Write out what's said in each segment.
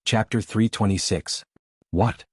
Chapter 326. What?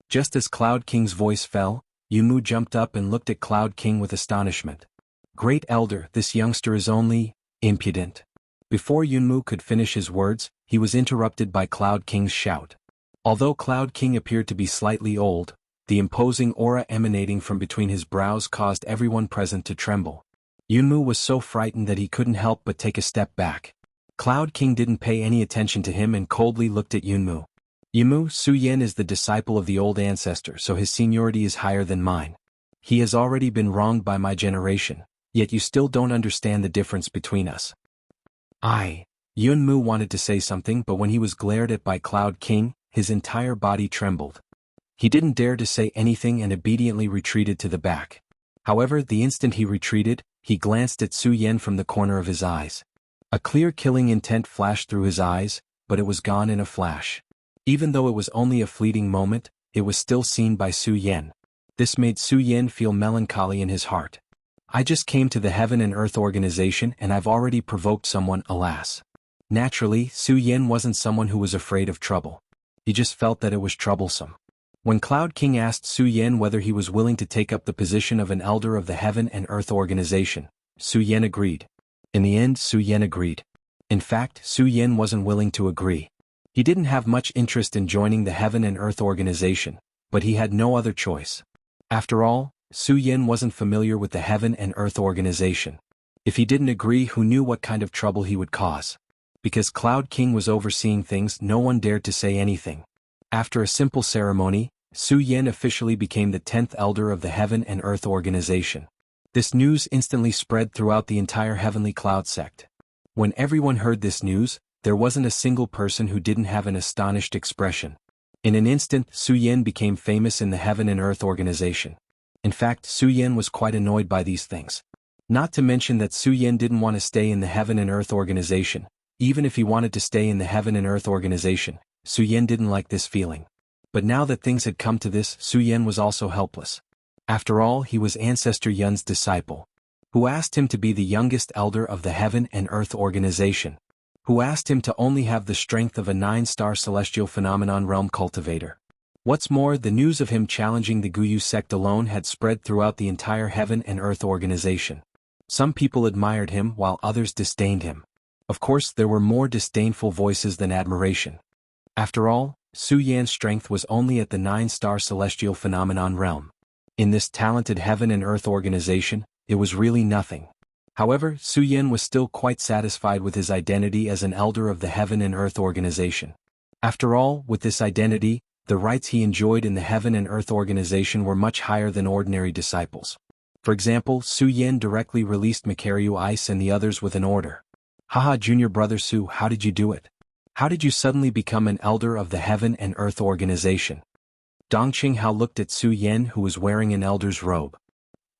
Just as Cloud King's voice fell, Yunmu jumped up and looked at Cloud King with astonishment. Great Elder, this youngster is only impudent. Before Yunmu could finish his words, he was interrupted by Cloud King's shout. Although Cloud King appeared to be slightly old, the imposing aura emanating from between his brows caused everyone present to tremble. Yunmu was so frightened that he couldn't help but take a step back. Cloud King didn't pay any attention to him and coldly looked at Yunmu. Yunmu, Su Yan is the disciple of the old ancestor, so his seniority is higher than mine. He has already been wronged by my generation, yet you still don't understand the difference between us. Yunmu wanted to say something, but when he was glared at by Cloud King, his entire body trembled. He didn't dare to say anything and obediently retreated to the back. However, the instant he retreated, he glanced at Su Yan from the corner of his eyes. A clear killing intent flashed through his eyes, but it was gone in a flash. Even though it was only a fleeting moment, it was still seen by Su Yan. This made Su Yan feel melancholy in his heart. I just came to the Heaven and Earth organization and I've already provoked someone, alas. Naturally, Su Yan wasn't someone who was afraid of trouble. He just felt that it was troublesome. When Cloud King asked Su Yan whether he was willing to take up the position of an elder of the Heaven and Earth organization, Su Yan agreed. In the end, Su Yan agreed. In fact, Su Yan wasn't willing to agree. He didn't have much interest in joining the Heaven and Earth organization, but he had no other choice. After all, Su Yan wasn't familiar with the Heaven and Earth organization. If he didn't agree, who knew what kind of trouble he would cause? Because Cloud King was overseeing things, no one dared to say anything. After a simple ceremony, Su Yan officially became the 10th elder of the Heaven and Earth organization. This news instantly spread throughout the entire Heavenly Cloud sect. When everyone heard this news, there wasn't a single person who didn't have an astonished expression. In an instant, Su Yan became famous in the Heaven and Earth organization. In fact, Su Yan was quite annoyed by these things. Not to mention that Su Yan didn't want to stay in the Heaven and Earth organization. Even if he wanted to stay in the Heaven and Earth organization, Su Yan didn't like this feeling. But now that things had come to this, Su Yan was also helpless. After all, he was Ancestor Yun's disciple, who asked him to be the youngest elder of the Heaven and Earth organization, who asked him to only have the strength of a 9-star celestial phenomenon realm cultivator. What's more, the news of him challenging the Guyu sect alone had spread throughout the entire Heaven and Earth organization. Some people admired him while others disdained him. Of course, there were more disdainful voices than admiration. After all, Su Yan's strength was only at the 9-star celestial phenomenon realm. In this talented Heaven and Earth organization, it was really nothing. However, Su Yan was still quite satisfied with his identity as an elder of the Heaven and Earth organization. After all, with this identity, the rights he enjoyed in the Heaven and Earth organization were much higher than ordinary disciples. For example, Su Yan directly released Makaryu Ice and the others with an order. Haha, junior brother Su, how did you do it? How did you suddenly become an elder of the Heaven and Earth organization? Dong Qinghao looked at Su Yan, who was wearing an elder's robe.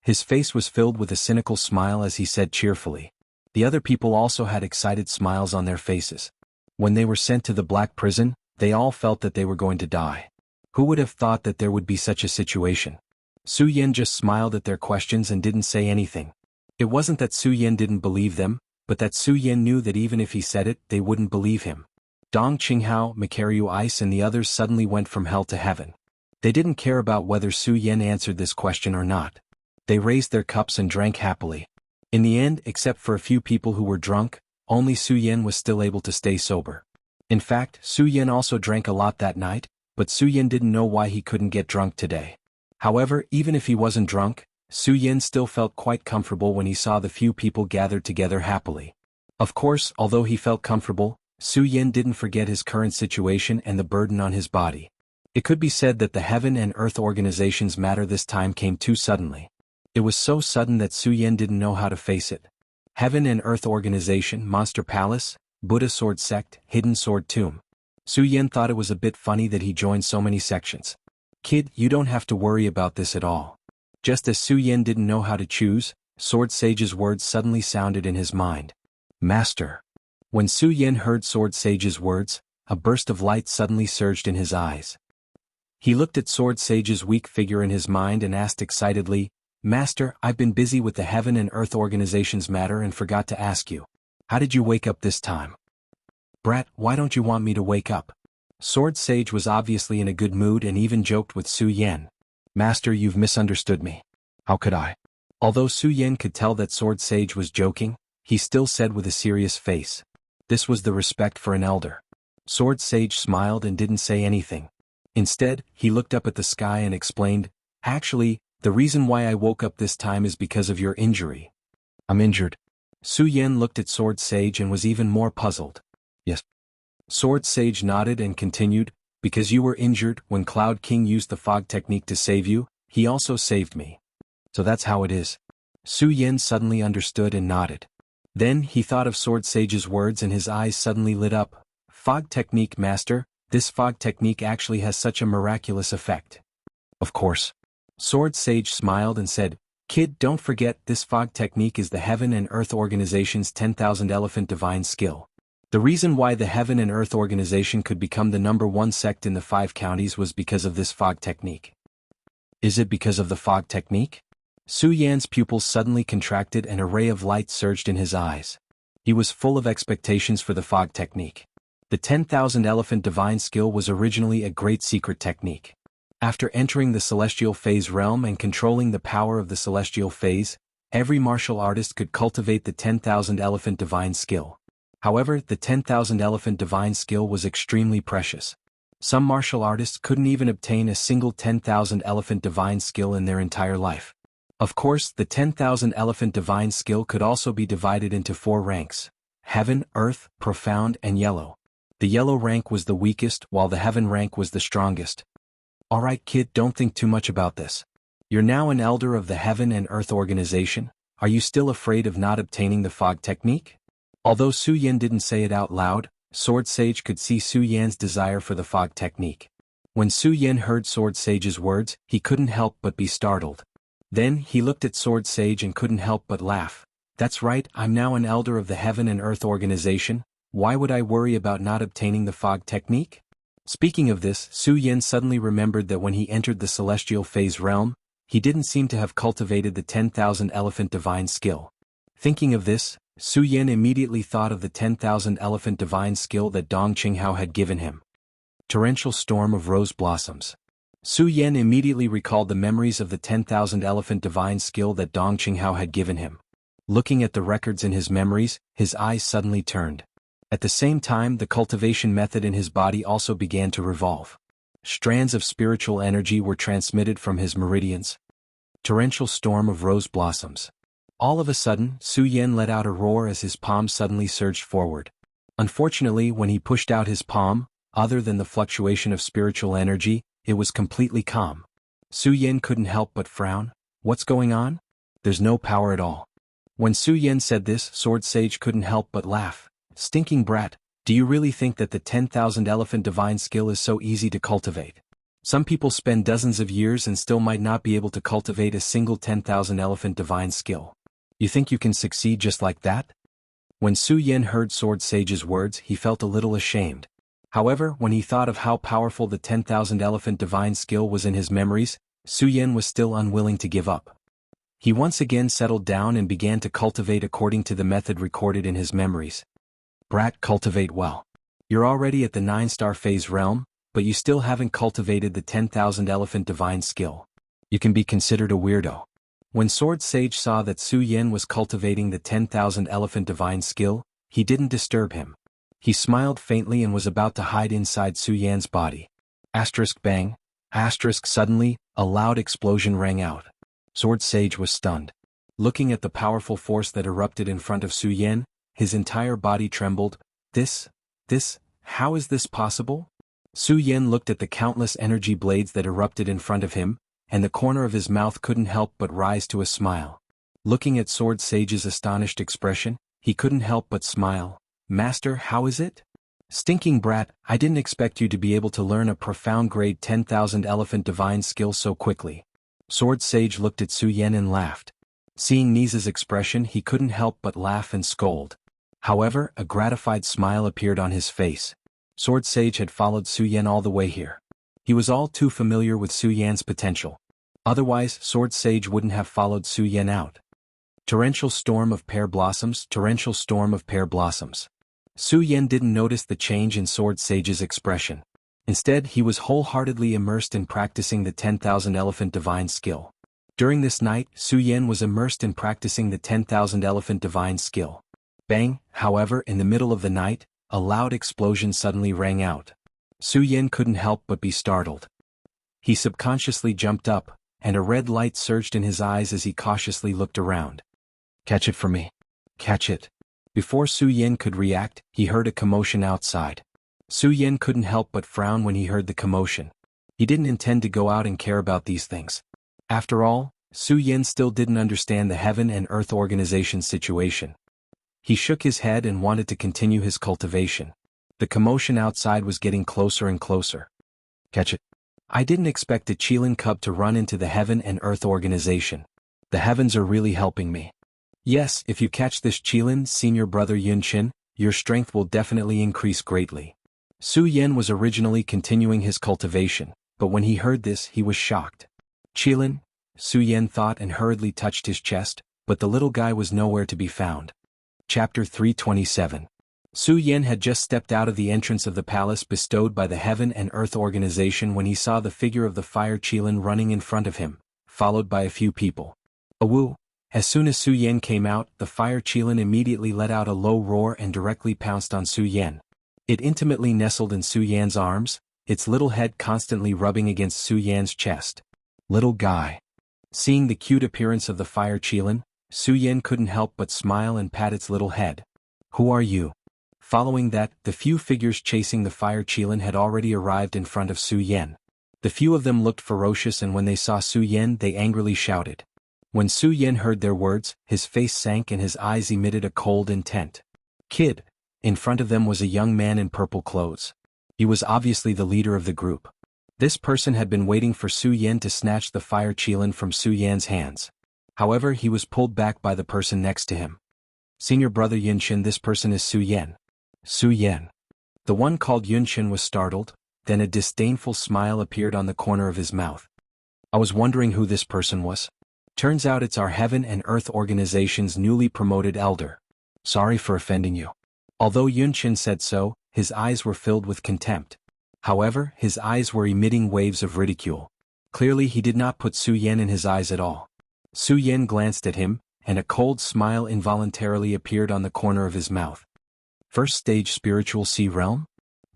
His face was filled with a cynical smile as he said cheerfully. The other people also had excited smiles on their faces. When they were sent to the black prison, they all felt that they were going to die. Who would have thought that there would be such a situation? Su Yan just smiled at their questions and didn't say anything. It wasn't that Su Yan didn't believe them, but that Su Yan knew that even if he said it, they wouldn't believe him. Dong Qinghao, Makaryu Ice and the others suddenly went from hell to heaven. They didn't care about whether Su Yan answered this question or not. They raised their cups and drank happily. In the end, except for a few people who were drunk, only Su Yan was still able to stay sober. In fact, Su Yan also drank a lot that night, but Su Yan didn't know why he couldn't get drunk today. However, even if he wasn't drunk, Su Yan still felt quite comfortable when he saw the few people gathered together happily. Of course, although he felt comfortable, Su Yan didn't forget his current situation and the burden on his body. It could be said that the Heaven and Earth organization's matter this time came too suddenly. It was so sudden that Su Yan didn't know how to face it. Heaven and Earth organization, Monster Palace, Buddha Sword Sect, Hidden Sword Tomb. Su Yan thought it was a bit funny that he joined so many sections. Kid, you don't have to worry about this at all. Just as Su Yan didn't know how to choose, Sword Sage's words suddenly sounded in his mind. Master. When Su Yan heard Sword Sage's words, a burst of light suddenly surged in his eyes. He looked at Sword Sage's weak figure in his mind and asked excitedly, Master, I've been busy with the Heaven and Earth organization's matter and forgot to ask you. How did you wake up this time? Brat, why don't you want me to wake up? Sword Sage was obviously in a good mood and even joked with Su Yan. Master, you've misunderstood me. How could I? Although Su Yan could tell that Sword Sage was joking, he still said with a serious face. This was the respect for an elder. Sword Sage smiled and didn't say anything. Instead, he looked up at the sky and explained, Actually, the reason why I woke up this time is because of your injury. I'm injured. Su Yan looked at Sword Sage and was even more puzzled. Yes. Sword Sage nodded and continued, because you were injured when Cloud King used the fog technique to save you, he also saved me. So that's how it is. Su Yan suddenly understood and nodded. Then he thought of Sword Sage's words and his eyes suddenly lit up. Fog technique, Master, this fog technique actually has such a miraculous effect. Of course. Sword Sage smiled and said, Kid, don't forget this fog technique is the Heaven and Earth Organization's 10,000 Elephant Divine Skill. The reason why the Heaven and Earth Organization could become the #1 sect in the 5 counties was because of this fog technique. Is it because of the fog technique? Su Yan's pupils suddenly contracted and a ray of light surged in his eyes. He was full of expectations for the fog technique. The 10,000 Elephant Divine Skill was originally a great secret technique. After entering the Celestial Phase realm and controlling the power of the Celestial Phase, every martial artist could cultivate the 10,000 Elephant Divine Skill. However, the 10,000 Elephant Divine Skill was extremely precious. Some martial artists couldn't even obtain a single 10,000 Elephant Divine Skill in their entire life. Of course, the 10,000 Elephant Divine Skill could also be divided into 4 ranks: Heaven, Earth, Profound, and Yellow. The Yellow rank was the weakest, while the Heaven rank was the strongest. Alright kid, don't think too much about this. You're now an elder of the Heaven and Earth Organization. Are you still afraid of not obtaining the fog technique? Although Su Yan didn't say it out loud, Sword Sage could see Su Yan's desire for the fog technique. When Su Yan heard Sword Sage's words, he couldn't help but be startled. Then he looked at Sword Sage and couldn't help but laugh. That's right, I'm now an elder of the Heaven and Earth Organization. Why would I worry about not obtaining the fog technique? Speaking of this, Su Yan suddenly remembered that when he entered the Celestial Phase realm, he didn't seem to have cultivated the 10,000 Elephant Divine Skill. Thinking of this, Su Yan immediately thought of the 10,000 Elephant Divine Skill that Dong Qinghao had given him. Torrential Storm of Rose Blossoms. Su Yan immediately recalled the memories of the 10,000 Elephant Divine Skill that Dong Qinghao had given him. Looking at the records in his memories, his eyes suddenly turned. At the same time, the cultivation method in his body also began to revolve. Strands of spiritual energy were transmitted from his meridians. Torrential Storm of Rose Blossoms. All of a sudden, Su Yan let out a roar as his palm suddenly surged forward. Unfortunately, when he pushed out his palm, other than the fluctuation of spiritual energy, it was completely calm. Su Yan couldn't help but frown. What's going on? There's no power at all. When Su Yan said this, Sword Sage couldn't help but laugh. Stinking brat, do you really think that the 10,000 Elephant Divine Skill is so easy to cultivate? Some people spend dozens of years and still might not be able to cultivate a single 10,000 Elephant Divine Skill. You think you can succeed just like that? When Su Yan heard Sword Sage's words, he felt a little ashamed. However, when he thought of how powerful the 10,000 Elephant Divine Skill was in his memories, Su Yan was still unwilling to give up. He once again settled down and began to cultivate according to the method recorded in his memories. Brat, cultivate well. You're already at the 9-star phase realm, but you still haven't cultivated the 10,000 Elephant Divine Skill. You can be considered a weirdo. When Sword Sage saw that Su Yan was cultivating the 10,000 Elephant Divine Skill, he didn't disturb him. He smiled faintly and was about to hide inside Su Yan's body. Asterisk bang. Asterisk suddenly, a loud explosion rang out. Sword Sage was stunned. Looking at the powerful force that erupted in front of Su Yan, his entire body trembled. How is this possible? Su Yan looked at the countless energy blades that erupted in front of him, and the corner of his mouth couldn't help but rise to a smile. Looking at Sword Sage's astonished expression, he couldn't help but smile. Master, how is it? Stinking brat, I didn't expect you to be able to learn a profound grade 10,000 Elephant Divine Skill so quickly. Sword Sage looked at Su Yan and laughed. Seeing Nisa's expression, he couldn't help but laugh and scold. However, a gratified smile appeared on his face. Sword Sage had followed Su Yan all the way here. He was all too familiar with Su Yan's potential. Otherwise, Sword Sage wouldn't have followed Su Yan out. Torrential Storm of Pear Blossoms. Torrential Storm of Pear Blossoms. Su Yan didn't notice the change in Sword Sage's expression. Instead, he was wholeheartedly immersed in practicing the 10,000 elephant divine skill. During this night, Su Yan was immersed in practicing the 10,000 elephant divine skill. Bang, however, in the middle of the night, a loud explosion suddenly rang out. Su Yan couldn't help but be startled. He subconsciously jumped up, and a red light surged in his eyes as he cautiously looked around. "Catch it for me. Catch it." Before Su Yan could react, he heard a commotion outside. Su Yan couldn't help but frown when he heard the commotion. He didn't intend to go out and care about these things. After all, Su Yan still didn't understand the Heaven and Earth Organization's situation. He shook his head and wanted to continue his cultivation. The commotion outside was getting closer and closer. "Catch it. I didn't expect a Qilin cub to run into the Heaven and Earth Organization. The heavens are really helping me. Yes, if you catch this Qilin, senior brother Yunqin, your strength will definitely increase greatly." Su Yan was originally continuing his cultivation, but when he heard this he was shocked. "Qilin?" Su Yan thought and hurriedly touched his chest, but the little guy was nowhere to be found. Chapter 327. Su Yan had just stepped out of the entrance of the palace bestowed by the Heaven and Earth Organization when he saw the figure of the fire Qilin running in front of him, followed by a few people. Awoo! As soon as Su Yan came out, the fire Qilin immediately let out a low roar and directly pounced on Su Yan. It intimately nestled in Su Yan's arms, its little head constantly rubbing against Su Yan's chest. "Little guy." Seeing the cute appearance of the fire Qilin, Su Yan couldn't help but smile and pat its little head. "Who are you?" Following that, the few figures chasing the fire Qilin had already arrived in front of Su Yan. The few of them looked ferocious, and when they saw Su Yan they angrily shouted. When Su Yan heard their words, his face sank and his eyes emitted a cold intent. "Kid." In front of them was a young man in purple clothes. He was obviously the leader of the group. This person had been waiting for Su Yan to snatch the fire Qilin from Su Yan's hands. However, he was pulled back by the person next to him. "Senior brother Yunqin, this person is Su Yan." Su Yan. The one called Yunqin was startled, then a disdainful smile appeared on the corner of his mouth. "I was wondering who this person was. Turns out it's our Heaven and Earth Organization's newly promoted elder. Sorry for offending you." Although Yunqin said so, his eyes were filled with contempt. However, his eyes were emitting waves of ridicule. Clearly he did not put Su Yan in his eyes at all. Su Yan glanced at him, and a cold smile involuntarily appeared on the corner of his mouth. First stage spiritual sea realm?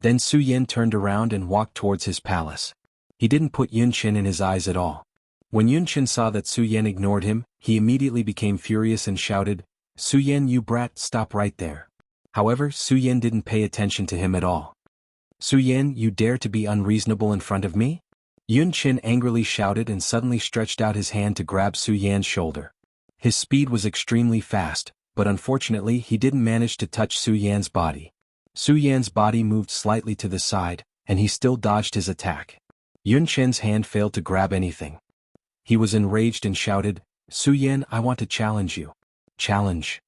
Then Su Yan turned around and walked towards his palace. He didn't put Yunqin in his eyes at all. When Yunqin saw that Su Yan ignored him, he immediately became furious and shouted, "Su Yan, you brat, stop right there." However, Su Yan didn't pay attention to him at all. "Su Yan, you dare to be unreasonable in front of me?" Yunqin angrily shouted and suddenly stretched out his hand to grab Su Yan's shoulder. His speed was extremely fast, but unfortunately he didn't manage to touch Su Yan's body. Su Yan's body moved slightly to the side, and he still dodged his attack. Yunqin's hand failed to grab anything. He was enraged and shouted, "Su Yan, I want to challenge you." "Challenge?"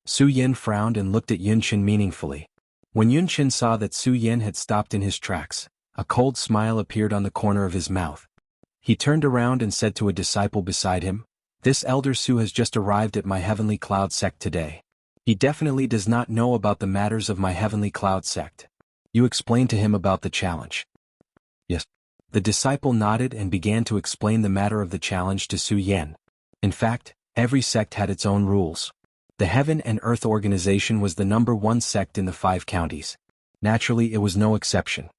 Su Yan frowned and looked at Yunqin meaningfully. When Yunqin saw that Su Yan had stopped in his tracks, a cold smile appeared on the corner of his mouth. He turned around and said to a disciple beside him, "This elder Su has just arrived at my Heavenly Cloud sect today. He definitely does not know about the matters of my Heavenly Cloud sect. You explain to him about the challenge." "Yes." The disciple nodded and began to explain the matter of the challenge to Su Yan. In fact, every sect had its own rules. The Heaven and Earth Organization was the #1 sect in the 5 counties. Naturally, it was no exception.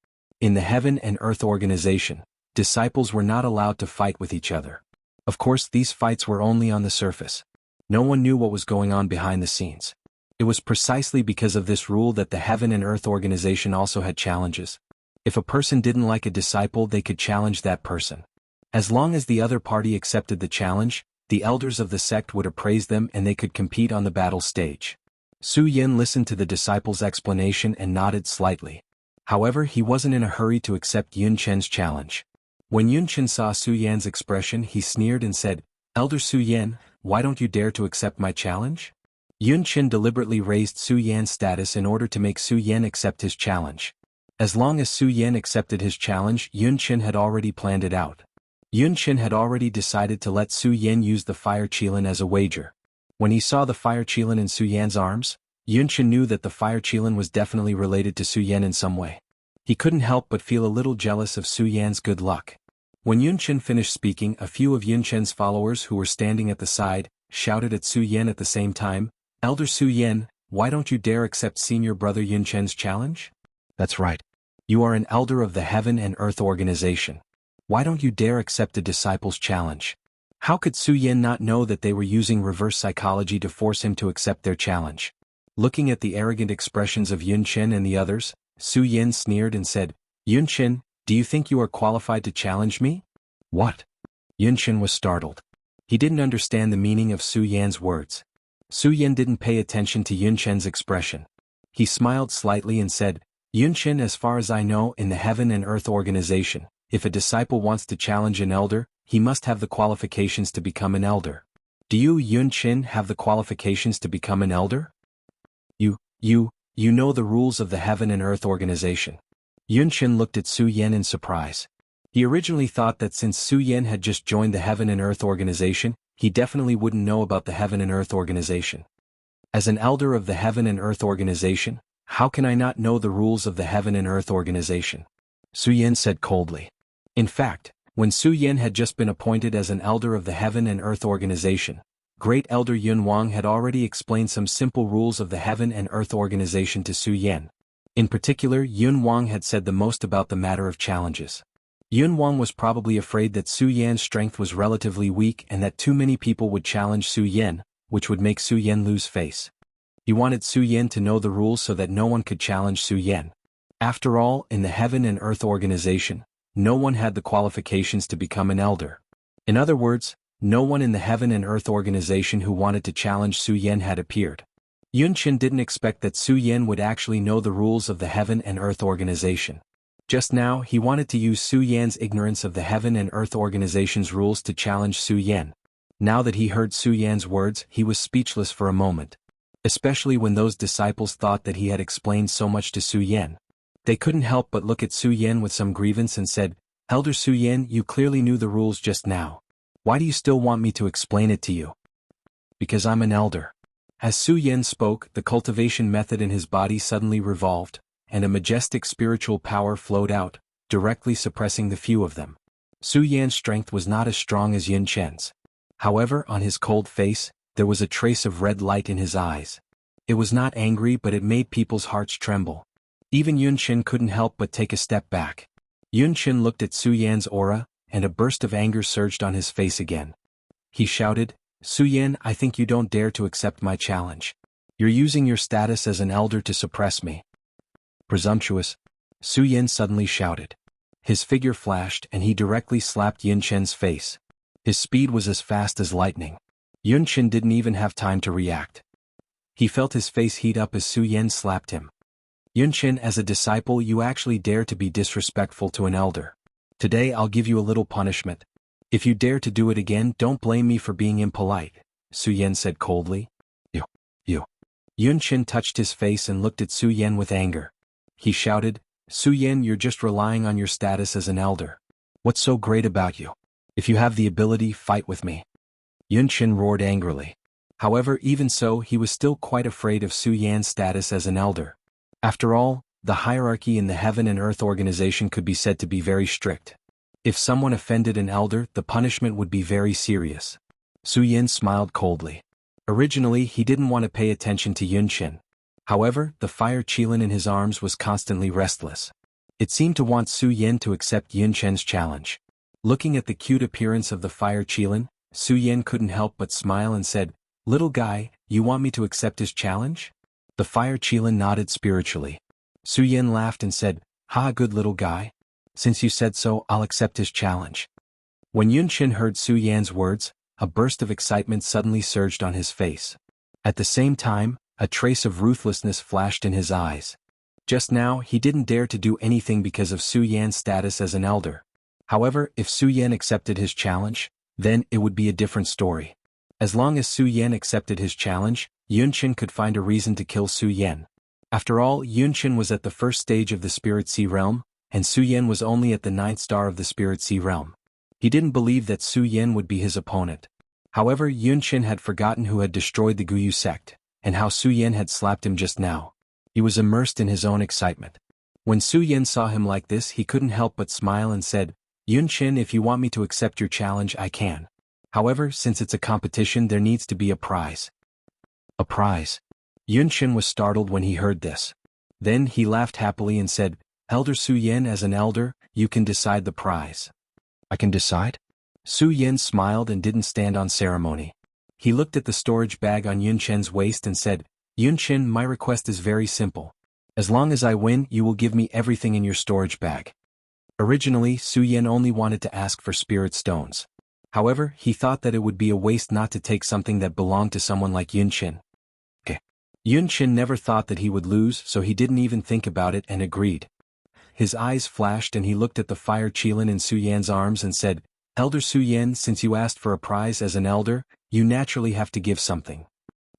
In the Heaven and Earth Organization, disciples were not allowed to fight with each other. Of course, these fights were only on the surface. No one knew what was going on behind the scenes. It was precisely because of this rule that the Heaven and Earth Organization also had challenges. If a person didn't like a disciple, they could challenge that person. As long as the other party accepted the challenge, the elders of the sect would appraise them and they could compete on the battle stage. Su Yan listened to the disciple's explanation and nodded slightly. However, he wasn't in a hurry to accept Yunqin's challenge. When Yunqin saw Su Yan's expression, he sneered and said, "Elder Su Yan, why don't you dare to accept my challenge?" Yunqin deliberately raised Su Yan's status in order to make Su Yan accept his challenge. As long as Su Yan accepted his challenge, Yunqin had already planned it out. Yunqin had already decided to let Su Yan use the fire Qilin as a wager. When he saw the fire Qilin in Su Yan's arms, Yunqin knew that the fire Qilin was definitely related to Su Yan in some way. He couldn't help but feel a little jealous of Su Yan's good luck. When Yun Chen finished speaking, a few of Yun Chen's followers who were standing at the side, shouted at Su Yan at the same time, "Elder Su Yan, why don't you dare accept senior brother Yun Chen's challenge? That's right. You are an elder of the Heaven and Earth Organization. Why don't you dare accept a disciple's challenge?" How could Su Yan not know that they were using reverse psychology to force him to accept their challenge? Looking at the arrogant expressions of Yun Chen and the others, Su Yan sneered and said, "Yun Chen, do you think you are qualified to challenge me?" What? Yun Chen was startled. He didn't understand the meaning of Su Yan's words. Su Yan didn't pay attention to Yun Chen's expression. He smiled slightly and said, "Yun Chen, as far as I know, in the Heaven and Earth Organization, if a disciple wants to challenge an elder, he must have the qualifications to become an elder. Do you, Yun Chen, have the qualifications to become an elder? You know the rules of the Heaven and Earth Organization." Yun Chen looked at Su Yan in surprise. He originally thought that since Su Yan had just joined the Heaven and Earth Organization, he definitely wouldn't know about the Heaven and Earth Organization. As an elder of the Heaven and Earth Organization, how can I not know the rules of the Heaven and Earth Organization? Su Yan said coldly. In fact, when Su Yan had just been appointed as an elder of the Heaven and Earth Organization, Great Elder Yun Wang had already explained some simple rules of the Heaven and Earth Organization to Su Yan. In particular, Yun Wang had said the most about the matter of challenges. Yun Wang was probably afraid that Su Yan's strength was relatively weak and that too many people would challenge Su Yan, which would make Su Yan lose face. He wanted Su Yan to know the rules so that no one could challenge Su Yan. After all, in the Heaven and Earth Organization, no one had the qualifications to become an elder. In other words, no one in the Heaven and Earth Organization who wanted to challenge Su Yan had appeared. Yun Chen didn't expect that Su Yan would actually know the rules of the Heaven and Earth Organization. Just now, he wanted to use Su Yan's ignorance of the Heaven and Earth Organization's rules to challenge Su Yan. Now that he heard Su Yan's words, he was speechless for a moment. Especially when those disciples thought that he had explained so much to Su Yan. They couldn't help but look at Su Yan with some grievance and said, "Elder Su Yan, you clearly knew the rules just now. Why do you still want me to explain it to you?" "Because I'm an elder." As Su Yan spoke, the cultivation method in his body suddenly revolved, and a majestic spiritual power flowed out, directly suppressing the few of them. Su Yan's strength was not as strong as Yun Chen's. However, on his cold face, there was a trace of red light in his eyes. It was not angry, but it made people's hearts tremble. Even Yun Chen couldn't help but take a step back. Yun Chen looked at Su Yan's aura, and a burst of anger surged on his face again. He shouted, "Su Yan, I think you don't dare to accept my challenge. You're using your status as an elder to suppress me." "Presumptuous," Su Yan suddenly shouted. His figure flashed and he directly slapped Yun Chen's face. His speed was as fast as lightning. Yun Chen didn't even have time to react. He felt his face heat up as Su Yan slapped him. "Yun Chen, as a disciple, you actually dare to be disrespectful to an elder. Today I'll give you a little punishment. If you dare to do it again, don't blame me for being impolite," Su Yan said coldly. You. Yun Chen touched his face and looked at Su Yan with anger. He shouted, "Su Yan, you're just relying on your status as an elder. What's so great about you? If you have the ability, fight with me." Yun Chen roared angrily. However, even so, he was still quite afraid of Su Yan's status as an elder. After all, the hierarchy in the Heaven and Earth Organization could be said to be very strict. If someone offended an elder, the punishment would be very serious. Su Yan smiled coldly. Originally, he didn't want to pay attention to Yun Chen. However, the fire qilin in his arms was constantly restless. It seemed to want Su Yan to accept Yun Chen's challenge. Looking at the cute appearance of the fire qilin, Su Yan couldn't help but smile and said, "Little guy, you want me to accept his challenge?" The fire qilin nodded spiritually. Su Yan laughed and said, "Ha, good little guy. Since you said so, I'll accept his challenge." When Yun Chen heard Su Yan's words, a burst of excitement suddenly surged on his face. At the same time, a trace of ruthlessness flashed in his eyes. Just now, he didn't dare to do anything because of Su Yan's status as an elder. However, if Su Yan accepted his challenge, then it would be a different story. As long as Su Yan accepted his challenge, Yun Chen could find a reason to kill Su Yan. After all, Yun Chen was at the first stage of the Spirit Sea realm, and Su Yan was only at the 9th star of the Spirit Sea realm. He didn't believe that Su Yan would be his opponent. However, Yun Chen had forgotten who had destroyed the Guyu sect, and how Su Yan had slapped him just now. He was immersed in his own excitement. When Su Yan saw him like this, he couldn't help but smile and said, Yun Qin, if you want me to accept your challenge, I can. However, since it's a competition, there needs to be a prize. A prize? Yun Qin was startled when he heard this. Then he laughed happily and said, Elder Su Yan, as an elder, you can decide the prize. I can decide? Su Yan smiled and didn't stand on ceremony. He looked at the storage bag on Yun Qin's waist and said, Yun Qin, my request is very simple. As long as I win, you will give me everything in your storage bag. Originally, Su Yan only wanted to ask for spirit stones. However, he thought that it would be a waste not to take something that belonged to someone like Yun Qin. Yun Qin never thought that he would lose, so he didn't even think about it and agreed. His eyes flashed and he looked at the fire qilin in Su Yan's arms and said, Elder Su Yan, since you asked for a prize as an elder, you naturally have to give something.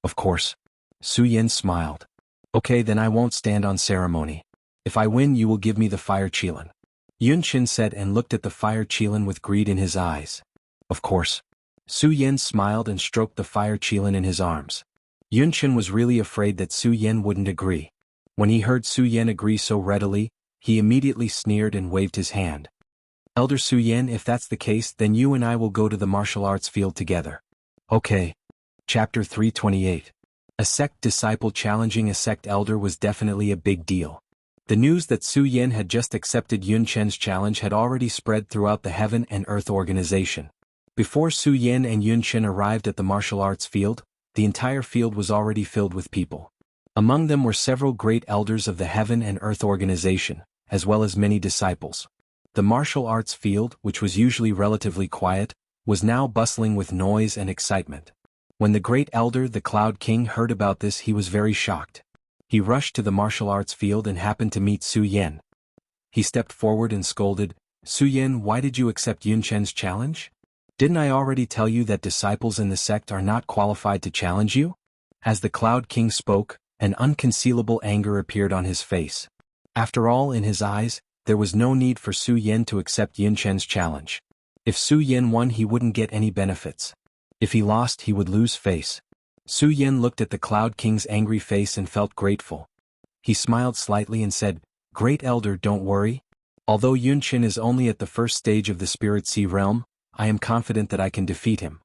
Of course. Su Yan smiled. Okay, then I won't stand on ceremony. If I win, you will give me the fire qilin. Yun Qin said and looked at the fire qilin with greed in his eyes. Of course. Su Yan smiled and stroked the fire qilin in his arms. Yun Qin was really afraid that Su Yan wouldn't agree. When he heard Su Yan agree so readily, he immediately sneered and waved his hand. Elder Su Yan, if that's the case, then you and I will go to the martial arts field together. Okay. Chapter 328. A sect disciple challenging a sect elder was definitely a big deal. The news that Su Yan had just accepted Yun Qin's challenge had already spread throughout the Heaven and Earth organization. Before Su Yan and Yun Qin arrived at the martial arts field, the entire field was already filled with people. Among them were several great elders of the Heaven and Earth organization, as well as many disciples. The martial arts field, which was usually relatively quiet, was now bustling with noise and excitement. When the great elder, the Cloud King, heard about this, he was very shocked. He rushed to the martial arts field and happened to meet Su Yan. He stepped forward and scolded, Su Yan, why did you accept Yun Qin's challenge? Didn't I already tell you that disciples in the sect are not qualified to challenge you? As the Cloud King spoke, an unconcealable anger appeared on his face. After all, in his eyes, there was no need for Su Yan to accept Yun Qin's challenge. If Su Yan won, he wouldn't get any benefits. If he lost, he would lose face. Su Yan looked at the Cloud King's angry face and felt grateful. He smiled slightly and said, Great Elder, don't worry. Although Yun Qin is only at the first stage of the Spirit Sea realm, I am confident that I can defeat him.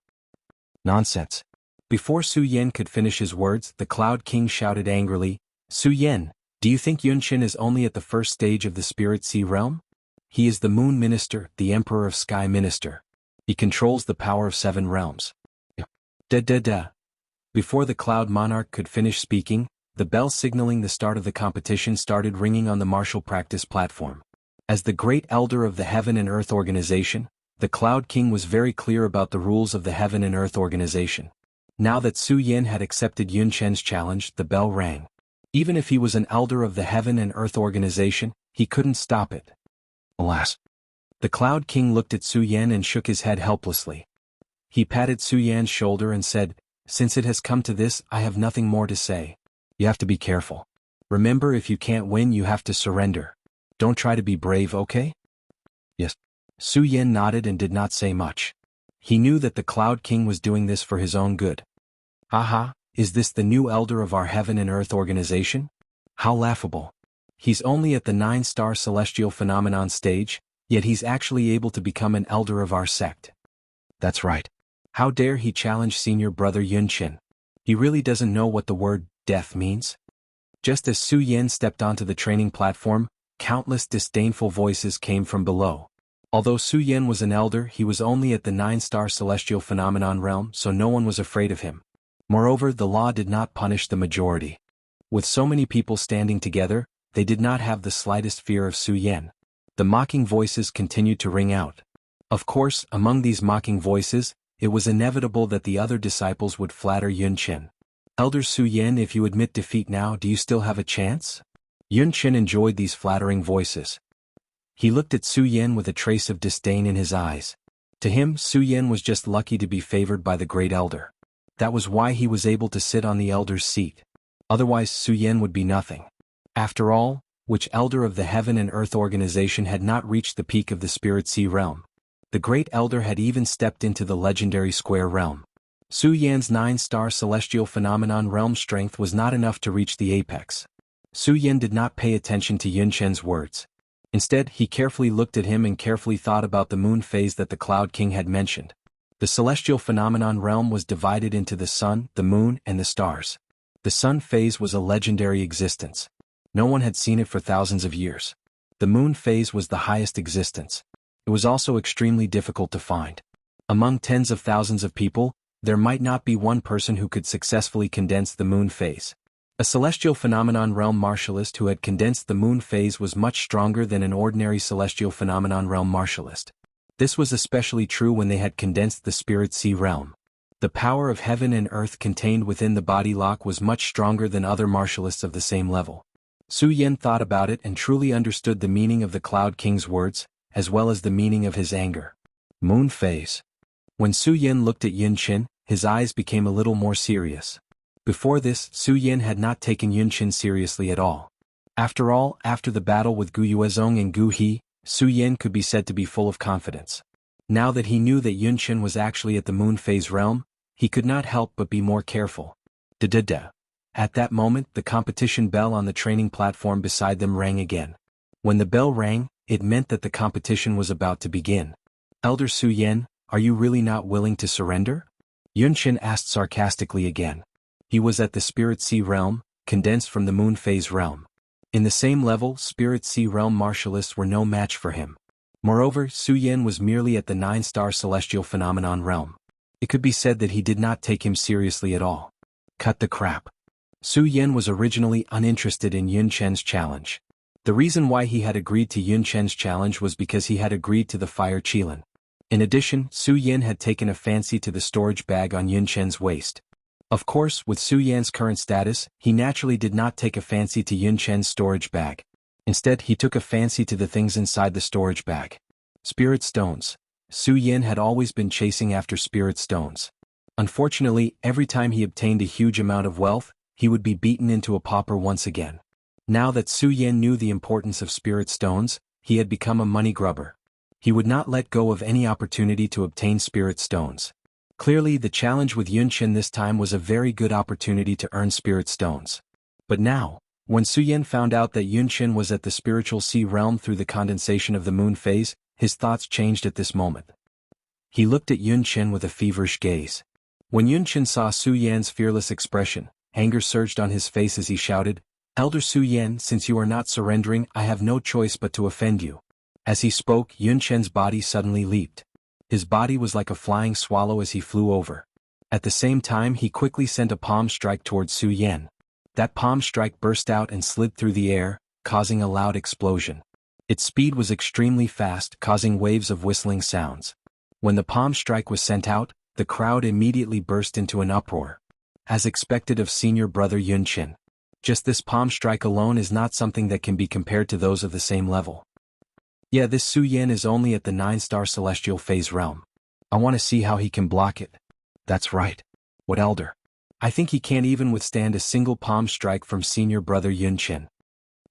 Nonsense. Before Su Yan could finish his words, the Cloud King shouted angrily, Su Yan, do you think Yun Qin is only at the first stage of the Spirit Sea realm? He is the Moon Minister, the Emperor of Sky Minister. He controls the power of 7 realms. Da. Before the Cloud Monarch could finish speaking, the bell signaling the start of the competition started ringing on the martial practice platform. As the great elder of the Heaven and Earth organization, the Cloud King was very clear about the rules of the Heaven and Earth organization. Now that Su Yan had accepted Yun Qin's challenge, the bell rang. Even if he was an elder of the Heaven and Earth organization, he couldn't stop it. Alas. The Cloud King looked at Su Yan and shook his head helplessly. He patted Su Yan's shoulder and said, Since it has come to this, I have nothing more to say. You have to be careful. Remember, if you can't win, you have to surrender. Don't try to be brave, okay? Yes. Su Yan nodded and did not say much. He knew that the Cloud King was doing this for his own good. Haha, is this the new elder of our Heaven and Earth organization? How laughable. He's only at the 9-star celestial phenomenon stage, yet he's actually able to become an elder of our sect. That's right. How dare he challenge senior brother Yun Qin? He really doesn't know what the word death means. Just as Su Yan stepped onto the training platform, countless disdainful voices came from below. Although Su Yan was an elder, he was only at the 9-star celestial phenomenon realm, so no one was afraid of him. Moreover, the law did not punish the majority. With so many people standing together, they did not have the slightest fear of Su Yan. The mocking voices continued to ring out. Of course, among these mocking voices, it was inevitable that the other disciples would flatter Yun Qin. Elder Su Yan, if you admit defeat now, do you still have a chance? Yun Qin enjoyed these flattering voices. He looked at Su Yan with a trace of disdain in his eyes. To him, Su Yan was just lucky to be favored by the great elder. That was why he was able to sit on the elder's seat. Otherwise, Su Yan would be nothing. After all, which elder of the Heaven and Earth organization had not reached the peak of the Spirit Sea realm? The great elder had even stepped into the legendary Square realm. Su Yan's 9-star celestial phenomenon realm strength was not enough to reach the apex. Su Yan did not pay attention to Yun Chen's words. Instead, he carefully looked at him and carefully thought about the moon phase that the Cloud King had mentioned. The celestial phenomenon realm was divided into the sun, the moon, and the stars. The sun phase was a legendary existence. No one had seen it for thousands of years. The moon phase was the highest existence. It was also extremely difficult to find. Among tens of thousands of people, there might not be one person who could successfully condense the moon phase. A celestial phenomenon realm martialist who had condensed the moon phase was much stronger than an ordinary celestial phenomenon realm martialist. This was especially true when they had condensed the spirit sea realm. The power of heaven and earth contained within the body lock was much stronger than other martialists of the same level. Su Yan thought about it and truly understood the meaning of the Cloud King's words, as well as the meaning of his anger. Moon phase. When Su Yan looked at Yun Qin, his eyes became a little more serious. Before this, Su Yan had not taken Yun Qin seriously at all. After all, after the battle with Gu Yuezong and Gu He, Su Yan could be said to be full of confidence. Now that he knew that Yun Qin was actually at the moon phase realm, he could not help but be more careful. Da-da-da. At that moment, the competition bell on the training platform beside them rang again. When the bell rang, it meant that the competition was about to begin. Elder Su Yan, are you really not willing to surrender? Yun Qin asked sarcastically again. He was at the Spirit Sea realm, condensed from the Moon Phase realm. In the same level, Spirit Sea realm martialists were no match for him. Moreover, Su Yan was merely at the 9-star celestial phenomenon realm. It could be said that he did not take him seriously at all. Cut the crap. Su Yan was originally uninterested in Yun Chen's challenge. The reason why he had agreed to Yun Chen's challenge was because he had agreed to the Fire Qilin. In addition, Su Yan had taken a fancy to the storage bag on Yun Chen's waist. Of course, with Su Yan's current status, he naturally did not take a fancy to Yun Chen's storage bag. Instead, he took a fancy to the things inside the storage bag. Spirit stones. Su Yan had always been chasing after spirit stones. Unfortunately, every time he obtained a huge amount of wealth, he would be beaten into a pauper once again. Now that Su Yan knew the importance of spirit stones, he had become a money grubber. He would not let go of any opportunity to obtain spirit stones. Clearly, the challenge with Yun Qin this time was a very good opportunity to earn spirit stones. But now, when Su Yan found out that Yun Qin was at the spiritual sea realm through the condensation of the moon phase, his thoughts changed at this moment. He looked at Yun Qin with a feverish gaze. When Yun Qin saw Su Yan's fearless expression, anger surged on his face as he shouted, "Elder Su Yan, since you are not surrendering, I have no choice but to offend you." As he spoke, Yun Chen's body suddenly leaped. His body was like a flying swallow as he flew over. At the same time, he quickly sent a palm strike towards Su Yan. That palm strike burst out and slid through the air, causing a loud explosion. Its speed was extremely fast, causing waves of whistling sounds. When the palm strike was sent out, the crowd immediately burst into an uproar. As expected of senior brother Yun Qin. Just this palm strike alone is not something that can be compared to those of the same level. Yeah, this Su Yan is only at the 9-star celestial phase realm. I want to see how he can block it. That's right. What elder? I think he can't even withstand a single palm strike from senior brother Yun Qin.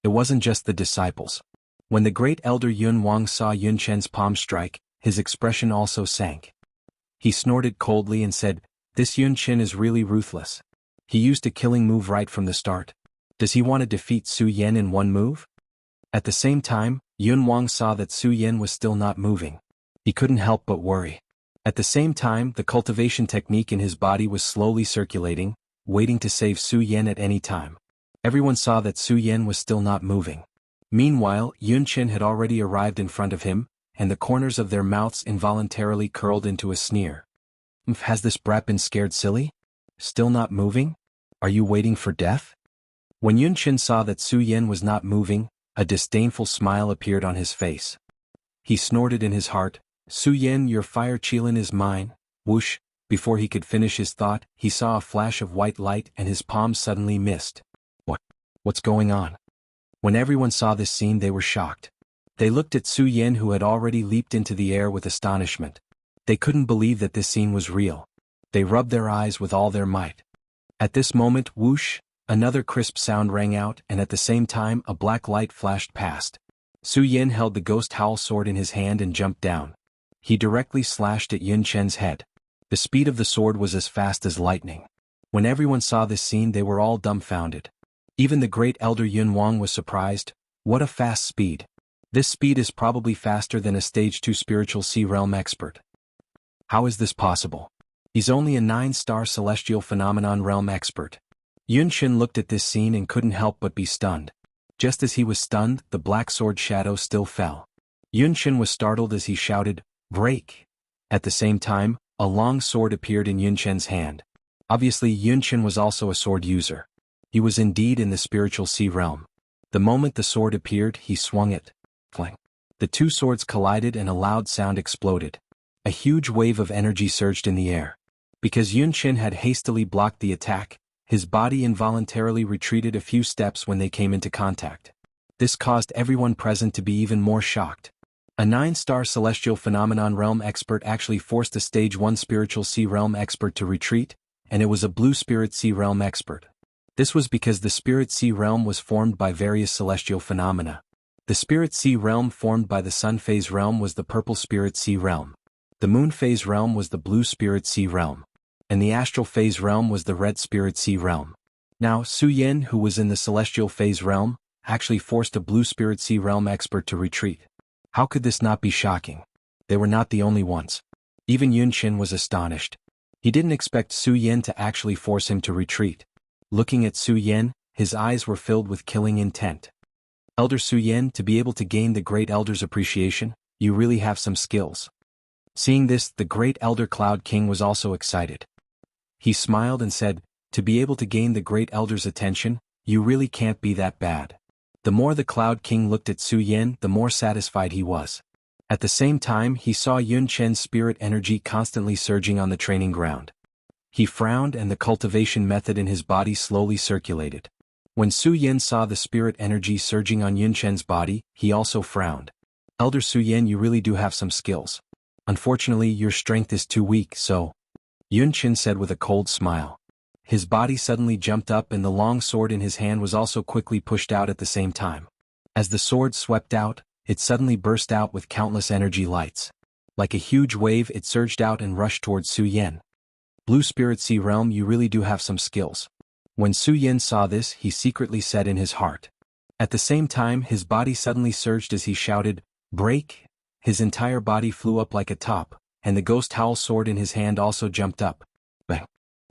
It wasn't just the disciples. When the great elder Yun Wang saw Yun Chen's palm strike, his expression also sank. He snorted coldly and said, "This Yun Qin is really ruthless. He used a killing move right from the start. Does he want to defeat Su Yan in one move?" At the same time, Yun Wang saw that Su Yan was still not moving. He couldn't help but worry. At the same time, the cultivation technique in his body was slowly circulating, waiting to save Su Yan at any time. Everyone saw that Su Yan was still not moving. Meanwhile, Yun Qin had already arrived in front of him, and the corners of their mouths involuntarily curled into a sneer. Has this brat been scared silly? Still not moving? Are you waiting for death? When Yun Qin saw that Su Yan was not moving, a disdainful smile appeared on his face. He snorted in his heart, "Su Yan, your fire Qilin is mine." Whoosh! Before he could finish his thought, he saw a flash of white light and his palm suddenly missed. What's going on? When everyone saw this scene, they were shocked. They looked at Su Yan, who had already leaped into the air with astonishment. They couldn't believe that this scene was real. They rubbed their eyes with all their might. At this moment, whoosh! Another crisp sound rang out, and at the same time a black light flashed past. Su Yan held the ghost howl sword in his hand and jumped down. He directly slashed at Yun Chen's head. The speed of the sword was as fast as lightning. When everyone saw this scene, they were all dumbfounded. Even the great elder Yun Wang was surprised. What a fast speed. This speed is probably faster than a stage 2 spiritual sea realm expert. How is this possible? He's only a 9-star celestial phenomenon realm expert. Yun Shin looked at this scene and couldn't help but be stunned. Just as he was stunned, the black sword shadow still fell. Yun Shin was startled as he shouted, "Break!" At the same time, a long sword appeared in Yun Shen's hand. Obviously Yun Shin was also a sword user. He was indeed in the spiritual sea realm. The moment the sword appeared, he swung it. Fling. The two swords collided and a loud sound exploded. A huge wave of energy surged in the air. Because Yun Shin had hastily blocked the attack, his body involuntarily retreated a few steps when they came into contact. This caused everyone present to be even more shocked. A 9-star celestial phenomenon realm expert actually forced a stage 1 spiritual sea realm expert to retreat, and it was a blue spirit sea realm expert. This was because the spirit sea realm was formed by various celestial phenomena. The spirit sea realm formed by the sun phase realm was the purple spirit sea realm. The moon phase realm was the blue spirit sea realm. And the astral phase realm was the red spirit sea realm. Now, Su Yin, who was in the celestial phase realm, actually forced a blue spirit sea realm expert to retreat. How could this not be shocking? They were not the only ones. Even Yun Shin was astonished. He didn't expect Su Yin to actually force him to retreat. Looking at Su Yin, his eyes were filled with killing intent. Elder Su Yin, to be able to gain the Great Elder's appreciation, you really have some skills. Seeing this, the Great Elder Cloud King was also excited. He smiled and said, to be able to gain the Great Elder's attention, you really can't be that bad. The more the Cloud King looked at Su Yin, the more satisfied he was. At the same time, he saw Yun Chen's spirit energy constantly surging on the training ground. He frowned and the cultivation method in his body slowly circulated. When Su Yin saw the spirit energy surging on Yun Chen's body, he also frowned. Elder Su Yin, you really do have some skills. Unfortunately, your strength is too weak, so... Yun Chen said with a cold smile. His body suddenly jumped up and the long sword in his hand was also quickly pushed out at the same time. As the sword swept out, it suddenly burst out with countless energy lights. Like a huge wave, it surged out and rushed towards Su Yin. Blue Spirit Sea Realm, you really do have some skills. When Su Yin saw this, he secretly said in his heart. At the same time, his body suddenly surged as he shouted, "Break!" His entire body flew up like a top, and the ghost howl sword in his hand also jumped up. Bang.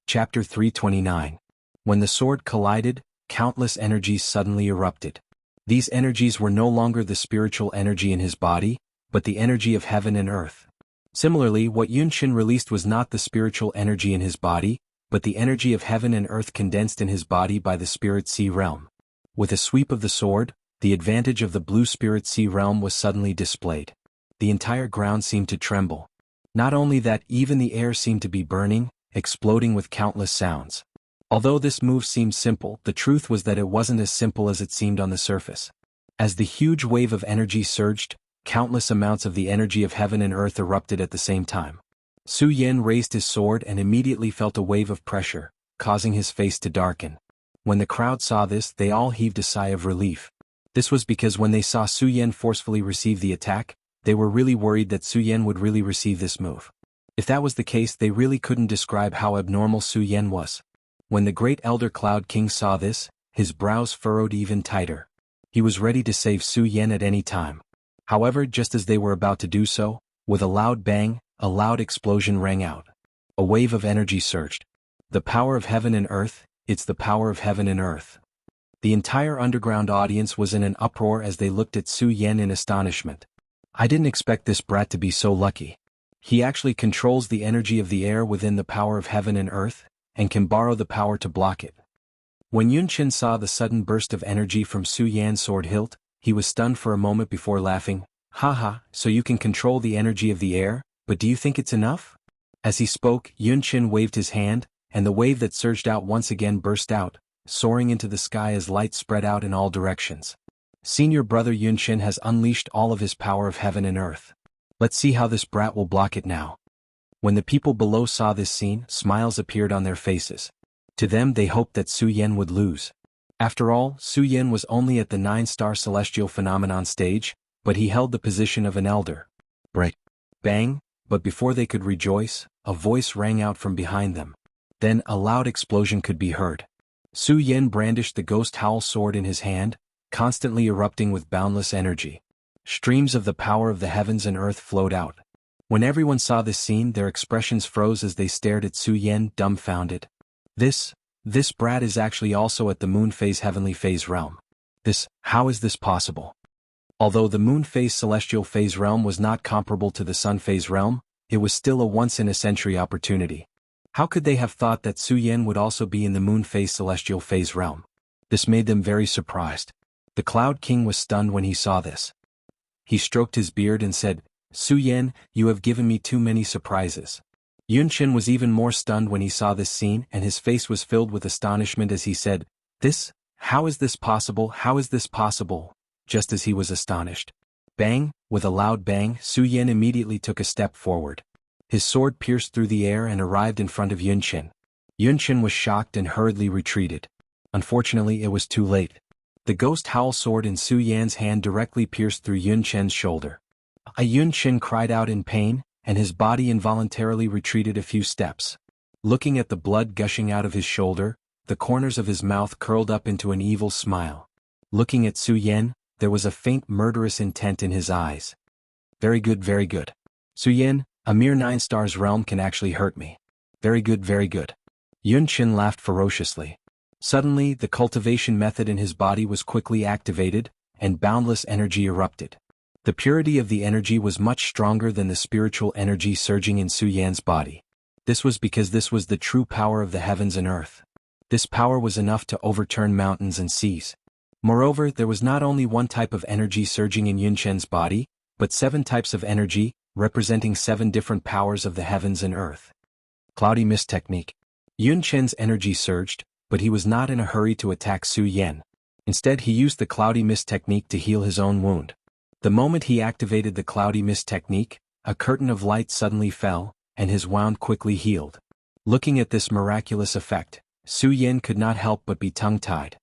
Chapter 329. When the sword collided, countless energies suddenly erupted. These energies were no longer the spiritual energy in his body, but the energy of heaven and earth. Similarly, what Yun Shin released was not the spiritual energy in his body, but the energy of heaven and earth condensed in his body by the spirit sea realm. With a sweep of the sword, the advantage of the blue spirit sea realm was suddenly displayed. The entire ground seemed to tremble. Not only that, even the air seemed to be burning, exploding with countless sounds. Although this move seemed simple, the truth was that it wasn't as simple as it seemed on the surface. As the huge wave of energy surged, countless amounts of the energy of heaven and earth erupted at the same time. Su Yin raised his sword and immediately felt a wave of pressure, causing his face to darken. When the crowd saw this, they all heaved a sigh of relief. This was because when they saw Su Yin forcefully receive the attack, they were really worried that Su Yin would really receive this move. If that was the case, they really couldn't describe how abnormal Su Yin was. When the Great Elder Cloud King saw this, his brows furrowed even tighter. He was ready to save Su Yin at any time. However, just as they were about to do so, with a loud bang, a loud explosion rang out. A wave of energy surged. The power of heaven and earth, it's the power of heaven and earth. The entire underground audience was in an uproar as they looked at Su Yin in astonishment. I didn't expect this brat to be so lucky. He actually controls the energy of the air within the power of heaven and earth, and can borrow the power to block it. When Yun Chin saw the sudden burst of energy from Su Yan's sword hilt, he was stunned for a moment before laughing. Haha, so you can control the energy of the air, but do you think it's enough? As he spoke, Yun Chin waved his hand, and the wave that surged out once again burst out, soaring into the sky as light spread out in all directions. Senior brother Yun Chin has unleashed all of his power of heaven and earth. Let's see how this brat will block it now. When the people below saw this scene, smiles appeared on their faces. To them, they hoped that Su Yin would lose. After all, Su Yin was only at the 9-star celestial phenomenon stage, but he held the position of an elder. Break. Bang, but before they could rejoice, a voice rang out from behind them. Then a loud explosion could be heard. Su Yen brandished the ghost howl sword in his hand, constantly erupting with boundless energy. Streams of the power of the heavens and earth flowed out. When everyone saw this scene, their expressions froze as they stared at Su Yen, dumbfounded. This brat is actually also at the moon phase heavenly phase realm. How is this possible? Although the moon phase celestial phase realm was not comparable to the sun phase realm, it was still a once-in-a-century opportunity. How could they have thought that Su Yen would also be in the moon phase celestial phase realm? This made them very surprised. The Cloud King was stunned when he saw this. He stroked his beard and said, "Su Yen, you have given me too many surprises." Yunqin was even more stunned when he saw this scene, and his face was filled with astonishment as he said, how is this possible? How is this possible? Just as he was astonished. Bang! With a loud bang, Su Yen immediately took a step forward. His sword pierced through the air and arrived in front of Yunqin. Yunqin was shocked and hurriedly retreated. Unfortunately, it was too late. The ghost howl sword in Su Yan's hand directly pierced through Yunqin's shoulder. Yunqin cried out in pain, and his body involuntarily retreated a few steps. Looking at the blood gushing out of his shoulder, the corners of his mouth curled up into an evil smile. Looking at Su Yen, there was a faint murderous intent in his eyes. Very good, very good. Su Yen, a mere 9 stars realm can actually hurt me. Very good, very good. Yunqin laughed ferociously. Suddenly, the cultivation method in his body was quickly activated, and boundless energy erupted. The purity of the energy was much stronger than the spiritual energy surging in Su Yan's body. This was because this was the true power of the heavens and earth. This power was enough to overturn mountains and seas. Moreover, there was not only one type of energy surging in Yunqin's body, but 7 types of energy, representing 7 different powers of the heavens and earth. Cloudy Mist Technique. Yunqin's energy surged, but he was not in a hurry to attack Su Yen. Instead, he used the Cloudy Mist Technique to heal his own wound. The moment he activated the Cloudy Mist Technique, a curtain of light suddenly fell, and his wound quickly healed. Looking at this miraculous effect, Su Yen could not help but be tongue-tied.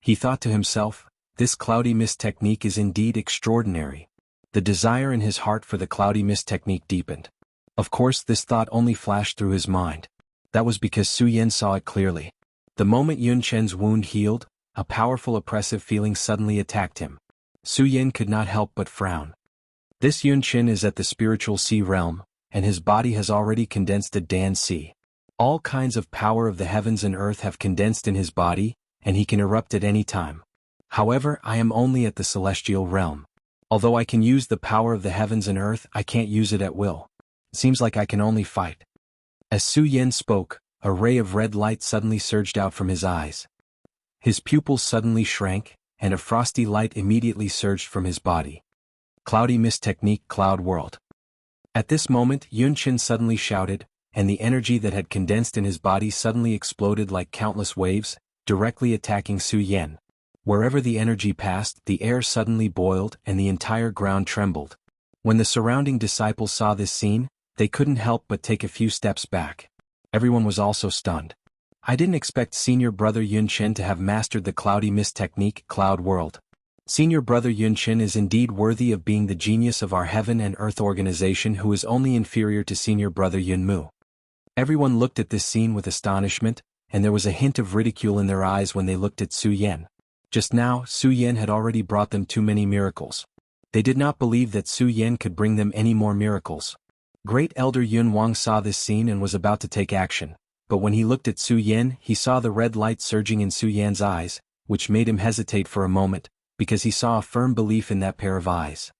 He thought to himself, this Cloudy Mist Technique is indeed extraordinary. The desire in his heart for the Cloudy Mist Technique deepened. Of course, this thought only flashed through his mind. That was because Su Yen saw it clearly. The moment Yunqin's wound healed, a powerful oppressive feeling suddenly attacked him. Su Yen could not help but frown. This Yunqin is at the spiritual sea realm, and his body has already condensed a Dan Sea. All kinds of power of the heavens and earth have condensed in his body, and he can erupt at any time. However, I am only at the celestial realm. Although I can use the power of the heavens and earth, I can't use it at will. It seems like I can only fight. As Su Yen spoke, a ray of red light suddenly surged out from his eyes. His pupils suddenly shrank, and a frosty light immediately surged from his body. Cloudy Mist Technique, Cloud World. At this moment, Yunqin suddenly shouted, and the energy that had condensed in his body suddenly exploded like countless waves, directly attacking Su Yen. Wherever the energy passed, the air suddenly boiled and the entire ground trembled. When the surrounding disciples saw this scene, they couldn't help but take a few steps back. Everyone was also stunned. I didn't expect Senior Brother Yunqin to have mastered the Cloudy Mist Technique, Cloud World. Senior Brother Yunqin is indeed worthy of being the genius of our heaven and earth organization who is only inferior to Senior Brother Yunmu. Everyone looked at this scene with astonishment, and there was a hint of ridicule in their eyes when they looked at Su Yen. Just now, Su Yen had already brought them too many miracles. They did not believe that Su Yen could bring them any more miracles. Great Elder Yun Wang saw this scene and was about to take action, but when he looked at Su Yen, he saw the red light surging in Su Yen's eyes, which made him hesitate for a moment, because he saw a firm belief in that pair of eyes.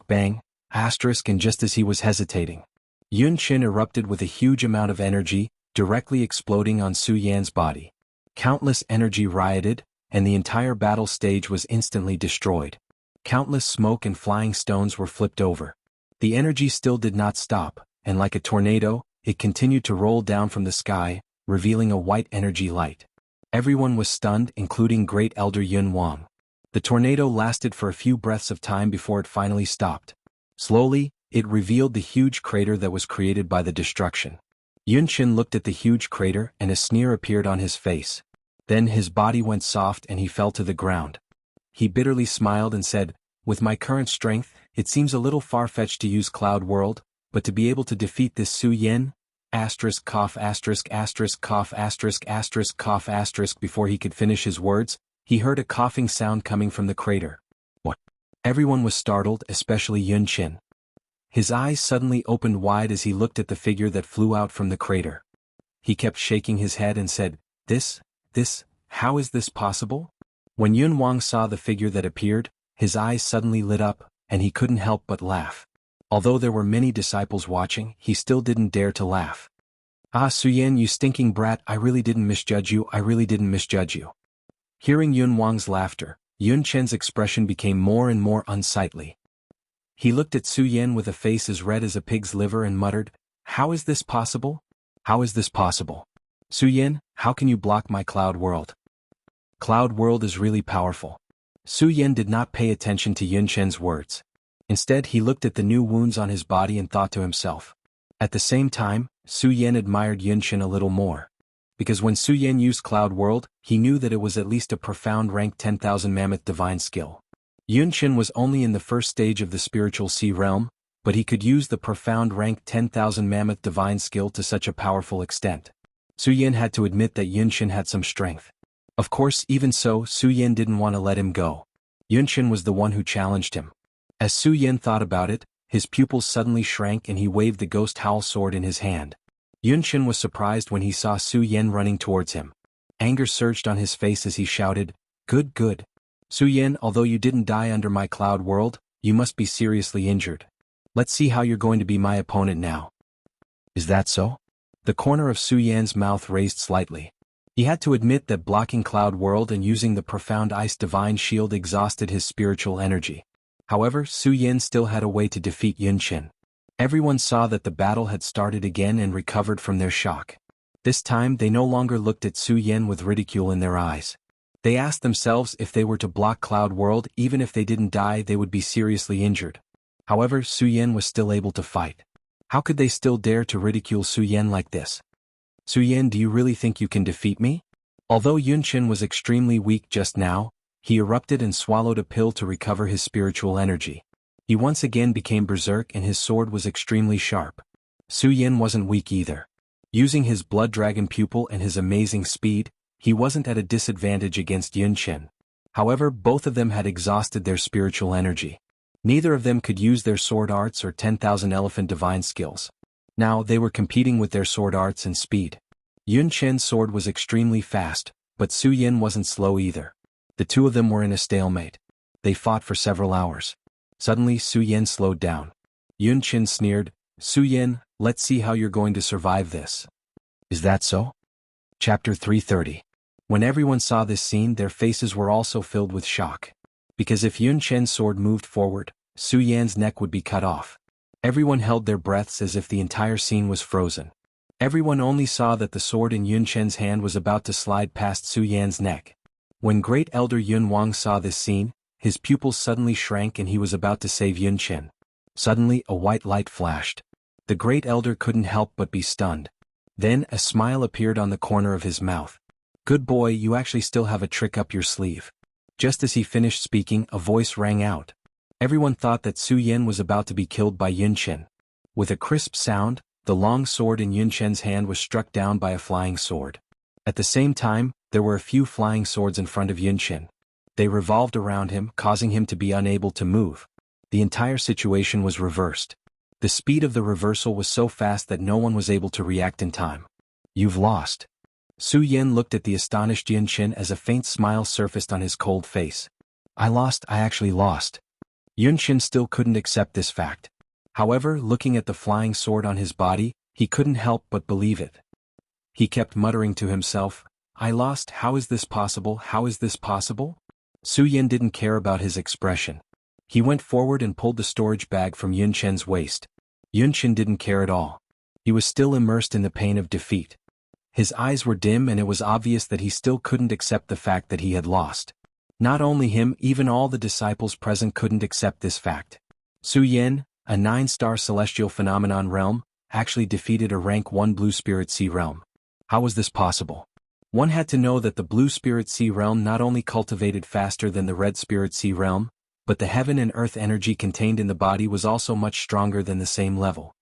Bang, and just as he was hesitating, Yunqin erupted with a huge amount of energy, directly exploding on Su Yan's body. Countless energy rioted, and the entire battle stage was instantly destroyed. Countless smoke and flying stones were flipped over. The energy still did not stop, and like a tornado, it continued to roll down from the sky, revealing a white energy light. Everyone was stunned, including Great Elder Yun Wang. The tornado lasted for a few breaths of time before it finally stopped. Slowly, it revealed the huge crater that was created by the destruction. Yunqin looked at the huge crater and a sneer appeared on his face. Then his body went soft and he fell to the ground. He bitterly smiled and said, "With my current strength, it seems a little far-fetched to use Cloud World, but to be able to defeat this Su Yen, asterisk cough asterisk asterisk cough asterisk asterisk cough asterisk. Before he could finish his words, he heard a coughing sound coming from the crater. What? Everyone was startled, especially Yun Qin. His eyes suddenly opened wide as he looked at the figure that flew out from the crater. He kept shaking his head and said, This, how is this possible? When Yun Wang saw the figure that appeared, his eyes suddenly lit up, and he couldn't help but laugh. Although there were many disciples watching, he still didn't dare to laugh. Ah, Suyen, you stinking brat, I really didn't misjudge you, I really didn't misjudge you. Hearing Yun Wang's laughter, Yun Chen's expression became more and more unsightly. He looked at Suyen with a face as red as a pig's liver and muttered, How is this possible? How is this possible? Suyen, how can you block my cloud world? Cloud world is really powerful. Suyen did not pay attention to Yun Chen's words. Instead, he looked at the new wounds on his body and thought to himself. At the same time, Suyen admired Yun Chen a little more. Because when Suyen used Cloud World, he knew that it was at least a profound rank 10,000 mammoth divine skill. Yun Chen was only in the first stage of the spiritual sea realm, but he could use the profound rank 10,000 mammoth divine skill to such a powerful extent. Suyen had to admit that Yun Chen had some strength. Of course, even so, Suyen didn't want to let him go. Yun Chen was the one who challenged him. As Suyen thought about it, his pupils suddenly shrank and he waved the ghost howl sword in his hand. Yun Chen was surprised when he saw Suyen running towards him. Anger surged on his face as he shouted, Good, good. Suyen, although you didn't die under my cloud world, you must be seriously injured. Let's see how you're going to be my opponent now. Is that so? The corner of Suyen's mouth raised slightly. He had to admit that blocking Cloud World and using the profound ice divine shield exhausted his spiritual energy. However, Suyen still had a way to defeat Yun Chen. Everyone saw that the battle had started again and recovered from their shock. This time they no longer looked at Suyen with ridicule in their eyes. They asked themselves if they were to block Cloud World, even if they didn't die, they would be seriously injured. However, Suyen was still able to fight. How could they still dare to ridicule Suyen like this? Suyen, do you really think you can defeat me? Although Yun Chen was extremely weak just now, he erupted and swallowed a pill to recover his spiritual energy. He once again became berserk and his sword was extremely sharp. Suyen wasn't weak either. Using his blood dragon pupil and his amazing speed, he wasn't at a disadvantage against Yun Chen. However, both of them had exhausted their spiritual energy. Neither of them could use their sword arts or 10,000 elephant divine skills. Now they were competing with their sword arts and speed. Yun Chen's sword was extremely fast, but Suyen wasn't slow either. The two of them were in a stalemate. They fought for several hours. Suddenly Suyen slowed down. Yun Chen sneered, Suyen, let's see how you're going to survive this. Is that so? Chapter 330. When everyone saw this scene, their faces were also filled with shock. Because if Yun Chen's sword moved forward, Suyen's neck would be cut off. Everyone held their breaths as if the entire scene was frozen. Everyone only saw that the sword in Yun Chen's hand was about to slide past Suyen's neck. When Great Elder Yun Wang saw this scene, his pupils suddenly shrank and he was about to save Yun Chen. Suddenly a white light flashed. The Great Elder couldn't help but be stunned. Then a smile appeared on the corner of his mouth. Good boy, you actually still have a trick up your sleeve. Just as he finished speaking, a voice rang out. Everyone thought that Suyen was about to be killed by Yun Chen. With a crisp sound, the long sword in Yun Chen's hand was struck down by a flying sword. At the same time, there were a few flying swords in front of Yun Chen. They revolved around him, causing him to be unable to move. The entire situation was reversed. The speed of the reversal was so fast that no one was able to react in time. You've lost. Suyen looked at the astonished Yun Chen as a faint smile surfaced on his cold face. I actually lost. Yun Chen still couldn't accept this fact. However, looking at the flying sword on his body, he couldn't help but believe it. He kept muttering to himself, I lost, how is this possible, how is this possible? Suyen didn't care about his expression. He went forward and pulled the storage bag from Yun Chen's waist. Yun Chen didn't care at all. He was still immersed in the pain of defeat. His eyes were dim and it was obvious that he still couldn't accept the fact that he had lost. Not only him, even all the disciples present couldn't accept this fact. Suyen, a 9-star celestial phenomenon realm, actually defeated a rank 1 blue spirit sea realm. How was this possible? One had to know that the blue spirit sea realm not only cultivated faster than the red spirit sea realm, but the heaven and earth energy contained in the body was also much stronger than the same level.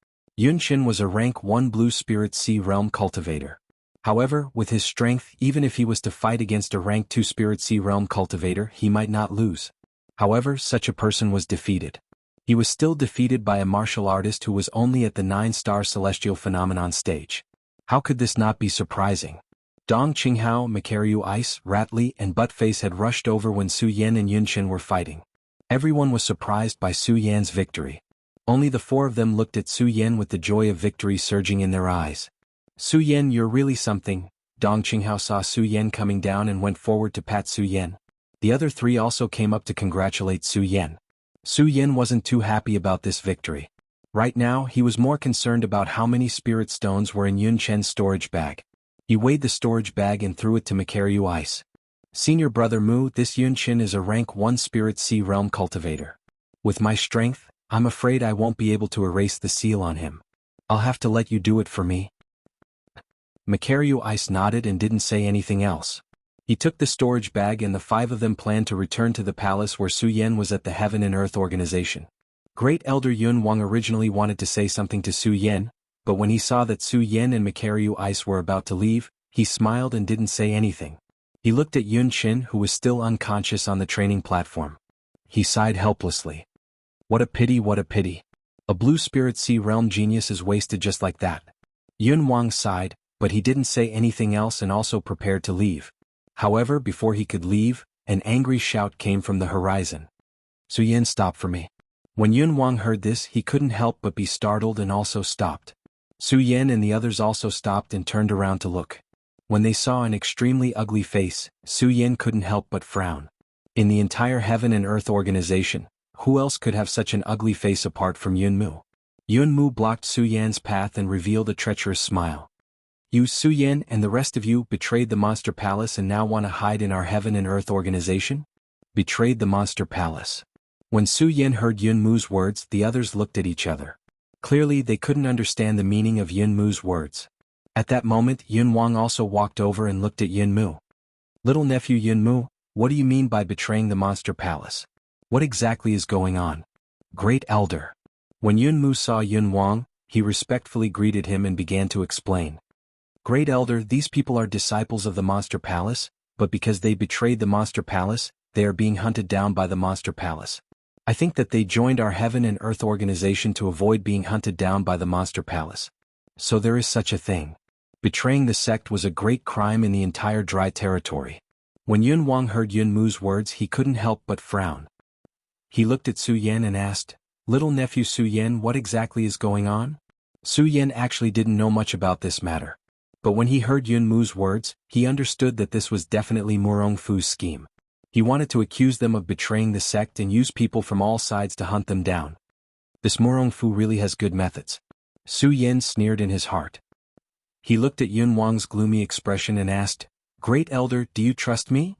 Yun Qin was a rank 1 Blue Spirit Sea Realm cultivator. However, with his strength, even if he was to fight against a rank 2 Spirit Sea Realm cultivator, he might not lose. However, such a person was defeated. He was still defeated by a martial artist who was only at the 9-star celestial phenomenon stage. How could this not be surprising? Dong Qinghao, Makaryu Ice, Ratli, and Buttface had rushed over when Su Yan and Yun Qin were fighting. Everyone was surprised by Su Yan's victory. Only the 4 of them looked at Su Yan with the joy of victory surging in their eyes. Su Yan, you're really something. Dong Qinghao saw Su Yan coming down and went forward to pat Su Yan. The other 3 also came up to congratulate Su Yan. Su Yan wasn't too happy about this victory. Right now, he was more concerned about how many spirit stones were in Yun Chen's storage bag. He weighed the storage bag and threw it to Makaryu Ice. Senior Brother Mu, this Yun Qin is a rank 1 Spirit Sea Realm cultivator. With my strength, I'm afraid I won't be able to erase the seal on him. I'll have to let you do it for me. Makaryu Ice nodded and didn't say anything else. He took the storage bag and the 5 of them planned to return to the palace where Su Yan was at the Heaven and Earth organization. Great Elder Yun Wang originally wanted to say something to Su Yan, but when he saw that Su Yan and Makaryu Ice were about to leave, he smiled and didn't say anything. He looked at Yun Qin, who was still unconscious on the training platform. He sighed helplessly. What a pity, what a pity. A Blue Spirit Sea Realm genius is wasted just like that. Yun Wang sighed, but he didn't say anything else and also prepared to leave. However, before he could leave, an angry shout came from the horizon. Su Yan, stop for me. When Yun Wang heard this, he couldn't help but be startled and also stopped. Su Yan and the others also stopped and turned around to look. When they saw an extremely ugly face, Su Yan couldn't help but frown. In the entire Heaven and Earth organization, who else could have such an ugly face apart from Yun Mu? Yun Mu blocked Su Yan's path and revealed a treacherous smile. You, Su Yan, and the rest of you betrayed the Monster Palace and now want to hide in our Heaven and Earth organization? Betrayed the Monster Palace. When Su Yan heard Yun Mu's words, the others looked at each other. Clearly, they couldn't understand the meaning of Yun Mu's words. At that moment, Yun Wang also walked over and looked at Yun Mu. Little nephew Yun Mu, what do you mean by betraying the Monster Palace? What exactly is going on? Great Elder. When Yun Mu saw Yun Wang, he respectfully greeted him and began to explain. Great Elder, these people are disciples of the Monster Palace, but because they betrayed the Monster Palace, they are being hunted down by the Monster Palace. I think that they joined our Heaven and Earth organization to avoid being hunted down by the Monster Palace. So there is such a thing. Betraying the sect was a great crime in the entire Dry Territory. When Yun Wang heard Yun Mu's words, he couldn't help but frown. He looked at Su Yan and asked, Little nephew Su Yan, what exactly is going on? Su Yan actually didn't know much about this matter. But when he heard Yun Mu's words, he understood that this was definitely Murong Fu's scheme. He wanted to accuse them of betraying the sect and use people from all sides to hunt them down. This Murong Fu really has good methods. Su Yan sneered in his heart. He looked at Yun Wang's gloomy expression and asked, Great Elder, do you trust me?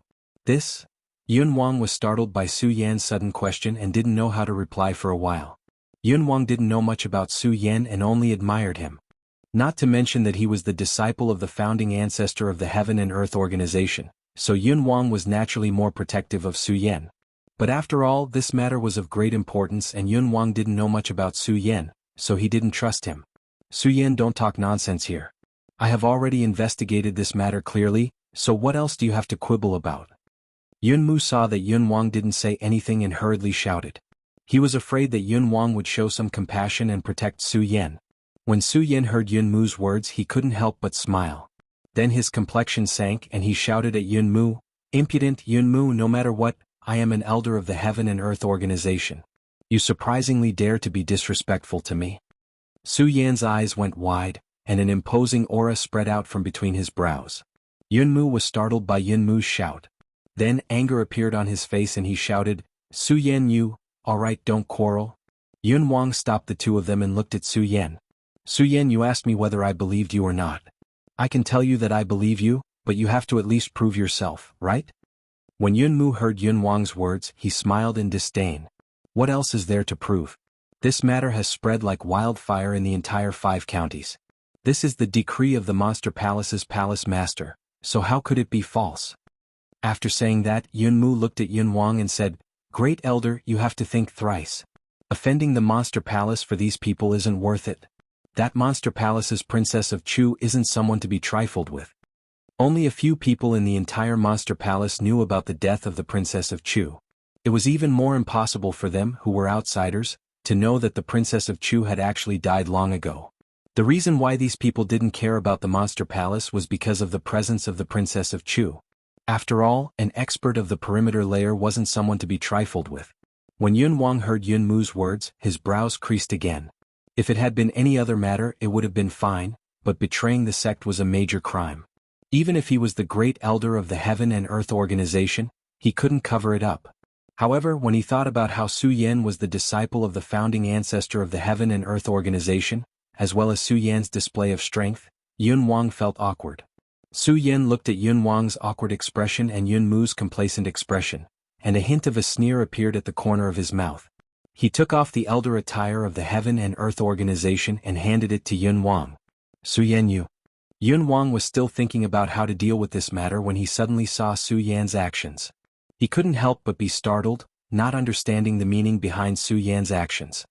This? Yun Wang was startled by Su Yan's sudden question and didn't know how to reply for a while. Yun Wang didn't know much about Su Yan and only admired him. Not to mention that he was the disciple of the founding ancestor of the Heaven and Earth organization, so Yun Wang was naturally more protective of Su Yan. But after all, this matter was of great importance and Yun Wang didn't know much about Su Yan, so he didn't trust him. Su Yan, don't talk nonsense here. I have already investigated this matter clearly, so what else do you have to quibble about? Yun Mu saw that Yun Wang didn't say anything and hurriedly shouted. He was afraid that Yun Wang would show some compassion and protect Su Yan. When Su Yan heard Yun Mu's words, he couldn't help but smile. Then his complexion sank and he shouted at Yun Mu, Impudent Yun Mu, no matter what, I am an elder of the Heaven and Earth organization. You surprisingly dare to be disrespectful to me. Su Yan's eyes went wide, and an imposing aura spread out from between his brows. Yun Mu was startled by Yun Mu's shout. Then anger appeared on his face and he shouted, Su Yan, you, alright, don't quarrel. Yun Wang stopped the 2 of them and looked at Su Yan. Su Yan, you asked me whether I believed you or not. I can tell you that I believe you, but you have to at least prove yourself, right? When Yun Mu heard Yun Wang's words, he smiled in disdain. What else is there to prove? This matter has spread like wildfire in the entire 5 counties. This is the decree of the Monster Palace's palace master, so how could it be false? After saying that, Yun Mu looked at Yun Wang and said, Great Elder, you have to think thrice. Offending the Monster Palace for these people isn't worth it. That monster palace's Princess of Chu isn't someone to be trifled with. Only a few people in the entire monster palace knew about the death of the Princess of Chu. It was even more impossible for them, who were outsiders, to know that the Princess of Chu had actually died long ago. The reason why these people didn't care about the monster palace was because of the presence of the Princess of Chu. After all, an expert of the perimeter layer wasn't someone to be trifled with. When Yun Wang heard Yun Mu's words, his brows creased again. If it had been any other matter it would have been fine, but betraying the sect was a major crime. Even if he was the great elder of the Heaven and Earth organization, he couldn't cover it up. However, when he thought about how Su Yan was the disciple of the founding ancestor of the Heaven and Earth organization, as well as Su Yan's display of strength, Yun Wang felt awkward. Su Yan looked at Yun Wang's awkward expression and Yun Mu's complacent expression, and a hint of a sneer appeared at the corner of his mouth. He took off the elder attire of the Heaven and Earth organization and handed it to Yun Wang. Su Yan, you. Yun Wang was still thinking about how to deal with this matter when he suddenly saw Su Yan's actions. He couldn't help but be startled, not understanding the meaning behind Su Yan's actions.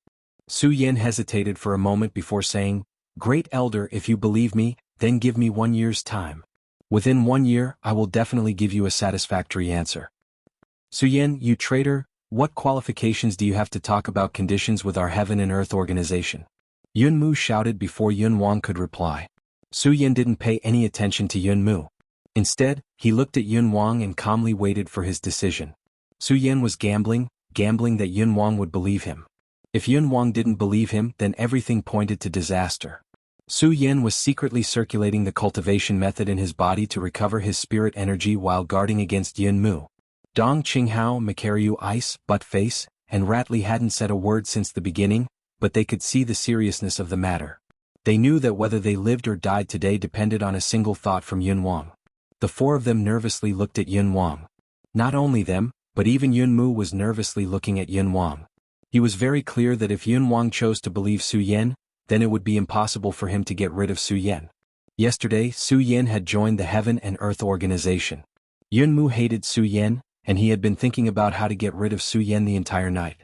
Su Yan hesitated for a moment before saying, "Great Elder, if you believe me, then give me 1 year's time. Within 1 year, I will definitely give you a satisfactory answer." "Su Yan, you traitor, what qualifications do you have to talk about conditions with our Heaven and Earth organization?" Yun Mu shouted before Yun Wang could reply. Su Yan didn't pay any attention to Yun Mu. Instead, he looked at Yun Wang and calmly waited for his decision. Su Yan was gambling that Yun Wang would believe him. If Yun Wang didn't believe him, then everything pointed to disaster. Su Yan was secretly circulating the cultivation method in his body to recover his spirit energy while guarding against Yun Mu. Dong Qinghao, Macaryu Ice, Buttface, and Ratley hadn't said a word since the beginning, but they could see the seriousness of the matter. They knew that whether they lived or died today depended on a single thought from Yun Wang. The four of them nervously looked at Yun Wang. Not only them, but even Yun Mu was nervously looking at Yun Wang. He was very clear that if Yun Wang chose to believe Su Yan, then it would be impossible for him to get rid of Su Yan. Yesterday, Su Yan had joined the Heaven and Earth organization. Yun Mu hated Su Yan, and he had been thinking about how to get rid of Su Yan the entire night.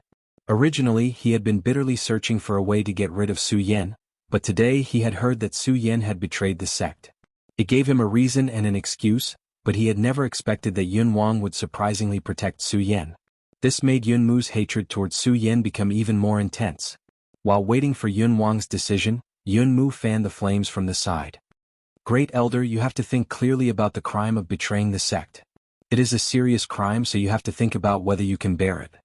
Originally, he had been bitterly searching for a way to get rid of Su Yan, but today he had heard that Su Yan had betrayed the sect. It gave him a reason and an excuse, but he had never expected that Yun Wang would surprisingly protect Su Yan. This made Yun Mu's hatred towards Su Yan become even more intense. While waiting for Yun Wang's decision, Yun Mu fanned the flames from the side. "Great Elder, you have to think clearly about the crime of betraying the sect. It is a serious crime, so you have to think about whether you can bear it."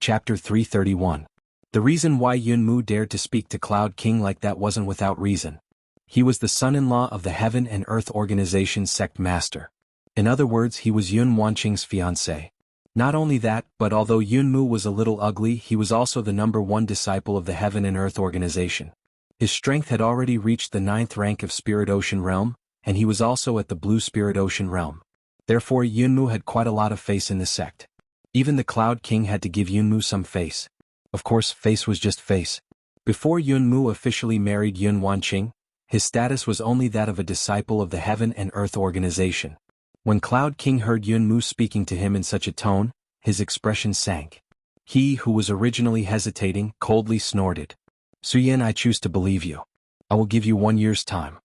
Chapter 331. The reason why Yun Mu dared to speak to Cloud King like that wasn't without reason. He was the son-in-law of the Heaven and Earth organization's sect master. In other words, he was Yun Wanqing's fiancé. Not only that, but although Yun Mu was a little ugly, he was also the #1 disciple of the Heaven and Earth organization. His strength had already reached the 9th rank of Spirit Ocean Realm, and he was also at the Blue Spirit Ocean Realm. Therefore Yun Mu had quite a lot of face in the sect. Even the Cloud King had to give Yun Mu some face. Of course, face was just face. Before Yun Mu officially married Yun Wanqing, his status was only that of a disciple of the Heaven and Earth organization. When Cloud King heard Yun Mu speaking to him in such a tone, his expression sank. He, who was originally hesitating, coldly snorted. "Su Yan, I choose to believe you. I will give you 1 year's time."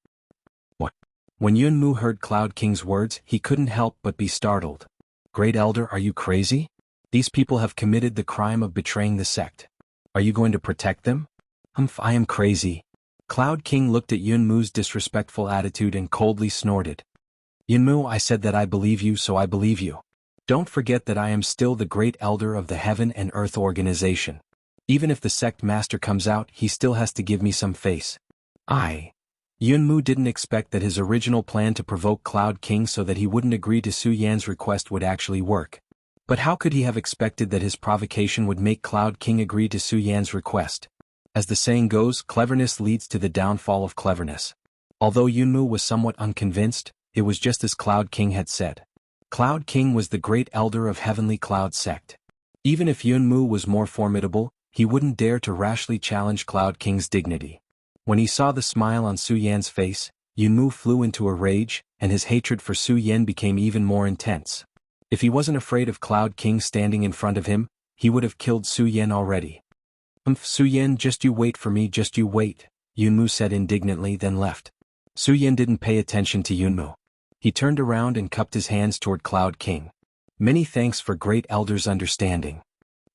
What? When Yun Mu heard Cloud King's words, he couldn't help but be startled. "Great Elder, are you crazy? These people have committed the crime of betraying the sect. Are you going to protect them?" I am crazy." Cloud King looked at Yun Mu's disrespectful attitude and coldly snorted. "Yun Mu, I said that I believe you, so I believe you. Don't forget that I am still the great elder of the Heaven and Earth organization. Even if the sect master comes out, he still has to give me some face." Yun Mu didn't expect that his original plan to provoke Cloud King so that he wouldn't agree to Su Yan's request would actually work. But how could he have expected that his provocation would make Cloud King agree to Su Yan's request? As the saying goes, cleverness leads to the downfall of cleverness. Although Yun Mu was somewhat unconvinced, it was just as Cloud King had said. Cloud King was the great elder of Heavenly Cloud sect. Even if Yun Mu was more formidable, he wouldn't dare to rashly challenge Cloud King's dignity. When he saw the smile on Su Yan's face, Yun Mu flew into a rage, and his hatred for Su Yan became even more intense. If he wasn't afraid of Cloud King standing in front of him, he would have killed Su Yan already. Su Yan, just you wait for me, just you wait." Yunmu said indignantly, then left. Su Yin didn't pay attention to Yunmu. He turned around and cupped his hands toward Cloud King. Many thanks for great elder's understanding.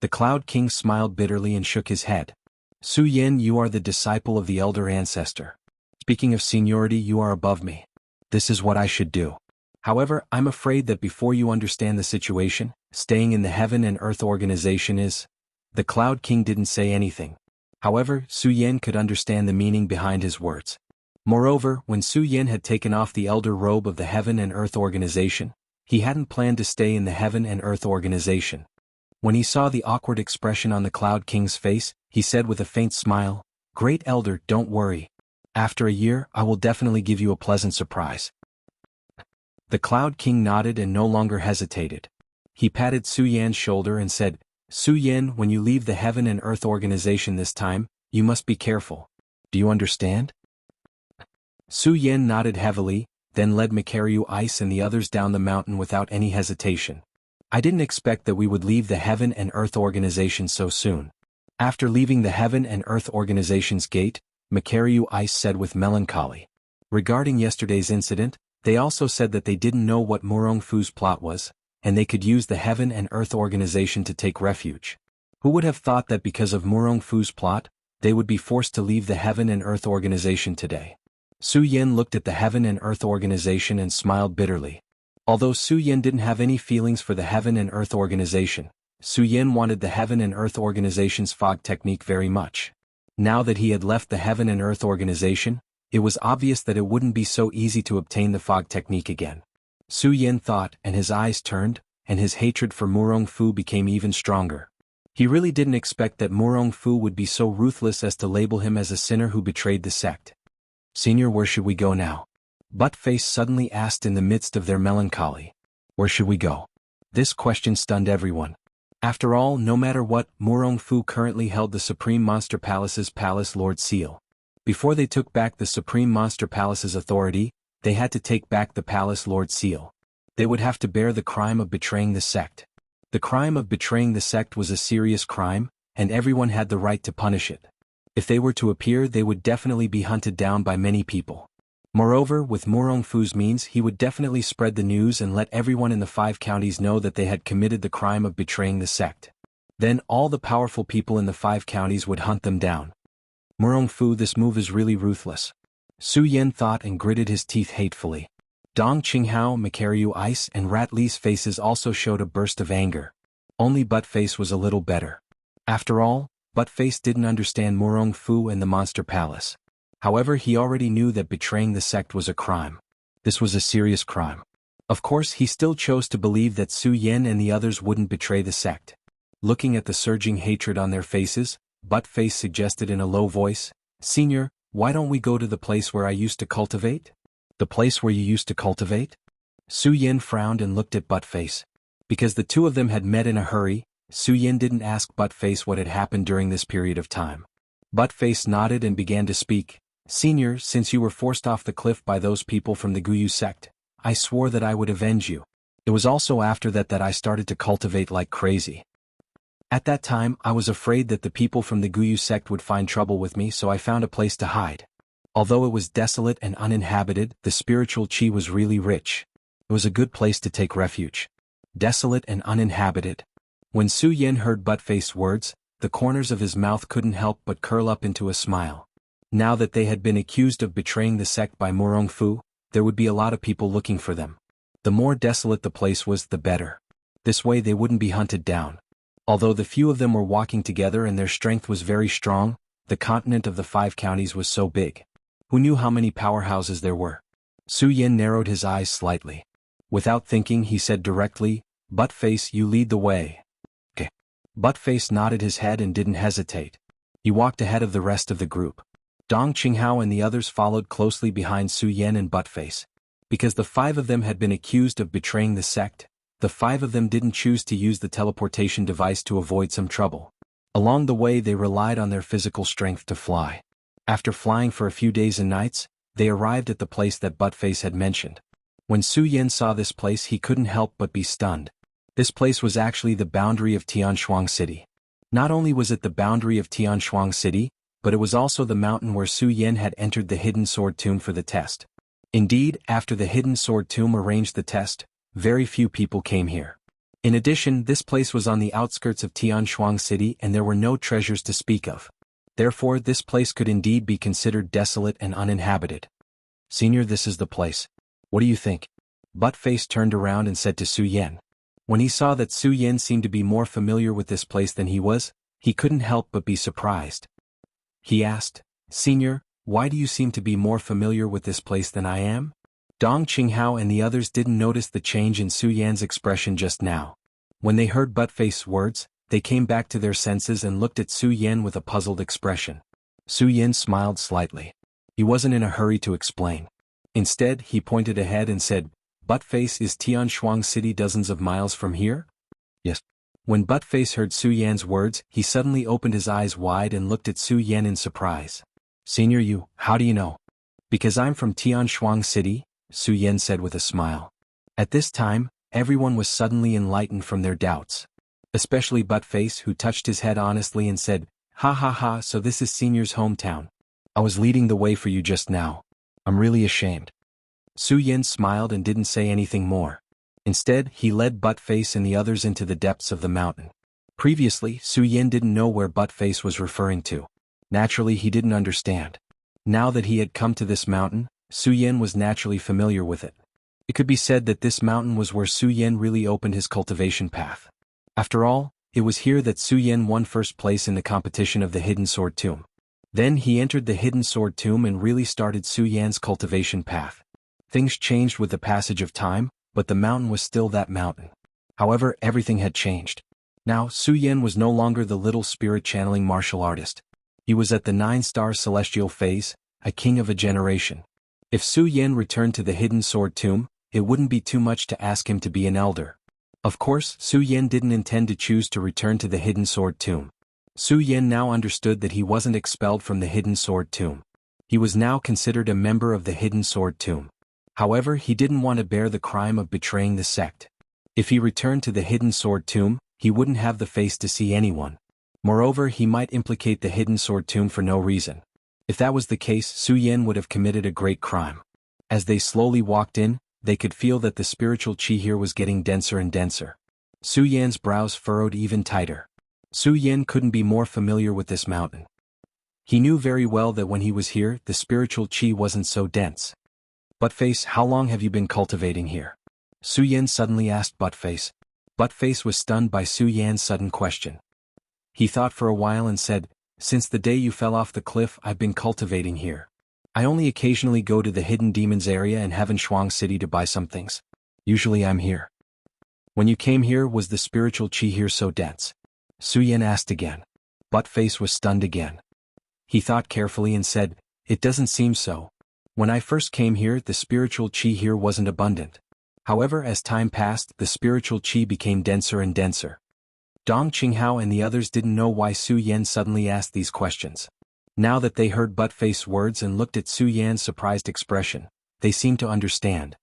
The Cloud King smiled bitterly and shook his head. Su Yin, you are the disciple of the elder ancestor. Speaking of seniority, you are above me. This is what I should do. However, I'm afraid that before you understand the situation, staying in the Heaven and Earth organization is... The Cloud King didn't say anything. However, Su Yin could understand the meaning behind his words. Moreover, when Su Yin had taken off the elder robe of the Heaven and Earth organization, he hadn't planned to stay in the Heaven and Earth organization. When he saw the awkward expression on the Cloud King's face, he said with a faint smile, "Great Elder, don't worry. After a year, I will definitely give you a pleasant surprise." The Cloud King nodded and no longer hesitated. He patted Su Yan's shoulder and said, "Su Yan, when you leave the Heaven and Earth organization this time, you must be careful. Do you understand?" Su Yan nodded heavily, then led Makaryu Ice and the others down the mountain without any hesitation. I didn't expect that we would leave the Heaven and Earth organization so soon. After leaving the Heaven and Earth organization's gate, Makaryu Ice said with melancholy. Regarding yesterday's incident, they also said that they didn't know what Murong Fu's plot was, and they could use the Heaven and Earth organization to take refuge. Who would have thought that because of Murong Fu's plot, they would be forced to leave the Heaven and Earth organization today? Su Yin looked at the Heaven and Earth organization and smiled bitterly. Although Su Yin didn't have any feelings for the Heaven and Earth organization, Su Yin wanted the Heaven and Earth organization's fog technique very much. Now that he had left the Heaven and Earth organization, it was obvious that it wouldn't be so easy to obtain the fog technique again. Su Yin thought, and his eyes turned, and his hatred for Murong Fu became even stronger. He really didn't expect that Murong Fu would be so ruthless as to label him as a sinner who betrayed the sect. "Senior, where should we go now?" Buttface suddenly asked in the midst of their melancholy. Where should we go? This question stunned everyone. After all, no matter what, Murong Fu currently held the Supreme Monster Palace's Palace Lord Seal. Before they took back the Supreme Monster Palace's authority, they had to take back the Palace Lord Seal. They would have to bear the crime of betraying the sect. The crime of betraying the sect was a serious crime, and everyone had the right to punish it. If they were to appear, they would definitely be hunted down by many people. Moreover, with Murong Fu's means, he would definitely spread the news and let everyone in the 5 counties know that they had committed the crime of betraying the sect. Then all the powerful people in the 5 counties would hunt them down. Murong Fu, this move is really ruthless. Su Yen thought and gritted his teeth hatefully. Dong Qinghao, Makaryu Ice, and Rat Li's faces also showed a burst of anger. Only Buttface was a little better. After all, Buttface didn't understand Murong Fu and the Monster Palace. However, he already knew that betraying the sect was a crime. This was a serious crime. Of course, he still chose to believe that Su Yen and the others wouldn't betray the sect. Looking at the surging hatred on their faces, Buttface suggested in a low voice, "Senior, why don't we go to the place where I used to cultivate?" "The place where you used to cultivate?" Su Yen frowned and looked at Buttface. Because the two of them had met in a hurry, Su Yen didn't ask Buttface what had happened during this period of time. Buttface nodded and began to speak. "Senior, since you were forced off the cliff by those people from the Guyu sect, I swore that I would avenge you. It was also after that I started to cultivate like crazy. At that time, I was afraid that the people from the Guyu sect would find trouble with me, so I found a place to hide. Although it was desolate and uninhabited, the spiritual chi was really rich. It was a good place to take refuge. Desolate and uninhabited." When Su Yen heard Buttface's words, the corners of his mouth couldn't help but curl up into a smile. Now that they had been accused of betraying the sect by Murong Fu, there would be a lot of people looking for them. The more desolate the place was, the better. This way they wouldn't be hunted down. Although the few of them were walking together and their strength was very strong, the continent of the 5 counties was so big. Who knew how many powerhouses there were? Su Yen narrowed his eyes slightly. Without thinking, he said directly, "Buttface, you lead the way." "Okay." Buttface nodded his head and didn't hesitate. He walked ahead of the rest of the group. Dong Qinghao and the others followed closely behind Su Yen and Buttface. Because the 5 of them had been accused of betraying the sect, the 5 of them didn't choose to use the teleportation device to avoid some trouble. Along the way, they relied on their physical strength to fly. After flying for a few days and nights, they arrived at the place that Buttface had mentioned. When Su Yen saw this place, he couldn't help but be stunned. This place was actually the boundary of Tianshuang City. Not only was it the boundary of Tianshuang City, but it was also the mountain where Su Yan had entered the hidden sword tomb for the test. Indeed, after the hidden sword tomb arranged the test, very few people came here. In addition, this place was on the outskirts of Tianshuang City and there were no treasures to speak of. Therefore, this place could indeed be considered desolate and uninhabited. Senior, this is the place. What do you think? Buttface turned around and said to Su Yan. When he saw that Su Yan seemed to be more familiar with this place than he was, he couldn't help but be surprised. He asked, Senior, why do you seem to be more familiar with this place than I am? Dong Qinghao and the others didn't notice the change in Su Yan's expression just now. When they heard Buttface's words, they came back to their senses and looked at Su Yan with a puzzled expression. Su Yan smiled slightly. He wasn't in a hurry to explain. Instead, he pointed ahead and said, Buttface, is Tianshuang City dozens of miles from here? Yes. When Buttface heard Su Yan's words, he suddenly opened his eyes wide and looked at Su Yan in surprise. Senior, how do you know? Because I'm from Tianshuang City, Su Yan said with a smile. At this time, everyone was suddenly enlightened from their doubts. Especially Buttface, who touched his head honestly and said, Ha ha ha, so this is Senior's hometown. I was leading the way for you just now. I'm really ashamed. Su Yan smiled and didn't say anything more. Instead, he led Buttface and the others into the depths of the mountain. Previously, Su Yan didn't know where Buttface was referring to. Naturally, he didn't understand. Now that he had come to this mountain, Su Yan was naturally familiar with it. It could be said that this mountain was where Su Yan really opened his cultivation path. After all, it was here that Su Yan won first place in the competition of the Hidden Sword Tomb. Then he entered the Hidden Sword Tomb and really started Su Yan's cultivation path. Things changed with the passage of time, but the mountain was still that mountain. However, everything had changed. Now, Su Yan was no longer the little spirit-channeling martial artist. He was at the 9-star celestial phase, a king of a generation. If Su Yan returned to the Hidden Sword Tomb, it wouldn't be too much to ask him to be an elder. Of course, Su Yan didn't intend to choose to return to the Hidden Sword Tomb. Su Yan now understood that he wasn't expelled from the Hidden Sword Tomb. He was now considered a member of the Hidden Sword Tomb. However, he didn't want to bear the crime of betraying the sect. If he returned to the Hidden Sword Tomb, he wouldn't have the face to see anyone. Moreover, he might implicate the Hidden Sword Tomb for no reason. If that was the case, Su Yan would have committed a great crime. As they slowly walked in, they could feel that the spiritual qi here was getting denser and denser. Su Yan's brows furrowed even tighter. Su Yan couldn't be more familiar with this mountain. He knew very well that when he was here, the spiritual qi wasn't so dense. Buttface, how long have you been cultivating here? Su Yan suddenly asked Buttface. Buttface was stunned by Su Yan's sudden question. He thought for a while and said, Since the day you fell off the cliff, I've been cultivating here. I only occasionally go to the Hidden Demons area in Heavenshuang City to buy some things. Usually I'm here. When you came here, was the spiritual qi here so dense? Su Yan asked again. Buttface was stunned again. He thought carefully and said, It doesn't seem so. When I first came here, the spiritual qi here wasn't abundant. However, as time passed, the spiritual qi became denser and denser. Dong Qinghao and the others didn't know why Su Yan suddenly asked these questions. Now that they heard Buttface's words and looked at Su Yan's surprised expression, they seemed to understand.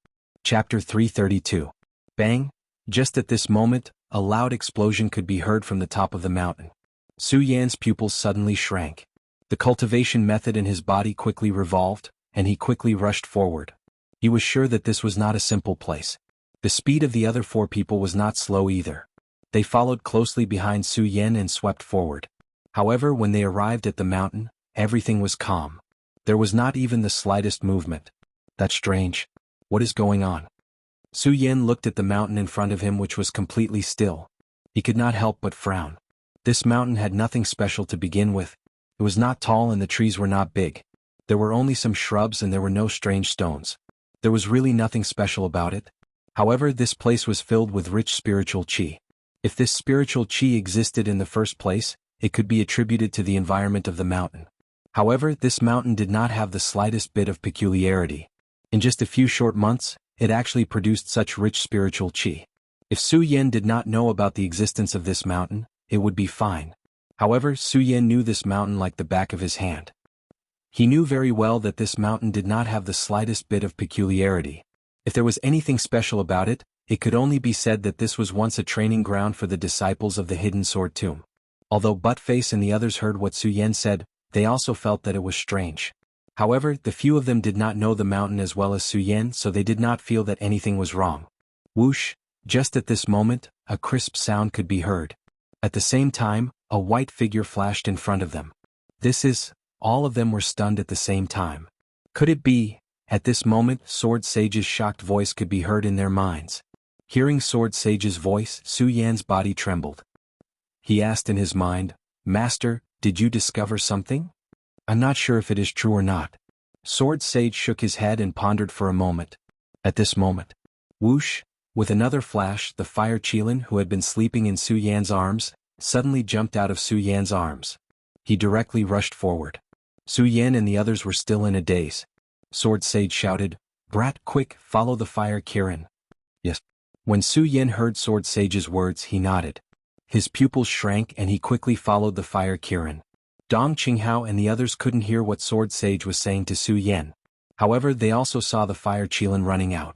Chapter 332. Bang! Just at this moment, a loud explosion could be heard from the top of the mountain. Su Yan's pupils suddenly shrank. The cultivation method in his body quickly revolved, and he quickly rushed forward. He was sure that this was not a simple place. The speed of the other 4 people was not slow either. They followed closely behind Su Yan and swept forward. However, when they arrived at the mountain, everything was calm. There was not even the slightest movement. That's strange. What is going on? Su Yan looked at the mountain in front of him, which was completely still. He could not help but frown. This mountain had nothing special to begin with. It was not tall and the trees were not big. There were only some shrubs and there were no strange stones. There was really nothing special about it. However, this place was filled with rich spiritual qi. If this spiritual qi existed in the first place, it could be attributed to the environment of the mountain. However, this mountain did not have the slightest bit of peculiarity. In just a few short months, it actually produced such rich spiritual qi. If Su Yan did not know about the existence of this mountain, it would be fine. However, Su Yan knew this mountain like the back of his hand. He knew very well that this mountain did not have the slightest bit of peculiarity. If there was anything special about it, it could only be said that this was once a training ground for the disciples of the Hidden Sword Tomb. Although Buttface and the others heard what Su Yan said, they also felt that it was strange. However, the few of them did not know the mountain as well as Su Yan, so they did not feel that anything was wrong. Whoosh! Just at this moment, a crisp sound could be heard. At the same time, a white figure flashed in front of them. All of them were stunned at the same time. Could it be? At this moment, Sword Sage's shocked voice could be heard in their minds. Hearing Sword Sage's voice, Su Yan's body trembled. He asked in his mind, "Master, did you discover something? I'm not sure if it is true or not." Sword Sage shook his head and pondered for a moment. At this moment, whoosh! With another flash, the fire Qilin who had been sleeping in Su Yan's arms, suddenly jumped out of Su Yan's arms. He directly rushed forward. Su Yan and the others were still in a daze. Sword Sage shouted, "Brat, quick, follow the fire Qilin." Yes. When Su Yan heard Sword Sage's words, he nodded. His pupils shrank and he quickly followed the fire Qilin. Dong Qinghao and the others couldn't hear what Sword Sage was saying to Su Yan. However, they also saw the fire Qilin running out.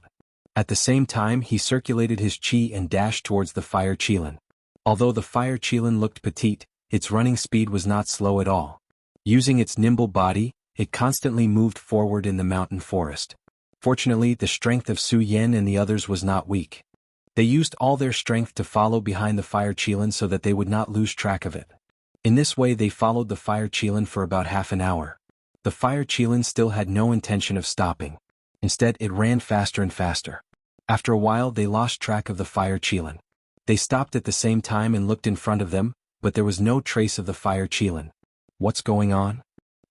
At the same time, he circulated his qi and dashed towards the fire Qilin. Although the fire Qilin looked petite, its running speed was not slow at all. Using its nimble body, it constantly moved forward in the mountain forest. Fortunately, the strength of Su Yan and the others was not weak. They used all their strength to follow behind the fire Qilin so that they would not lose track of it. In this way they followed the fire Qilin for about half an hour. The fire Qilin still had no intention of stopping. Instead, it ran faster and faster. After a while they lost track of the fire Qilin. They stopped at the same time and looked in front of them, but there was no trace of the fire Qilin. What's going on?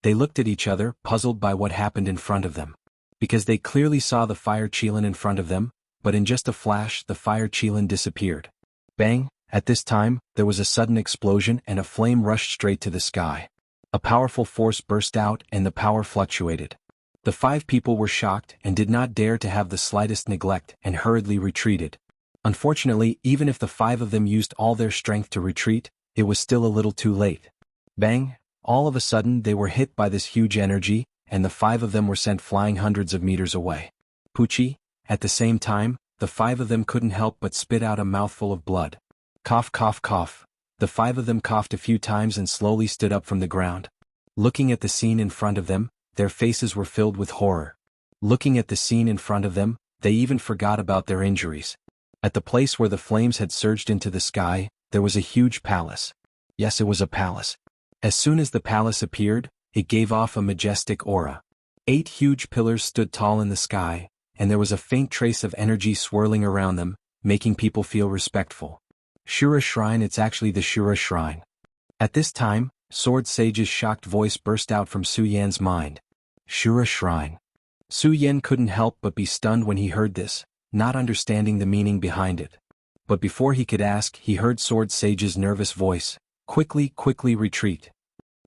They looked at each other, puzzled by what happened in front of them. Because they clearly saw the fire Qilin in front of them, but in just a flash the fire Qilin disappeared. Bang! At this time, there was a sudden explosion and a flame rushed straight to the sky. A powerful force burst out and the power fluctuated. The 5 people were shocked and did not dare to have the slightest neglect and hurriedly retreated. Unfortunately, even if the 5 of them used all their strength to retreat, it was still a little too late. Bang! All of a sudden they were hit by this huge energy, and the 5 of them were sent flying hundreds of meters away. Pucci! At the same time, the 5 of them couldn't help but spit out a mouthful of blood. Cough, cough, cough. The 5 of them coughed a few times and slowly stood up from the ground. Looking at the scene in front of them, their faces were filled with horror. Looking at the scene in front of them, they even forgot about their injuries. At the place where the flames had surged into the sky, there was a huge palace. Yes, it was a palace. As soon as the palace appeared, it gave off a majestic aura. 8 huge pillars stood tall in the sky, and there was a faint trace of energy swirling around them, making people feel respectful. Shura Shrine, it's actually the Shura Shrine. At this time, Sword Sage's shocked voice burst out from Su Yan's mind. Shura Shrine. Su Yan couldn't help but be stunned when he heard this, not understanding the meaning behind it. But before he could ask, he heard Sword Sage's nervous voice, "Quickly, quickly retreat.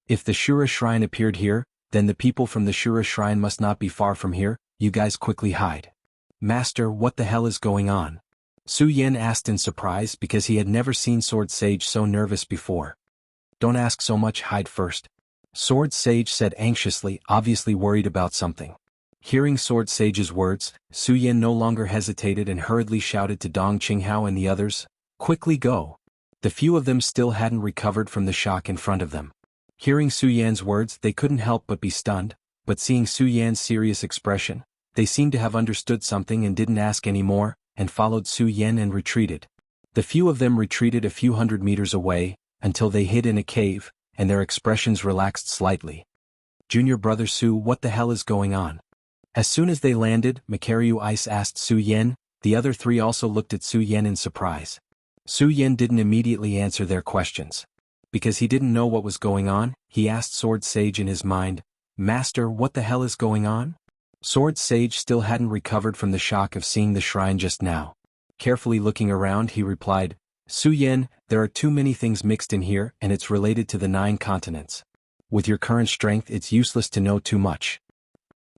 If the Shura Shrine appeared here, then the people from the Shura Shrine must not be far from here, you guys quickly hide." "Master, what the hell is going on?" Su Yan asked in surprise because he had never seen Sword Sage so nervous before. "Don't ask so much, hide first," Sword Sage said anxiously, obviously worried about something. Hearing Sword Sage's words, Su Yan no longer hesitated and hurriedly shouted to Dong Qinghao and the others, "Quickly go." The few of them still hadn't recovered from the shock in front of them. Hearing Su Yan's words, they couldn't help but be stunned, but seeing Su Yan's serious expression, they seemed to have understood something and didn't ask any more, and followed Su Yan and retreated. The few of them retreated a few hundred meters away, until they hid in a cave, and their expressions relaxed slightly. "Junior brother Su, what the hell is going on?" As soon as they landed, Makaryu Ice asked Su Yan. The other 3 also looked at Su Yan in surprise. Su Yan didn't immediately answer their questions. Because he didn't know what was going on, he asked Sword Sage in his mind, "Master, what the hell is going on?" Sword Sage still hadn't recovered from the shock of seeing the shrine just now. Carefully looking around, he replied, "Su Yan, there are too many things mixed in here and it's related to the 9 continents. With your current strength it's useless to know too much."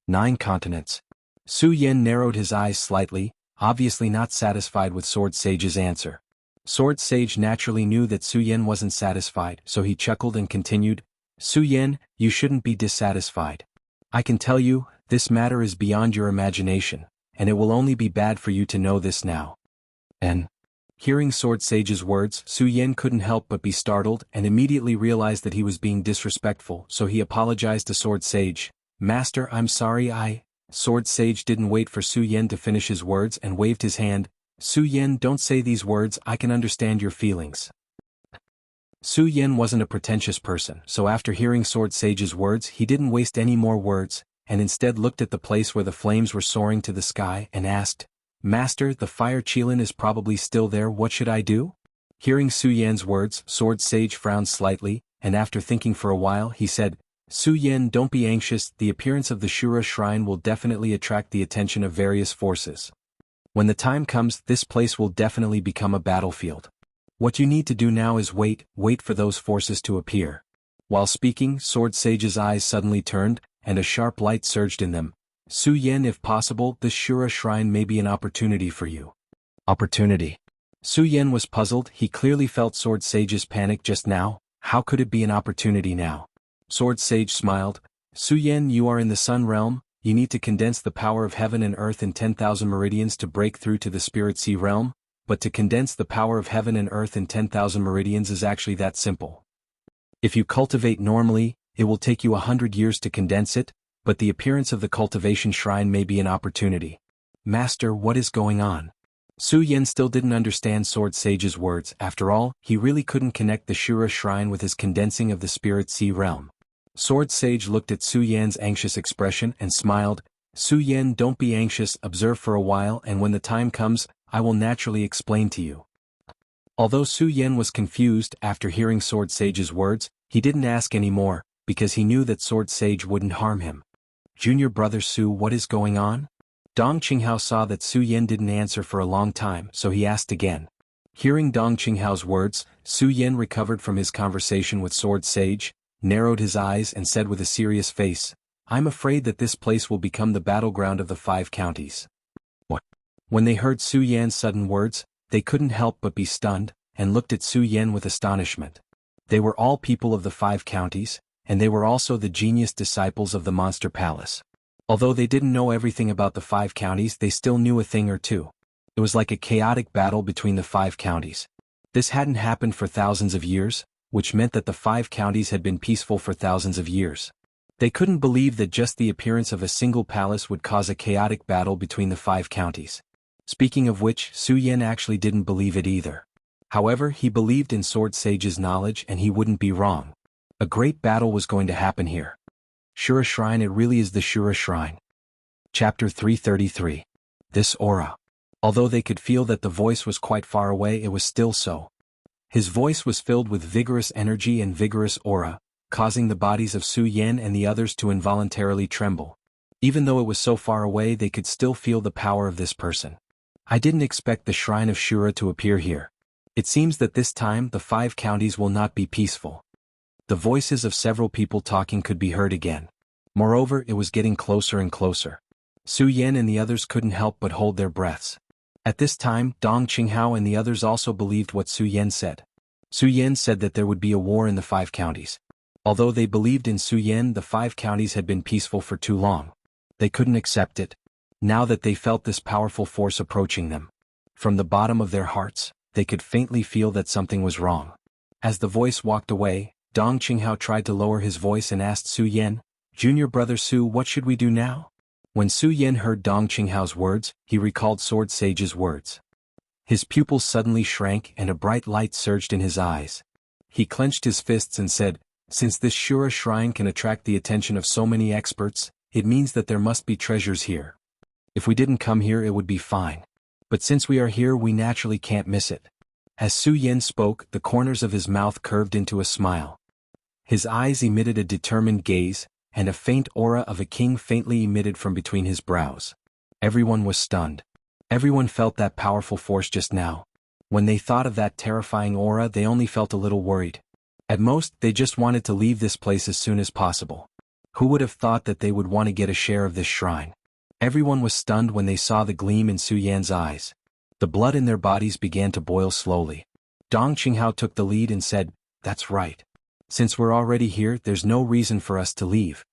9 continents. Su Yan narrowed his eyes slightly, obviously not satisfied with Sword Sage's answer. Sword Sage naturally knew that Su Yan wasn't satisfied, so he chuckled and continued, "Su Yan, you shouldn't be dissatisfied. I can tell you, this matter is beyond your imagination, and it will only be bad for you to know this now." And Hearing Sword Sage's words, Su Yan couldn't help but be startled and immediately realized that he was being disrespectful, so he apologized to Sword Sage. "Master, I'm sorry, Sword Sage didn't wait for Su Yan to finish his words and waved his hand. "Su Yan, don't say these words, I can understand your feelings." Su Yan wasn't a pretentious person, so after hearing Sword Sage's words he didn't waste any more words, and instead looked at the place where the flames were soaring to the sky and asked, "Master, the fire Qilin is probably still there, what should I do?" Hearing Su Yan's words, Sword Sage frowned slightly, and after thinking for a while he said, "Su Yan, don't be anxious, the appearance of the Shura Shrine will definitely attract the attention of various forces. When the time comes, this place will definitely become a battlefield. What you need to do now is wait for those forces to appear." While speaking, Sword Sage's eyes suddenly turned, and a sharp light surged in them. "Su Yan, if possible, this Shura Shrine may be an opportunity for you." Opportunity? Su Yan was puzzled, he clearly felt Sword Sage's panic just now, how could it be an opportunity now? Sword Sage smiled. "Su Yan, you are in the Sun Realm, you need to condense the power of heaven and earth in 10,000 meridians to break through to the Spirit Sea Realm, but to condense the power of heaven and earth in 10,000 meridians is actually that simple. If you cultivate normally, it will take you 100 years to condense it, but the appearance of the Cultivation Shrine may be an opportunity." "Master, what is going on?" Su Yan still didn't understand Sword Sage's words, after all, he really couldn't connect the Shura Shrine with his condensing of the Spirit Sea Realm. Sword Sage looked at Su Yan's anxious expression and smiled. "Su Yan, don't be anxious, observe for a while, and when the time comes, I will naturally explain to you." Although Su Yan was confused after hearing Sword Sage's words, he didn't ask any more, because he knew that Sword Sage wouldn't harm him. "Junior brother Su, what is going on?" Dong Qinghao saw that Su Yan didn't answer for a long time, so he asked again. Hearing Dong Qinghao's words, Su Yan recovered from his conversation with Sword Sage, narrowed his eyes and said with a serious face, "I'm afraid that this place will become the battleground of the 5 counties." What? When they heard Su Yan's sudden words, they couldn't help but be stunned, and looked at Su Yan with astonishment. They were all people of the 5 counties, and they were also the genius disciples of the Monster Palace. Although they didn't know everything about the 5 counties, they still knew a thing or two. It was like a chaotic battle between the 5 counties. This hadn't happened for thousands of years, which meant that the 5 counties had been peaceful for thousands of years. They couldn't believe that just the appearance of a single palace would cause a chaotic battle between the 5 counties. Speaking of which, Su Yan actually didn't believe it either. However, he believed in Sword Sage's knowledge and he wouldn't be wrong. A great battle was going to happen here. Shura Shrine, it really is the Shura Shrine. Chapter 333. This aura. Although they could feel that the voice was quite far away, it was still so. His voice was filled with vigorous energy and vigorous aura, causing the bodies of Su Yan and the others to involuntarily tremble. Even though it was so far away, they could still feel the power of this person. "I didn't expect the Shrine of Shura to appear here. It seems that this time the 5 counties will not be peaceful." The voices of several people talking could be heard again. Moreover, it was getting closer and closer. Su Yan and the others couldn't help but hold their breaths. At this time, Dong Qinghao and the others also believed what Su Yan said. Su Yan said that there would be a war in the 5 counties. Although they believed in Su Yan, the 5 counties had been peaceful for too long. They couldn't accept it. Now that they felt this powerful force approaching them, from the bottom of their hearts, they could faintly feel that something was wrong. As the voice walked away, Dong Qinghao tried to lower his voice and asked Su Yan, "Junior brother Su, what should we do now?" When Su Yan heard Dong Qinghao's words, he recalled Sword Sage's words. His pupils suddenly shrank and a bright light surged in his eyes. He clenched his fists and said, "Since this Shura Shrine can attract the attention of so many experts, it means that there must be treasures here. If we didn't come here it would be fine. But since we are here we naturally can't miss it." As Su Yan spoke, the corners of his mouth curved into a smile. His eyes emitted a determined gaze, and a faint aura of a king faintly emitted from between his brows. Everyone was stunned. Everyone felt that powerful force just now. When they thought of that terrifying aura, they only felt a little worried. At most, they just wanted to leave this place as soon as possible. Who would have thought that they would want to get a share of this shrine? Everyone was stunned when they saw the gleam in Su Yan's eyes. The blood in their bodies began to boil slowly. Dong Qinghao took the lead and said, "That's right. Since we're already here, there's no reason for us to leave."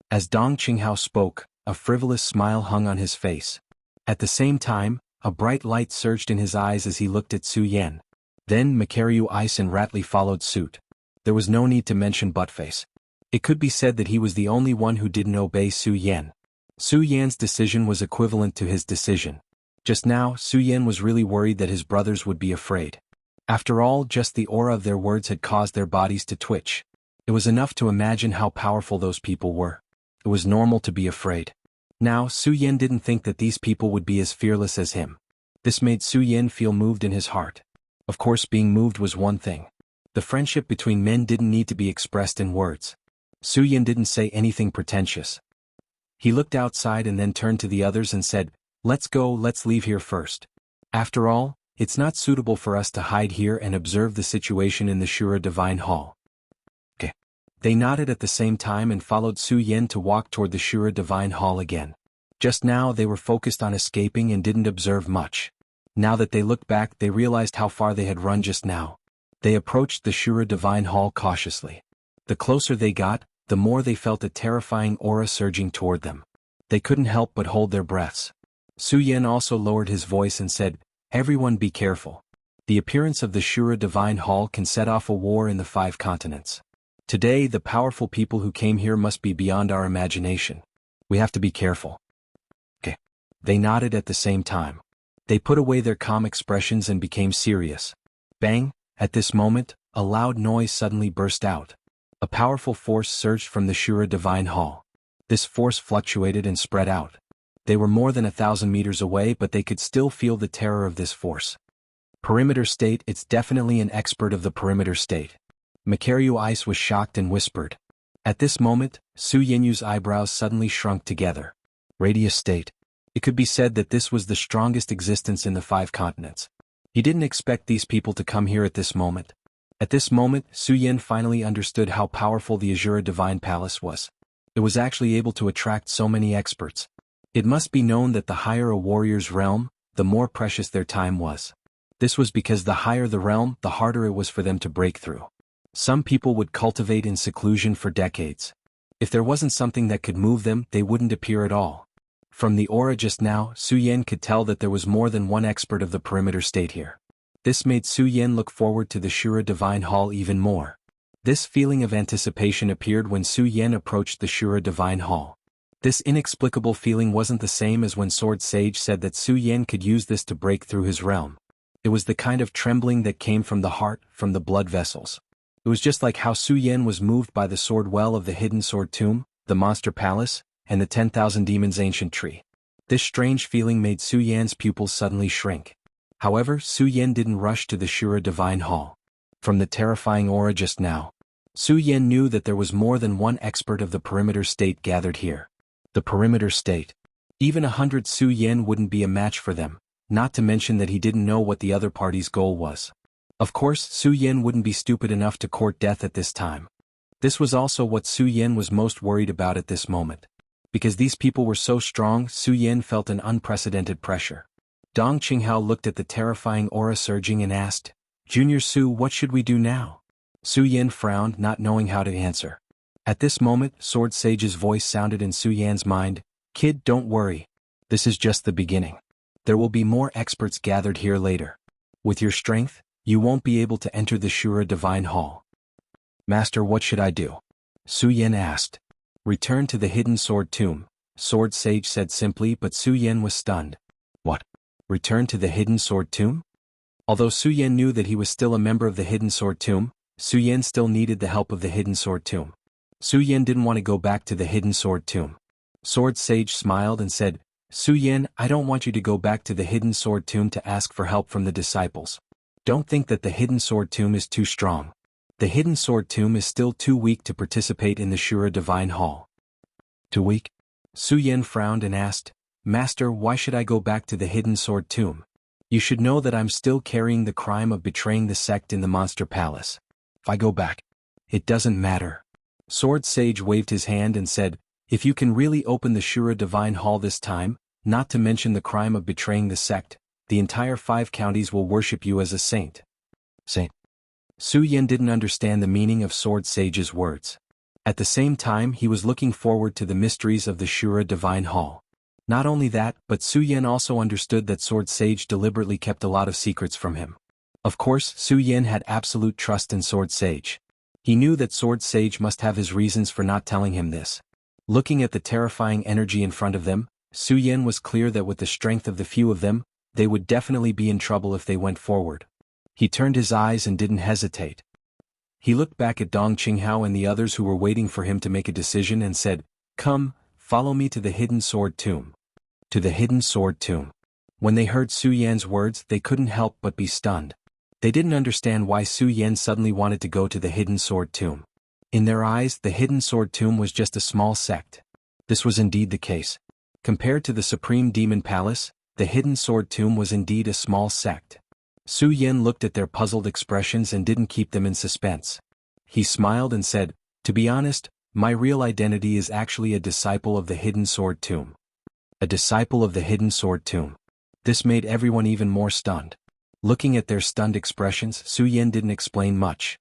As Dong Qinghao spoke, a frivolous smile hung on his face. At the same time, A bright light surged in his eyes as he looked at Su Yan. Then Makaryu Ice and Ratley followed suit. There was no need to mention Buttface. It could be said that he was the only one who didn't obey Su Yan. Su Yan's decision was equivalent to his decision. Just now, Su Yan was really worried that his brothers would be afraid. After all, just the aura of their words had caused their bodies to twitch. It was enough to imagine how powerful those people were. It was normal to be afraid. Now, Su Yan didn't think that these people would be as fearless as him. This made Su Yan feel moved in his heart. Of course, being moved was one thing. The friendship between men didn't need to be expressed in words. Su Yan didn't say anything pretentious. He looked outside and then turned to the others and said, "Let's go, let's leave here first. After all, it's not suitable for us to hide here and observe the situation in the Shura Divine Hall." Okay. They nodded at the same time and followed Su Yan to walk toward the Shura Divine Hall again. Just now they were focused on escaping and didn't observe much. Now that they looked back, they realized how far they had run just now. They approached the Shura Divine Hall cautiously. The closer they got, the more they felt a terrifying aura surging toward them. They couldn't help but hold their breaths. Su Yan also lowered his voice and said, "Everyone be careful. The appearance of the Shura Divine Hall can set off a war in the 5 continents. Today the powerful people who came here must be beyond our imagination. We have to be careful." Okay. They nodded at the same time. They put away their calm expressions and became serious. Bang! At this moment, a loud noise suddenly burst out. A powerful force surged from the Shura Divine Hall. This force fluctuated and spread out. They were more than 1,000 meters away, but they could still feel the terror of this force. Perimeter State, it's definitely an expert of the Perimeter State. Makaryu Ice was shocked and whispered. At this moment, Su Yenyu's eyebrows suddenly shrunk together. Radius State. It could be said that this was the strongest existence in the 5 continents. He didn't expect these people to come here at this moment. At this moment, Su Yan finally understood how powerful the Azura Divine Palace was. It was actually able to attract so many experts. It must be known that the higher a warrior's realm, the more precious their time was. This was because the higher the realm, the harder it was for them to break through. Some people would cultivate in seclusion for decades. If there wasn't something that could move them, they wouldn't appear at all. From the aura just now, Su Yan could tell that there was more than one expert of the Perimeter State here. This made Su Yan look forward to the Shura Divine Hall even more. This feeling of anticipation appeared when Su Yan approached the Shura Divine Hall. This inexplicable feeling wasn't the same as when Sword Sage said that Su Yan could use this to break through his realm. It was the kind of trembling that came from the heart, from the blood vessels. It was just like how Su Yan was moved by the sword well of the hidden sword tomb, the monster palace, and the 10,000 demons ancient tree. This strange feeling made Su Yan's pupils suddenly shrink. However, Su Yan didn't rush to the Shura Divine Hall. From the terrifying aura just now, Su Yan knew that there was more than one expert of the Perimeter State gathered here. The Perimeter State. Even 100 Su Yan wouldn't be a match for them, not to mention that he didn't know what the other party's goal was. Of course, Su Yan wouldn't be stupid enough to court death at this time. This was also what Su Yan was most worried about at this moment. Because these people were so strong, Su Yan felt an unprecedented pressure. Dong Qinghao looked at the terrifying aura surging and asked, "Junior Su, what should we do now?" Su Yan frowned, not knowing how to answer. At this moment, Sword Sage's voice sounded in Su Yan's mind, "Kid, don't worry. This is just the beginning. There will be more experts gathered here later. With your strength, you won't be able to enter the Shura Divine Hall." "Master, what should I do?" Su Yan asked. "Return to the hidden sword tomb," Sword Sage said simply, but Su Yan was stunned. What? Return to the hidden sword tomb? Although Su Yan knew that he was still a member of the hidden sword tomb, Su Yan still needed the help of the hidden sword tomb. Su Yan didn't want to go back to the hidden sword tomb. Sword Sage smiled and said, "Su Yan, I don't want you to go back to the hidden sword tomb to ask for help from the disciples. Don't think that the hidden sword tomb is too strong. The hidden sword tomb is still too weak to participate in the Shura Divine Hall." "Too weak?" Su Yan frowned and asked, "Master, why should I go back to the hidden sword tomb? You should know that I'm still carrying the crime of betraying the sect in the monster palace. If I go back, it doesn't matter." Sword Sage waved his hand and said, "If you can really open the Shura Divine Hall this time, not to mention the crime of betraying the sect, the entire 5 counties will worship you as a saint." Saint? Su Yan didn't understand the meaning of Sword Sage's words. At the same time, he was looking forward to the mysteries of the Shura Divine Hall. Not only that, but Su Yan also understood that Sword Sage deliberately kept a lot of secrets from him. Of course, Su Yan had absolute trust in Sword Sage. He knew that Sword Sage must have his reasons for not telling him this. Looking at the terrifying energy in front of them, Su Yan was clear that with the strength of the few of them, they would definitely be in trouble if they went forward. He turned his eyes and didn't hesitate. He looked back at Dong Qinghao and the others who were waiting for him to make a decision and said, "Come, follow me to the Hidden Sword Tomb." To the Hidden Sword Tomb. When they heard Su Yan's words, they couldn't help but be stunned. They didn't understand why Su Yan suddenly wanted to go to the Hidden Sword Tomb. In their eyes, the Hidden Sword Tomb was just a small sect. This was indeed the case. Compared to the Supreme Demon Palace, the Hidden Sword Tomb was indeed a small sect. Su Yan looked at their puzzled expressions and didn't keep them in suspense. He smiled and said, "To be honest, my real identity is actually a disciple of the Hidden Sword Tomb." A disciple of the Hidden Sword Tomb. This made everyone even more stunned. Looking at their stunned expressions, Su Yan didn't explain much.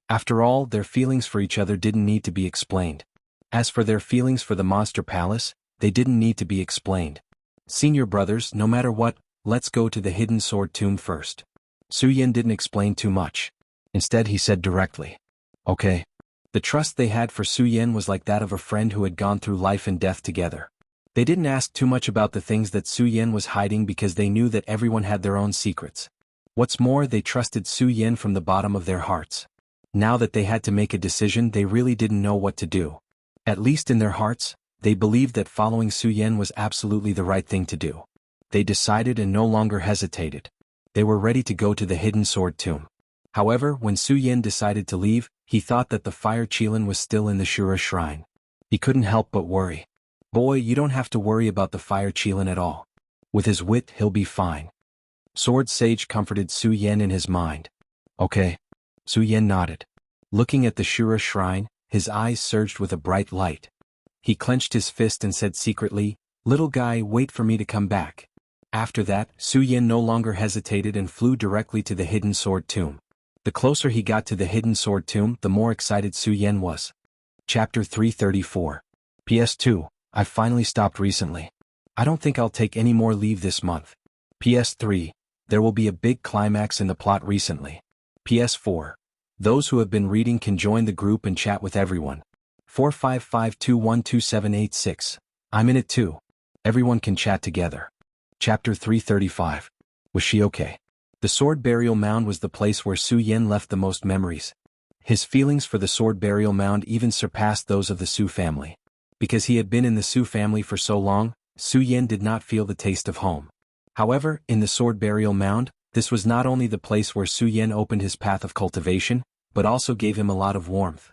After all, their feelings for each other didn't need to be explained. As for their feelings for the Monster Palace, they didn't need to be explained. "Senior brothers, no matter what, let's go to the Hidden Sword Tomb first." Su Yan didn't explain too much. Instead he said directly, "Okay." The trust they had for Su Yan was like that of a friend who had gone through life and death together. They didn't ask too much about the things that Su Yan was hiding because they knew that everyone had their own secrets. What's more, they trusted Su Yan from the bottom of their hearts. Now that they had to make a decision, they really didn't know what to do. At least in their hearts, they believed that following Su Yan was absolutely the right thing to do. They decided and no longer hesitated. They were ready to go to the Hidden Sword Tomb. However, when Su Yan decided to leave, he thought that the Fire Qilin was still in the Shura Shrine. He couldn't help but worry. "Boy, you don't have to worry about the Fire Qilin at all. With his wit, he'll be fine." Sword Sage comforted Su Yan in his mind. "Okay." Su Yan nodded. Looking at the Shura Shrine, his eyes surged with a bright light. He clenched his fist and said secretly, "Little guy, wait for me to come back." After that, Su Yan no longer hesitated and flew directly to the Hidden Sword Tomb. The closer he got to the Hidden Sword Tomb, the more excited Su Yan was. Chapter 334. PS2, I've finally stopped recently. I don't think I'll take any more leave this month. PS3, there will be a big climax in the plot recently. PS4, those who have been reading can join the group and chat with everyone. 455212786. I'm in it too. Everyone can chat together. Chapter 335. Was she okay? The Sword Burial Mound was the place where Su Yan left the most memories. His feelings for the Sword Burial Mound even surpassed those of the Su family. Because he had been in the Su family for so long, Su Yan did not feel the taste of home. However, in the Sword Burial Mound, this was not only the place where Su Yan opened his path of cultivation, but also gave him a lot of warmth.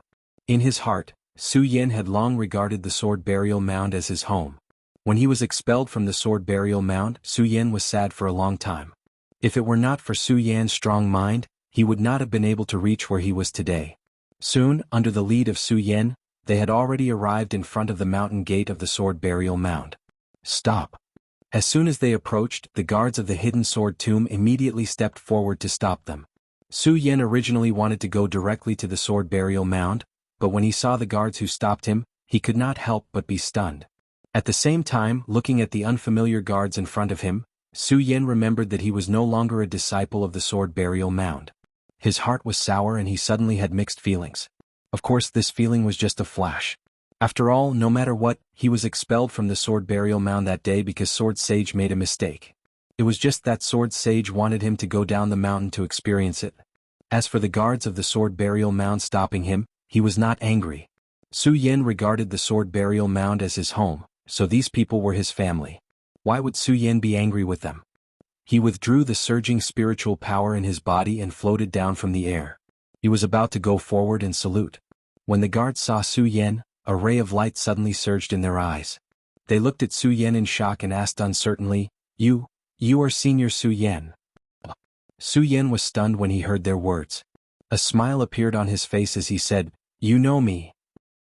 In his heart, Su Yan had long regarded the Sword Burial Mound as his home. When he was expelled from the Sword Burial Mound, Su Yan was sad for a long time. If it were not for Su Yan's strong mind, he would not have been able to reach where he was today. Soon, under the lead of Su Yan, they had already arrived in front of the mountain gate of the Sword Burial Mound. "Stop." As soon as they approached, the guards of the Hidden Sword Tomb immediately stepped forward to stop them. Su Yan originally wanted to go directly to the Sword Burial Mound, but when he saw the guards who stopped him, he could not help but be stunned. At the same time, looking at the unfamiliar guards in front of him, Su Yan remembered that he was no longer a disciple of the Sword Burial Mound. His heart was sour and he suddenly had mixed feelings. Of course, this feeling was just a flash. After all, no matter what, he was expelled from the Sword Burial Mound that day because Sword Sage made a mistake. It was just that Sword Sage wanted him to go down the mountain to experience it. As for the guards of the Sword Burial Mound stopping him, he was not angry. Su Yan regarded the Sword Burial Mound as his home, so these people were his family. Why would Su Yan be angry with them? He withdrew the surging spiritual power in his body and floated down from the air. He was about to go forward and salute. When the guards saw Su Yan, a ray of light suddenly surged in their eyes. They looked at Su Yan in shock and asked uncertainly, You are Senior Su Yan." Su Yan was stunned when he heard their words. A smile appeared on his face as he said, "You know me.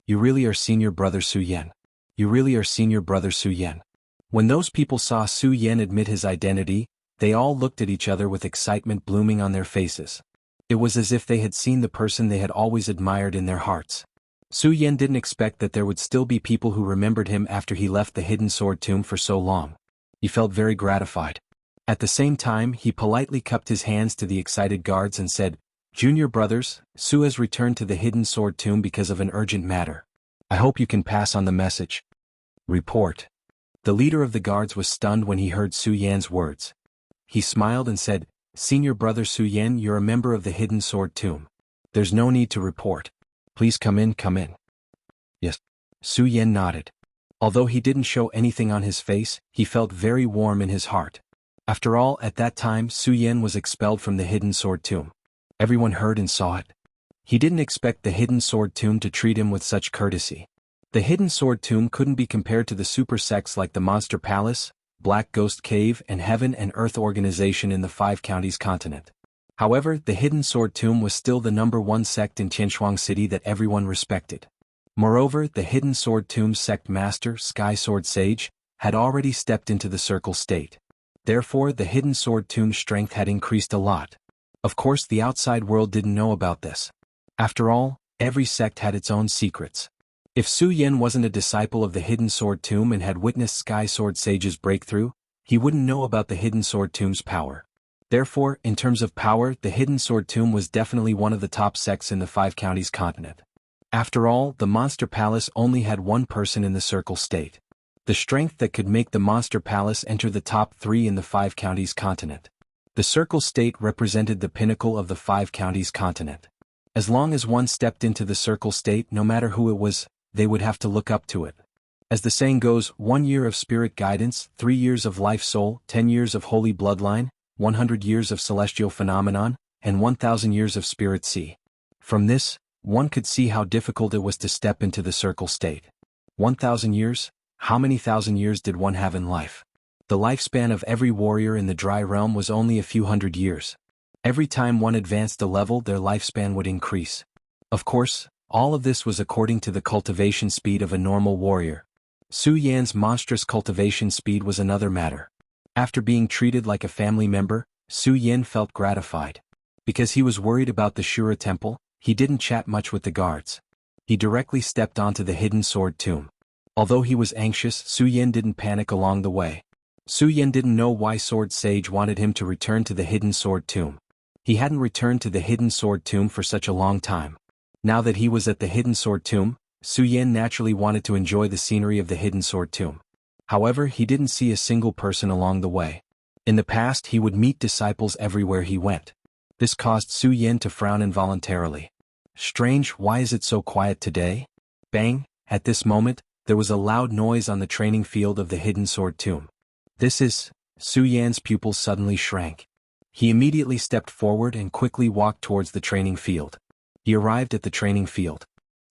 You really are Senior Brother Su Yan. You really are Senior Brother Su Yan." When those people saw Su Yan admit his identity, they all looked at each other with excitement blooming on their faces. It was as if they had seen the person they had always admired in their hearts. Su Yan didn't expect that there would still be people who remembered him after he left the hidden sword tomb for so long. He felt very gratified. At the same time, he politely cupped his hands to the excited guards and said, "Junior brothers, Su has returned to the hidden sword tomb because of an urgent matter. I hope you can pass on the message." Report. The leader of the guards was stunned when he heard Su Yan's words. He smiled and said, "Senior brother Su Yan, you're a member of the hidden sword tomb. There's no need to report. Please come in, come in." Yes. Su Yan nodded. Although he didn't show anything on his face, he felt very warm in his heart. After all, at that time Su Yan was expelled from the hidden sword tomb. Everyone heard and saw it. He didn't expect the hidden sword tomb to treat him with such courtesy. The hidden sword tomb couldn't be compared to the super sects like the Monster Palace, Black Ghost Cave and Heaven and Earth organization in the 5 counties continent. However, the hidden sword tomb was still the #1 sect in Tianshuang City that everyone respected. Moreover, the hidden sword tomb's sect master, Sky Sword Sage, had already stepped into the circle state. Therefore, the hidden sword tomb's strength had increased a lot. Of course, the outside world didn't know about this. After all, every sect had its own secrets. If Su Yan wasn't a disciple of the hidden sword tomb and had witnessed Sky Sword Sage's breakthrough, he wouldn't know about the hidden sword tomb's power. Therefore, in terms of power, the hidden sword tomb was definitely one of the top sects in the 5 counties continent. After all, the Monster Palace only had one person in the circle state. The strength that could make the Monster Palace enter the top 3 in the 5 counties continent. The circle state represented the pinnacle of the 5 counties continent. As long as one stepped into the circle state, no matter who it was, they would have to look up to it. As the saying goes, 1 year of spirit guidance, 3 years of life soul, 10 years of holy bloodline, 100 years of celestial phenomenon, and 1,000 years of spirit sea. From this, one could see how difficult it was to step into the circle state. 1,000 years? How many thousand years did one have in life? The lifespan of every warrior in the dry realm was only a few hundred years. Every time one advanced a level, their lifespan would increase. Of course, all of this was according to the cultivation speed of a normal warrior. Su Yan's monstrous cultivation speed was another matter. After being treated like a family member, Su Yan felt gratified. Because he was worried about the Shura temple, he didn't chat much with the guards. He directly stepped onto the hidden sword tomb. Although he was anxious, Su Yan didn't panic along the way. Su Yan didn't know why Sword Sage wanted him to return to the hidden sword tomb. He hadn't returned to the hidden sword tomb for such a long time. Now that he was at the hidden sword tomb, Su Yan naturally wanted to enjoy the scenery of the hidden sword tomb. However, he didn't see a single person along the way. In the past, he would meet disciples everywhere he went. This caused Su Yan to frown involuntarily. Strange, why is it so quiet today? Bang! At this moment, there was a loud noise on the training field of the hidden sword tomb. This is... Su Yan's pupils suddenly shrank. He immediately stepped forward and quickly walked towards the training field. He arrived at the training field.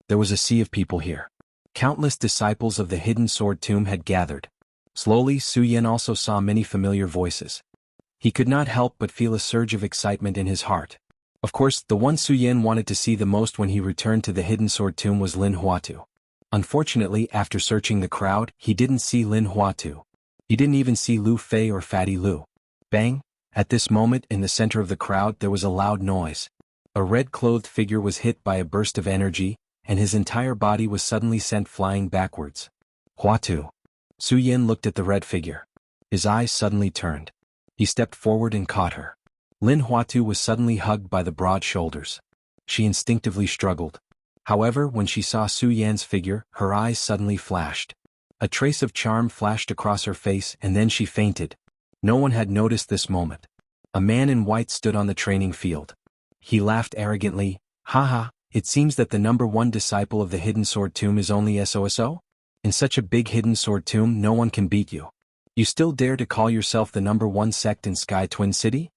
There was a sea of people here. Countless disciples of the hidden sword tomb had gathered. Slowly, Su Yan also saw many familiar voices. He could not help but feel a surge of excitement in his heart. Of course, the one Su Yan wanted to see the most when he returned to the hidden sword tomb was Lin Huatu. Unfortunately, after searching the crowd, he didn't see Lin Huatu. He didn't even see Lu Fei or Fatty Lu. Bang! At this moment, in the center of the crowd, there was a loud noise. A red-clothed figure was hit by a burst of energy, and his entire body was suddenly sent flying backwards. Huatu. Su Yan looked at the red figure. His eyes suddenly turned. He stepped forward and caught her. Lin Huatu was suddenly hugged by the broad shoulders. She instinctively struggled. However, when she saw Su Yan's figure, her eyes suddenly flashed. A trace of charm flashed across her face and then she fainted. No one had noticed this moment. A man in white stood on the training field. He laughed arrogantly. Haha, it seems that the #1 disciple of the hidden sword tomb is only SOSO? In such a big hidden sword tomb, no one can beat you. You still dare to call yourself the #1 sect in Sky Twin City?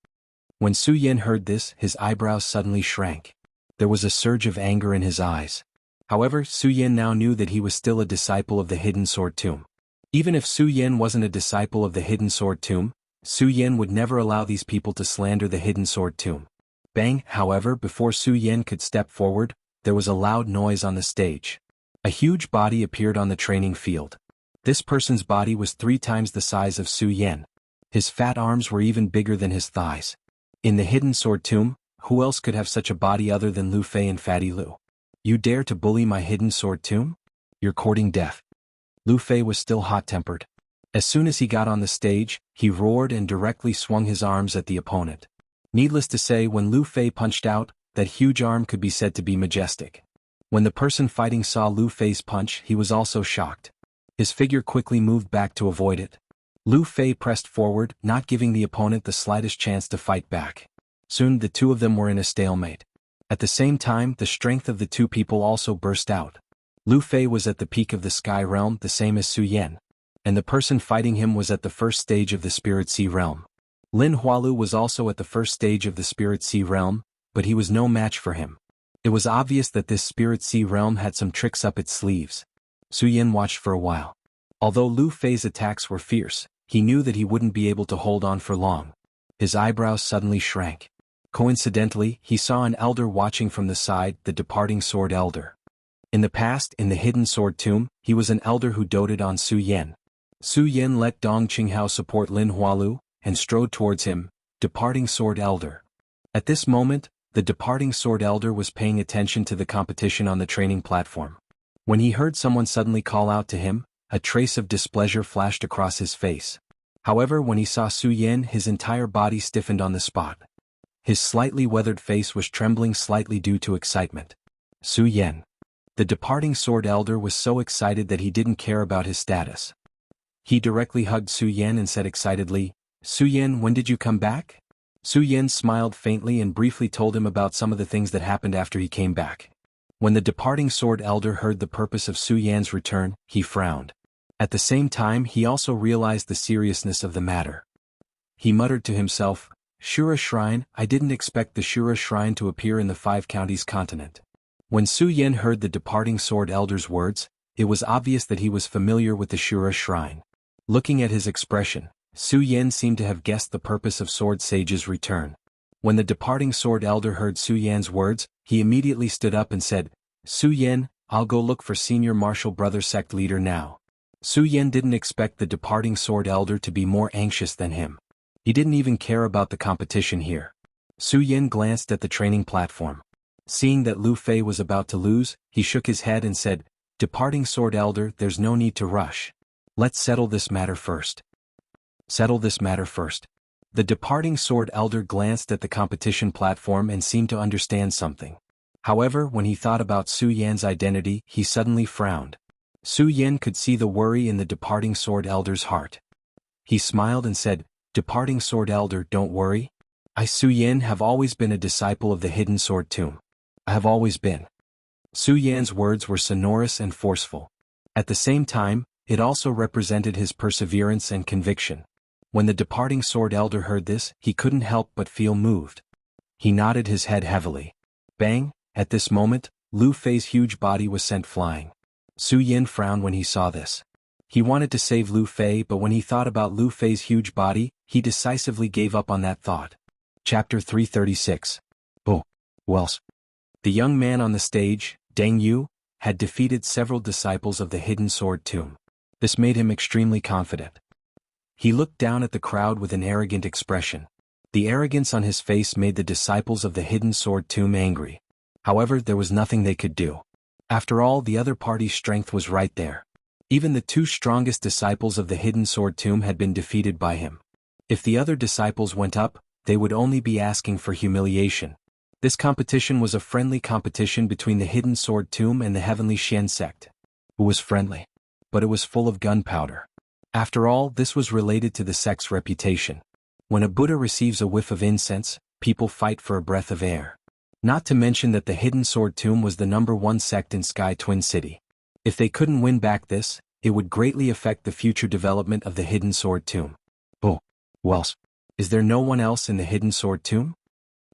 When Su Yan heard this, his eyebrows suddenly shrank. There was a surge of anger in his eyes. However, Su Yan now knew that he was still a disciple of the hidden sword tomb. Even if Su Yan wasn't a disciple of the hidden sword tomb, Su Yan would never allow these people to slander the hidden sword tomb. Bang! However, before Su Yan could step forward, there was a loud noise on the stage. A huge body appeared on the training field. This person's body was 3 times the size of Su Yan. His fat arms were even bigger than his thighs. In the hidden sword tomb, who else could have such a body other than Lu Fei and Fatty Lu? You dare to bully my hidden sword tomb? You're courting death. Lu Fei was still hot-tempered. As soon as he got on the stage, he roared and directly swung his arms at the opponent. Needless to say, when Lu Fei punched out, that huge arm could be said to be majestic. When the person fighting saw Lu Fei's punch, he was also shocked. His figure quickly moved back to avoid it. Lu Fei pressed forward, not giving the opponent the slightest chance to fight back. Soon the two of them were in a stalemate. At the same time, the strength of the two people also burst out. Lu Fei was at the peak of the Sky Realm, the same as Su Yan. And the person fighting him was at the first stage of the Spirit Sea Realm. Lin Hualu was also at the first stage of the Spirit Sea Realm, but he was no match for him. It was obvious that this Spirit Sea Realm had some tricks up its sleeves. Su Yan watched for a while. Although Lu Fei's attacks were fierce, he knew that he wouldn't be able to hold on for long. His eyebrows suddenly shrank. Coincidentally, he saw an elder watching from the side, the departing Sword Elder. In the past, in the hidden sword tomb, he was an elder who doted on Su Yan. Su Yan let Dong Qinghao support Lin Hualu, and strode towards him, departing Sword Elder. At this moment, the departing Sword Elder was paying attention to the competition on the training platform. When he heard someone suddenly call out to him, a trace of displeasure flashed across his face. However, when he saw Su Yan, his entire body stiffened on the spot. His slightly weathered face was trembling slightly due to excitement. Su Yan. The departing Sword Elder was so excited that he didn't care about his status. He directly hugged Su Yan and said excitedly, "Su Yan, when did you come back?" Su Yan smiled faintly and briefly told him about some of the things that happened after he came back. When the departing Sword Elder heard the purpose of Su Yan's return, he frowned. At the same time, he also realized the seriousness of the matter. He muttered to himself, "Shura Shrine, I didn't expect the Shura Shrine to appear in the Five Counties continent." When Su Yan heard the departing Sword Elder's words, it was obvious that he was familiar with the Shura Shrine. Looking at his expression, Su Yan seemed to have guessed the purpose of Sword Sage's return. When the departing Sword Elder heard Su Yan's words, he immediately stood up and said, "Su Yan, I'll go look for Senior Martial Brother Sect Leader now." Su Yan didn't expect the departing Sword Elder to be more anxious than him. He didn't even care about the competition here. Su Yan glanced at the training platform. Seeing that Lu Fei was about to lose, he shook his head and said, "Departing Sword Elder, there's no need to rush. Let's settle this matter first." Settle this matter first. The departing Sword Elder glanced at the competition platform and seemed to understand something. However, when he thought about Su Yan's identity, he suddenly frowned. Su Yan could see the worry in the departing Sword Elder's heart. He smiled and said, "Departing Sword Elder, don't worry. I, Su Yan, have always been a disciple of the Hidden Sword Tomb. I have always been." Su Yan's words were sonorous and forceful. At the same time, it also represented his perseverance and conviction. When the departing Sword Elder heard this, he couldn't help but feel moved. He nodded his head heavily. Bang! At this moment, Lu Fei's huge body was sent flying. Su Yan frowned when he saw this. He wanted to save Lu Fei, but when he thought about Lu Fei's huge body, he decisively gave up on that thought. Chapter 336. Oh, Wells. The young man on the stage, Deng Yu, had defeated several disciples of the Hidden Sword Tomb. This made him extremely confident. He looked down at the crowd with an arrogant expression. The arrogance on his face made the disciples of the Hidden Sword Tomb angry. However, there was nothing they could do. After all, the other party's strength was right there. Even the two strongest disciples of the Hidden Sword Tomb had been defeated by him. If the other disciples went up, they would only be asking for humiliation. This competition was a friendly competition between the Hidden Sword Tomb and the Heavenly Xian sect. It was friendly. But it was full of gunpowder. After all, this was related to the sect's reputation. When a Buddha receives a whiff of incense, people fight for a breath of air. Not to mention that the Hidden Sword Tomb was the #1 sect in Sky Twin City. If they couldn't win back this, it would greatly affect the future development of the Hidden Sword Tomb. Oh, Wells. Is there no one else in the Hidden Sword Tomb?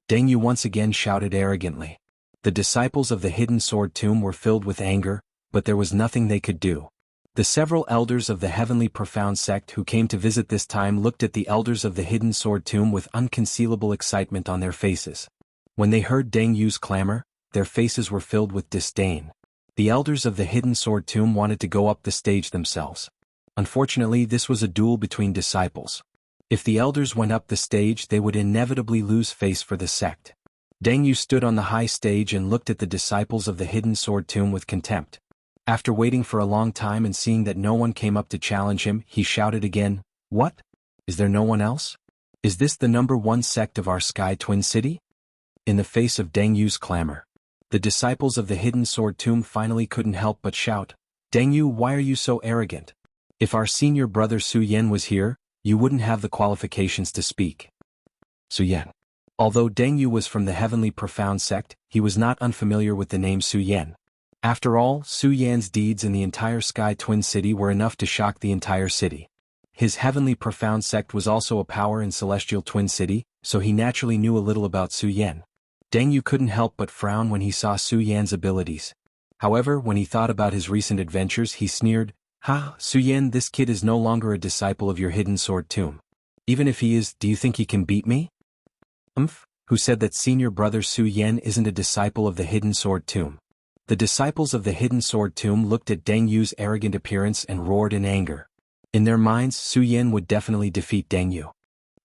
Deng Yu once again shouted arrogantly. The disciples of the Hidden Sword Tomb were filled with anger, but there was nothing they could do. The several elders of the Heavenly Profound sect who came to visit this time looked at the elders of the Hidden Sword Tomb with unconcealable excitement on their faces. When they heard Deng Yu's clamor, their faces were filled with disdain. The elders of the Hidden Sword Tomb wanted to go up the stage themselves. Unfortunately, this was a duel between disciples. If the elders went up the stage, they would inevitably lose face for the sect. Deng Yu stood on the high stage and looked at the disciples of the hidden sword tomb with contempt. After waiting for a long time and seeing that no one came up to challenge him, he shouted again, "What? Is there no one else? Is this the #1 sect of our Sky Twin City?" In the face of Deng Yu's clamor, the disciples of the hidden sword tomb finally couldn't help but shout, "Deng Yu, why are you so arrogant? If our senior brother Su Yan was here, you wouldn't have the qualifications to speak." Su Yan. Although Deng Yu was from the Heavenly Profound sect, he was not unfamiliar with the name Su Yan. After all, Su Yan's deeds in the entire Sky Twin City were enough to shock the entire city. His Heavenly Profound sect was also a power in Celestial Twin City, so he naturally knew a little about Su Yan. Deng Yu couldn't help but frown when he saw Su Yan's abilities. However, when he thought about his recent adventures, he sneered, "Ha, Su Yan, this kid is no longer a disciple of your hidden sword tomb. Even if he is, do you think he can beat me?" Who said that senior brother Su Yan isn't a disciple of the hidden sword tomb? The disciples of the hidden sword tomb looked at Deng Yu's arrogant appearance and roared in anger. In their minds, Su Yan would definitely defeat Deng Yu.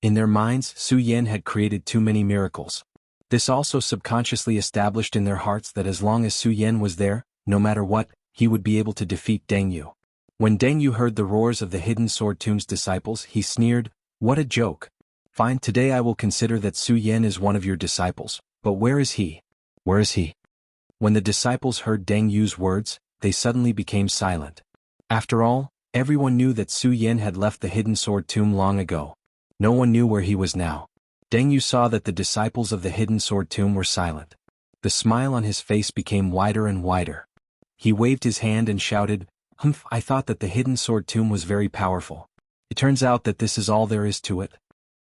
In their minds, Su Yan had created too many miracles. This also subconsciously established in their hearts that as long as Su Yan was there, no matter what, he would be able to defeat Deng Yu. When Deng Yu heard the roars of the hidden sword tomb's disciples, he sneered, "What a joke. Fine, today I will consider that Su Yan is one of your disciples, but where is he? Where is he?" When the disciples heard Deng Yu's words, they suddenly became silent. After all, everyone knew that Su Yan had left the hidden sword tomb long ago. No one knew where he was now. Deng Yu saw that the disciples of the hidden sword tomb were silent. The smile on his face became wider and wider. He waved his hand and shouted, I thought that the hidden sword tomb was very powerful. It turns out that this is all there is to it."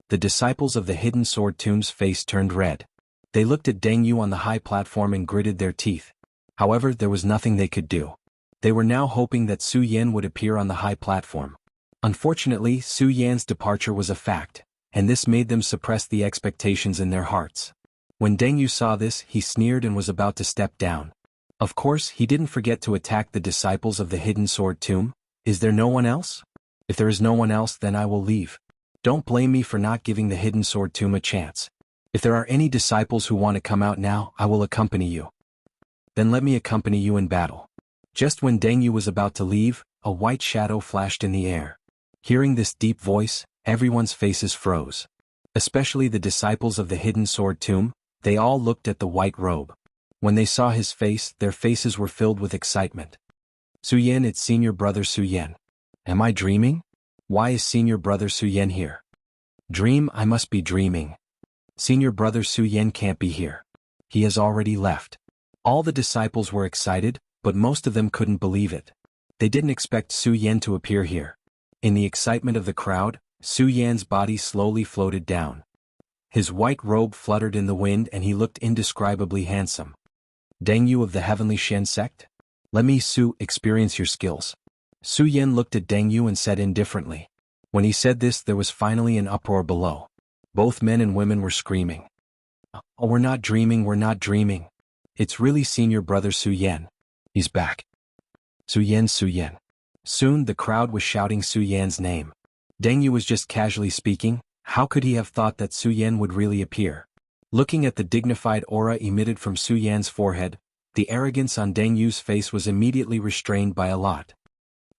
The disciples of the hidden sword tomb's face turned red. They looked at Deng Yu on the high platform and gritted their teeth. However, there was nothing they could do. They were now hoping that Su Yan would appear on the high platform. Unfortunately, Su Yan's departure was a fact, and this made them suppress the expectations in their hearts. When Deng Yu saw this, he sneered and was about to step down. Of course, he didn't forget to attack the disciples of the hidden sword tomb. "Is there no one else? If there is no one else, then I will leave. Don't blame me for not giving the hidden sword tomb a chance. If there are any disciples who want to come out now, I will accompany you. Then let me accompany you in battle." Just when Deng Yu was about to leave, a white shadow flashed in the air. Hearing this deep voice, everyone's faces froze. Especially the disciples of the hidden sword tomb, they all looked at the white robe. When they saw his face, their faces were filled with excitement. "Su Yan, it's senior brother Su Yan. Am I dreaming? Why is senior brother Su Yan here? Dream, I must be dreaming. Senior brother Su Yan can't be here. He has already left." All the disciples were excited, but most of them couldn't believe it. They didn't expect Su Yan to appear here. In the excitement of the crowd, Su Yan's body slowly floated down. His white robe fluttered in the wind and he looked indescribably handsome. "Deng Yu of the Heavenly Shen sect? Let me, Su, experience your skills." Su Yan looked at Deng Yu and said indifferently. When he said this, there was finally an uproar below. Both men and women were screaming. "Oh, we're not dreaming, we're not dreaming. It's really senior brother Su Yan. He's back. Su Yan, Su Yan." Soon the crowd was shouting Su Yan's name. Deng Yu was just casually speaking. How could he have thought that Su Yan would really appear? Looking at the dignified aura emitted from Su Yan's forehead, the arrogance on Deng Yu's face was immediately restrained by a lot.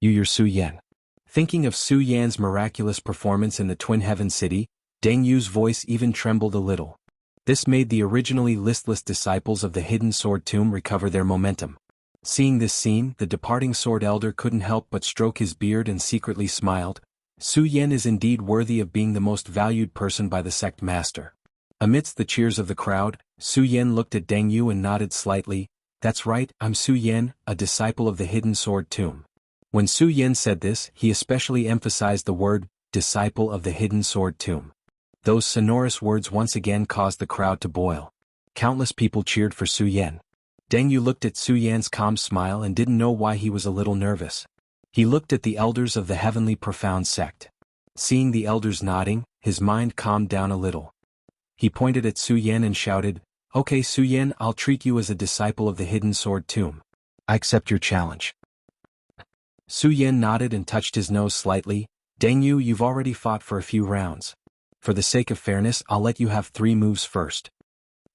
You're Su Yan." Thinking of Su Yan's miraculous performance in the Twin Heaven City, Deng Yu's voice even trembled a little. This made the originally listless disciples of the hidden sword tomb recover their momentum. Seeing this scene, the departing sword elder couldn't help but stroke his beard and secretly smiled. Su Yan is indeed worthy of being the most valued person by the sect master. Amidst the cheers of the crowd, Su Yan looked at Deng Yu and nodded slightly. "That's right, I'm Su Yan, a disciple of the hidden sword tomb." When Su Yan said this, he especially emphasized the word, disciple of the hidden sword tomb. Those sonorous words once again caused the crowd to boil. Countless people cheered for Su Yan. Deng Yu looked at Su Yan's calm smile and didn't know why he was a little nervous. He looked at the elders of the Heavenly Profound sect. Seeing the elders nodding, his mind calmed down a little. He pointed at Su Yan and shouted, "Okay, Su Yan, I'll treat you as a disciple of the hidden sword tomb. I accept your challenge." Su Yan nodded and touched his nose slightly. "Deng Yu, you've already fought for a few rounds. For the sake of fairness, I'll let you have 3 moves first."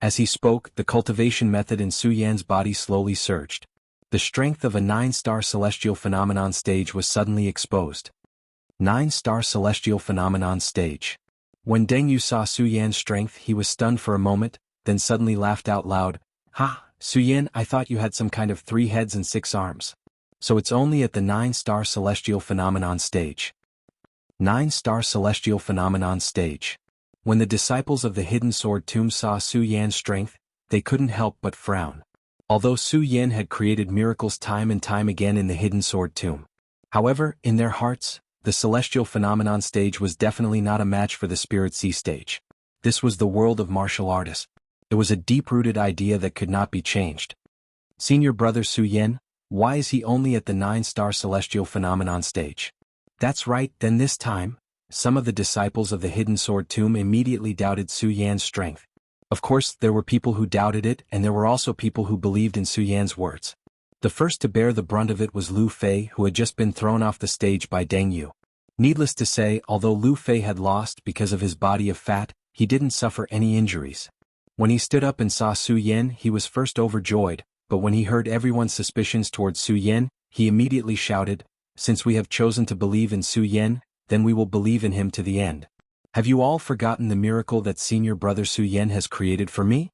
As he spoke, the cultivation method in Su Yan's body slowly surged. The strength of a 9-star celestial phenomenon stage was suddenly exposed. 9-star celestial phenomenon stage. When Deng Yu saw Su Yan's strength, he was stunned for a moment, then suddenly laughed out loud. Ha, Su Yan, I thought you had some kind of 3 heads and 6 arms. So it's only at the 9-star celestial phenomenon stage. 9-star celestial phenomenon stage. When the disciples of the hidden sword tomb saw Su Yan's strength, they couldn't help but frown. Although Su Yan had created miracles time and time again in the hidden sword tomb. However, in their hearts, the celestial phenomenon stage was definitely not a match for the spirit sea stage. This was the world of martial artists. It was a deep-rooted idea that could not be changed. Senior brother Su Yan, why is he only at the 9-star celestial phenomenon stage? That's right, then this time, some of the disciples of the hidden sword tomb immediately doubted Su Yan's strength. Of course, there were people who doubted it, and there were also people who believed in Su Yan's words. The first to bear the brunt of it was Lu Fei, who had just been thrown off the stage by Deng Yu. Needless to say, although Lu Fei had lost because of his body of fat, he didn't suffer any injuries. When he stood up and saw Su Yan, he was first overjoyed, but when he heard everyone's suspicions towards Su Yan, he immediately shouted, "Since we have chosen to believe in Su Yan, then we will believe in him to the end. Have you all forgotten the miracle that senior brother Su Yan has created for me?"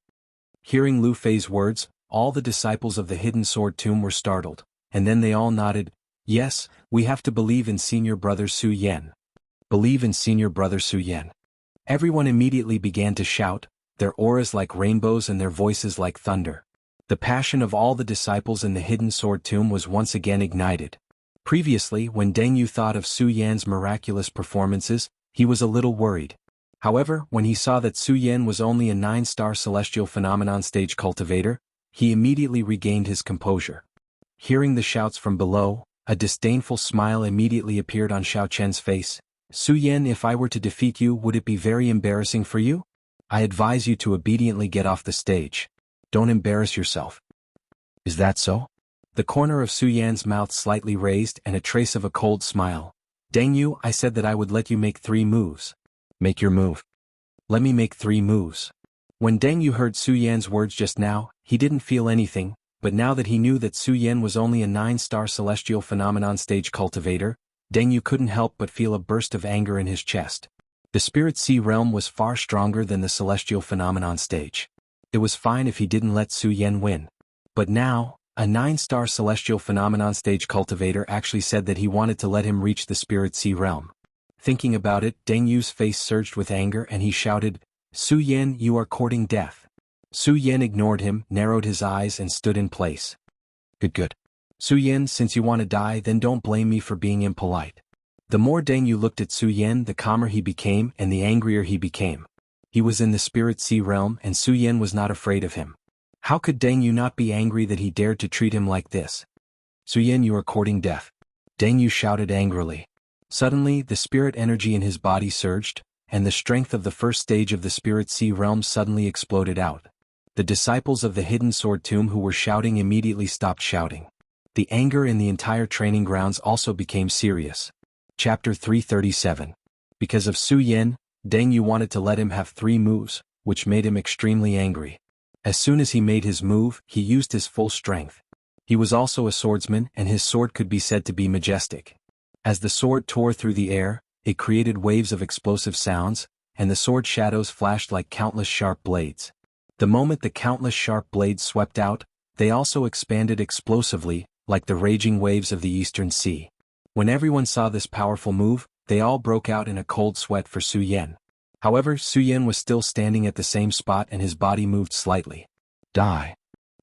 Hearing Lu Fei's words, all the disciples of the hidden sword tomb were startled, and then they all nodded. Yes, we have to believe in senior brother Su Yan. Believe in senior brother Su Yan. Everyone immediately began to shout, their auras like rainbows and their voices like thunder. The passion of all the disciples in the hidden sword tomb was once again ignited. Previously, when Deng Yu thought of Su Yan's miraculous performances, he was a little worried. However, when he saw that Su Yan was only a 9-star celestial phenomenon stage cultivator, he immediately regained his composure. Hearing the shouts from below, a disdainful smile immediately appeared on Xiao Chen's face. "Su Yan, if I were to defeat you, would it be very embarrassing for you? I advise you to obediently get off the stage. Don't embarrass yourself." "Is that so?" The corner of Su Yan's mouth slightly raised and a trace of a cold smile. "Deng Yu, I said that I would let you make 3 moves. Make your move." "Let me make 3 moves." When Deng Yu heard Su Yan's words just now, he didn't feel anything, but now that he knew that Su Yan was only a 9-star celestial phenomenon stage cultivator, Deng Yu couldn't help but feel a burst of anger in his chest. The spirit sea realm was far stronger than the celestial phenomenon stage. It was fine if he didn't let Su Yan win. But now, a 9-star celestial phenomenon stage cultivator actually said that he wanted to let him reach the spirit sea realm. Thinking about it, Deng Yu's face surged with anger and he shouted, "Su Yan, you are courting death." Su Yan ignored him, narrowed his eyes and stood in place. Good. Su Yan, since you want to die, then don't blame me for being impolite." The more Deng Yu looked at Su Yan, the calmer he became and the angrier he became. He was in the spirit sea realm and Su Yan was not afraid of him. How could Deng Yu not be angry that he dared to treat him like this? "Su Yan, you are courting death." Deng Yu shouted angrily. Suddenly, the spirit energy in his body surged, and the strength of the first stage of the spirit sea realm suddenly exploded out. The disciples of the hidden sword tomb who were shouting immediately stopped shouting. The anger in the entire training grounds also became serious. Chapter 337. Because of Su Yan, Deng Yu wanted to let him have 3 moves, which made him extremely angry. As soon as he made his move, he used his full strength. He was also a swordsman and his sword could be said to be majestic. As the sword tore through the air, it created waves of explosive sounds, and the sword shadows flashed like countless sharp blades. The moment the countless sharp blades swept out, they also expanded explosively, like the raging waves of the eastern sea. When everyone saw this powerful move, they all broke out in a cold sweat for Su Yan. However, Su Yan was still standing at the same spot and his body moved slightly. Die.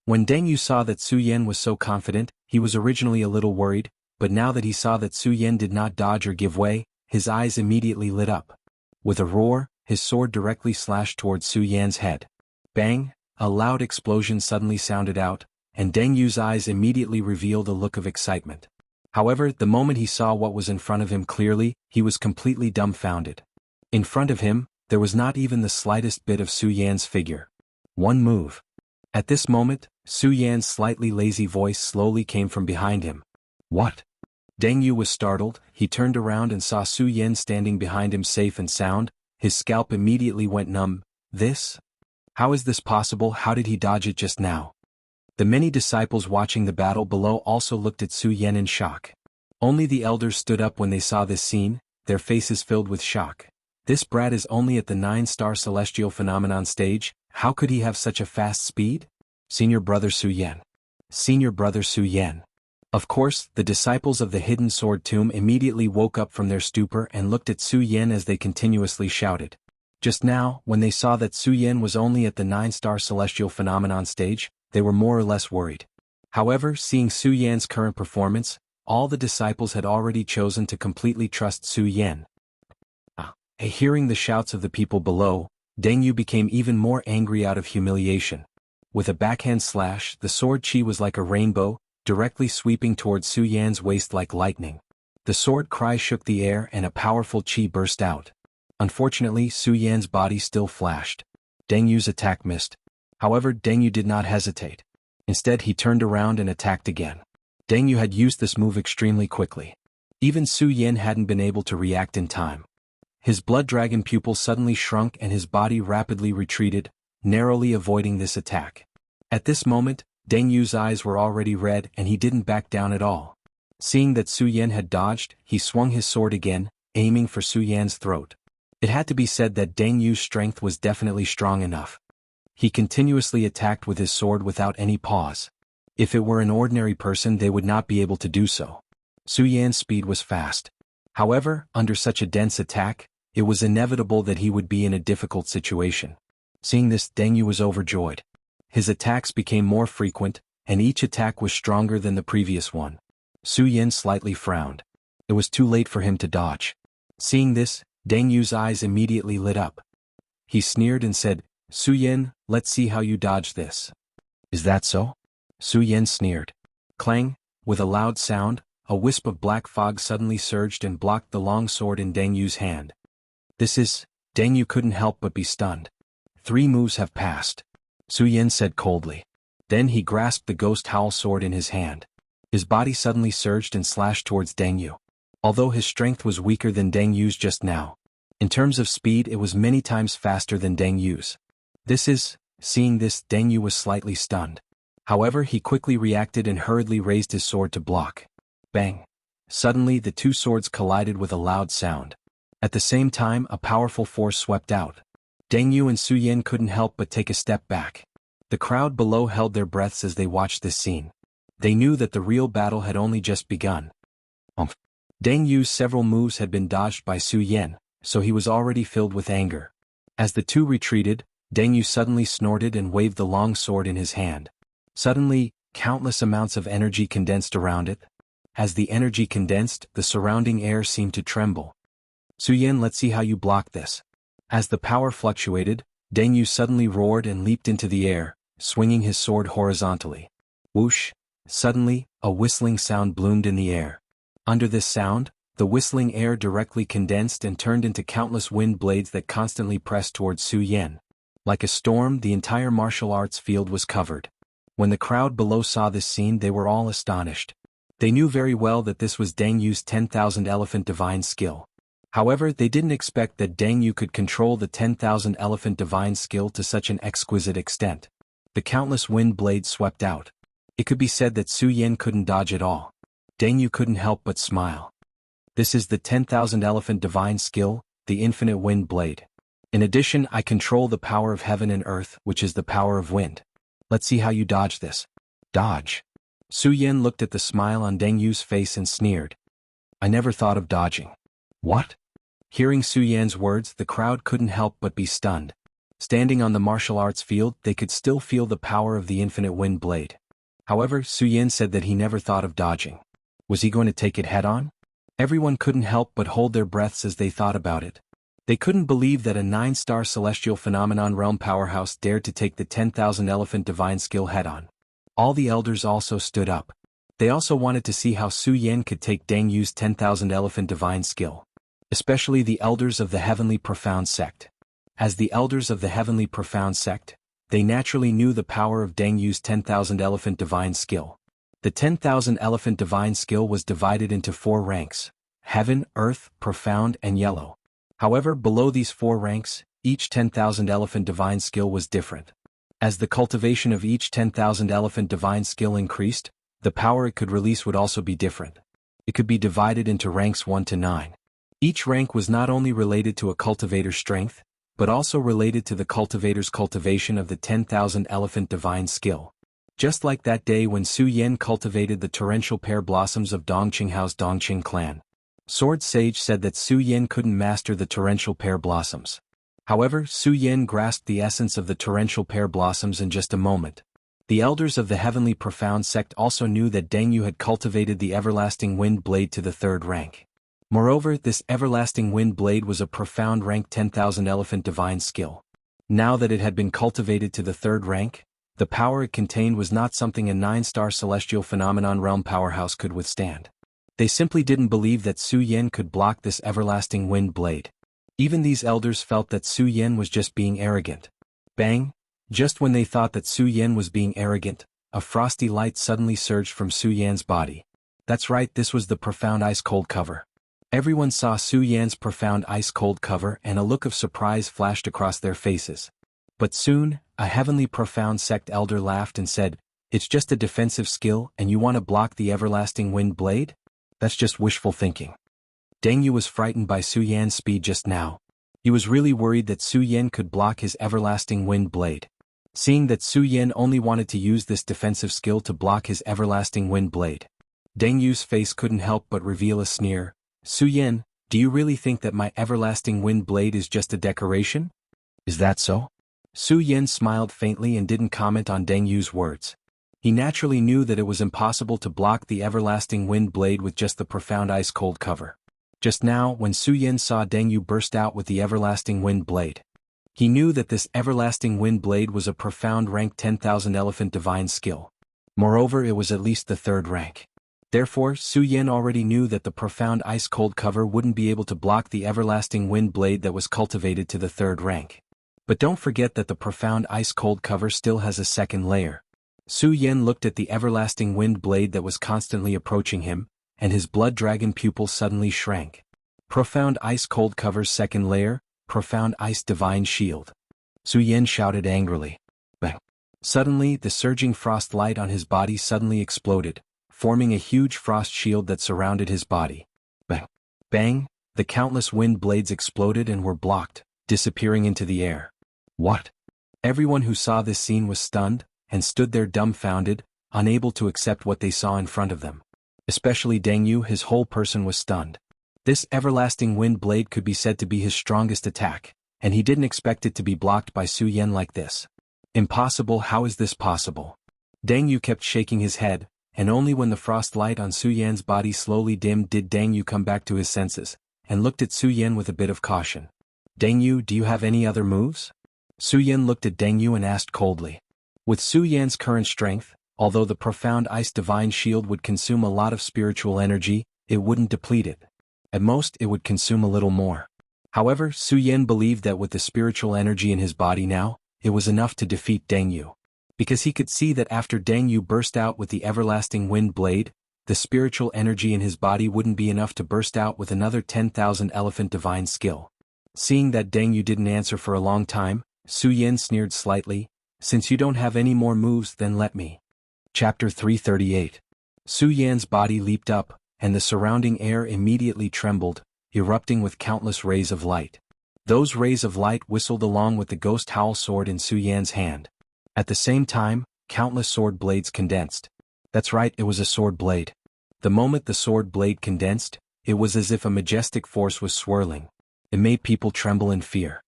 When Deng Yu saw that Su Yan was so confident, he was originally a little worried, but now that he saw that Su Yan did not dodge or give way, his eyes immediately lit up. With a roar, his sword directly slashed towards Su Yan's head. Bang! A loud explosion suddenly sounded out, and Deng Yu's eyes immediately revealed a look of excitement. However, the moment he saw what was in front of him clearly, he was completely dumbfounded. In front of him, there was not even the slightest bit of Su Yan's figure. 1 move. At this moment, Su Yan's slightly lazy voice slowly came from behind him. "What?" Deng Yu was startled. He turned around and saw Su Yan standing behind him safe and sound. His scalp immediately went numb. "This? How is this possible? How did he dodge it just now? The many disciples watching the battle below also looked at Su Yan in shock. Only the elders stood up when they saw this scene, their faces filled with shock. This brat is only at the 9-star celestial phenomenon stage, how could he have such a fast speed? Senior brother Su Yan. Senior brother Su Yan. Of course, the disciples of the hidden sword tomb immediately woke up from their stupor and looked at Su Yan as they continuously shouted. Just now, when they saw that Su Yan was only at the 9-star celestial phenomenon stage, they were more or less worried. However, seeing Su Yan's current performance, all the disciples had already chosen to completely trust Su Yan. Hearing the shouts of the people below, Deng Yu became even more angry out of humiliation. With a backhand slash, the sword chi was like a rainbow, directly sweeping towards Su Yan's waist like lightning. The sword cry shook the air and a powerful chi burst out. Unfortunately, Su Yan's body still flashed. Deng Yu's attack missed. However, Deng Yu did not hesitate. Instead, he turned around and attacked again. Deng Yu had used this move extremely quickly. Even Su Yan hadn't been able to react in time. His blood dragon pupil suddenly shrunk and his body rapidly retreated, narrowly avoiding this attack. At this moment, Deng Yu's eyes were already red and he didn't back down at all. Seeing that Su Yan had dodged, he swung his sword again, aiming for Su Yan's throat. It had to be said that Deng Yu's strength was definitely strong enough. He continuously attacked with his sword without any pause. If it were an ordinary person, they would not be able to do so. Su Yan's speed was fast. However, under such a dense attack, it was inevitable that he would be in a difficult situation. Seeing this, Deng Yu was overjoyed. His attacks became more frequent, and each attack was stronger than the previous one. Su Yan slightly frowned. It was too late for him to dodge. Seeing this, Deng Yu's eyes immediately lit up. He sneered and said, "Su Yan, let's see how you dodge this." "Is that so?" Su Yan sneered. Clang, with a loud sound, a wisp of black fog suddenly surged and blocked the long sword in Deng Yu's hand. Deng Yu couldn't help but be stunned. 3 moves have passed, Su Yan said coldly. Then he grasped the ghost howl sword in his hand. His body suddenly surged and slashed towards Deng Yu. Although his strength was weaker than Deng Yu's just now, in terms of speed it was many times faster than Deng Yu's. Seeing this, Deng Yu was slightly stunned. However, he quickly reacted and hurriedly raised his sword to block. Bang! Suddenly the 2 swords collided with a loud sound. At the same time, a powerful force swept out. Deng Yu and Su Yan couldn't help but take a step back. The crowd below held their breaths as they watched this scene. They knew that the real battle had only just begun. Deng Yu's several moves had been dodged by Su Yan, so he was already filled with anger. As the 2 retreated, Deng Yu suddenly snorted and waved the long sword in his hand. Suddenly, countless amounts of energy condensed around it. As the energy condensed, the surrounding air seemed to tremble. "Su Yan, let's see how you block this." As the power fluctuated, Deng Yu suddenly roared and leaped into the air, swinging his sword horizontally. Whoosh! Suddenly, a whistling sound bloomed in the air. Under this sound, the whistling air directly condensed and turned into countless wind blades that constantly pressed towards Su Yan. Like a storm, the entire martial arts field was covered. When the crowd below saw this scene, they were all astonished. They knew very well that this was Deng Yu's 10,000 elephant divine skill. However, they didn't expect that Deng Yu could control the 10,000 elephant divine skill to such an exquisite extent. The countless wind blades swept out. It could be said that Su Yan couldn't dodge at all. Deng Yu couldn't help but smile. This is the 10,000 elephant divine skill, the infinite wind blade. In addition, I control the power of heaven and earth, which is the power of wind. Let's see how you dodge this. Dodge. Su Yan looked at the smile on Deng Yu's face and sneered. "I never thought of dodging." "What?" Hearing Su Yan's words, the crowd couldn't help but be stunned. Standing on the martial arts field, they could still feel the power of the infinite wind blade. However, Su Yan said that he never thought of dodging. Was he going to take it head-on? Everyone couldn't help but hold their breaths as they thought about it. They couldn't believe that a 9-star celestial phenomenon realm powerhouse dared to take the 10,000 elephant divine skill head-on. All the elders also stood up. They also wanted to see how Su Yan could take Deng Yu's 10,000 elephant divine skill. Especially the elders of the Heavenly Profound Sect. As the elders of the Heavenly Profound Sect, they naturally knew the power of Deng Yu's 10,000 elephant divine skill. The 10,000 elephant divine skill was divided into 4 ranks: Heaven, Earth, Profound, and Yellow. However, below these 4 ranks, each 10,000 elephant divine skill was different. As the cultivation of each 10,000 elephant divine skill increased, the power it could release would also be different. It could be divided into ranks 1 to 9. Each rank was not only related to a cultivator's strength, but also related to the cultivator's cultivation of the 10,000 elephant divine skill. Just like that day when Su Yan cultivated the torrential pear blossoms of Dongqinghao's Dongqing clan. Sword Sage said that Su Yan couldn't master the torrential pear blossoms. However, Su Yan grasped the essence of the torrential pear blossoms in just a moment. The elders of the Heavenly Profound sect also knew that Deng Yu had cultivated the Everlasting Wind Blade to the 3rd rank. Moreover, this Everlasting Wind Blade was a profound rank 10,000 elephant divine skill. Now that it had been cultivated to the 3rd rank, the power it contained was not something a 9-star celestial phenomenon realm powerhouse could withstand. They simply didn't believe that Su Yan could block this Everlasting Wind Blade. Even these elders felt that Su Yan was just being arrogant. Bang! Just when they thought that Su Yan was being arrogant, a frosty light suddenly surged from Su Yan's body. That's right, this was the profound ice-cold cover. Everyone saw Su Yan's profound ice-cold cover and a look of surprise flashed across their faces. But soon, a Heavenly Profound sect elder laughed and said, "It's just a defensive skill and you want to block the Everlasting Wind Blade? That's just wishful thinking." Deng Yu was frightened by Su Yan's speed just now. He was really worried that Su Yan could block his Everlasting Wind Blade. Seeing that Su Yan only wanted to use this defensive skill to block his Everlasting Wind Blade, Deng Yu's face couldn't help but reveal a sneer. "Su Yan, do you really think that my Everlasting Wind Blade is just a decoration? Is that so?" Su Yan smiled faintly and didn't comment on Deng Yu's words. He naturally knew that it was impossible to block the Everlasting Wind Blade with just the profound ice-cold cover. Just now, when Su Yan saw Deng Yu burst out with the Everlasting Wind Blade, he knew that this Everlasting Wind Blade was a profound rank 10,000 elephant divine skill. Moreover, it was at least the 3rd rank. Therefore, Su Yan already knew that the profound ice-cold cover wouldn't be able to block the Everlasting Wind Blade that was cultivated to the 3rd rank. But don't forget that the profound ice-cold cover still has a 2nd layer. Su Yan looked at the Everlasting Wind Blade that was constantly approaching him, and his blood dragon pupil suddenly shrank. Profound ice-cold cover's 2nd layer, profound ice divine shield. Su Yan shouted angrily. Bang! Suddenly, the surging frost light on his body suddenly exploded, forming a huge frost shield that surrounded his body. Bang! Bang! The countless wind blades exploded and were blocked, disappearing into the air. What? Everyone who saw this scene was stunned, and stood there dumbfounded, unable to accept what they saw in front of them. Especially Deng Yu, his whole person was stunned. This Everlasting Wind Blade could be said to be his strongest attack, and he didn't expect it to be blocked by Su Yan like this. Impossible, how is this possible? Deng Yu kept shaking his head, and only when the frost light on Su Yan's body slowly dimmed did Deng Yu come back to his senses, and looked at Su Yan with a bit of caution. "Deng Yu, do you have any other moves?" Su Yan looked at Deng Yu and asked coldly. With Su Yan's current strength, although the profound ice divine shield would consume a lot of spiritual energy, it wouldn't deplete it. At most, it would consume a little more. However, Su Yan believed that with the spiritual energy in his body now, it was enough to defeat Deng Yu. Because he could see that after Deng Yu burst out with the Everlasting Wind Blade, the spiritual energy in his body wouldn't be enough to burst out with another 10,000 elephant divine skill. Seeing that Deng Yu didn't answer for a long time, Su Yan sneered slightly. "Since you don't have any more moves, then let me." Chapter 338. Su Yan's body leaped up, and the surrounding air immediately trembled, erupting with countless rays of light. Those rays of light whistled along with the ghost howl sword in Su Yan's hand. At the same time, countless sword blades condensed. That's right, it was a sword blade. The moment the sword blade condensed, it was as if a majestic force was swirling. It made people tremble in fear.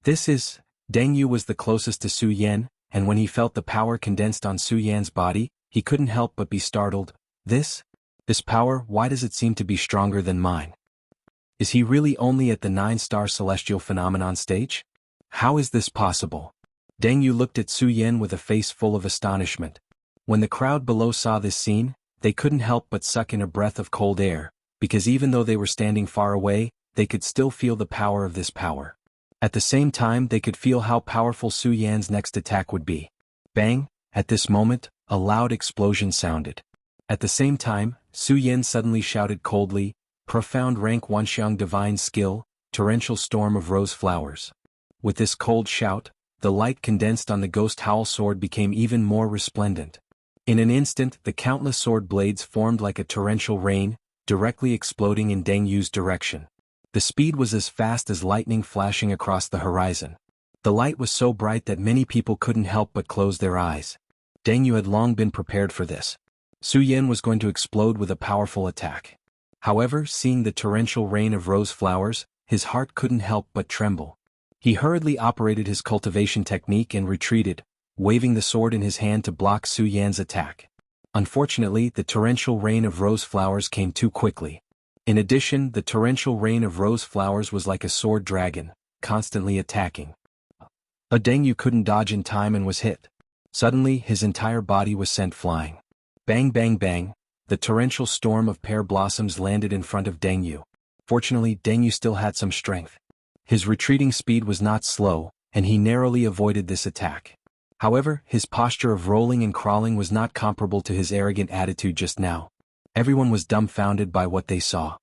Deng Yu was the closest to Su Yan, and when he felt the power condensed on Su Yan's body, he couldn't help but be startled. This power, why does it seem to be stronger than mine? Is he really only at the 9-star celestial phenomenon stage? How is this possible? Deng Yu looked at Su Yan with a face full of astonishment. When the crowd below saw this scene, they couldn't help but suck in a breath of cold air, because even though they were standing far away, they could still feel the power of this power. At the same time, they could feel how powerful Su Yan's next attack would be. Bang! At this moment, a loud explosion sounded. At the same time, Su Yan suddenly shouted coldly, "Profound rank Wanxiang divine skill, torrential storm of rose flowers." With this cold shout, the light condensed on the ghost howl sword became even more resplendent. In an instant, the countless sword blades formed like a torrential rain, directly exploding in Deng Yu's direction. The speed was as fast as lightning flashing across the horizon. The light was so bright that many people couldn't help but close their eyes. Deng Yu had long been prepared for this. Su Yan was going to explode with a powerful attack. However, seeing the torrential rain of rose flowers, his heart couldn't help but tremble. He hurriedly operated his cultivation technique and retreated, waving the sword in his hand to block Su Yan's attack. Unfortunately, the torrential rain of rose flowers came too quickly. In addition, the torrential rain of rose flowers was like a sword dragon, constantly attacking. Deng Yu couldn't dodge in time and was hit. Suddenly, his entire body was sent flying. Bang bang bang, the torrential storm of pear blossoms landed in front of Deng Yu. Fortunately, Deng Yu still had some strength. His retreating speed was not slow, and he narrowly avoided this attack. However, his posture of rolling and crawling was not comparable to his arrogant attitude just now. Everyone was dumbfounded by what they saw.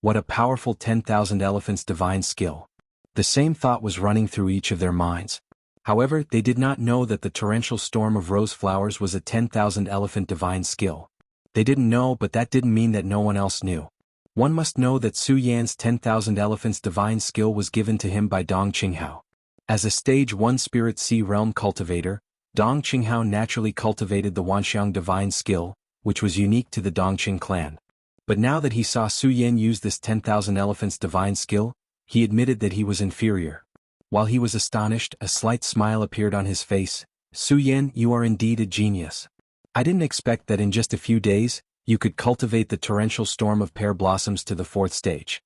What a powerful 10,000 elephants' divine skill. The same thought was running through each of their minds. However, they did not know that the torrential storm of rose flowers was a 10,000 elephant divine skill. They didn't know, but that didn't mean that no one else knew. One must know that Su Yan's 10,000 elephants divine skill was given to him by Dong Qinghao. As a Stage 1 Spirit Sea Realm cultivator, Dong Qinghao naturally cultivated the Wanxiang divine skill, which was unique to the Dongqing clan. But now that he saw Su Yan use this 10,000 elephants divine skill, he admitted that he was inferior. While he was astonished, a slight smile appeared on his face. Su Yan, you are indeed a genius. I didn't expect that in just a few days, you could cultivate the torrential storm of pear blossoms to the 4th stage.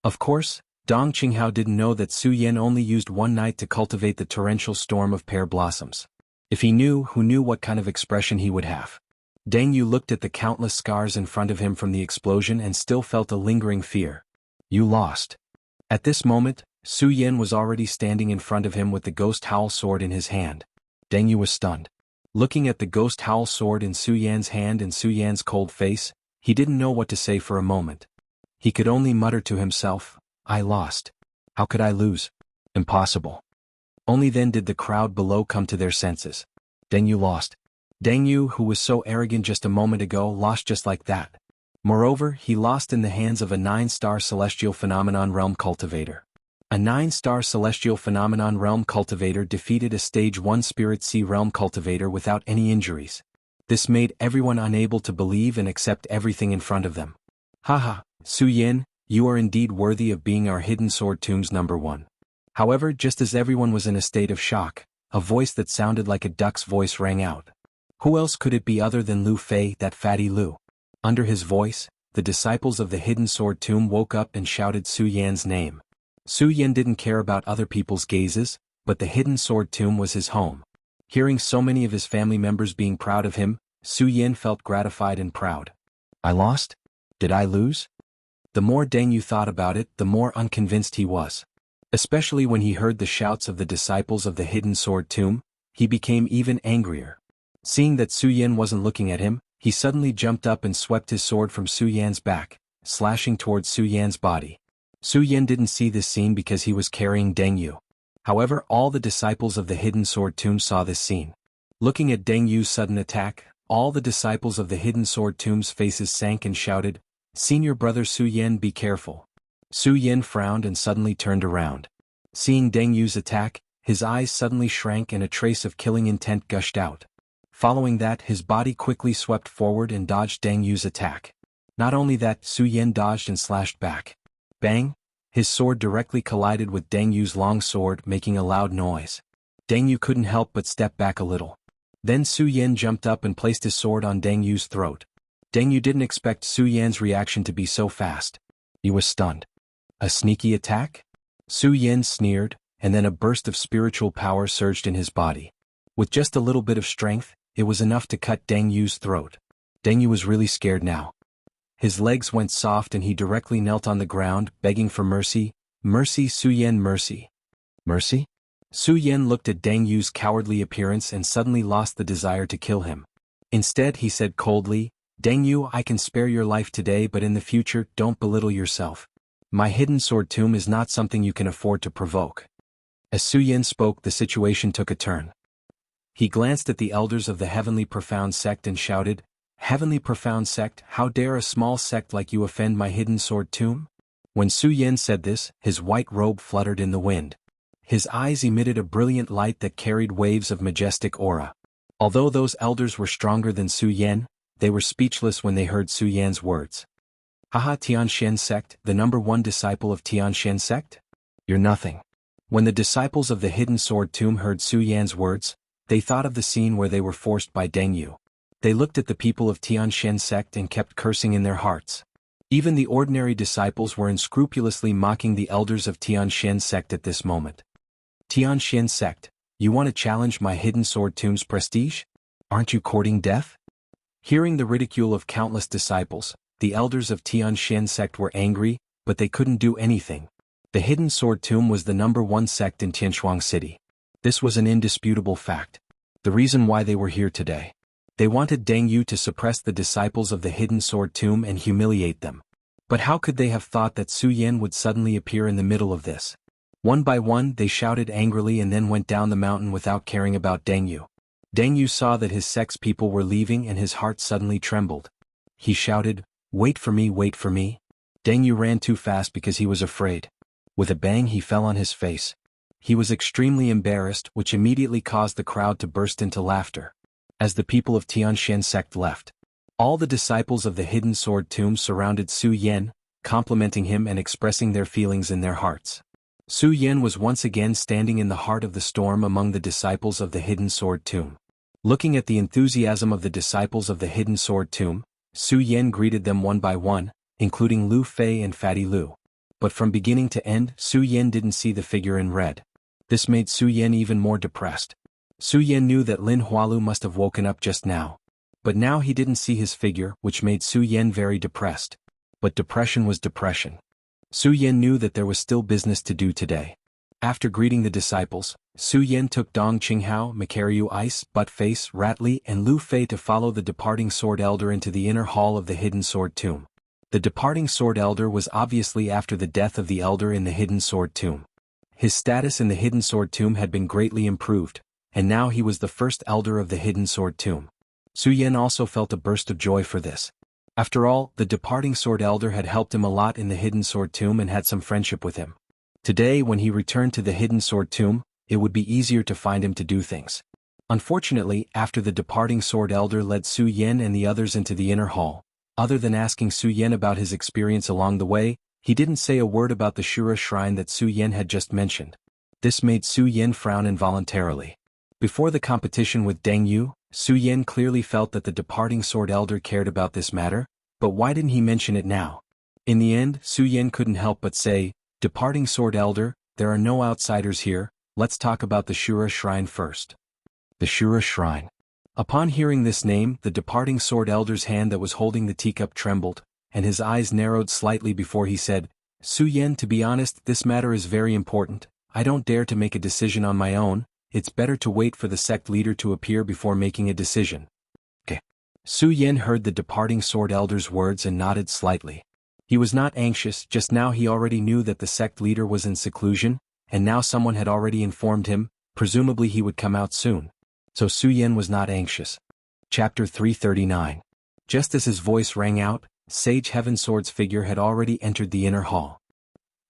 Of course, Dong Qinghao didn't know that Su Yan only used one night to cultivate the torrential storm of pear blossoms. If he knew, who knew what kind of expression he would have. Deng Yu looked at the countless scars in front of him from the explosion and still felt a lingering fear. You lost. At this moment, Su Yan was already standing in front of him with the ghost howl sword in his hand. Deng Yu was stunned. Looking at the ghost howl sword in Su Yan's hand and Su Yan's cold face, he didn't know what to say for a moment. He could only mutter to himself, I lost. How could I lose? Impossible. Only then did the crowd below come to their senses. Deng Yu lost. Deng Yu, who was so arrogant just a moment ago, lost just like that. Moreover, he lost in the hands of a 9-star Celestial Phenomenon Realm cultivator. A 9-star Celestial Phenomenon Realm cultivator defeated a Stage 1 Spirit Sea Realm cultivator without any injuries. This made everyone unable to believe and accept everything in front of them. Haha, Su Yan, you are indeed worthy of being our Hidden Sword Tomb's #1. However, just as everyone was in a state of shock, a voice that sounded like a duck's voice rang out. Who else could it be other than Lu Fei, that fatty Lu? Under his voice, the disciples of the Hidden Sword Tomb woke up and shouted Su Yan's name. Su Yan didn't care about other people's gazes, but the Hidden Sword Tomb was his home. Hearing so many of his family members being proud of him, Su Yan felt gratified and proud. I lost? Did I lose? The more Deng Yu thought about it, the more unconvinced he was. Especially when he heard the shouts of the disciples of the Hidden Sword Tomb, he became even angrier. Seeing that Su Yan wasn't looking at him, he suddenly jumped up and swept his sword from Su Yan's back, slashing towards Su Yan's body. Su Yan didn't see this scene because he was carrying Deng Yu. However, all the disciples of the Hidden Sword Tomb saw this scene. Looking at Deng Yu's sudden attack, all the disciples of the Hidden Sword Tomb's faces sank and shouted, Senior brother Su Yan, be careful. Su Yan frowned and suddenly turned around. Seeing Deng Yu's attack, his eyes suddenly shrank and a trace of killing intent gushed out. Following that, his body quickly swept forward and dodged Deng Yu's attack. Not only that, Su Yan dodged and slashed back. Bang! His sword directly collided with Deng Yu's long sword, making a loud noise. Deng Yu couldn't help but step back a little. Then Su Yan jumped up and placed his sword on Deng Yu's throat. Deng Yu didn't expect Su Yan's reaction to be so fast. He was stunned. A sneaky attack? Su Yan sneered, and then a burst of spiritual power surged in his body. With just a little bit of strength, it was enough to cut Deng Yu's throat. Deng Yu was really scared now. His legs went soft and he directly knelt on the ground, begging for mercy. Mercy, Su Yan, mercy. Mercy? Su Yan looked at Deng Yu's cowardly appearance and suddenly lost the desire to kill him. Instead, he said coldly, Deng Yu, I can spare your life today, but in the future, don't belittle yourself. My Hidden Sword Tomb is not something you can afford to provoke. As Su Yin spoke, the situation took a turn. He glanced at the elders of the Heavenly Profound Sect and shouted, "Heavenly Profound Sect, how dare a small sect like you offend my hidden sword tomb?" When Su Yin said this, his white robe fluttered in the wind. His eyes emitted a brilliant light that carried waves of majestic aura. Although those elders were stronger than Su Yin, they were speechless when they heard Su Yan's words. "Haha, Tianxian Sect, the #1 disciple of Tianxian Sect? You're nothing." When the disciples of the Hidden Sword Tomb heard Su Yan's words, they thought of the scene where they were forced by Deng Yu. They looked at the people of Tianxian Sect and kept cursing in their hearts. Even the ordinary disciples were unscrupulously mocking the elders of Tianxian Sect at this moment. "Tianxian Sect, you want to challenge my Hidden Sword Tomb's prestige? Aren't you courting death?" Hearing the ridicule of countless disciples, the elders of Tianxian Sect were angry, but they couldn't do anything. The Hidden Sword Tomb was the #1 sect in Tianshuang City. This was an indisputable fact. The reason why they were here today. They wanted Deng Yu to suppress the disciples of the Hidden Sword Tomb and humiliate them. But how could they have thought that Su Yin would suddenly appear in the middle of this? One by one they shouted angrily and then went down the mountain without caring about Deng Yu. Deng Yu saw that his sect's people were leaving and his heart suddenly trembled. He shouted, wait for me, wait for me." Deng Yu ran too fast because he was afraid. With a bang he fell on his face. He was extremely embarrassed, which immediately caused the crowd to burst into laughter. As the people of Tianxian Sect left, all the disciples of the Hidden Sword Tomb surrounded Su Yin, complimenting him and expressing their feelings in their hearts. Su Yin was once again standing in the heart of the storm among the disciples of the Hidden Sword Tomb. Looking at the enthusiasm of the disciples of the Hidden Sword Tomb, Su Yin greeted them one by one, including Lu Fei and Fatty Lu. But from beginning to end, Su Yin didn't see the figure in red. This made Su Yin even more depressed. Su Yin knew that Lin Hualu must have woken up just now. But now he didn't see his figure, which made Su Yin very depressed. But depression was depression. Su Yin knew that there was still business to do today. After greeting the disciples, Su Yin took Dong Qinghao, Macaryu Ice, Buttface, Ratli and Lu Fei to follow the departing Sword Elder into the inner hall of the Hidden Sword Tomb. The departing Sword Elder was obviously after the death of the Elder in the Hidden Sword Tomb. His status in the Hidden Sword Tomb had been greatly improved, and now he was the first Elder of the Hidden Sword Tomb. Su Yin also felt a burst of joy for this. After all, the departing Sword Elder had helped him a lot in the Hidden Sword Tomb and had some friendship with him. Today, when he returned to the Hidden Sword Tomb, it would be easier to find him to do things. Unfortunately, after the departing Sword Elder led Su Yin and the others into the inner hall, other than asking Su Yin about his experience along the way, he didn't say a word about the Shura shrine that Su Yin had just mentioned. This made Su Yin frown involuntarily. Before the competition with Deng Yu, Su Yin clearly felt that the departing Sword Elder cared about this matter, but why didn't he mention it now? In the end, Su Yin couldn't help but say, "Departing Sword Elder, there are no outsiders here, let's talk about the Shura shrine first." The Shura shrine. Upon hearing this name, the departing Sword Elder's hand that was holding the teacup trembled, and his eyes narrowed slightly before he said, "Su Yin, to be honest, this matter is very important. I don't dare to make a decision on my own. It's better to wait for the sect leader to appear before making a decision." Okay. Su Yin heard the departing Sword Elder's words and nodded slightly. He was not anxious, just now he already knew that the sect leader was in seclusion, and now someone had already informed him, presumably he would come out soon. So Su Yin was not anxious. Chapter 339. Just as his voice rang out, Sage Heaven Sword's figure had already entered the inner hall.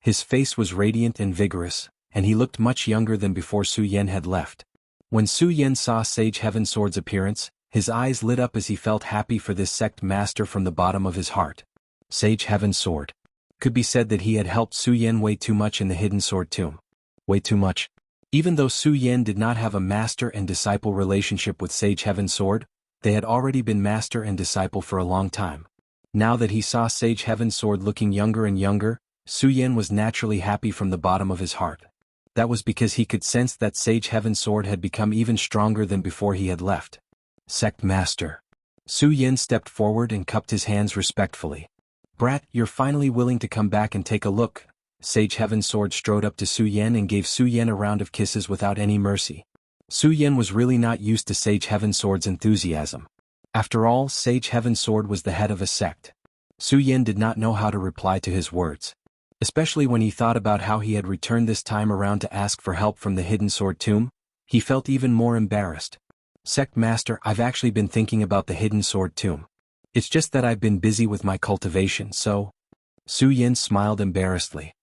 His face was radiant and vigorous, and he looked much younger than before Su Yin had left. When Su Yin saw Sage Heaven Sword's appearance, his eyes lit up as he felt happy for this sect master from the bottom of his heart. Sage Heaven Sword. Could be said that he had helped Su Yin way too much in the Hidden Sword Tomb. Way too much. Even though Su Yin did not have a master and disciple relationship with Sage Heaven Sword, they had already been master and disciple for a long time. Now that he saw Sage Heaven Sword looking younger and younger, Su Yin was naturally happy from the bottom of his heart. That was because he could sense that Sage Heaven Sword had become even stronger than before he had left. Sect Master. Su Yin stepped forward and cupped his hands respectfully. "Brat, you're finally willing to come back and take a look." Sage Heaven Sword strode up to Su Yin and gave Su Yin a round of kisses without any mercy. Su Yin was really not used to Sage Heaven Sword's enthusiasm. After all, Sage Heaven Sword was the head of a sect. Su Yin did not know how to reply to his words. Especially when he thought about how he had returned this time around to ask for help from the hidden sword tomb, he felt even more embarrassed. Sect Master, I've actually been thinking about the hidden sword tomb. It's just that I've been busy with my cultivation, so... Su Yin smiled embarrassedly.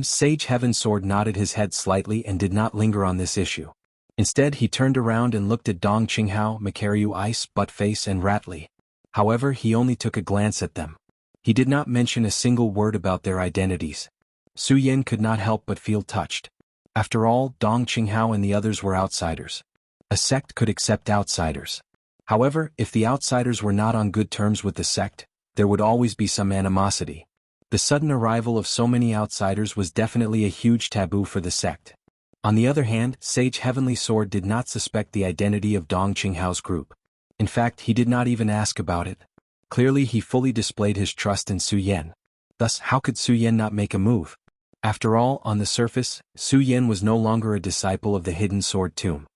Sage Heaven Sword nodded his head slightly and did not linger on this issue. Instead he turned around and looked at Dong Qinghao, Macario Ice, Buttface and Ratley. However, he only took a glance at them. He did not mention a single word about their identities. Su Yin could not help but feel touched. After all, Dong Qinghao and the others were outsiders. A sect could accept outsiders. However, if the outsiders were not on good terms with the sect, there would always be some animosity. The sudden arrival of so many outsiders was definitely a huge taboo for the sect. On the other hand, Sage Heavenly Sword did not suspect the identity of Dong Qinghao's group. In fact, he did not even ask about it. Clearly he fully displayed his trust in Su Yen. Thus, how could Su Yen not make a move? After all, on the surface, Su Yen was no longer a disciple of the Hidden Sword Tomb.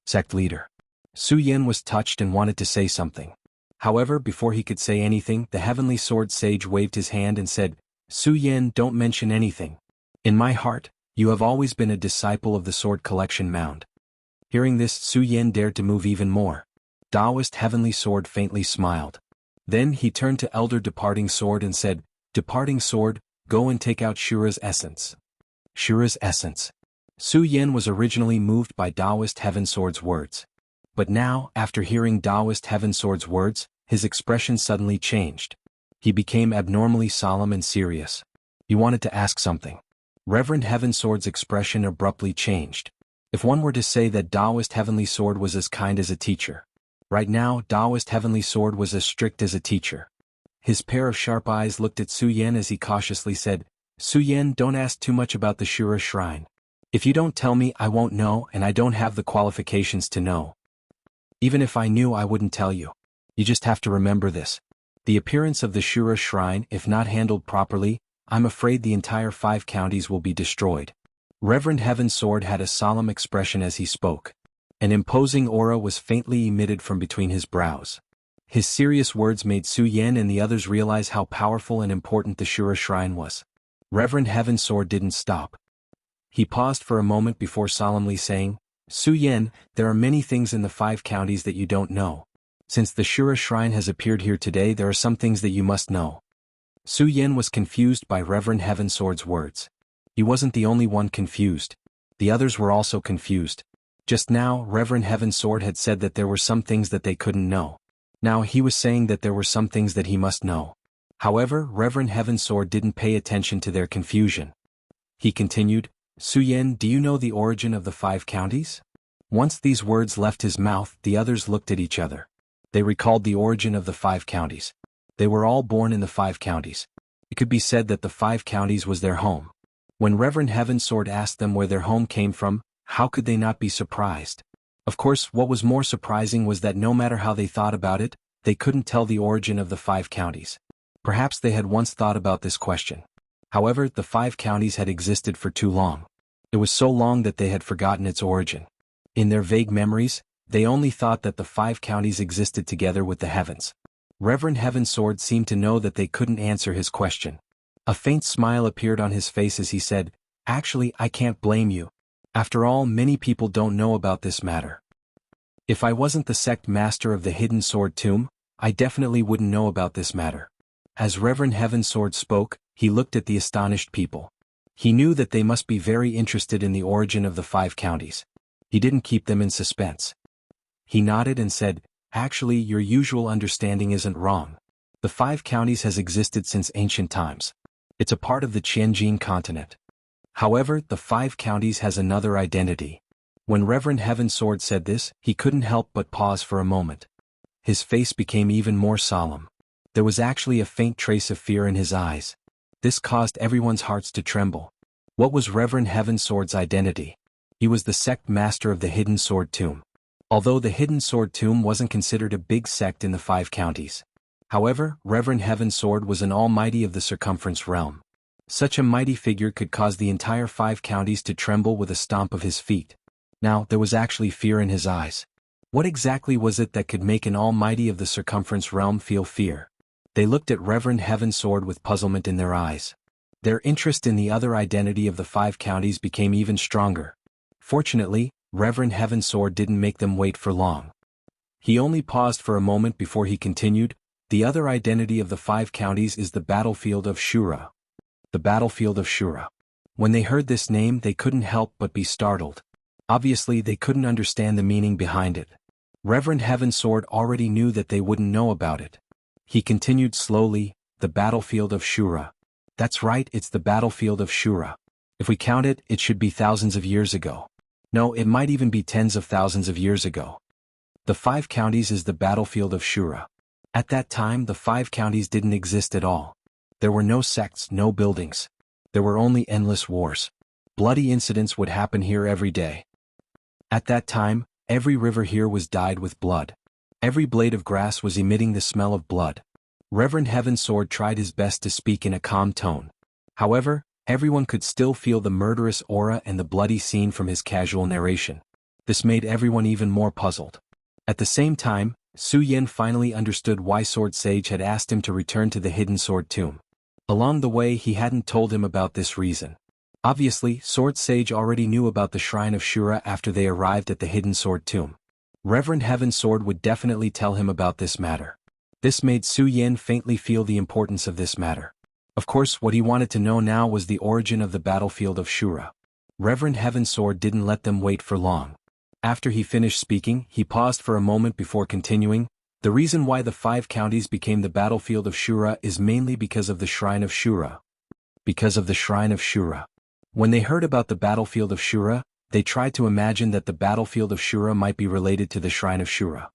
Sect leader. Su Yen was touched and wanted to say something. However, before he could say anything, the Heavenly Sword Sage waved his hand and said, Su Yen, don't mention anything. In my heart, you have always been a disciple of the Sword Collection Mound. Hearing this, Su Yen dared to move even more. Taoist Heavenly Sword faintly smiled. Then he turned to Elder Departing Sword and said, Departing Sword, go and take out Shura's essence. Shura's essence. Su Yen was originally moved by Taoist Heaven Sword's words. But now, after hearing Taoist Heaven Sword's words, his expression suddenly changed. He became abnormally solemn and serious. He wanted to ask something. Reverend Heaven Sword's expression abruptly changed. If one were to say that Taoist Heavenly Sword was as kind as a teacher. Right now, Taoist Heavenly Sword was as strict as a teacher. His pair of sharp eyes looked at Su Yen as he cautiously said, Su Yen, don't ask too much about the Shura Shrine. If you don't tell me, I won't know, and I don't have the qualifications to know. Even if I knew, I wouldn't tell you. You just have to remember this. The appearance of the Shura Shrine, if not handled properly, I'm afraid the entire 5 counties will be destroyed. Reverend Heaven Sword had a solemn expression as he spoke. An imposing aura was faintly emitted from between his brows. His serious words made Su Yen and the others realize how powerful and important the Shura Shrine was. Reverend Heaven Sword didn't stop. He paused for a moment before solemnly saying, Su Yen, there are many things in the 5 counties that you don't know. Since the Shura Shrine has appeared here today, there are some things that you must know. Su Yen was confused by Reverend Heaven Sword's words. He wasn't the only one confused. The others were also confused. Just now, Reverend Heaven Sword had said that there were some things that they couldn't know. Now he was saying that there were some things that he must know. However, Reverend Heaven Sword didn't pay attention to their confusion. He continued, Su Yen, do you know the origin of the 5 counties? Once these words left his mouth, the others looked at each other. They recalled the origin of the 5 counties. They were all born in the 5 counties. It could be said that the 5 counties was their home. When Reverend Heaven Sword asked them where their home came from, how could they not be surprised? Of course, what was more surprising was that no matter how they thought about it, they couldn't tell the origin of the 5 counties. Perhaps they had once thought about this question. However, the 5 counties had existed for too long. It was so long that they had forgotten its origin. In their vague memories, they only thought that the 5 counties existed together with the heavens. Reverend Heaven Sword seemed to know that they couldn't answer his question. A faint smile appeared on his face as he said, Actually, I can't blame you. After all, many people don't know about this matter. If I wasn't the sect master of the Hidden Sword Tomb, I definitely wouldn't know about this matter. As Reverend Heaven Sword spoke, he looked at the astonished people. He knew that they must be very interested in the origin of the 5 counties. He didn't keep them in suspense. He nodded and said, Actually, your usual understanding isn't wrong. The 5 counties has existed since ancient times. It's a part of the Tianjin continent. However, the 5 counties has another identity. When Reverend Heaven Sword said this, he couldn't help but pause for a moment. His face became even more solemn. There was actually a faint trace of fear in his eyes. This caused everyone's hearts to tremble. What was Reverend Heaven Sword's identity? He was the sect master of the Hidden Sword Tomb. Although the Hidden Sword Tomb wasn't considered a big sect in the 5 counties. However, Reverend Heaven Sword was an almighty of the circumference realm. Such a mighty figure could cause the entire 5 counties to tremble with a stomp of his feet. Now, there was actually fear in his eyes. What exactly was it that could make an almighty of the circumference realm feel fear? They looked at Reverend Heaven Sword with puzzlement in their eyes. Their interest in the other identity of the 5 counties became even stronger. Fortunately, Reverend Heavensword didn't make them wait for long. He only paused for a moment before he continued, "The other identity of the 5 counties is the battlefield of Shura." The battlefield of Shura. When they heard this name, they couldn't help but be startled. Obviously, they couldn't understand the meaning behind it. Reverend Heavensword already knew that they wouldn't know about it. He continued slowly, "The battlefield of Shura. That's right, it's the battlefield of Shura. If we count it, it should be thousands of years ago. No, it might even be tens of thousands of years ago. The 5 counties is the battlefield of Shura. At that time, the 5 counties didn't exist at all. There were no sects, no buildings. There were only endless wars. Bloody incidents would happen here every day. At that time, every river here was dyed with blood. Every blade of grass was emitting the smell of blood. Reverend Heavensword tried his best to speak in a calm tone. However, everyone could still feel the murderous aura and the bloody scene from his casual narration. This made everyone even more puzzled. At the same time, Su Yin finally understood why Sword Sage had asked him to return to the Hidden Sword Tomb. Along the way, he hadn't told him about this reason. Obviously, Sword Sage already knew about the Shrine of Shura after they arrived at the Hidden Sword Tomb. Reverend Heavensword would definitely tell him about this matter. This made Su Yin faintly feel the importance of this matter. Of course, what he wanted to know now was the origin of the battlefield of Shura. Reverend Heavensword didn't let them wait for long. After he finished speaking, he paused for a moment before continuing, "The reason why the 5 counties became the battlefield of Shura is mainly because of the Shrine of Shura." Because of the Shrine of Shura. When they heard about the battlefield of Shura, they tried to imagine that the battlefield of Shura might be related to the Shrine of Shura.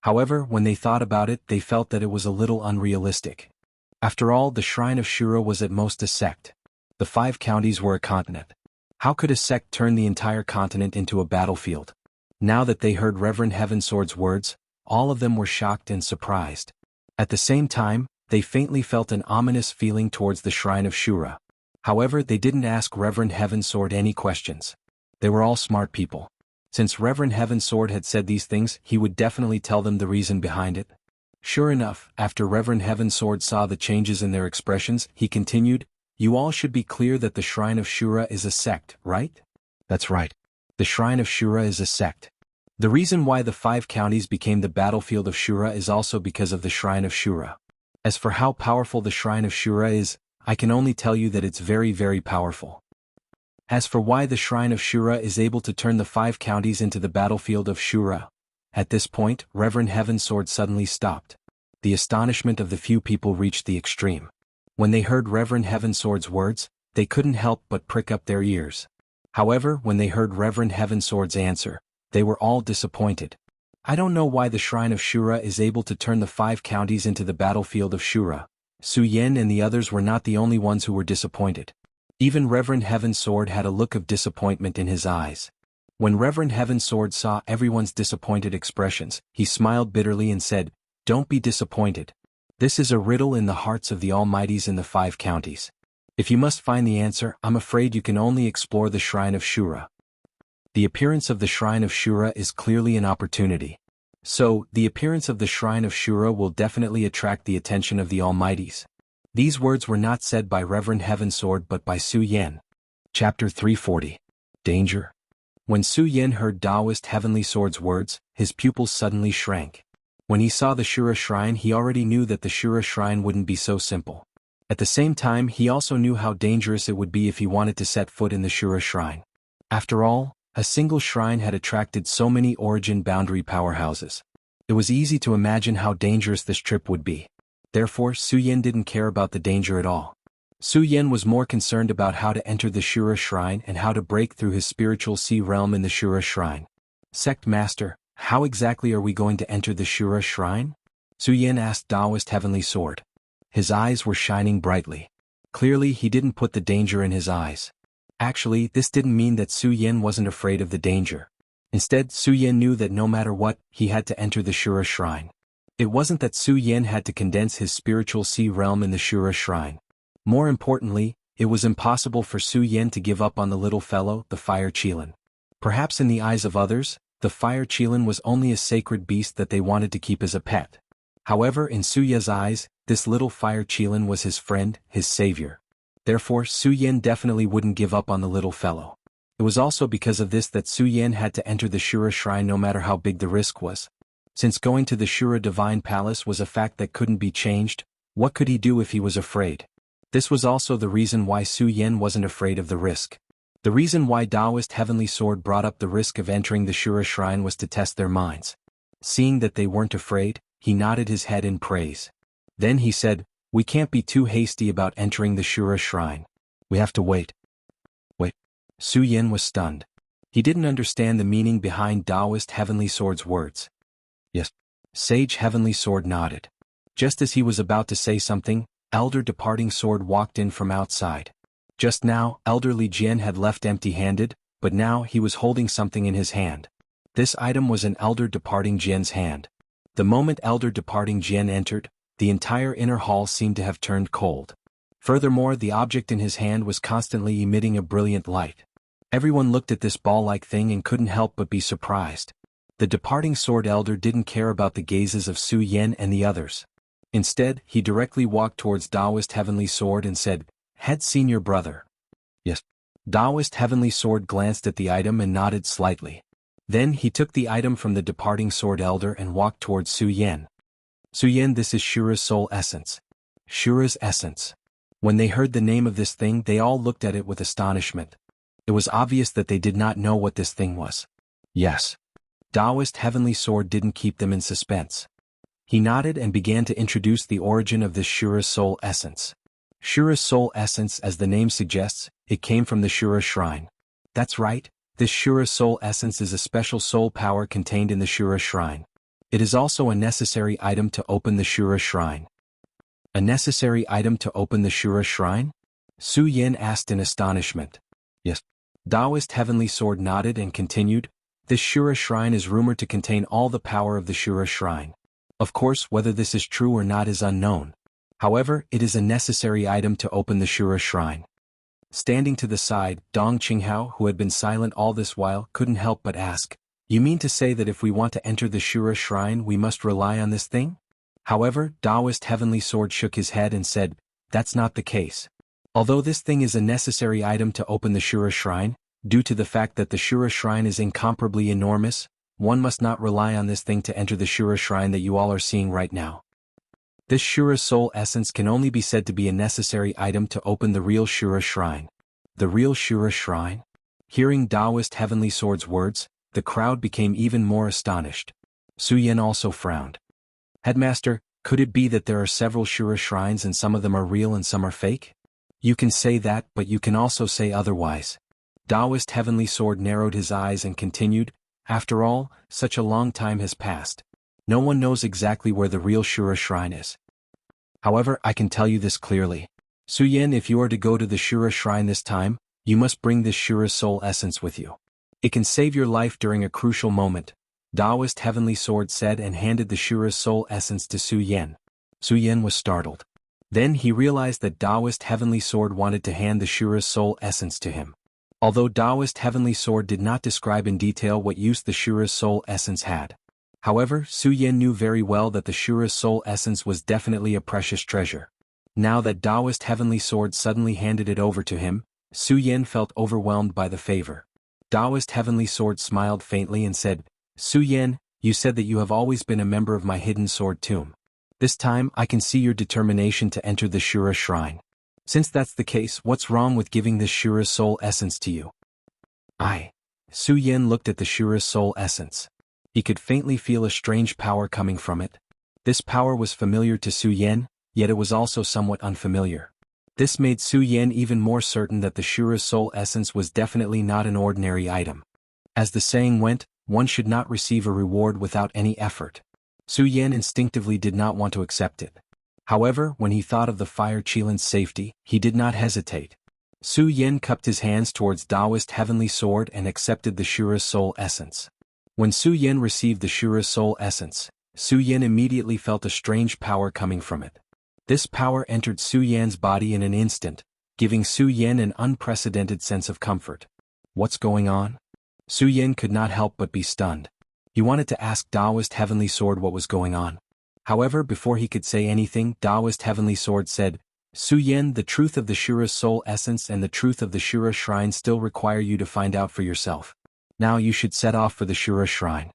However, when they thought about it, they felt that it was a little unrealistic. After all, the Shrine of Shura was at most a sect. The 5 counties were a continent. How could a sect turn the entire continent into a battlefield? Now that they heard Reverend Heavensword's words, all of them were shocked and surprised. At the same time, they faintly felt an ominous feeling towards the Shrine of Shura. However, they didn't ask Reverend Heavensword any questions. They were all smart people. Since Reverend Heavensword had said these things, he would definitely tell them the reason behind it. Sure enough, after Reverend Heavensword saw the changes in their expressions, he continued, "You all should be clear that the Shrine of Shura is a sect, right?" "That's right. The Shrine of Shura is a sect. The reason why the 5 counties became the battlefield of Shura is also because of the Shrine of Shura. As for how powerful the Shrine of Shura is, I can only tell you that it's very, very powerful. As for why the Shrine of Shura is able to turn the 5 counties into the battlefield of Shura." At this point, Reverend Heavensword suddenly stopped. The astonishment of the few people reached the extreme. When they heard Reverend Heavensword's words, they couldn't help but prick up their ears. However, when they heard Reverend Heavensword's answer, they were all disappointed. "I don't know why the Shrine of Shura is able to turn the 5 counties into the battlefield of Shura." Su Yin and the others were not the only ones who were disappointed. Even Reverend Heavensword had a look of disappointment in his eyes. When Reverend Heavensword saw everyone's disappointed expressions, he smiled bitterly and said, "Don't be disappointed. This is a riddle in the hearts of the Almighties in the 5 counties. If you must find the answer, I'm afraid you can only explore the Shrine of Shura. The appearance of the Shrine of Shura is clearly an opportunity. So, the appearance of the Shrine of Shura will definitely attract the attention of the Almighties." These words were not said by Reverend Heavensword but by Su Yin. Chapter 340. Danger. When Su Yin heard Taoist Heavenly Sword's words, his pupils suddenly shrank. When he saw the Shura Shrine, he already knew that the Shura Shrine wouldn't be so simple. At the same time, he also knew how dangerous it would be if he wanted to set foot in the Shura Shrine. After all, a single shrine had attracted so many origin boundary powerhouses. It was easy to imagine how dangerous this trip would be. Therefore, Su Yin didn't care about the danger at all. Su Yin was more concerned about how to enter the Shura Shrine and how to break through his spiritual sea realm in the Shura Shrine. "Sect Master, how exactly are we going to enter the Shura Shrine?" Su Yin asked Taoist Heavenly Sword. His eyes were shining brightly. Clearly, he didn't put the danger in his eyes. Actually, this didn't mean that Su Yin wasn't afraid of the danger. Instead, Su Yin knew that no matter what, he had to enter the Shura Shrine. It wasn't that Su Yin had to condense his spiritual sea realm in the Shura Shrine. More importantly, it was impossible for Su Yin to give up on the little fellow, the fire qilin. Perhaps in the eyes of others, the fire qilin was only a sacred beast that they wanted to keep as a pet. However, in Su Yin's eyes, this little fire qilin was his friend, his savior. Therefore, Su Yan definitely wouldn't give up on the little fellow. It was also because of this that Su Yan had to enter the Shura shrine no matter how big the risk was. Since going to the Shura Divine Palace was a fact that couldn't be changed, what could he do if he was afraid? This was also the reason why Su Yan wasn't afraid of the risk. The reason why Taoist Heavenly Sword brought up the risk of entering the Shura shrine was to test their minds. Seeing that they weren't afraid, he nodded his head in praise. Then he said, "We can't be too hasty about entering the Shura shrine. We have to wait." Wait. Su Yan was stunned. He didn't understand the meaning behind Taoist Heavenly Sword's words. Yes. Sage Heavenly Sword nodded. Just as he was about to say something, Elder Departing Sword walked in from outside. Just now, Elderly Jian had left empty-handed, but now he was holding something in his hand. This item was an Elder Departing Jian's hand. The moment Elder Departing Jian entered, the entire inner hall seemed to have turned cold. Furthermore, the object in his hand was constantly emitting a brilliant light. Everyone looked at this ball-like thing and couldn't help but be surprised. The Departing Sword Elder didn't care about the gazes of Su Yan and the others. Instead, he directly walked towards Taoist Heavenly Sword and said, "Had seen your brother." Yes. Taoist Heavenly Sword glanced at the item and nodded slightly. Then he took the item from the Departing Sword Elder and walked towards Su Yan. "Su Yan, this is Shura's soul essence." Shura's essence. When they heard the name of this thing, they all looked at it with astonishment. It was obvious that they did not know what this thing was. Yes. Taoist Heavenly Sword didn't keep them in suspense. He nodded and began to introduce the origin of this Shura's soul essence. Shura's soul essence, as the name suggests, it came from the Shura shrine. That's right, this Shura soul essence is a special soul power contained in the Shura shrine. It is also a necessary item to open the Shura shrine. A necessary item to open the Shura shrine? Su Yan asked in astonishment. Yes. Taoist Heavenly Sword nodded and continued, "This Shura shrine is rumored to contain all the power of the Shura shrine. Of course, whether this is true or not is unknown. However, it is a necessary item to open the Shura shrine." Standing to the side, Dong Qinghao, who had been silent all this while, couldn't help but ask, "You mean to say that if we want to enter the Shura shrine we must rely on this thing?" However, Taoist Heavenly Sword shook his head and said, "That's not the case. Although this thing is a necessary item to open the Shura shrine, due to the fact that the Shura shrine is incomparably enormous, one must not rely on this thing to enter the Shura shrine that you all are seeing right now. This Shura soul essence can only be said to be a necessary item to open the real Shura shrine." The real Shura shrine? Hearing Taoist Heavenly Sword's words, the crowd became even more astonished. Su Yan also frowned. "Headmaster, could it be that there are several Shura shrines and some of them are real and some are fake?" "You can say that, but you can also say otherwise." Taoist Heavenly Sword narrowed his eyes and continued, "After all, such a long time has passed. No one knows exactly where the real Shura shrine is. However, I can tell you this clearly. Su Yan, if you are to go to the Shura shrine this time, you must bring this Shura soul essence with you. It can save your life during a crucial moment," Taoist Heavenly Sword said and handed the Shura soul essence to Su Yan. Su Yan was startled. Then he realized that Taoist Heavenly Sword wanted to hand the Shura soul essence to him. Although Taoist Heavenly Sword did not describe in detail what use the Shura soul essence had. However, Su Yan knew very well that the Shura soul essence was definitely a precious treasure. Now that Taoist Heavenly Sword suddenly handed it over to him, Su Yan felt overwhelmed by the favor. Taoist Heavenly Sword smiled faintly and said, "Su Yan, you said that you have always been a member of my hidden sword tomb. This time I can see your determination to enter the Shura shrine. Since that's the case, what's wrong with giving this Shura soul essence to you?" Su Yan looked at the Shura soul essence. He could faintly feel a strange power coming from it. This power was familiar to Su Yan, yet it was also somewhat unfamiliar. This made Su Yan even more certain that the Shura soul essence was definitely not an ordinary item. As the saying went, one should not receive a reward without any effort. Su Yan instinctively did not want to accept it. However, when he thought of the Fire Qilin's safety, he did not hesitate. Su Yan cupped his hands towards Taoist Heavenly Sword and accepted the Shura soul essence. When Su Yan received the Shura soul essence, Su Yan immediately felt a strange power coming from it. This power entered Su Yan's body in an instant, giving Su Yan an unprecedented sense of comfort. What's going on? Su Yan could not help but be stunned. He wanted to ask Taoist Heavenly Sword what was going on. However, before he could say anything, Taoist Heavenly Sword said, Su Yen, the truth of the Shura's soul essence and the truth of the Shura shrine still require you to find out for yourself. Now you should set off for the Shura shrine.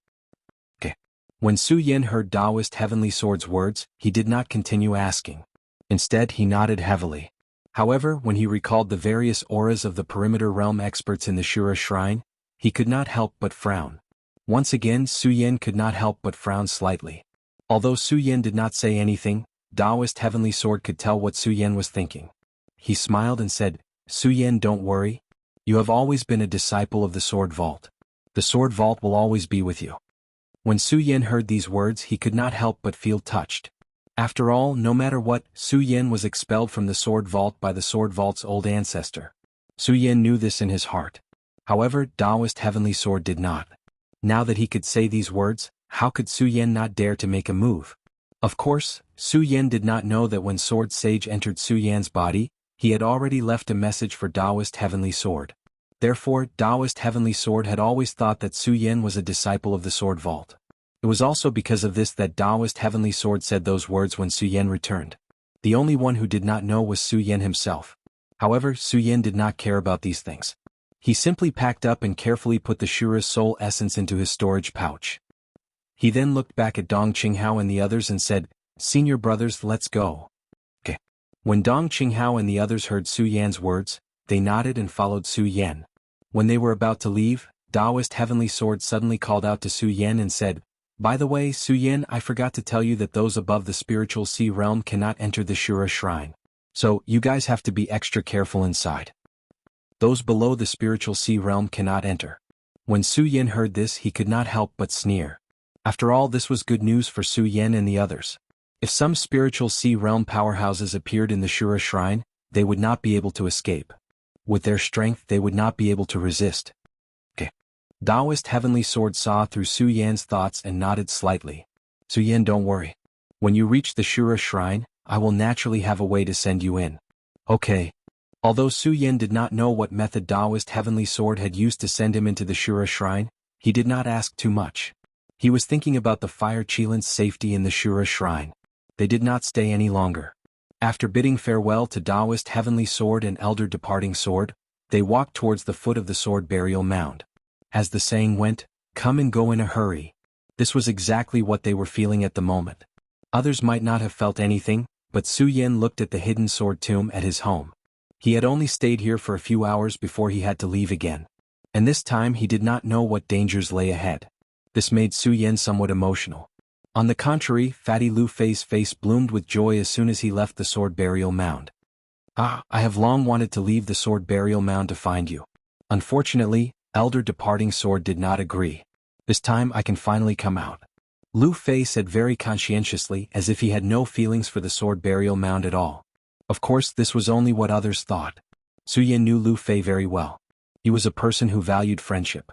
Okay. When Su Yen heard Taoist Heavenly Sword's words, he did not continue asking. Instead, he nodded heavily. However, when he recalled the various auras of the perimeter realm experts in the Shura shrine, he could not help but frown. Once again, Su Yen could not help but frown slightly. Although Su Yen did not say anything, Taoist Heavenly Sword could tell what Su Yen was thinking. He smiled and said, "Su Yen, don't worry. You have always been a disciple of the Sword Vault. The Sword Vault will always be with you." When Su Yen heard these words, he could not help but feel touched. After all, no matter what, Su Yen was expelled from the Sword Vault by the Sword Vault's old ancestor. Su Yen knew this in his heart. However, Taoist Heavenly Sword did not. Now that he could say these words, how could Su Yen not dare to make a move? Of course, Su Yen did not know that when Sword Sage entered Su Yan's body, he had already left a message for Taoist Heavenly Sword. Therefore, Taoist Heavenly Sword had always thought that Su Yen was a disciple of the Sword Vault. It was also because of this that Taoist Heavenly Sword said those words when Su Yen returned. The only one who did not know was Su Yen himself. However, Su Yen did not care about these things. He simply packed up and carefully put the Shura's soul essence into his storage pouch. He then looked back at Dong Qinghao and the others and said, "Senior brothers, let's go." Okay. When Dong Qinghao and the others heard Su Yan's words, they nodded and followed Su Yan. When they were about to leave, Taoist Heavenly Sword suddenly called out to Su Yan and said, "By the way, Su Yan, I forgot to tell you that those above the spiritual sea realm cannot enter the Shura shrine. So, you guys have to be extra careful inside. Those below the spiritual sea realm cannot enter." When Su Yan heard this, he could not help but sneer. After all, this was good news for Su Yan and the others. If some spiritual sea realm powerhouses appeared in the Shura shrine, they would not be able to escape. With their strength, they would not be able to resist. Okay. Taoist Heavenly Sword saw through Su Yan's thoughts and nodded slightly. "Su Yan, don't worry. When you reach the Shura shrine, I will naturally have a way to send you in." Okay. Although Su Yan did not know what method Taoist Heavenly Sword had used to send him into the Shura shrine, he did not ask too much. He was thinking about the Fire Qilin's safety in the Shura shrine. They did not stay any longer. After bidding farewell to Taoist Heavenly Sword and Elder Departing Sword, they walked towards the foot of the Sword Burial Mound. As the saying went, "Come and go in a hurry." This was exactly what they were feeling at the moment. Others might not have felt anything, but Su Yan looked at the hidden sword tomb at his home. He had only stayed here for a few hours before he had to leave again. And this time he did not know what dangers lay ahead. This made Su Yan somewhat emotional. On the contrary, Fatty Lu Fei's face bloomed with joy as soon as he left the Sword Burial Mound. "Ah, I have long wanted to leave the Sword Burial Mound to find you." Unfortunately, Elder Departing Sword did not agree. "This time I can finally come out," Lu Fei said very conscientiously, as if he had no feelings for the Sword Burial Mound at all. Of course, this was only what others thought. Su Yan knew Lu Fei very well. He was a person who valued friendship.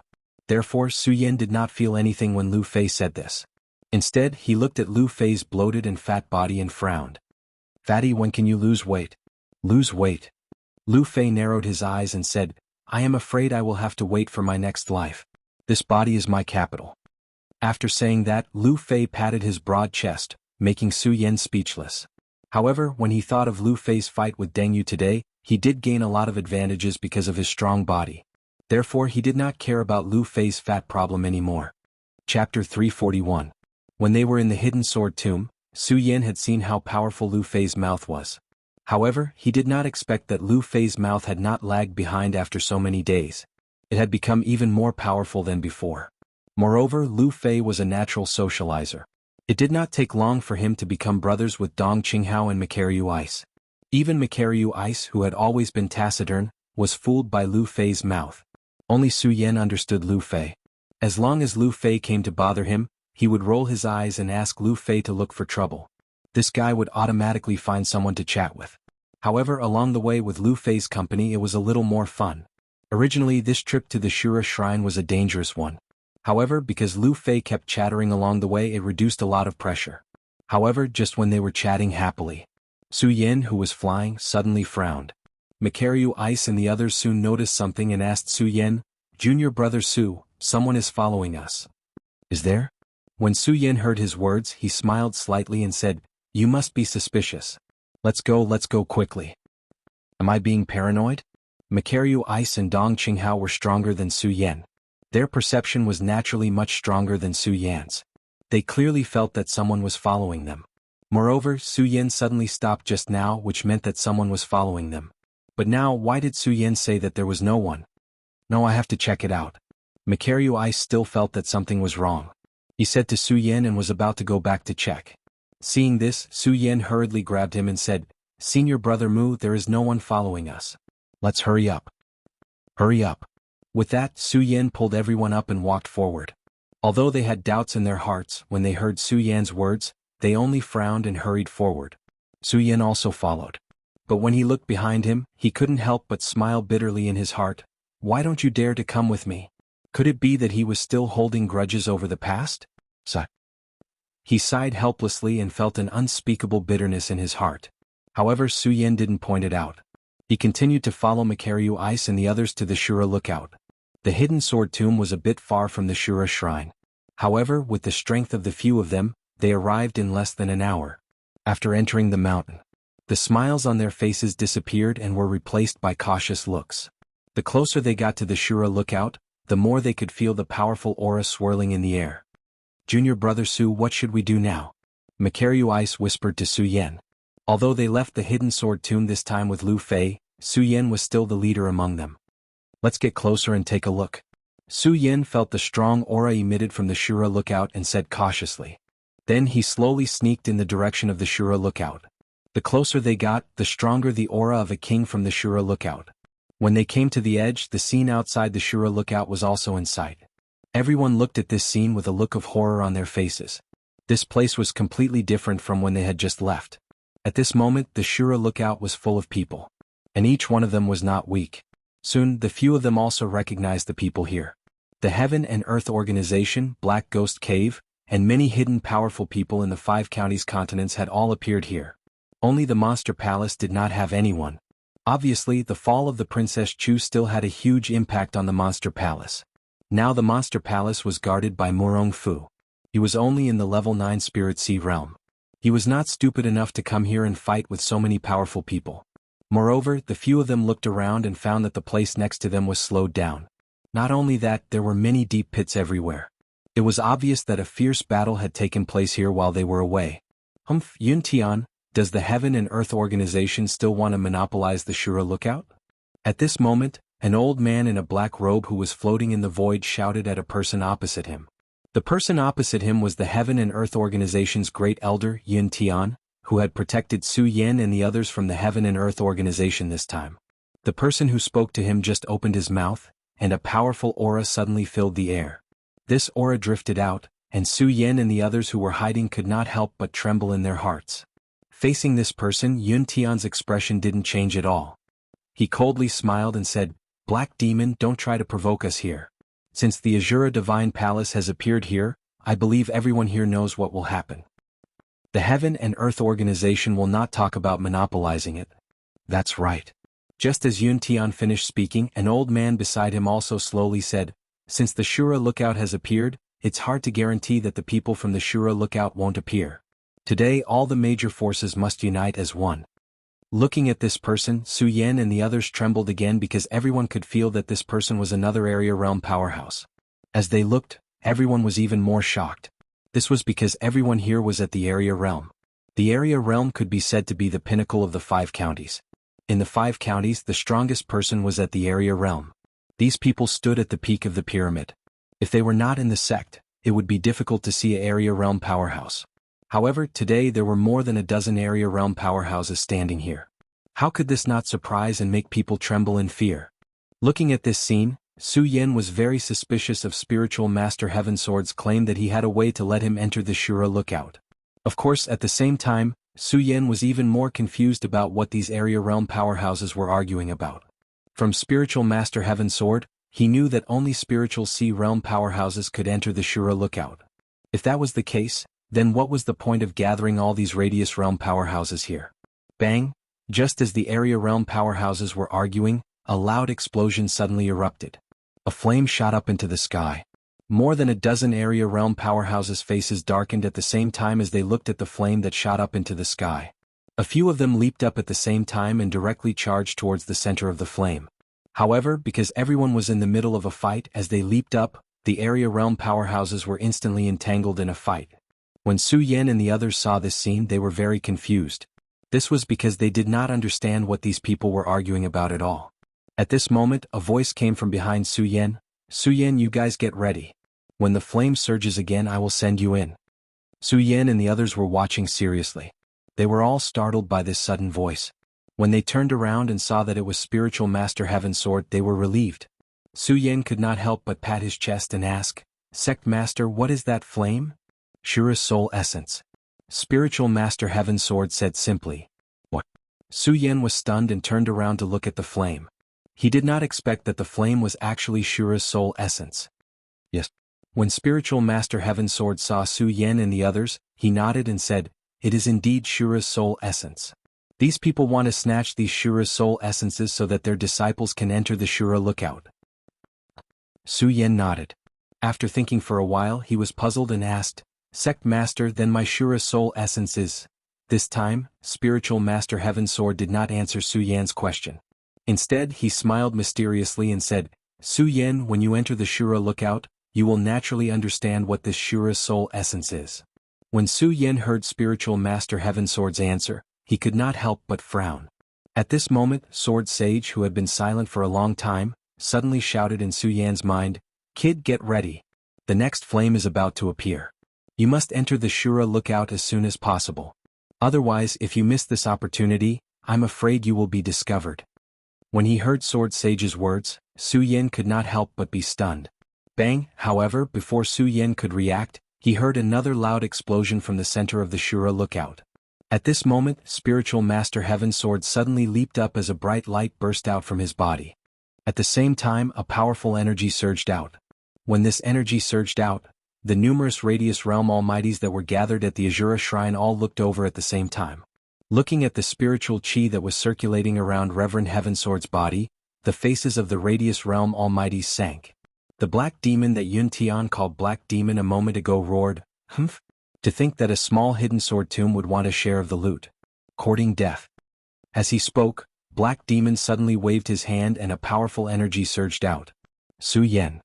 Therefore, Su Yan did not feel anything when Lu Fei said this. Instead, he looked at Lu Fei's bloated and fat body and frowned. "Fatty, when can you lose weight?" "Lose weight?" Lu Fei narrowed his eyes and said, "I am afraid I will have to wait for my next life. This body is my capital." After saying that, Lu Fei patted his broad chest, making Su Yan speechless. However, when he thought of Lu Fei's fight with Deng Yu today, he did gain a lot of advantages because of his strong body. Therefore, he did not care about Lu Fei's fat problem anymore. Chapter 341. When they were in the hidden sword tomb, Su Yan had seen how powerful Lu Fei's mouth was. However, he did not expect that Lu Fei's mouth had not lagged behind after so many days. It had become even more powerful than before. Moreover, Lu Fei was a natural socializer. It did not take long for him to become brothers with Dong Qinghao and Makaryu Ice. Even Makaryu Ice, who had always been taciturn, was fooled by Lu Fei's mouth. Only Su Yan understood Lu Fei. As long as Lu Fei came to bother him, he would roll his eyes and ask Lu Fei to look for trouble. This guy would automatically find someone to chat with. However, along the way with Lu Fei's company it was a little more fun. Originally, this trip to the Shura shrine was a dangerous one. However, because Lu Fei kept chattering along the way, it reduced a lot of pressure. However, just when they were chatting happily, Su Yan, who was flying, suddenly frowned. Makaryu Ice and the others soon noticed something and asked Su Yan, "Junior brother Su, someone is following us." "Is there?" When Su Yan heard his words, he smiled slightly and said, "You must be suspicious." Let's go quickly. Am I being paranoid? Makaryu Ice and Dong Qinghao were stronger than Su Yan. Their perception was naturally much stronger than Su Yan's. They clearly felt that someone was following them. Moreover, Su Yan suddenly stopped just now, which meant that someone was following them. But now, why did Su Yan say that there was no one? No, I have to check it out. Makaryu Ice still felt that something was wrong. He said to Su Yan and was about to go back to check. Seeing this, Su Yan hurriedly grabbed him and said, "Senior brother Mu, there is no one following us. Let's hurry up. Hurry up." With that, Su Yan pulled everyone up and walked forward. Although they had doubts in their hearts, when they heard Su Yan's words, they only frowned and hurried forward. Su Yan also followed. But when he looked behind him, he couldn't help but smile bitterly in his heart. Why don't you dare to come with me? Could it be that he was still holding grudges over the past? He sighed helplessly and felt an unspeakable bitterness in his heart. However, Su Yan didn't point it out. He continued to follow Makaryu Ice and the others to the Shura lookout. The hidden sword tomb was a bit far from the Shura shrine. However, with the strength of the few of them, they arrived in less than an hour. After entering the mountain, the smiles on their faces disappeared and were replaced by cautious looks. The closer they got to the Shura lookout, the more they could feel the powerful aura swirling in the air. "Junior brother Su, what should we do now?" Makaryu Ice whispered to Su Yan. Although they left the hidden sword tomb this time with Lu Fei, Su Yan was still the leader among them. "Let's get closer and take a look." Su Yan felt the strong aura emitted from the Shura lookout and said cautiously. Then he slowly sneaked in the direction of the Shura lookout. The closer they got, the stronger the aura of a king from the Shura lookout. When they came to the edge, the scene outside the Shura lookout was also in sight. Everyone looked at this scene with a look of horror on their faces. This place was completely different from when they had just left. At this moment, the Shura lookout was full of people. And each one of them was not weak. Soon, the few of them also recognized the people here. The Heaven and Earth Organization, Black Ghost Cave, and many hidden powerful people in the 5 counties continents had all appeared here. Only the Monster Palace did not have anyone. Obviously, the fall of the Princess Chu still had a huge impact on the Monster Palace. Now the Monster Palace was guarded by Murong Fu. He was only in the level 9 Spirit Sea realm. He was not stupid enough to come here and fight with so many powerful people. Moreover, the few of them looked around and found that the place next to them was slowed down. Not only that, there were many deep pits everywhere. It was obvious that a fierce battle had taken place here while they were away. Yun Tian, does the Heaven and Earth Organization still want to monopolize the Shura lookout? At this moment, an old man in a black robe who was floating in the void shouted at a person opposite him. The person opposite him was the Heaven and Earth Organization's great elder, Yun Tian, who had protected Su Yan and the others from the Heaven and Earth Organization this time. The person who spoke to him just opened his mouth, and a powerful aura suddenly filled the air. This aura drifted out, and Su Yan and the others who were hiding could not help but tremble in their hearts. Facing this person, Yun Tian's expression didn't change at all. He coldly smiled and said, "Black Demon, don't try to provoke us here. Since the Azura Divine Palace has appeared here, I believe everyone here knows what will happen. The Heaven and Earth Organization will not talk about monopolizing it." "That's right." Just as Yun Tian finished speaking, an old man beside him also slowly said, "Since the Shura lookout has appeared, it's hard to guarantee that the people from the Shura lookout won't appear. Today all the major forces must unite as one." Looking at this person, Su Yan and the others trembled again because everyone could feel that this person was another area realm powerhouse. As they looked, everyone was even more shocked. This was because everyone here was at the area realm. The area realm could be said to be the pinnacle of the 5 counties. In the 5 counties, the strongest person was at the area realm. These people stood at the peak of the pyramid. If they were not in the sect, it would be difficult to see an area realm powerhouse. However, today there were more than a dozen area realm powerhouses standing here. How could this not surprise and make people tremble in fear? Looking at this scene, Su Yan was very suspicious of Spiritual Master Heaven Sword's claim that he had a way to let him enter the Shura lookout. Of course, at the same time, Su Yan was even more confused about what these area realm powerhouses were arguing about. From Spiritual Master Heaven Sword, he knew that only Spiritual Sea realm powerhouses could enter the Shura lookout. If that was the case, then what was the point of gathering all these Radius realm powerhouses here? Bang! Just as the area realm powerhouses were arguing, a loud explosion suddenly erupted. A flame shot up into the sky. More than a dozen area realm powerhouses' faces darkened at the same time as they looked at the flame that shot up into the sky. A few of them leaped up at the same time and directly charged towards the center of the flame. However, because everyone was in the middle of a fight as they leaped up, the area realm powerhouses were instantly entangled in a fight. When Su Yan and the others saw this scene, they were very confused. This was because they did not understand what these people were arguing about at all. At this moment, a voice came from behind Su Yan. Su Yan, you guys get ready. When the flame surges again, I will send you in. Su Yan and the others were watching seriously. They were all startled by this sudden voice. When they turned around and saw that it was Spiritual Master Heaven's sword, they were relieved. Su Yan could not help but pat his chest and ask, Sect Master, what is that flame? Shura's soul essence. Spiritual Master Heaven's sword said simply. What? Su Yan was stunned and turned around to look at the flame. He did not expect that the flame was actually Shura's soul essence. Yes. When Spiritual Master Heaven's sword saw Su Yan and the others, he nodded and said, it is indeed Shura's soul essence. These people want to snatch these Shura's soul essences so that their disciples can enter the Shura lookout. Su Yan nodded. After thinking for a while, he was puzzled and asked, Sect Master, then my Shura soul essence is. This time, Spiritual Master Heaven's sword did not answer Su Yan's question. Instead, he smiled mysteriously and said, Su Yan, when you enter the Shura lookout, you will naturally understand what this Shura soul essence is. When Su Yan heard Spiritual Master Heaven's sword's answer, he could not help but frown. At this moment, Sword Sage, who had been silent for a long time, suddenly shouted in Su Yan's mind, Kid, get ready. The next flame is about to appear. You must enter the Shura lookout as soon as possible. Otherwise, if you miss this opportunity, I'm afraid you will be discovered. When he heard Sword Sage's words, Su Yan could not help but be stunned. Bang! However, before Su Yan could react, he heard another loud explosion from the center of the Shura lookout. At this moment, Spiritual Master Heaven's sword suddenly leaped up as a bright light burst out from his body. At the same time, a powerful energy surged out. When this energy surged out, the numerous Radius Realm Almighties that were gathered at the Azura Shrine all looked over at the same time. Looking at the spiritual chi that was circulating around Reverend Heaven's sword's body, the faces of the Radius Realm Almighties sank. The black demon that Yun Tian called Black Demon a moment ago roared, Humph! To think that a small hidden sword tomb would want a share of the loot. Courting death. As he spoke, Black Demon suddenly waved his hand and a powerful energy surged out. Su Yan.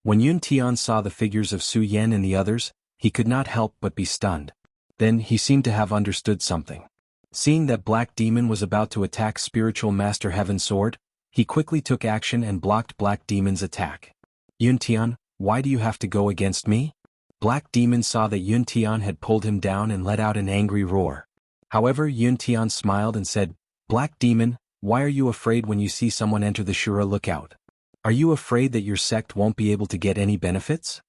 When Yun Tian saw the figures of Su Yan and the others, he could not help but be stunned. Then he seemed to have understood something. Seeing that Black Demon was about to attack Spiritual Master Heaven's sword, he quickly took action and blocked Black Demon's attack. Yun Tian, why do you have to go against me? Black Demon saw that Yun Tian had pulled him down and let out an angry roar. However, Yun Tian smiled and said, Black Demon, why are you afraid when you see someone enter the Shura lookout? Are you afraid that your sect won't be able to get any benefits?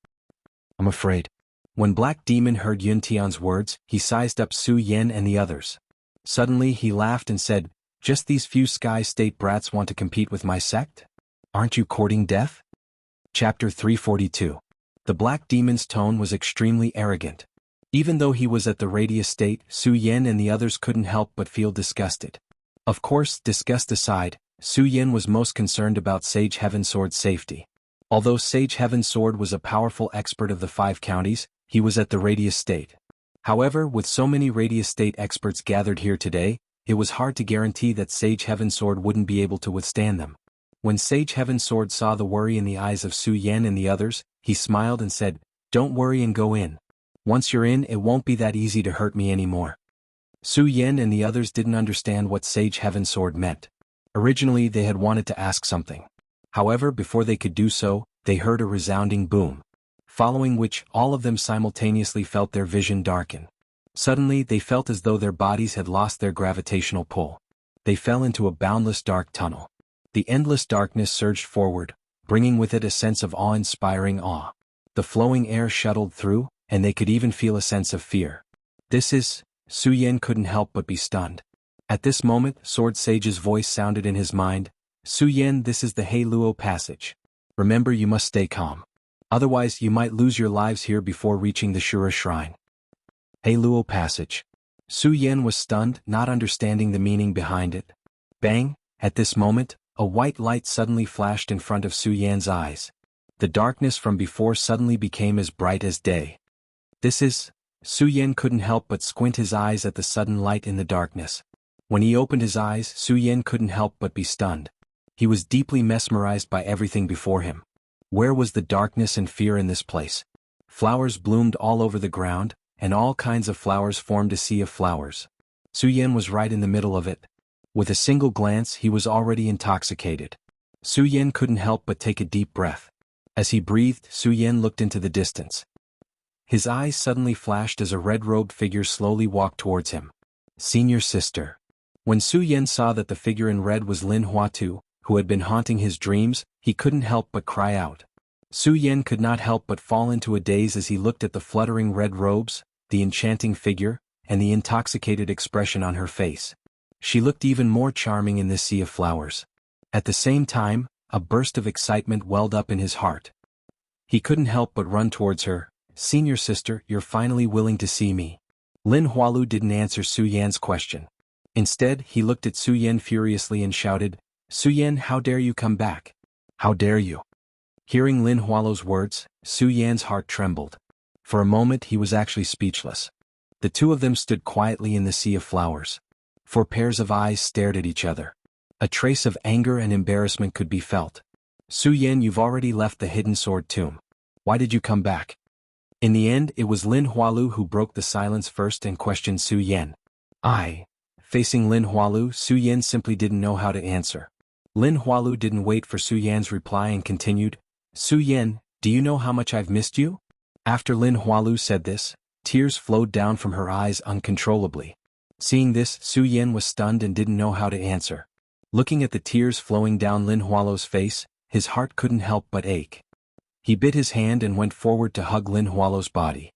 I'm afraid. When Black Demon heard Yun Tian's words, he sized up Su Yan and the others. Suddenly he laughed and said, just these few Sky State brats want to compete with my sect? Aren't you courting death? Chapter 342. The Black Demon's tone was extremely arrogant. Even though he was at the Radius State, Su Yan and the others couldn't help but feel disgusted. Of course, disgust aside, Su Yan was most concerned about Sage Heaven's sword's safety. Although Sage Heaven's sword was a powerful expert of the 5 counties, he was at the Radius State. However, with so many Radius State experts gathered here today, it was hard to guarantee that Sage Heaven's sword wouldn't be able to withstand them. When Sage Heaven's sword saw the worry in the eyes of Su Yan and the others, he smiled and said, don't worry and go in. Once you're in, it won't be that easy to hurt me anymore. Su Yan and the others didn't understand what Sage Heaven's sword meant. Originally, they had wanted to ask something. However, before they could do so, they heard a resounding boom. Following which, all of them simultaneously felt their vision darken. Suddenly, they felt as though their bodies had lost their gravitational pull. They fell into a boundless dark tunnel. The endless darkness surged forward, bringing with it a sense of awe-inspiring awe. The flowing air shuttled through, and they could even feel a sense of fear. Su Yan couldn't help but be stunned. At this moment, Sword Sage's voice sounded in his mind, Su Yan, this is the He Luo passage. Remember, you must stay calm. Otherwise, you might lose your lives here before reaching the Shura Shrine. He Luo passage. Su Yan was stunned, not understanding the meaning behind it. Bang! At this moment, a white light suddenly flashed in front of Su Yan's eyes. The darkness from before suddenly became as bright as day. Su Yan couldn't help but squint his eyes at the sudden light in the darkness. When he opened his eyes, Su Yan couldn't help but be stunned. He was deeply mesmerized by everything before him. Where was the darkness and fear in this place? Flowers bloomed all over the ground, and all kinds of flowers formed a sea of flowers. Su Yan was right in the middle of it. With a single glance he was already intoxicated. Su Yan couldn't help but take a deep breath. As he breathed, Su Yan looked into the distance. His eyes suddenly flashed as a red-robed figure slowly walked towards him. Senior sister. When Su Yan saw that the figure in red was Lin Huatu, who had been haunting his dreams, he couldn't help but cry out. Su Yan could not help but fall into a daze as he looked at the fluttering red robes, the enchanting figure, and the intoxicated expression on her face. She looked even more charming in this sea of flowers. At the same time, a burst of excitement welled up in his heart. He couldn't help but run towards her. Senior sister, you're finally willing to see me. Lin Hualu didn't answer Su Yan's question. Instead, he looked at Su Yan furiously and shouted, Su Yan, how dare you come back? How dare you? Hearing Lin Hualu's words, Su Yan's heart trembled. For a moment he was actually speechless. The two of them stood quietly in the sea of flowers. 4 pairs of eyes stared at each other. A trace of anger and embarrassment could be felt. Su Yan, you've already left the hidden sword tomb. Why did you come back? In the end, it was Lin Hualu who broke the silence first and questioned Su Yan. Facing Lin Hualu, Su Yan simply didn't know how to answer. Lin Hualu didn't wait for Su Yan's reply and continued, Su Yan, do you know how much I've missed you? After Lin Hualu said this, tears flowed down from her eyes uncontrollably. Seeing this, Su Yan was stunned and didn't know how to answer. Looking at the tears flowing down Lin Hualu's face, his heart couldn't help but ache. He bit his hand and went forward to hug Lin Hualu's body.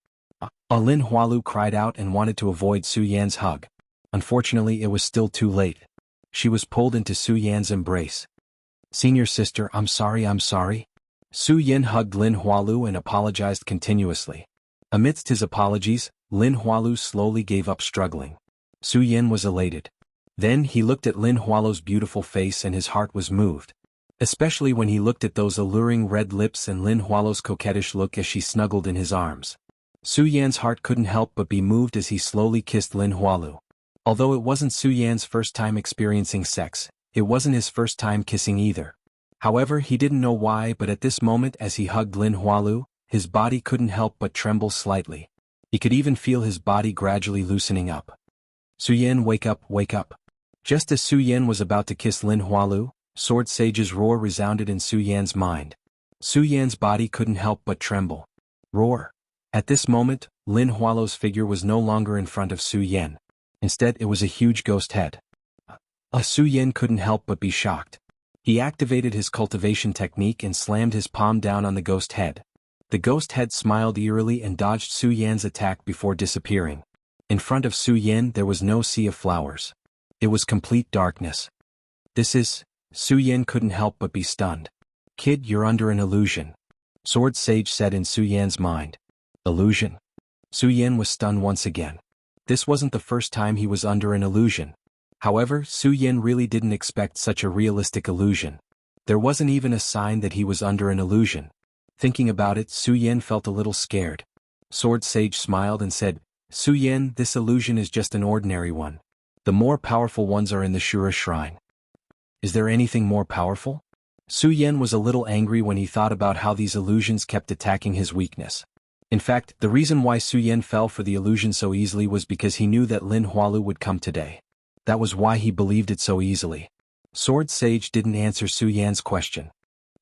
Lin Hualu cried out and wanted to avoid Su Yan's hug. Unfortunately, it was still too late. She was pulled into Su Yan's embrace. Senior sister, I'm sorry. Su Yan hugged Lin Hualu and apologized continuously. Amidst his apologies, Lin Hualu slowly gave up struggling. Su Yan was elated. Then he looked at Lin Hualu's beautiful face and his heart was moved. Especially when he looked at those alluring red lips and Lin Hualu's coquettish look as she snuggled in his arms. Su Yan's heart couldn't help but be moved as he slowly kissed Lin Hualu. Although it wasn't Su Yan's first time experiencing sex, it wasn't his first time kissing either. However, he didn't know why, but at this moment as he hugged Lin Hualu, his body couldn't help but tremble slightly. He could even feel his body gradually loosening up. Su Yan, wake up. Just as Su Yan was about to kiss Lin Hualu, Sword Sage's roar resounded in Su Yan's mind. Su Yan's body couldn't help but tremble. Roar. At this moment, Lin Hualu's figure was no longer in front of Su Yan. Instead, it was a huge ghost head. Su Yan couldn't help but be shocked. He activated his cultivation technique and slammed his palm down on the ghost head. The ghost head smiled eerily and dodged Su Yan's attack before disappearing. In front of Su Yan there was no sea of flowers. It was complete darkness. Su Yan couldn't help but be stunned. Kid, you're under an illusion. Sword Sage said in Su Yan's mind. Illusion? Su Yan was stunned once again. This wasn't the first time he was under an illusion. However, Su Yan really didn't expect such a realistic illusion. There wasn't even a sign that he was under an illusion. Thinking about it, Su Yan felt a little scared. Sword Sage smiled and said, Su Yan, this illusion is just an ordinary one. The more powerful ones are in the Shura Shrine. Is there anything more powerful? Su Yan was a little angry when he thought about how these illusions kept attacking his weakness. In fact, the reason why Su Yan fell for the illusion so easily was because he knew that Lin Hualu would come today. That was why he believed it so easily. Sword Sage didn't answer Su Yan's question.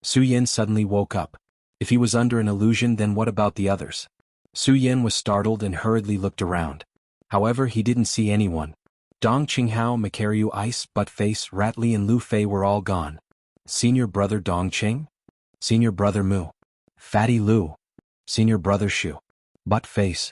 Su Yan suddenly woke up. If he was under an illusion, then what about the others? Su Yan was startled and hurriedly looked around. However, he didn't see anyone. Dong Qinghao, Makaryu Ice, Buttface, Ratli and Lu Fei were all gone. Senior brother Dong Qing? Senior brother Mu. Fatty Lu. Senior brother Shu. Buttface.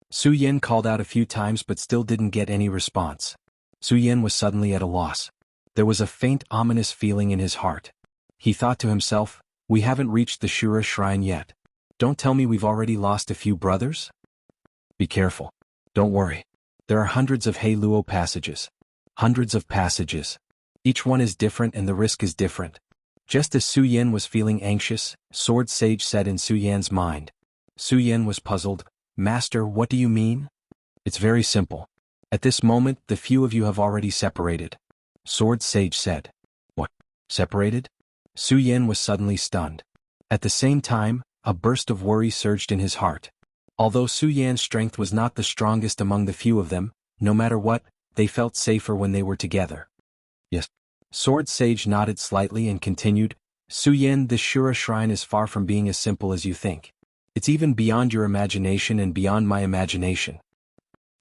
Su Yan called out a few times but still didn't get any response. Su Yan was suddenly at a loss. There was a faint ominous feeling in his heart. He thought to himself, we haven't reached the Shura Shrine yet. Don't tell me we've already lost a few brothers? Be careful. Don't worry. There are hundreds of He Luo passages. Hundreds of passages. Each one is different and the risk is different. Just as Su Yan was feeling anxious, Sword Sage said in Su Yan's mind. Su Yan was puzzled. Master, what do you mean? It's very simple. At this moment, the few of you have already separated. Sword Sage said. What? Separated? Su Yan was suddenly stunned. At the same time, a burst of worry surged in his heart. Although Su Yan's strength was not the strongest among the few of them, no matter what, they felt safer when they were together. Yes. Sword Sage nodded slightly and continued, Su Yan, this Shura shrine is far from being as simple as you think. It's even beyond your imagination and beyond my imagination.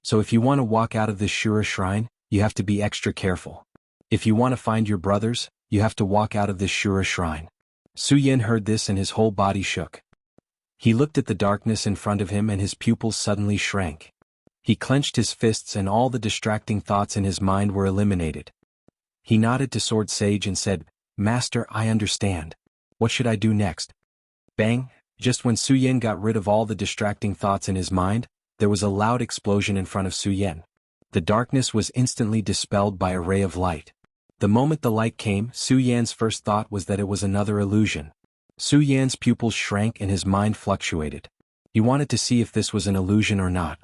So if you want to walk out of this Shura shrine, you have to be extra careful. If you want to find your brothers, you have to walk out of this Shura shrine. Su Yan heard this and his whole body shook. He looked at the darkness in front of him and his pupils suddenly shrank. He clenched his fists and all the distracting thoughts in his mind were eliminated. He nodded to Sword Sage and said, Master, I understand. What should I do next? Bang! Just when Su Yan got rid of all the distracting thoughts in his mind, there was a loud explosion in front of Su Yan. The darkness was instantly dispelled by a ray of light. The moment the light came, Su Yan's first thought was that it was another illusion. Su Yan's pupils shrank and his mind fluctuated. He wanted to see if this was an illusion or not.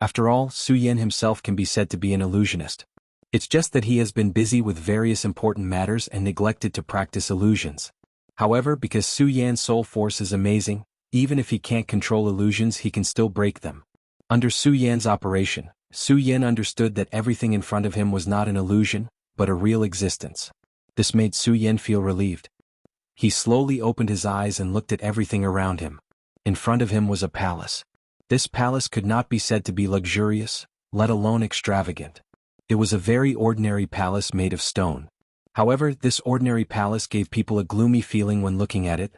After all, Su Yan himself can be said to be an illusionist. It's just that he has been busy with various important matters and neglected to practice illusions. However, because Su Yan's soul force is amazing, even if he can't control illusions he can still break them. Under Su Yan's operation, Su Yan understood that everything in front of him was not an illusion, but a real existence. This made Su Yan feel relieved. He slowly opened his eyes and looked at everything around him. In front of him was a palace. This palace could not be said to be luxurious, let alone extravagant. It was a very ordinary palace made of stone. However, this ordinary palace gave people a gloomy feeling when looking at it.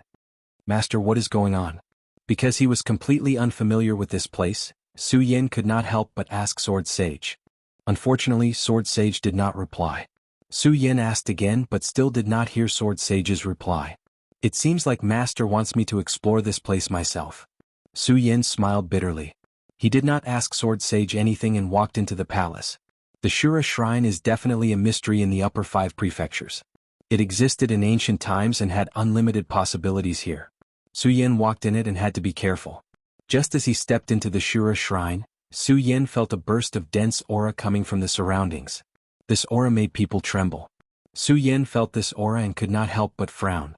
Master, what is going on? Because he was completely unfamiliar with this place, Su Yan could not help but ask Sword Sage. Unfortunately, Sword Sage did not reply. Su Yan asked again but still did not hear Sword Sage's reply. It seems like Master wants me to explore this place myself. Su Yan smiled bitterly. He did not ask Sword Sage anything and walked into the palace. The Shura Shrine is definitely a mystery in the upper 5 prefectures. It existed in ancient times and had unlimited possibilities here. Su Yan walked in it and had to be careful. Just as he stepped into the Shura Shrine, Su Yan felt a burst of dense aura coming from the surroundings. This aura made people tremble. Su Yan felt this aura and could not help but frown.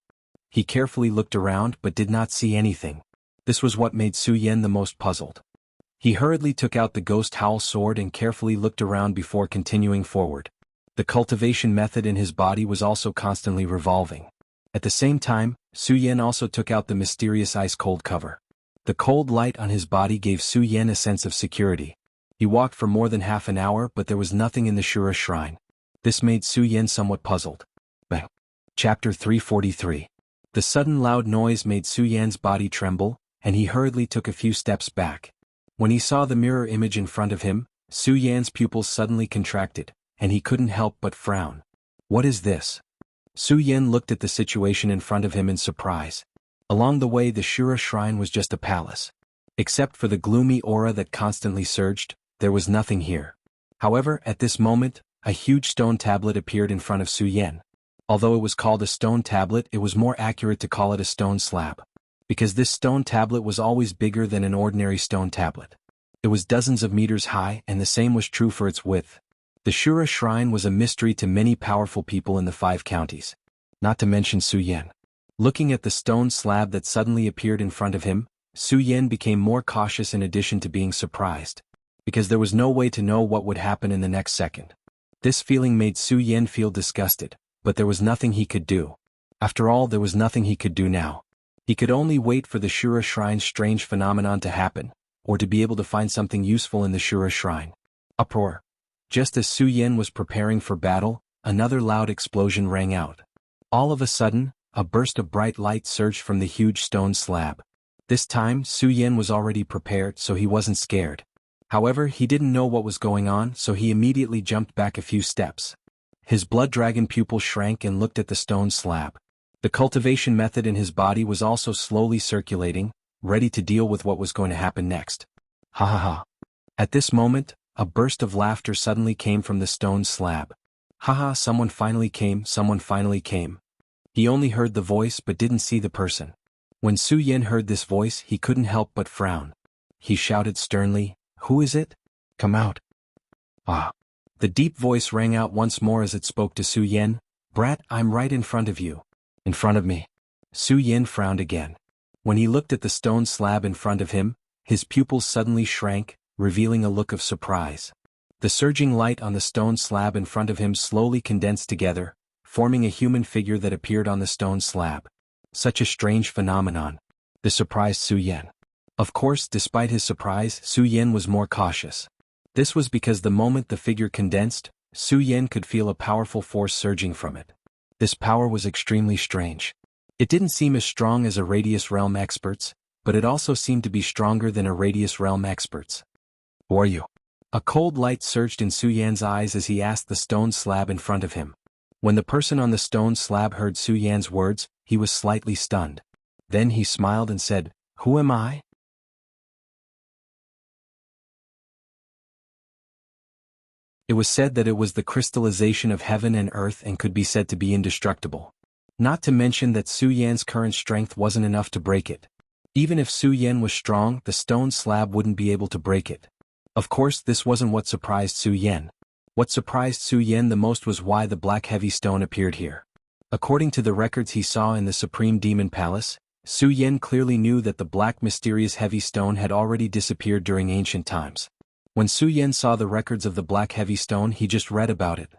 He carefully looked around but did not see anything. This was what made Su Yan the most puzzled. He hurriedly took out the ghost howl sword and carefully looked around before continuing forward. The cultivation method in his body was also constantly revolving. At the same time, Su Yan also took out the mysterious ice-cold cover. The cold light on his body gave Su Yan a sense of security. He walked for more than half an hour but there was nothing in the Shura Shrine. This made Su Yan somewhat puzzled. Bang. Chapter 343. The sudden loud noise made Su Yan's body tremble, and he hurriedly took a few steps back. When he saw the mirror image in front of him, Su Yan's pupils suddenly contracted, and he couldn't help but frown. What is this? Su Yan looked at the situation in front of him in surprise. Along the way the Shura Shrine was just a palace. Except for the gloomy aura that constantly surged, there was nothing here. However, at this moment, a huge stone tablet appeared in front of Su Yan. Although it was called a stone tablet, it was more accurate to call it a stone slab. Because this stone tablet was always bigger than an ordinary stone tablet. It was dozens of meters high and the same was true for its width. The Shura Shrine was a mystery to many powerful people in the 5 counties. Not to mention Su Yan. Looking at the stone slab that suddenly appeared in front of him, Su Yan became more cautious in addition to being surprised. Because there was no way to know what would happen in the next second. This feeling made Su Yan feel disgusted, but there was nothing he could do. After all, there was nothing he could do now. He could only wait for the Shura Shrine's strange phenomenon to happen, or to be able to find something useful in the Shura Shrine. Uproar. Just as Su Yan was preparing for battle, another loud explosion rang out. All of a sudden, a burst of bright light surged from the huge stone slab. This time, Su Yan was already prepared so he wasn't scared. However, he didn't know what was going on so he immediately jumped back a few steps. His blood dragon pupil shrank and looked at the stone slab. The cultivation method in his body was also slowly circulating, ready to deal with what was going to happen next. Ha ha ha. At this moment, a burst of laughter suddenly came from the stone slab. Ha ha, someone finally came, someone finally came. He only heard the voice but didn't see the person. When Su Yan heard this voice he couldn't help but frown. He shouted sternly, "Who is it? Come out." Ah. The deep voice rang out once more as it spoke to Su Yen. Brat, I'm right in front of you. In front of me. Su Yen frowned again. When he looked at the stone slab in front of him, his pupils suddenly shrank, revealing a look of surprise. The surging light on the stone slab in front of him slowly condensed together, forming a human figure that appeared on the stone slab. Such a strange phenomenon. This surprised Su Yen. Of course, despite his surprise, Su Yen was more cautious. This was because the moment the figure condensed, Su Yen could feel a powerful force surging from it. This power was extremely strange. It didn't seem as strong as a Radius Realm expert's, but it also seemed to be stronger than a Radius Realm expert's. Who are you? A cold light surged in Su Yan's eyes as he asked the stone slab in front of him. When the person on the stone slab heard Su Yan's words, he was slightly stunned. Then he smiled and said, Who am I? It was said that it was the crystallization of heaven and earth and could be said to be indestructible. Not to mention that Su Yan's current strength wasn't enough to break it. Even if Su Yan was strong, the stone slab wouldn't be able to break it. Of course, this wasn't what surprised Su Yan. What surprised Su Yan the most was why the black heavy stone appeared here. According to the records he saw in the Supreme Demon Palace, Su Yan clearly knew that the black mysterious heavy stone had already disappeared during ancient times. When Su Yan saw the records of the black heavy stone, he just read about it.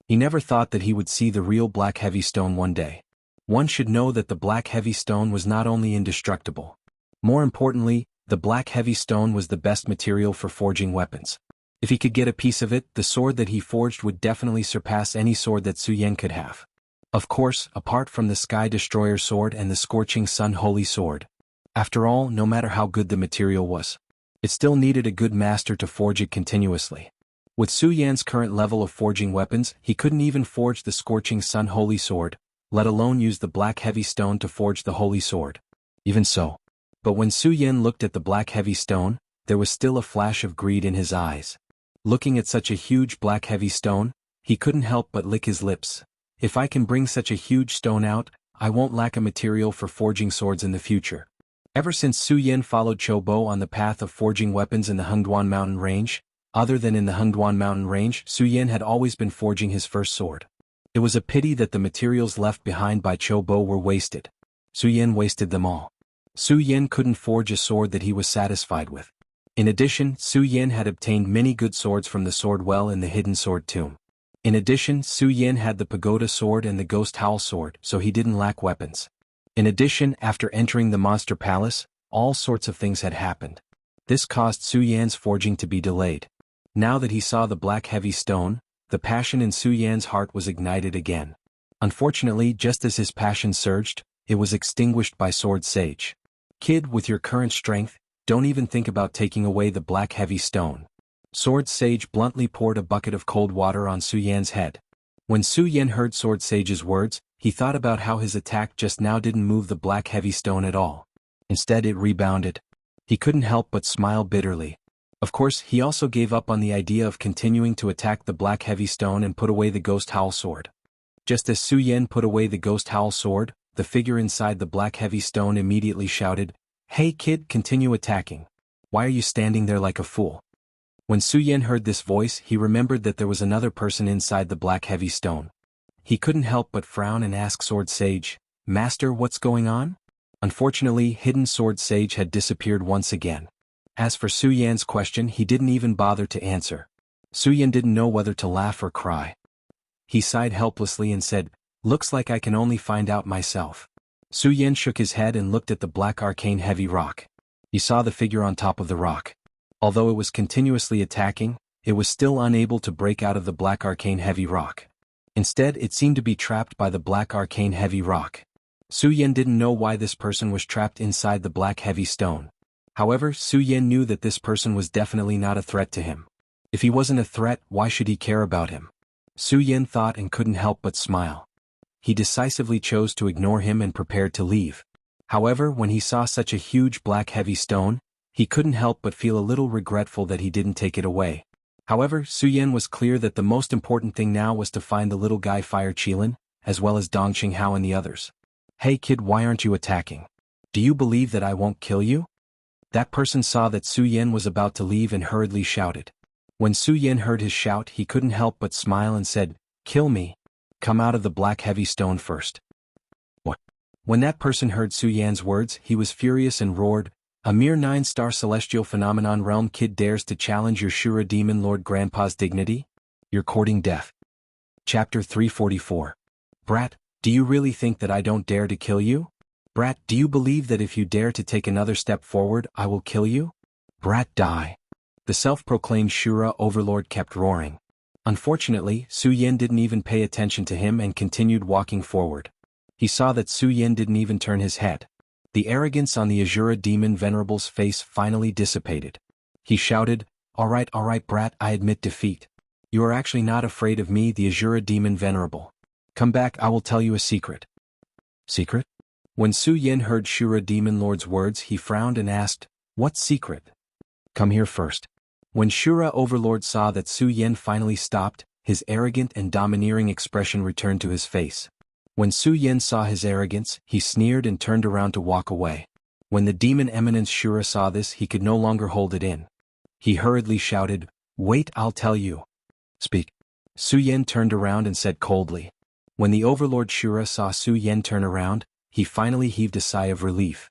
He never thought that he would see the real black heavy stone one day. One should know that the black heavy stone was not only indestructible. More importantly, the black heavy stone was the best material for forging weapons. If he could get a piece of it, the sword that he forged would definitely surpass any sword that Su Yan could have. Of course, apart from the Sky Destroyer sword and the Scorching Sun Holy Sword. After all, no matter how good the material was, it still needed a good master to forge it continuously. With Su Yan's current level of forging weapons, he couldn't even forge the Scorching Sun Holy Sword, let alone use the black heavy stone to forge the Holy Sword. Even so. But when Su Yan looked at the black heavy stone, there was still a flash of greed in his eyes. Looking at such a huge black heavy stone, he couldn't help but lick his lips. If I can bring such a huge stone out, I won't lack a material for forging swords in the future. Ever since Su Yan followed Cho Bo on the path of forging weapons in the Hengduan Mountain Range, other than in the Hengduan Mountain Range, Su Yan had always been forging his first sword. It was a pity that the materials left behind by Cho Bo were wasted. Su Yan wasted them all. Su Yan couldn't forge a sword that he was satisfied with. In addition, Su Yan had obtained many good swords from the sword well in the Hidden Sword Tomb. In addition, Su Yan had the Pagoda sword and the Ghost Howl sword, so he didn't lack weapons. In addition, after entering the Monster Palace, all sorts of things had happened. This caused Su Yan's forging to be delayed. Now that he saw the black heavy stone, the passion in Su Yan's heart was ignited again. Unfortunately, just as his passion surged, it was extinguished by Sword Sage. Kid, with your current strength, don't even think about taking away the black heavy stone. Sword Sage bluntly poured a bucket of cold water on Su Yan's head. When Su Yan heard Sword Sage's words, he thought about how his attack just now didn't move the black heavy stone at all. Instead it rebounded. He couldn't help but smile bitterly. Of course, he also gave up on the idea of continuing to attack the black heavy stone and put away the Ghost Howl sword. Just as Su Yan put away the Ghost Howl sword, the figure inside the black heavy stone immediately shouted, "Hey kid, continue attacking. Why are you standing there like a fool?" When Su Yan heard this voice, he remembered that there was another person inside the black heavy stone. He couldn't help but frown and ask Sword Sage, "Master, what's going on?" Unfortunately, Hidden Sword Sage had disappeared once again. As for Su Yan's question, he didn't even bother to answer. Su Yan didn't know whether to laugh or cry. He sighed helplessly and said, "Looks like I can only find out myself." Su Yan shook his head and looked at the black arcane heavy rock. He saw the figure on top of the rock. Although it was continuously attacking, it was still unable to break out of the black arcane heavy rock. Instead, it seemed to be trapped by the black arcane heavy rock. Su Yan didn't know why this person was trapped inside the black heavy stone. However, Su Yan knew that this person was definitely not a threat to him. If he wasn't a threat, why should he care about him? Su Yan thought and couldn't help but smile. He decisively chose to ignore him and prepared to leave. However, when he saw such a huge black heavy stone, he couldn't help but feel a little regretful that he didn't take it away. However, Su Yan was clear that the most important thing now was to find the little guy Fire Qilin, as well as Dong Qinghao and the others. "Hey kid, why aren't you attacking? Do you believe that I won't kill you?" That person saw that Su Yan was about to leave and hurriedly shouted. When Su Yen heard his shout, he couldn't help but smile and said, "Kill me. Come out of the black heavy stone first." What? When that person heard Su Yan's words, he was furious and roared, "A mere 9-star celestial phenomenon realm kid dares to challenge your Shura demon lord grandpa's dignity? You're courting death." Chapter 344. Brat, do you really think that I don't dare to kill you? Brat, do you believe that if you dare to take another step forward, I will kill you? Brat, die. The self-proclaimed Shura overlord kept roaring. Unfortunately, Su Yen didn't even pay attention to him and continued walking forward. He saw that Su Yen didn't even turn his head. The arrogance on the Azura demon venerable's face finally dissipated. He shouted, all right, brat, I admit defeat. You are actually not afraid of me, the Azura demon venerable. Come back, I will tell you a secret." Secret? When Su Yen heard Shura demon lord's words, he frowned and asked, "What secret?" "Come here first." When Shura overlord saw that Su Yen finally stopped, his arrogant and domineering expression returned to his face. When Su Yen saw his arrogance, he sneered and turned around to walk away. When the demon eminence Shura saw this, he could no longer hold it in. He hurriedly shouted, "Wait, I'll tell you." "Speak." Su Yen turned around and said coldly. When the overlord Shura saw Su Yen turn around, he finally heaved a sigh of relief.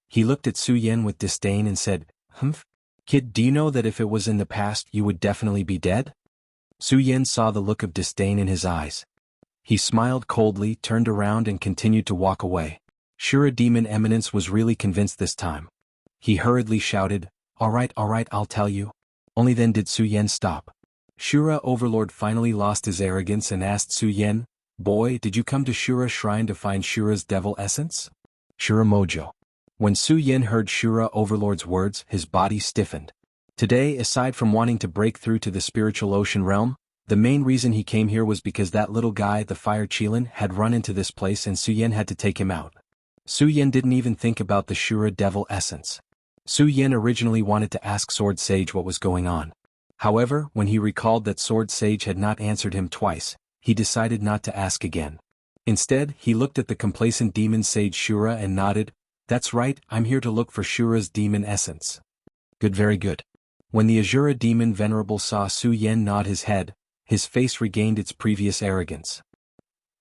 He looked at Su Yen with disdain and said, "Humph? Kid, do you know that if it was in the past you would definitely be dead?" Su Yen saw the look of disdain in his eyes. He smiled coldly, turned around and continued to walk away. Shura demon eminence was really convinced this time. He hurriedly shouted, all right, I'll tell you." Only then did Su Yen stop. Shura overlord finally lost his arrogance and asked Su Yen, "Boy, did you come to Shura shrine to find Shura's devil essence?" Shura mojo. When Su Yen heard Shura overlord's words, his body stiffened. Today, aside from wanting to break through to the spiritual ocean realm, the main reason he came here was because that little guy, the Fire Qilin, had run into this place and Su Yen had to take him out. Su Yen didn't even think about the Shura devil essence. Su Yen originally wanted to ask Sword Sage what was going on. However, when he recalled that Sword Sage had not answered him twice, he decided not to ask again. Instead, he looked at the complacent demon sage Shura and nodded, "That's right, I'm here to look for Shura's demon essence." "Good, very good." When the Azura demon venerable saw Su Yen nod his head, his face regained its previous arrogance.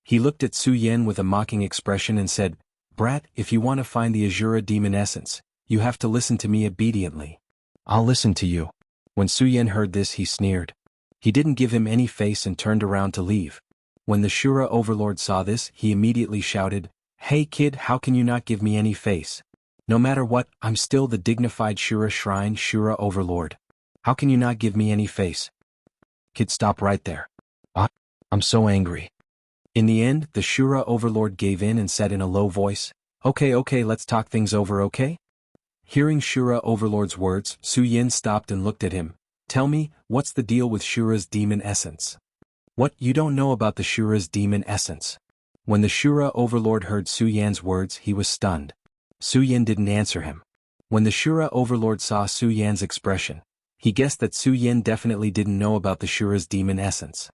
He looked at Su Yen with a mocking expression and said, "Brat, if you want to find the Azura demon essence, you have to listen to me obediently." "I'll listen to you." When Su Yen heard this, he sneered. He didn't give him any face and turned around to leave. When the Shura overlord saw this, he immediately shouted, "Hey kid, how can you not give me any face? No matter what, I'm still the dignified Shura Shrine Shura overlord. How can you not give me any face?" "Kid, stop right there. I'm so angry." In the end, the Shura overlord gave in and said in a low voice, Okay, let's talk things over, okay?" Hearing Shura overlord's words, Su Yen stopped and looked at him. "Tell me, what's the deal with Shura's demon essence?" "What, you don't know about the Shura's demon essence?" When the Shura overlord heard Su Yan's words, he was stunned. Su Yen didn't answer him. When the Shura overlord saw Su Yan's expression, he guessed that Su Yen definitely didn't know about the Shura's demon essence.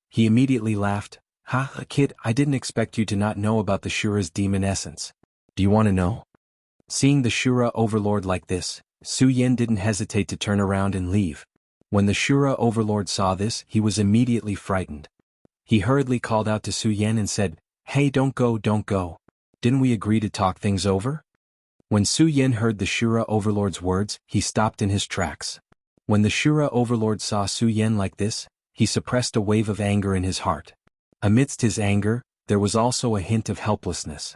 He immediately laughed, "Ha, kid, I didn't expect you to not know about the Shura's demon essence. Do you want to know?" Seeing the Shura overlord like this, Su Yen didn't hesitate to turn around and leave. When the Shura overlord saw this, he was immediately frightened. He hurriedly called out to Su Yen and said, "Hey, don't go. Didn't we agree to talk things over?" When Su Yen heard the Shura overlord's words, he stopped in his tracks. When the Shura overlord saw Su Yen like this, he suppressed a wave of anger in his heart. Amidst his anger, there was also a hint of helplessness.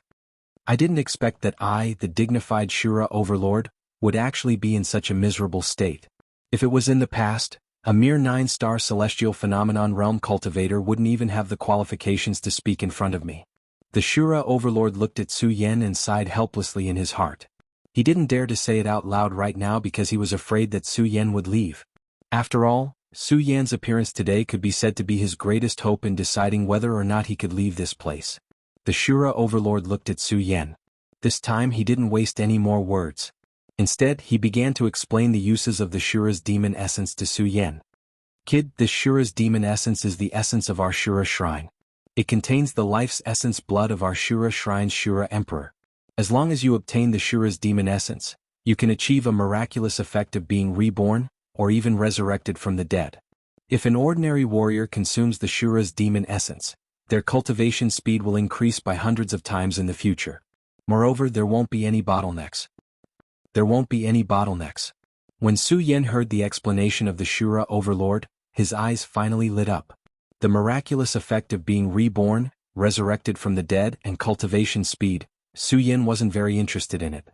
I didn't expect that I, the dignified Shura overlord, would actually be in such a miserable state. If it was in the past, a mere 9-star celestial phenomenon realm cultivator wouldn't even have the qualifications to speak in front of me. The Shura overlord looked at Su Yen and sighed helplessly in his heart. He didn't dare to say it out loud right now because he was afraid that Su Yen would leave. After all, Su Yan's appearance today could be said to be his greatest hope in deciding whether or not he could leave this place. The Shura overlord looked at Su Yen. This time he didn't waste any more words. Instead, he began to explain the uses of the Shura's demon essence to Su Yen. "Kid, this Shura's demon essence is the essence of our Shura shrine. It contains the life's essence blood of our Shura shrine's Shura emperor. As long as you obtain the Shura's demon essence, you can achieve a miraculous effect of being reborn, or even resurrected from the dead. If an ordinary warrior consumes the Shura's demon essence, their cultivation speed will increase by hundreds of times in the future. Moreover, there won't be any bottlenecks. When Su Yan heard the explanation of the Shura overlord, his eyes finally lit up. The miraculous effect of being reborn, resurrected from the dead, and cultivation speed, Su Yan wasn't very interested in it.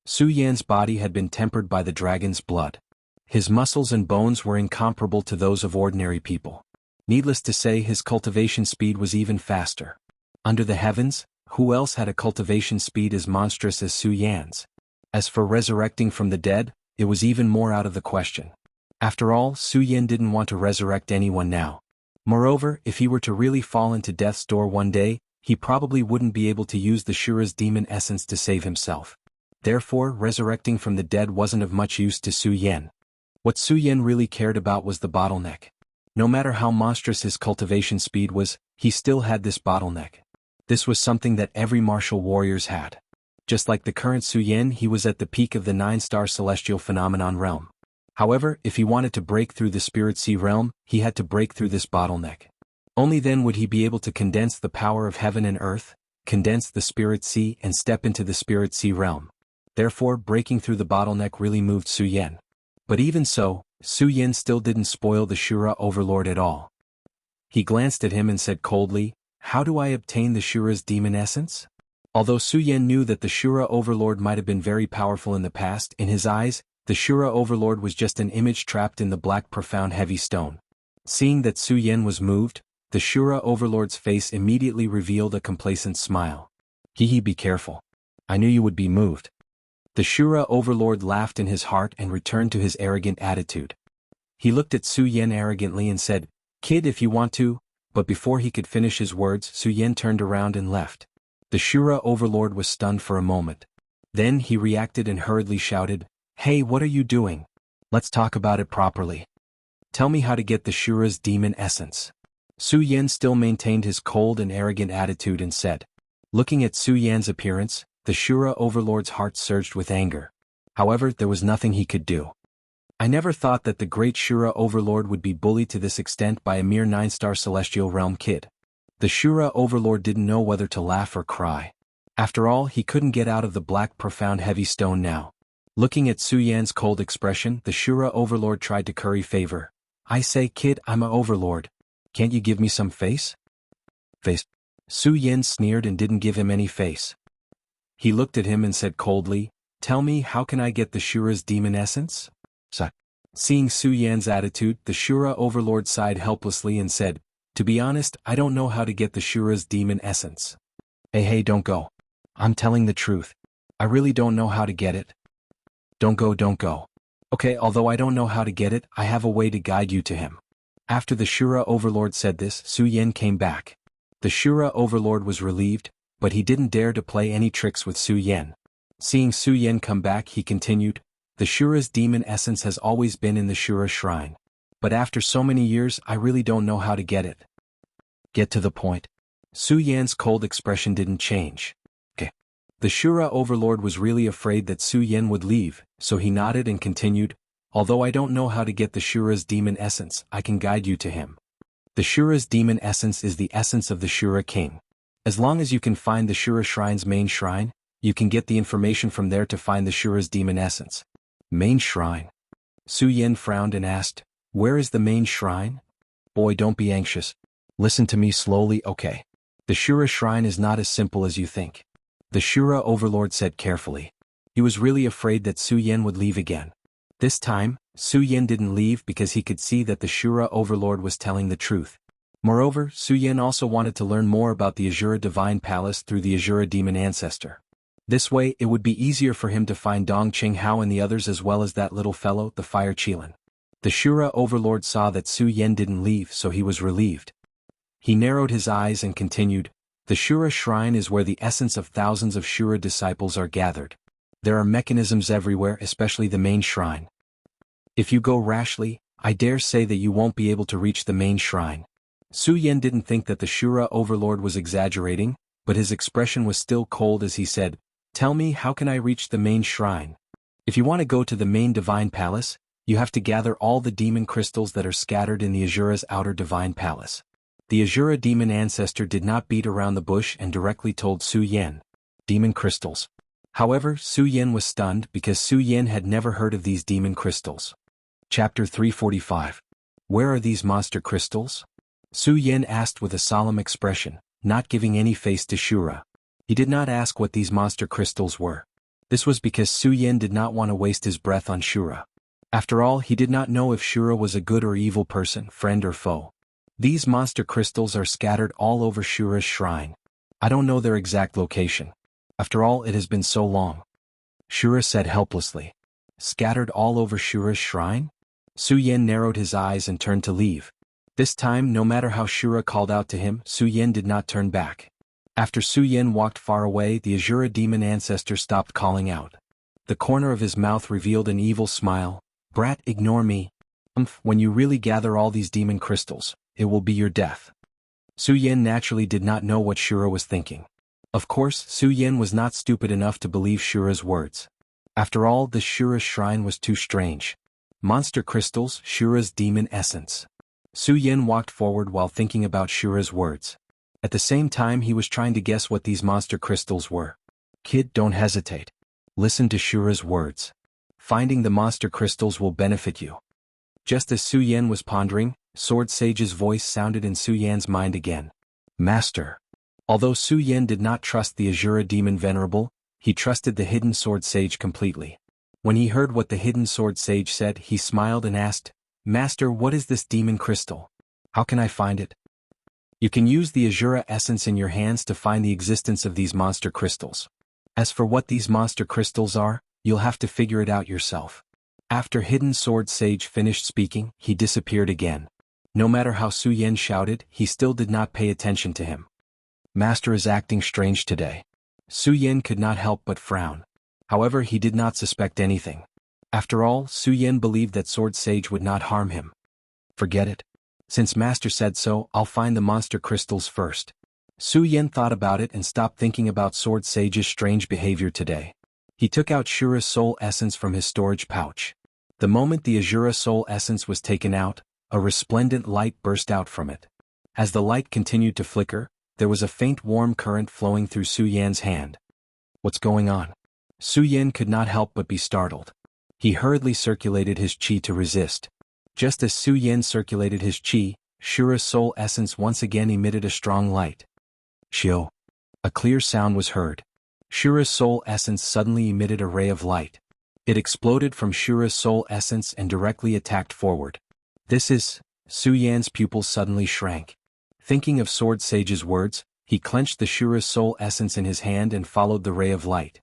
Su Yan's body had been tempered by the dragon's blood. His muscles and bones were incomparable to those of ordinary people. Needless to say, his cultivation speed was even faster. Under the heavens, who else had a cultivation speed as monstrous as Su Yan's? As for resurrecting from the dead, it was even more out of the question. After all, Su Yan didn't want to resurrect anyone now. Moreover, if he were to really fall into death's door one day, he probably wouldn't be able to use the Shura's demon essence to save himself. Therefore, resurrecting from the dead wasn't of much use to Su Yan. What Su Yan really cared about was the bottleneck. No matter how monstrous his cultivation speed was, he still had this bottleneck. This was something that every martial warriors had. Just like the current Su Yan, he was at the peak of the 9-star celestial phenomenon realm. However, if he wanted to break through the Spirit Sea realm, he had to break through this bottleneck. Only then would he be able to condense the power of heaven and earth, condense the Spirit Sea, and step into the Spirit Sea realm. Therefore, breaking through the bottleneck really moved Su Yan. But even so, Su Yan still didn't spoil the Shura overlord at all. He glanced at him and said coldly, "How do I obtain the Shura's demon essence?" Although Su Yan knew that the Shura overlord might have been very powerful in the past, in his eyes, the Shura overlord was just an image trapped in the black profound heavy stone. Seeing that Su Yan was moved, the Shura overlord's face immediately revealed a complacent smile. "Hehe, be careful. I knew you would be moved." The Shura overlord laughed in his heart and returned to his arrogant attitude. He looked at Su Yan arrogantly and said, "Kid, if you want to," but before he could finish his words, Su Yan turned around and left. The Shura overlord was stunned for a moment. Then he reacted and hurriedly shouted, "Hey, what are you doing? Let's talk about it properly. Tell me how to get the Shura's demon essence." Su Yan still maintained his cold and arrogant attitude and said. Looking at Su Yan's appearance, the Shura overlord's heart surged with anger. However, there was nothing he could do. "I never thought that the great Shura overlord would be bullied to this extent by a mere 9-star celestial realm kid." The Shura overlord didn't know whether to laugh or cry. After all, he couldn't get out of the black profound heavy stone now. Looking at Su Yan's cold expression, the Shura overlord tried to curry favor. "I say, kid, I'm a overlord. Can't you give me some face?" "Face?" Su Yan sneered and didn't give him any face. He looked at him and said coldly, "Tell me, how can I get the Shura's demon essence?" Seeing Su Yan's attitude, the Shura overlord sighed helplessly and said, "To be honest, I don't know how to get the Shura's demon essence." Hey, don't go. I'm telling the truth. I really don't know how to get it. Don't go. Okay, although I don't know how to get it, I have a way to guide you to him." After the Shura overlord said this, Su Yan came back. The Shura overlord was relieved, but he didn't dare to play any tricks with Su Yan. Seeing Su Yan come back, he continued, "The Shura's demon essence has always been in the Shura shrine. But after so many years, I really don't know how to get it." "Get to the point." Su Yan's cold expression didn't change. "Okay." The Shura overlord was really afraid that Su Yan would leave, so he nodded and continued, "Although I don't know how to get the Shura's demon essence, I can guide you to him. The Shura's demon essence is the essence of the Shura king. As long as you can find the Shura shrine's main shrine, you can get the information from there to find the Shura's demon essence." "Main shrine?" Su Yan frowned and asked, "Where is the main shrine?" "Boy, don't be anxious. Listen to me slowly, okay? The Shura shrine is not as simple as you think." The Shura overlord said carefully. He was really afraid that Su Yan would leave again. This time, Su Yan didn't leave because he could see that the Shura overlord was telling the truth. Moreover, Su Yan also wanted to learn more about the Azura Divine Palace through the Azura Demon Ancestor. This way, it would be easier for him to find Dong Qinghao and the others as well as that little fellow, the Fire Qilin. The Shura overlord saw that Su Yan didn't leave, so he was relieved. He narrowed his eyes and continued, "The Shura shrine is where the essence of thousands of Shura disciples are gathered. There are mechanisms everywhere, especially the main shrine. If you go rashly, I dare say that you won't be able to reach the main shrine." Su Yan didn't think that the Shura overlord was exaggerating, but his expression was still cold as he said, "Tell me, how can I reach the main shrine?" "If you want to go to the main divine palace, You have to gather all the demon crystals that are scattered in the Azura's outer divine palace. The Azura demon ancestor did not beat around the bush and directly told Su Yan. Demon crystals. However, Su Yan was stunned because Su Yan had never heard of these demon crystals. Chapter 345. Where are these monster crystals? Su Yan asked with a solemn expression, not giving any face to Shura. He did not ask what these monster crystals were. This was because Su Yan did not want to waste his breath on Shura. After all, he did not know if Shura was a good or evil person, friend or foe. These monster crystals are scattered all over Shura's shrine. I don't know their exact location. After all, it has been so long. Shura said helplessly. Scattered all over Shura's shrine? Su Yan narrowed his eyes and turned to leave. This time, no matter how Shura called out to him, Su Yan did not turn back. After Su Yan walked far away, the Azura demon ancestor stopped calling out. The corner of his mouth revealed an evil smile. Brat, ignore me. When you really gather all these demon crystals, it will be your death. Su Yan naturally did not know what Shura was thinking. Of course, Su Yan was not stupid enough to believe Shura's words. After all, the Shura's shrine was too strange. Monster crystals, Shura's demon essence. Su Yan walked forward while thinking about Shura's words. At the same time, he was trying to guess what these monster crystals were. Kid, don't hesitate. Listen to Shura's words. Finding the monster crystals will benefit you. Just as Su Yan was pondering, Sword Sage's voice sounded in Su Yan's mind again. Master. Although Su Yan did not trust the Azura demon venerable, he trusted the hidden Sword Sage completely. When he heard what the hidden Sword Sage said, he smiled and asked, Master, what is this demon crystal? How can I find it? You can use the Azura essence in your hands to find the existence of these monster crystals. As for what these monster crystals are, you'll have to figure it out yourself. After Hidden Sword Sage finished speaking, he disappeared again. No matter how Su Yan shouted, he still did not pay attention to him. Master is acting strange today. Su Yan could not help but frown. However, he did not suspect anything. After all, Su Yan believed that Sword Sage would not harm him. Forget it. Since Master said so, I'll find the monster crystals first. Su Yan thought about it and stopped thinking about Sword Sage's strange behavior today. He took out Shura's soul essence from his storage pouch. The moment the Azura soul essence was taken out, a resplendent light burst out from it. As the light continued to flicker, there was a faint warm current flowing through Su Yan's hand. What's going on? Su Yan could not help but be startled. He hurriedly circulated his chi to resist. Just as Su Yan circulated his chi, Shura's soul essence once again emitted a strong light. Shio. A clear sound was heard. Shura's soul essence suddenly emitted a ray of light. It exploded from Shura's soul essence and directly attacked forward. This is... Su Yan's pupils suddenly shrank. Thinking of Sword Sage's words, he clenched the Shura's soul essence in his hand and followed the ray of light.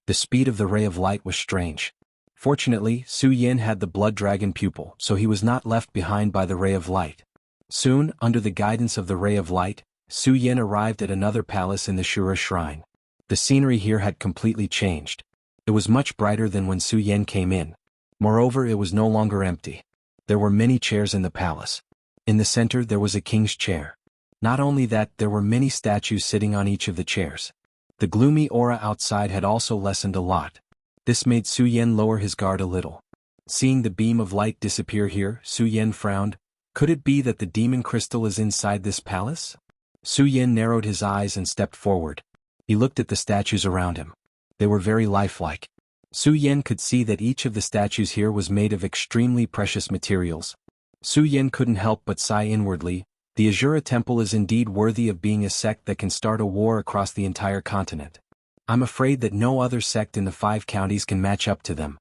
The speed of the ray of light was strange. Fortunately, Su Yan had the blood dragon pupil, so he was not left behind by the ray of light. Soon, under the guidance of the ray of light, Su Yan arrived at another palace in the Shura shrine. The scenery here had completely changed. It was much brighter than when Su Yan came in. Moreover, it was no longer empty. There were many chairs in the palace. In the center there was a king's chair. Not only that, there were many statues sitting on each of the chairs. The gloomy aura outside had also lessened a lot. This made Su Yan lower his guard a little. Seeing the beam of light disappear here, Su Yan frowned. Could it be that the demon crystal is inside this palace? Su Yan narrowed his eyes and stepped forward. He looked at the statues around him. They were very lifelike. Su Yan could see that each of the statues here was made of extremely precious materials. Su Yan couldn't help but sigh inwardly. The Azura Temple is indeed worthy of being a sect that can start a war across the entire continent. I'm afraid that no other sect in the 5 counties can match up to them.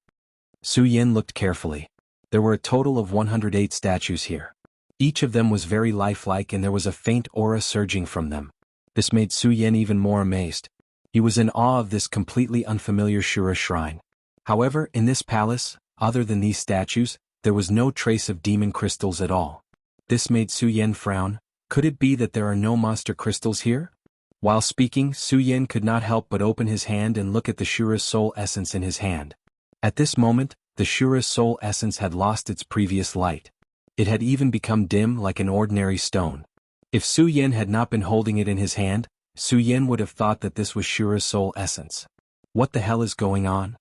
Su Yan looked carefully. There were a total of 108 statues here. Each of them was very lifelike and there was a faint aura surging from them. This made Su Yan even more amazed. He was in awe of this completely unfamiliar Shura shrine. However, in this palace, other than these statues, there was no trace of demon crystals at all. This made Su Yan frown. Could it be that there are no monster crystals here? While speaking, Su Yan could not help but open his hand and look at the Shura's soul essence in his hand. At this moment, the Shura's soul essence had lost its previous light. It had even become dim like an ordinary stone. If Su Yan had not been holding it in his hand, Su Yan would have thought that this was Shura's soul essence. What the hell is going on?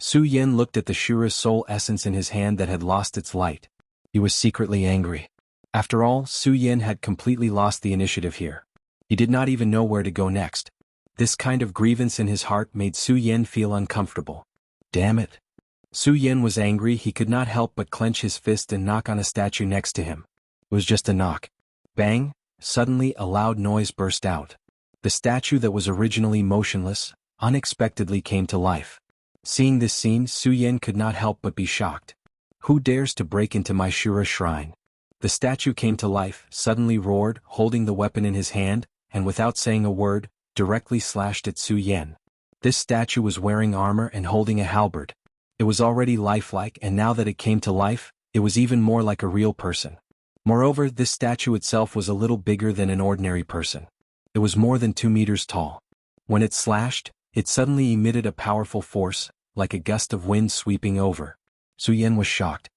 Su Yen looked at the Shura's soul essence in his hand that had lost its light. He was secretly angry. After all, Su Yen had completely lost the initiative here. He did not even know where to go next. This kind of grievance in his heart made Su Yen feel uncomfortable. Damn it. Su Yen was angry. He could not help but clench his fist and knock on a statue next to him. It was just a knock. Bang! Suddenly a loud noise burst out. The statue that was originally motionless, unexpectedly came to life. Seeing this scene, Su Yen could not help but be shocked. Who dares to break into my Shura shrine? The statue came to life, suddenly roared, holding the weapon in his hand, and without saying a word, directly slashed at Su Yen. This statue was wearing armor and holding a halberd. It was already lifelike, and now that it came to life, it was even more like a real person. Moreover, this statue itself was a little bigger than an ordinary person. It was more than 2 meters tall. When it slashed, it suddenly emitted a powerful force, like a gust of wind sweeping over. Su Yen was shocked.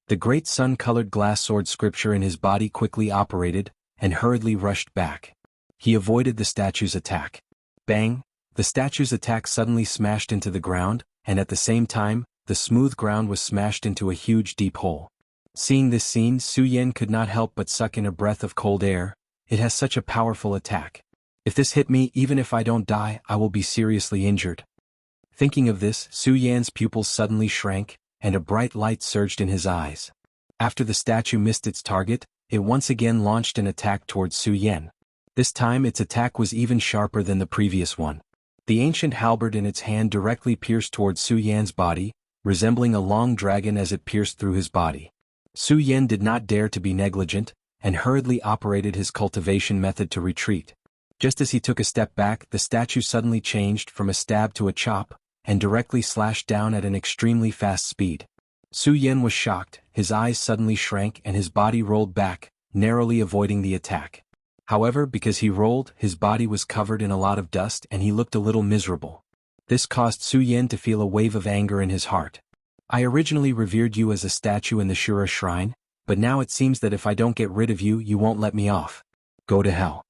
The great sun-colored glass sword scripture in his body quickly operated, and hurriedly rushed back. He avoided the statue's attack. Bang! The statue's attack suddenly smashed into the ground, and at the same time, the smooth ground was smashed into a huge deep hole. Seeing this scene, Su Yen could not help but suck in a breath of cold air. It has such a powerful attack. If this hit me, even if I don't die, I will be seriously injured. Thinking of this, Su Yan's pupils suddenly shrank, and a bright light surged in his eyes. After the statue missed its target, it once again launched an attack towards Su Yen. This time its attack was even sharper than the previous one. The ancient halberd in its hand directly pierced towards Su Yan's body, resembling a long dragon as it pierced through his body. Su Yen did not dare to be negligent, and hurriedly operated his cultivation method to retreat. Just as he took a step back, the statue suddenly changed from a stab to a chop, and directly slashed down at an extremely fast speed. Su Yen was shocked, his eyes suddenly shrank and his body rolled back, narrowly avoiding the attack. However, because he rolled, his body was covered in a lot of dust and he looked a little miserable. This caused Su Yen to feel a wave of anger in his heart. I originally revered you as a statue in the Shura shrine, but now it seems that if I don't get rid of you, you won't let me off. Go to hell.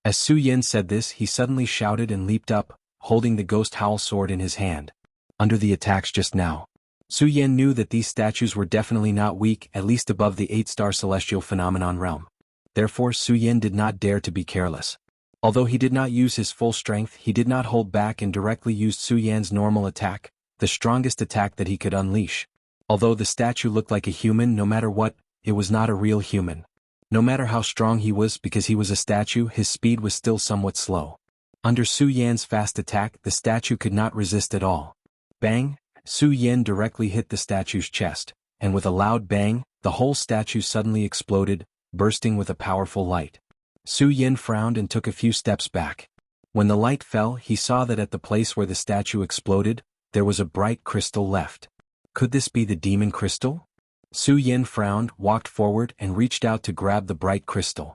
As Su Yen said this, he suddenly shouted and leaped up, holding the ghost howl sword in his hand. Under the attacks just now, Su Yen knew that these statues were definitely not weak, at least above the 8-star celestial phenomenon realm. Therefore Su Yen did not dare to be careless. Although he did not use his full strength, he did not hold back and directly used Su Yan's normal attack, the strongest attack that he could unleash. Although the statue looked like a human, no matter what, it was not a real human. No matter how strong he was, because he was a statue, his speed was still somewhat slow. Under Su Yan's fast attack, the statue could not resist at all. Bang! Su Yen directly hit the statue's chest, and with a loud bang, the whole statue suddenly exploded, bursting with a powerful light. Su Yen frowned and took a few steps back. When the light fell, he saw that at the place where the statue exploded, there was a bright crystal left. Could this be the demon crystal? Su Yen frowned, walked forward and reached out to grab the bright crystal.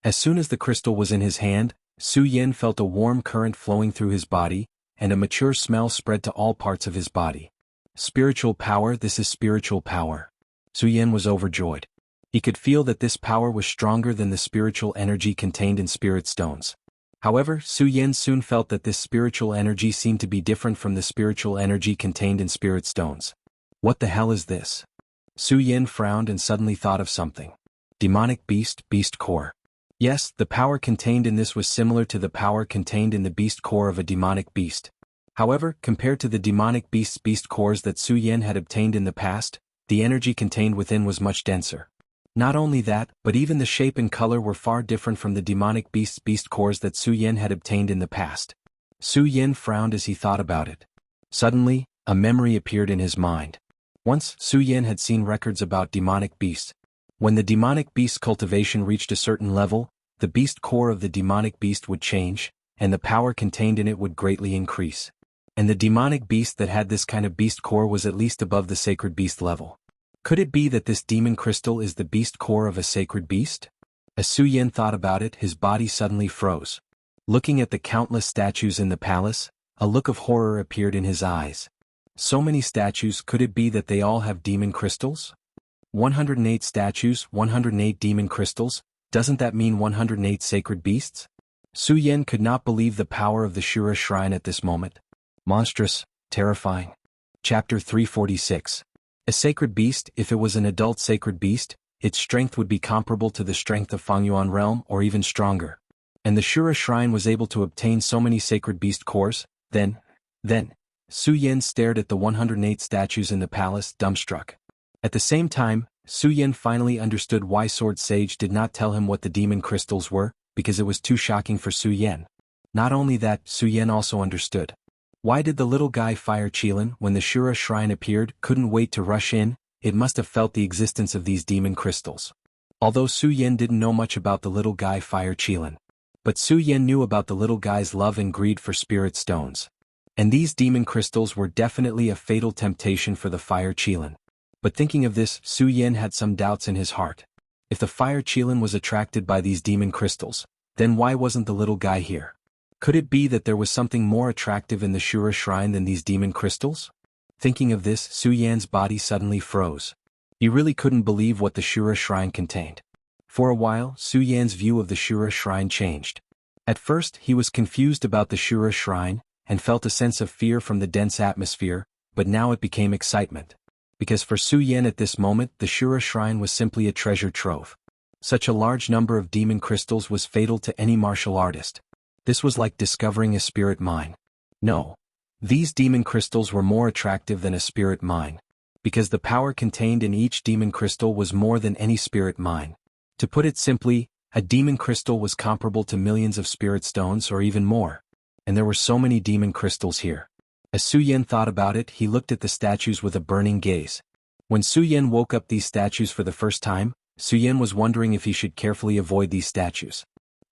As soon as the crystal was in his hand, Su Yen felt a warm current flowing through his body, and a mature smell spread to all parts of his body. Spiritual power, this is spiritual power. Su Yen was overjoyed. He could feel that this power was stronger than the spiritual energy contained in spirit stones. However, Su Yen soon felt that this spiritual energy seemed to be different from the spiritual energy contained in spirit stones. What the hell is this? Su Yen frowned and suddenly thought of something. Demonic beast, beast core. Yes, the power contained in this was similar to the power contained in the beast core of a demonic beast. However, compared to the demonic beast's beast cores that Su Yen had obtained in the past, the energy contained within was much denser. Not only that, but even the shape and color were far different from the demonic beast's beast cores that Su Yen had obtained in the past. Su Yen frowned as he thought about it. Suddenly, a memory appeared in his mind. Once, Su Yen had seen records about demonic beasts. When the demonic beast's cultivation reached a certain level, the beast core of the demonic beast would change, and the power contained in it would greatly increase. And the demonic beast that had this kind of beast core was at least above the sacred beast level. Could it be that this demon crystal is the beast core of a sacred beast? As Su Yen thought about it, his body suddenly froze. Looking at the countless statues in the palace, a look of horror appeared in his eyes. So many statues, could it be that they all have demon crystals? 108 statues, 108 demon crystals, doesn't that mean 108 sacred beasts? Su Yen could not believe the power of the Shura shrine at this moment. Monstrous, terrifying. Chapter 346. A sacred beast. If it was an adult sacred beast, its strength would be comparable to the strength of Fangyuan realm or even stronger. And the Shura shrine was able to obtain so many sacred beast cores. Then, Su Yan stared at the 108 statues in the palace, dumbstruck. At the same time, Su Yan finally understood why Sword Sage did not tell him what the demon crystals were, because it was too shocking for Su Yan. Not only that, Su Yan also understood. Why did the little guy fire Qilin when the Shura shrine appeared, couldn't wait to rush in? It must have felt the existence of these demon crystals. Although Su Yan didn't know much about the little guy fire Qilin. But Su Yan knew about the little guy's love and greed for spirit stones. And these demon crystals were definitely a fatal temptation for the fire Qilin. But thinking of this, Su Yan had some doubts in his heart. If the fire Qilin was attracted by these demon crystals, then why wasn't the little guy here? Could it be that there was something more attractive in the Shura shrine than these demon crystals? Thinking of this, Su Yan's body suddenly froze. He really couldn't believe what the Shura shrine contained. For a while, Su Yan's view of the Shura shrine changed. At first, he was confused about the Shura shrine, and felt a sense of fear from the dense atmosphere, but now it became excitement. Because for Su Yan at this moment, the Shura shrine was simply a treasure trove. Such a large number of demon crystals was fatal to any martial artist. This was like discovering a spirit mine. No. These demon crystals were more attractive than a spirit mine. Because the power contained in each demon crystal was more than any spirit mine. To put it simply, a demon crystal was comparable to millions of spirit stones or even more. And there were so many demon crystals here. As Su Yan thought about it, he looked at the statues with a burning gaze. When Su Yan woke up these statues for the first time, Su Yan was wondering if he should carefully avoid these statues.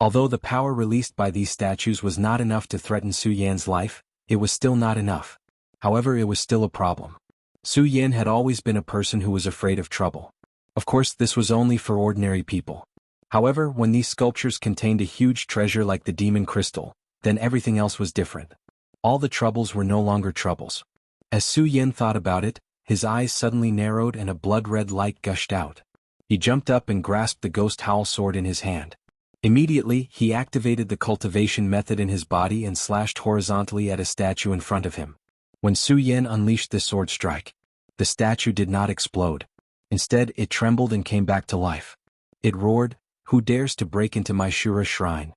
Although the power released by these statues was not enough to threaten Su Yan's life, it was still not enough. However, it was still a problem. Su Yan had always been a person who was afraid of trouble. Of course, this was only for ordinary people. However, when these sculptures contained a huge treasure like the demon crystal, then everything else was different. All the troubles were no longer troubles. As Su Yan thought about it, his eyes suddenly narrowed and a blood-red light gushed out. He jumped up and grasped the ghost howl sword in his hand. Immediately, he activated the cultivation method in his body and slashed horizontally at a statue in front of him. When Su Yan unleashed this sword strike, the statue did not explode. Instead, it trembled and came back to life. It roared, "Who dares to break into my Shura shrine?"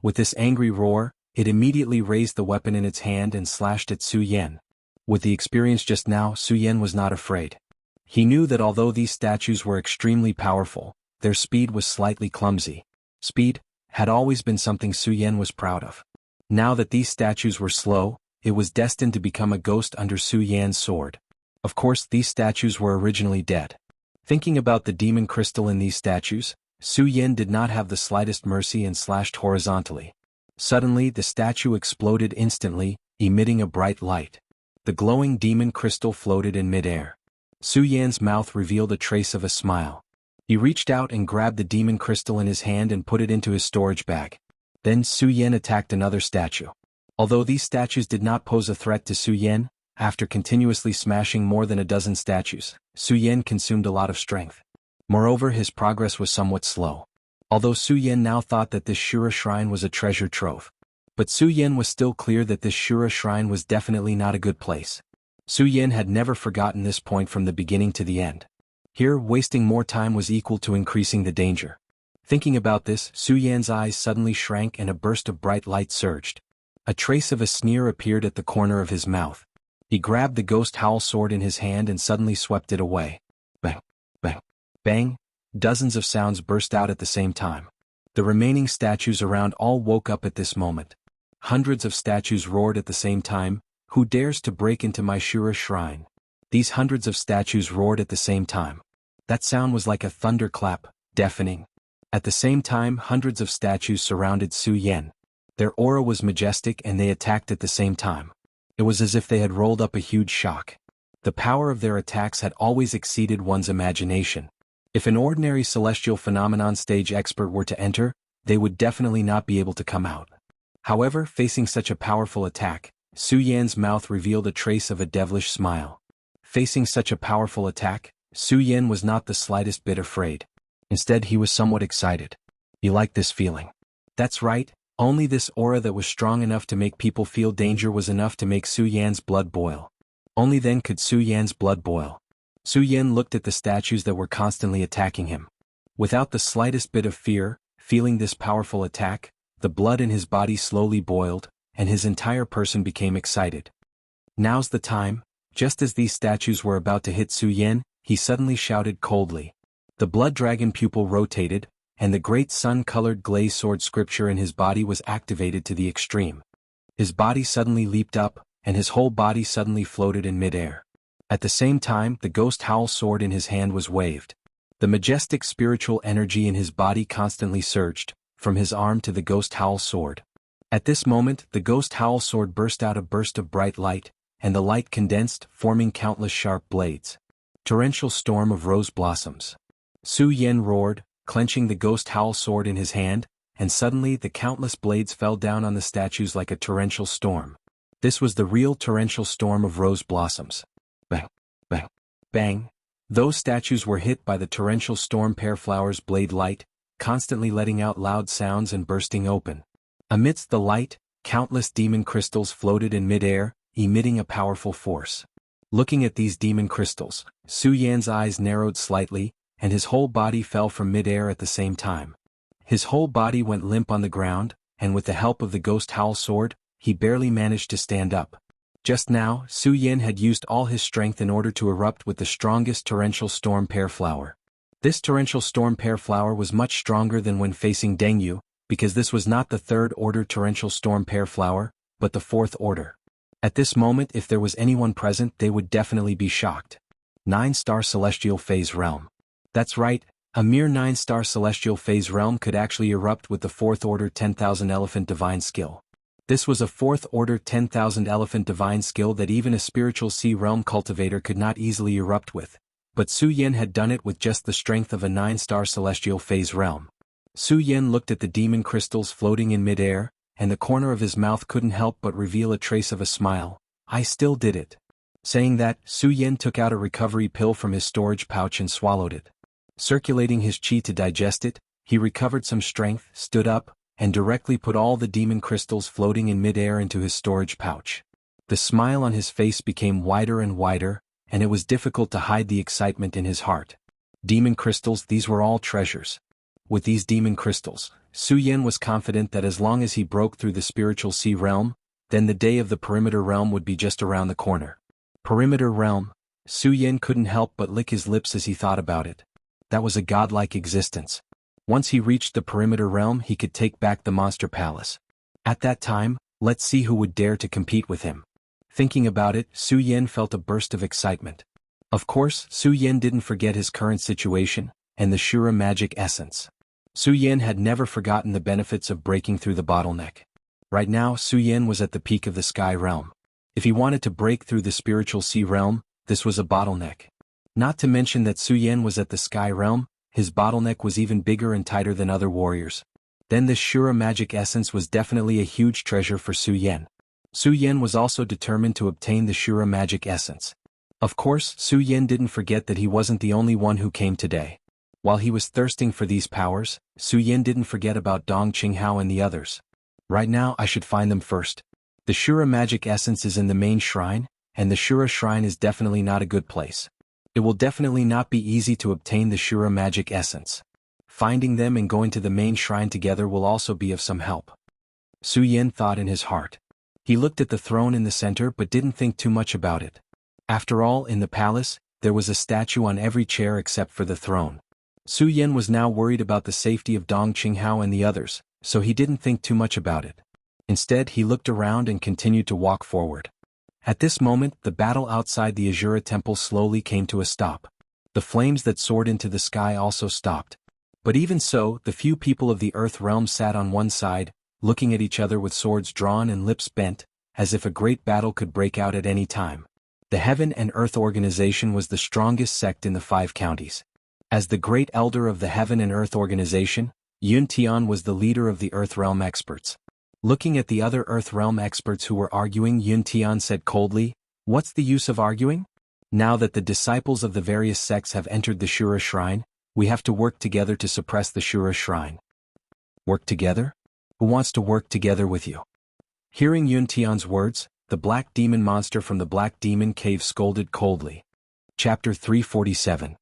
With this angry roar, it immediately raised the weapon in its hand and slashed at Su Yan. With the experience just now, Su Yan was not afraid. He knew that although these statues were extremely powerful, their speed was slightly clumsy. Speed had always been something Su Yan was proud of. Now that these statues were slow, it was destined to become a ghost under Su Yan's sword. Of course, these statues were originally dead. Thinking about the demon crystal in these statues, Su Yan did not have the slightest mercy and slashed horizontally. Suddenly, the statue exploded instantly, emitting a bright light. The glowing demon crystal floated in midair. Su Yan's mouth revealed a trace of a smile. He reached out and grabbed the demon crystal in his hand and put it into his storage bag. Then Su Yan attacked another statue. Although these statues did not pose a threat to Su Yan, after continuously smashing more than a dozen statues, Su Yan consumed a lot of strength. Moreover, his progress was somewhat slow. Although Su Yan now thought that this Shura shrine was a treasure trove. But Su Yan was still clear that this Shura shrine was definitely not a good place. Su Yan had never forgotten this point from the beginning to the end. Here, wasting more time was equal to increasing the danger. Thinking about this, Su Yan's eyes suddenly shrank and a burst of bright light surged. A trace of a sneer appeared at the corner of his mouth. He grabbed the ghost howl sword in his hand and suddenly swept it away. Bang, bang, bang. Dozens of sounds burst out at the same time. The remaining statues around all woke up at this moment. Hundreds of statues roared at the same time, "Who dares to break into my Shura shrine?" These hundreds of statues roared at the same time. That sound was like a thunderclap, deafening. At the same time, hundreds of statues surrounded Su Yan. Their aura was majestic and they attacked at the same time. It was as if they had rolled up a huge shock. The power of their attacks had always exceeded one's imagination. If an ordinary celestial phenomenon stage expert were to enter, they would definitely not be able to come out. However, facing such a powerful attack, Su Yan's mouth revealed a trace of a devilish smile. Facing such a powerful attack, Su Yan was not the slightest bit afraid. Instead, he was somewhat excited. He liked this feeling. That's right, only this aura that was strong enough to make people feel danger was enough to make Su Yan's blood boil. Only then could Su Yan's blood boil. Su Yan looked at the statues that were constantly attacking him. Without the slightest bit of fear, feeling this powerful attack, the blood in his body slowly boiled, and his entire person became excited. Now's the time. Just as these statues were about to hit Su Yan, he suddenly shouted coldly. The blood dragon pupil rotated, and the great sun-colored glazed sword scripture in his body was activated to the extreme. His body suddenly leaped up, and his whole body suddenly floated in mid-air. At the same time, the ghost howl sword in his hand was waved. The majestic spiritual energy in his body constantly surged, from his arm to the ghost howl sword. At this moment, the ghost howl sword burst out a burst of bright light, and the light condensed, forming countless sharp blades. Torrential storm of rose blossoms. Su Yan roared, clenching the ghost howl sword in his hand, and suddenly the countless blades fell down on the statues like a torrential storm. This was the real torrential storm of rose blossoms. Bang, bang, bang. Those statues were hit by the torrential storm Pearflower's blade light, constantly letting out loud sounds and bursting open. Amidst the light, countless demon crystals floated in mid-air, emitting a powerful force. Looking at these demon crystals, Su Yan's eyes narrowed slightly, and his whole body fell from mid-air at the same time. His whole body went limp on the ground, and with the help of the ghost howl sword, he barely managed to stand up. Just now, Su Yan had used all his strength in order to erupt with the strongest torrential storm Pearflower. This torrential storm Pearflower was much stronger than when facing Jianghu, because this was not the third-order torrential storm Pearflower, but the fourth order. At this moment, if there was anyone present, they would definitely be shocked. 9-star celestial phase realm. That's right, a mere 9-star celestial phase realm could actually erupt with the 4th order 10,000 elephant divine skill. This was a 4th order 10,000 elephant divine skill that even a spiritual sea realm cultivator could not easily erupt with, but Su Yan had done it with just the strength of a 9-star celestial phase realm. Su Yan looked at the demon crystals floating in mid-air, and the corner of his mouth couldn't help but reveal a trace of a smile. I still did it. Saying that, Su Yan took out a recovery pill from his storage pouch and swallowed it. Circulating his chi to digest it, he recovered some strength, stood up, and directly put all the demon crystals floating in mid-air into his storage pouch. The smile on his face became wider and wider, and it was difficult to hide the excitement in his heart. Demon crystals, these were all treasures. With these demon crystals, Su Yan was confident that as long as he broke through the spiritual sea realm, then the day of the perimeter realm would be just around the corner. Perimeter realm. Su Yan couldn't help but lick his lips as he thought about it. That was a godlike existence. Once he reached the perimeter realm, he could take back the monster palace. At that time, let's see who would dare to compete with him. Thinking about it, Su Yan felt a burst of excitement. Of course, Su Yan didn't forget his current situation, and the Shura magic essence. Su Yan had never forgotten the benefits of breaking through the bottleneck. Right now, Su Yan was at the peak of the sky realm. If he wanted to break through the spiritual sea realm, this was a bottleneck. Not to mention that Su Yan was at the sky realm, his bottleneck was even bigger and tighter than other warriors. Then this Shura magic essence was definitely a huge treasure for Su Yan. Su Yan was also determined to obtain the Shura magic essence. Of course, Su Yan didn't forget that he wasn't the only one who came today. While he was thirsting for these powers, Su Yan didn't forget about Dong Qinghao and the others. Right now I should find them first. The Shura magic essence is in the main shrine, and the Shura shrine is definitely not a good place. It will definitely not be easy to obtain the Shura magic essence. Finding them and going to the main shrine together will also be of some help. Su Yan thought in his heart. He looked at the throne in the center but didn't think too much about it. After all, in the palace, there was a statue on every chair except for the throne. Su Yan was now worried about the safety of Dong Qinghao and the others, so he didn't think too much about it. Instead, he looked around and continued to walk forward. At this moment, the battle outside the Azura temple slowly came to a stop. The flames that soared into the sky also stopped. But even so, the few people of the Earth realm sat on one side, looking at each other with swords drawn and lips bent, as if a great battle could break out at any time. The Heaven and Earth Organization was the strongest sect in the 5 counties. As the great elder of the Heaven and Earth Organization, Yun Tian was the leader of the Earth realm experts. Looking at the other Earth realm experts who were arguing, Yun Tian said coldly, "What's the use of arguing? Now that the disciples of the various sects have entered the Shura shrine, we have to work together to suppress the Shura shrine." Work together? Who wants to work together with you? Hearing Yun Tian's words, the black demon monster from the Black Demon Cave scolded coldly. Chapter 347.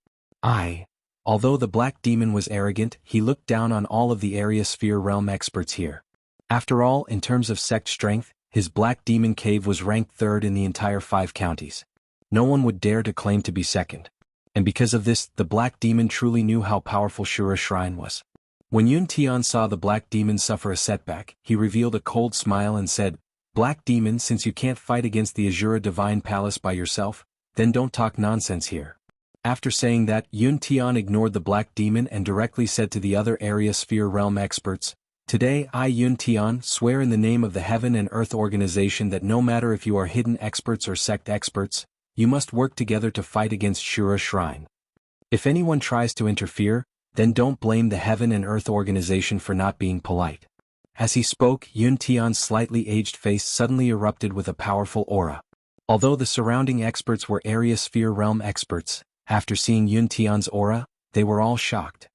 Although the black demon was arrogant, he looked down on all of the area sphere realm experts here. After all, in terms of sect strength, his Black Demon Cave was ranked third in the entire 5 counties. No one would dare to claim to be second. And because of this, the black demon truly knew how powerful Shura Shrine was. When Yun Tian saw the black demon suffer a setback, he revealed a cold smile and said, "Black demon, since you can't fight against the Azura Divine Palace by yourself, then don't talk nonsense here." After saying that, Yun Tian ignored the black demon and directly said to the other area sphere realm experts, "Today I, Yun Tian, swear in the name of the Heaven and Earth Organization that no matter if you are hidden experts or sect experts, you must work together to fight against Shura Shrine. If anyone tries to interfere, then don't blame the Heaven and Earth Organization for not being polite." As he spoke, Yun Tian's slightly aged face suddenly erupted with a powerful aura. Although the surrounding experts were area sphere realm experts, after seeing Yun Tian's aura, they were all shocked.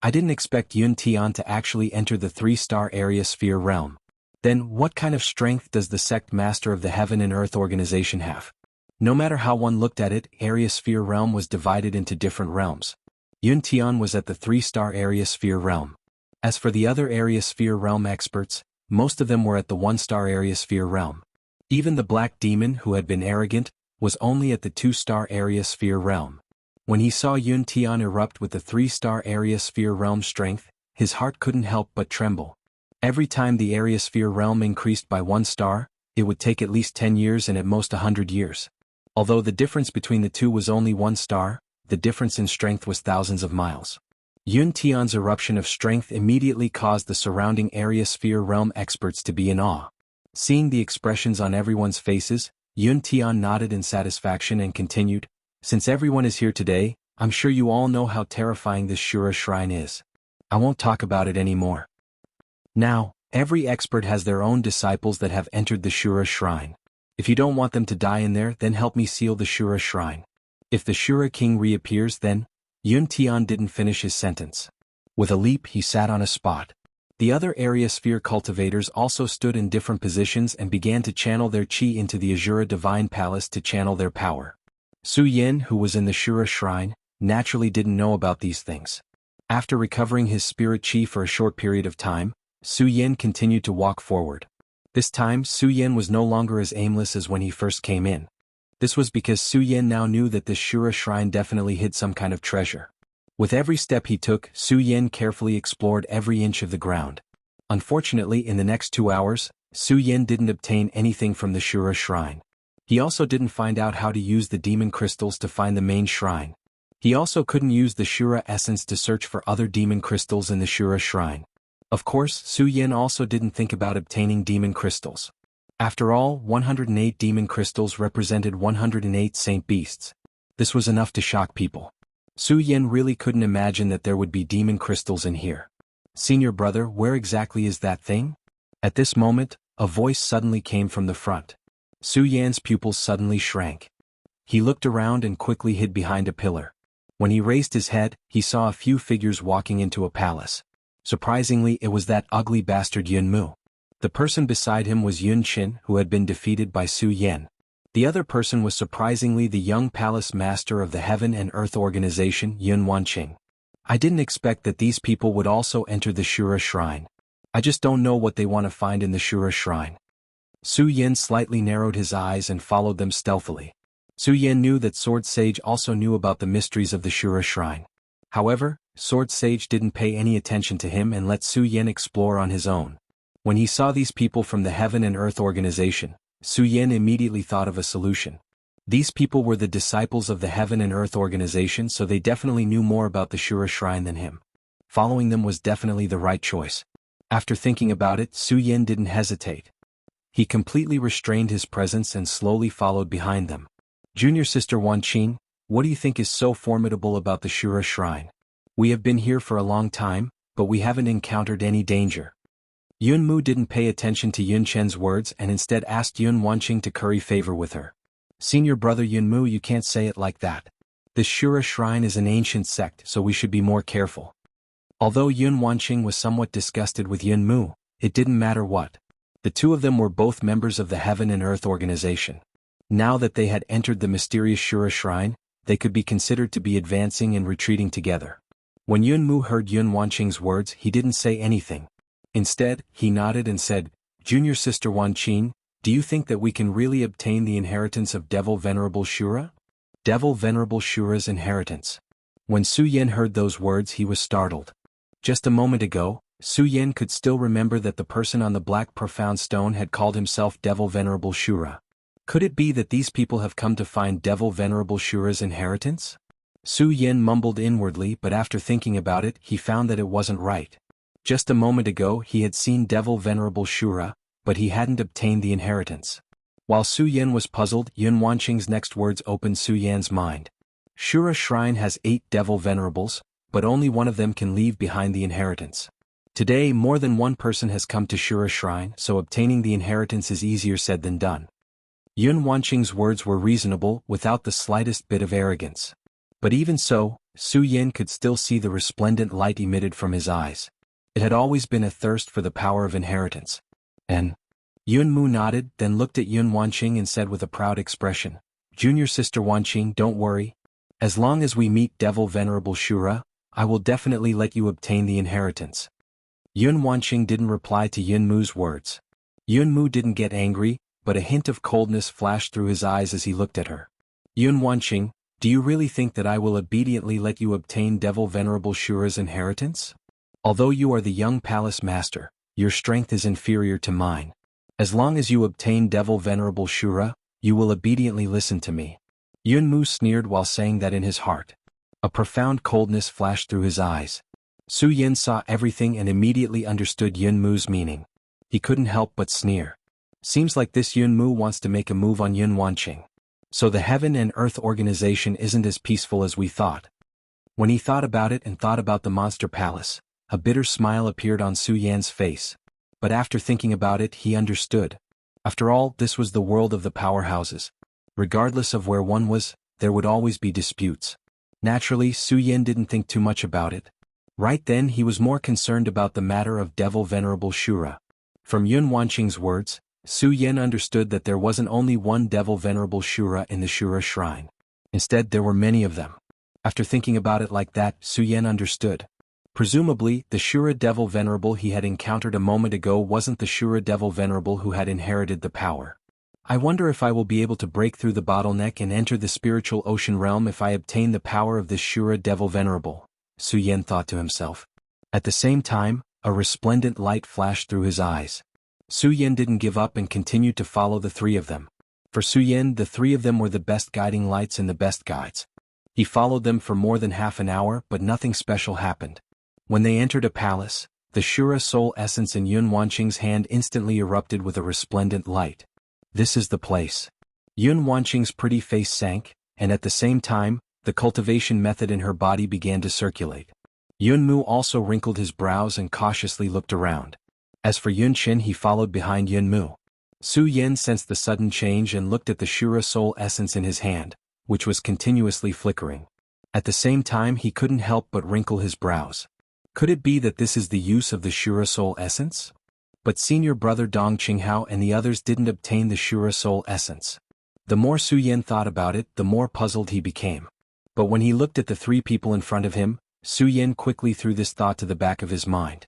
I didn't expect Yun Tian to actually enter the 3-star area sphere realm. Then what kind of strength does the sect master of the Heaven and Earth Organization have? No matter how one looked at it, area sphere realm was divided into different realms. Yun Tian was at the 3-star area sphere realm. As for the other area sphere realm experts, most of them were at the 1-star area sphere realm. Even the black demon, who had been arrogant, was only at the 2-star area sphere realm. When he saw Yun Tian erupt with the 3-star area sphere realm strength, his heart couldn't help but tremble. Every time the area sphere realm increased by 1 star, it would take at least 10 years and at most 100 years. Although the difference between the two was only 1 star, the difference in strength was thousands of miles. Yun Tian's eruption of strength immediately caused the surrounding area sphere realm experts to be in awe. Seeing the expressions on everyone's faces, Yun Tian nodded in satisfaction and continued, "Since everyone is here today, I'm sure you all know how terrifying this Shura Shrine is. I won't talk about it anymore. Now, every expert has their own disciples that have entered the Shura Shrine. If you don't want them to die in there, then help me seal the Shura Shrine. If the Shura King reappears, then..." Yun Tian didn't finish his sentence. With a leap, he sat on a spot. The other area sphere cultivators also stood in different positions and began to channel their chi into the Azura Divine Palace to channel their power. Su Yin, who was in the Shura Shrine, naturally didn't know about these things. After recovering his spirit chi for a short period of time, Su Yin continued to walk forward. This time, Su Yin was no longer as aimless as when he first came in. This was because Su Yin now knew that this Shura Shrine definitely hid some kind of treasure. With every step he took, Su Yin carefully explored every inch of the ground. Unfortunately, in the next 2 hours, Su Yin didn't obtain anything from the Shura Shrine. He also didn't find out how to use the demon crystals to find the main shrine. He also couldn't use the Shura essence to search for other demon crystals in the Shura Shrine. Of course, Su Yin also didn't think about obtaining demon crystals. After all, 108 demon crystals represented 108 saint beasts. This was enough to shock people. Su Yin really couldn't imagine that there would be demon crystals in here. "Senior brother, where exactly is that thing?" At this moment, a voice suddenly came from the front. Su Yan's pupils suddenly shrank. He looked around and quickly hid behind a pillar. When he raised his head, he saw a few figures walking into a palace. Surprisingly, it was that ugly bastard Yun Mu. The person beside him was Yun Qin, who had been defeated by Su Yan. The other person was surprisingly the young palace master of the Heaven and Earth Organization, Yun Wanqing. I didn't expect that these people would also enter the Shura Shrine. I just don't know what they want to find in the Shura Shrine. Su Yin slightly narrowed his eyes and followed them stealthily. Su Yin knew that Sword Sage also knew about the mysteries of the Shura Shrine. However, Sword Sage didn't pay any attention to him and let Su Yin explore on his own. When he saw these people from the Heaven and Earth Organization, Su Yin immediately thought of a solution. These people were the disciples of the Heaven and Earth Organization, so they definitely knew more about the Shura Shrine than him. Following them was definitely the right choice. After thinking about it, Su Yin didn't hesitate. He completely restrained his presence and slowly followed behind them. "Junior sister Wanqing, what do you think is so formidable about the Shura Shrine? We have been here for a long time, but we haven't encountered any danger." Yun Mu didn't pay attention to Yun Chen's words and instead asked Yun Wanqing to curry favor with her. "Senior brother Yun Mu, you can't say it like that. This Shura Shrine is an ancient sect, so we should be more careful." Although Yun Wanqing was somewhat disgusted with Yun Mu, it didn't matter what. The two of them were both members of the Heaven and Earth organization. Now that they had entered the mysterious Shura shrine, they could be considered to be advancing and retreating together. When Yunmu heard Yun Wanqing's words, he didn't say anything. Instead, he nodded and said, "Junior Sister Wanqing, do you think that we can really obtain the inheritance of Devil Venerable Shura?" Devil Venerable Shura's inheritance. When Su Yen heard those words, he was startled. Just a moment ago, Su Yen could still remember that the person on the black profound stone had called himself Devil Venerable Shura. Could it be that these people have come to find Devil Venerable Shura's inheritance? Su Yen mumbled inwardly, but after thinking about it, he found that it wasn't right. Just a moment ago he had seen Devil Venerable Shura, but he hadn't obtained the inheritance. While Su Yen was puzzled, Yun Wanqing's next words opened Su Yan's mind. Shura Shrine has 8 Devil Venerables, but only one of them can leave behind the inheritance. Today more than one person has come to Shura Shrine, so obtaining the inheritance is easier said than done. Yun Wanqing's words were reasonable, without the slightest bit of arrogance. But even so, Su Yen could still see the resplendent light emitted from his eyes. It had always been a thirst for the power of inheritance. And Yun Mu nodded, then looked at Yun Wanqing and said with a proud expression, "Junior Sister Wanqing, don't worry. As long as we meet Devil Venerable Shura, I will definitely let you obtain the inheritance." Yun Wanqing didn't reply to Yun Mu's words. Yun Mu didn't get angry, but a hint of coldness flashed through his eyes as he looked at her. "Yun Wanqing, do you really think that I will obediently let you obtain Devil Venerable Shura's inheritance? Although you are the young palace master, your strength is inferior to mine. As long as you obtain Devil Venerable Shura, you will obediently listen to me." Yun Mu sneered while saying that in his heart. A profound coldness flashed through his eyes. Su Yen saw everything and immediately understood Yun Mu's meaning. He couldn't help but sneer. Seems like this Yun Mu wants to make a move on Yun Wanqing. So the Heaven and Earth organization isn't as peaceful as we thought. When he thought about it and thought about the monster palace, a bitter smile appeared on Su Yan's face. But after thinking about it, he understood. After all, this was the world of the powerhouses. Regardless of where one was, there would always be disputes. Naturally, Su Yen didn't think too much about it. Right then he was more concerned about the matter of Devil Venerable Shura. From Yun Wanqing's words, Su Yen understood that there wasn't only one Devil Venerable Shura in the Shura Shrine. Instead, there were many of them. After thinking about it like that, Su Yen understood. Presumably, the Shura Devil Venerable he had encountered a moment ago wasn't the Shura Devil Venerable who had inherited the power. I wonder if I will be able to break through the bottleneck and enter the spiritual ocean realm if I obtain the power of this Shura Devil Venerable, Su Yen thought to himself. At the same time, a resplendent light flashed through his eyes. Su Yen didn't give up and continued to follow the three of them. For Su Yen, the three of them were the best guiding lights and the best guides. He followed them for more than half an hour, but nothing special happened. When they entered a palace, the Shura soul essence in Yun Wanqing's hand instantly erupted with a resplendent light. This is the place. Yun Wanqing's pretty face sank, and at the same time, the cultivation method in her body began to circulate. Yun Mu also wrinkled his brows and cautiously looked around. As for Yun Qin, he followed behind Yun Mu. Su Yen sensed the sudden change and looked at the Shura soul essence in his hand, which was continuously flickering. At the same time he couldn't help but wrinkle his brows. Could it be that this is the use of the Shura soul essence? But senior brother Dong Qinghao and the others didn't obtain the Shura soul essence. The more Su Yen thought about it, the more puzzled he became. But when he looked at the three people in front of him, Su Yen quickly threw this thought to the back of his mind.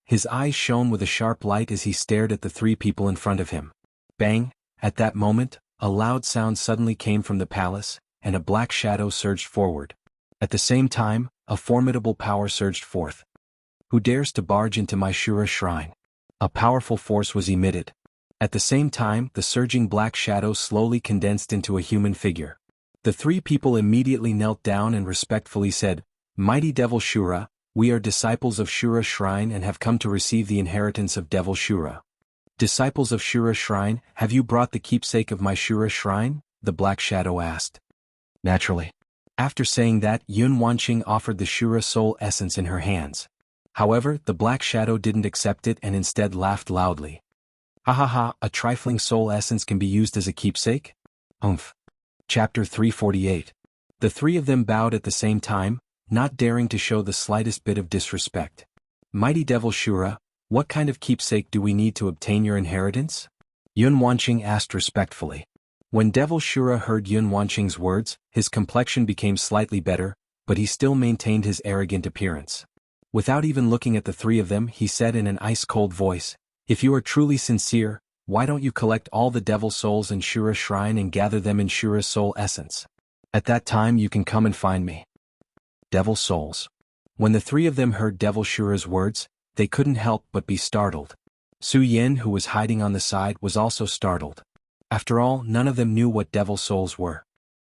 His eyes shone with a sharp light as he stared at the three people in front of him. Bang! At that moment, a loud sound suddenly came from the palace, and a black shadow surged forward. At the same time, a formidable power surged forth. Who dares to barge into my Shura shrine? A powerful force was emitted. At the same time, the surging black shadow slowly condensed into a human figure. The three people immediately knelt down and respectfully said, "Mighty Devil Shura, we are disciples of Shura Shrine and have come to receive the inheritance of Devil Shura." "Disciples of Shura Shrine, have you brought the keepsake of my Shura Shrine?" the black shadow asked. Naturally. After saying that, Yun Wanqing offered the Shura soul essence in her hands. However, the black shadow didn't accept it and instead laughed loudly. "Ha ha ha, a trifling soul essence can be used as a keepsake? Umph." Chapter 348. The three of them bowed at the same time, not daring to show the slightest bit of disrespect. "Mighty Devil Shura, What kind of keepsake do we need to obtain your inheritance? Yun Wanqing asked respectfully. When Devil Shura heard Yun Wanqing's words, his complexion became slightly better, but he still maintained his arrogant appearance. Without even looking at the three of them, he said in an ice-cold voice, "If you are truly sincere, why don't you collect all the devil souls in Shura Shrine and gather them in Shura's soul essence? At that time you can come and find me." Devil souls. When the three of them heard Devil Shura's words, they couldn't help but be startled. Su Yin, who was hiding on the side, was also startled. After all, none of them knew what devil souls were.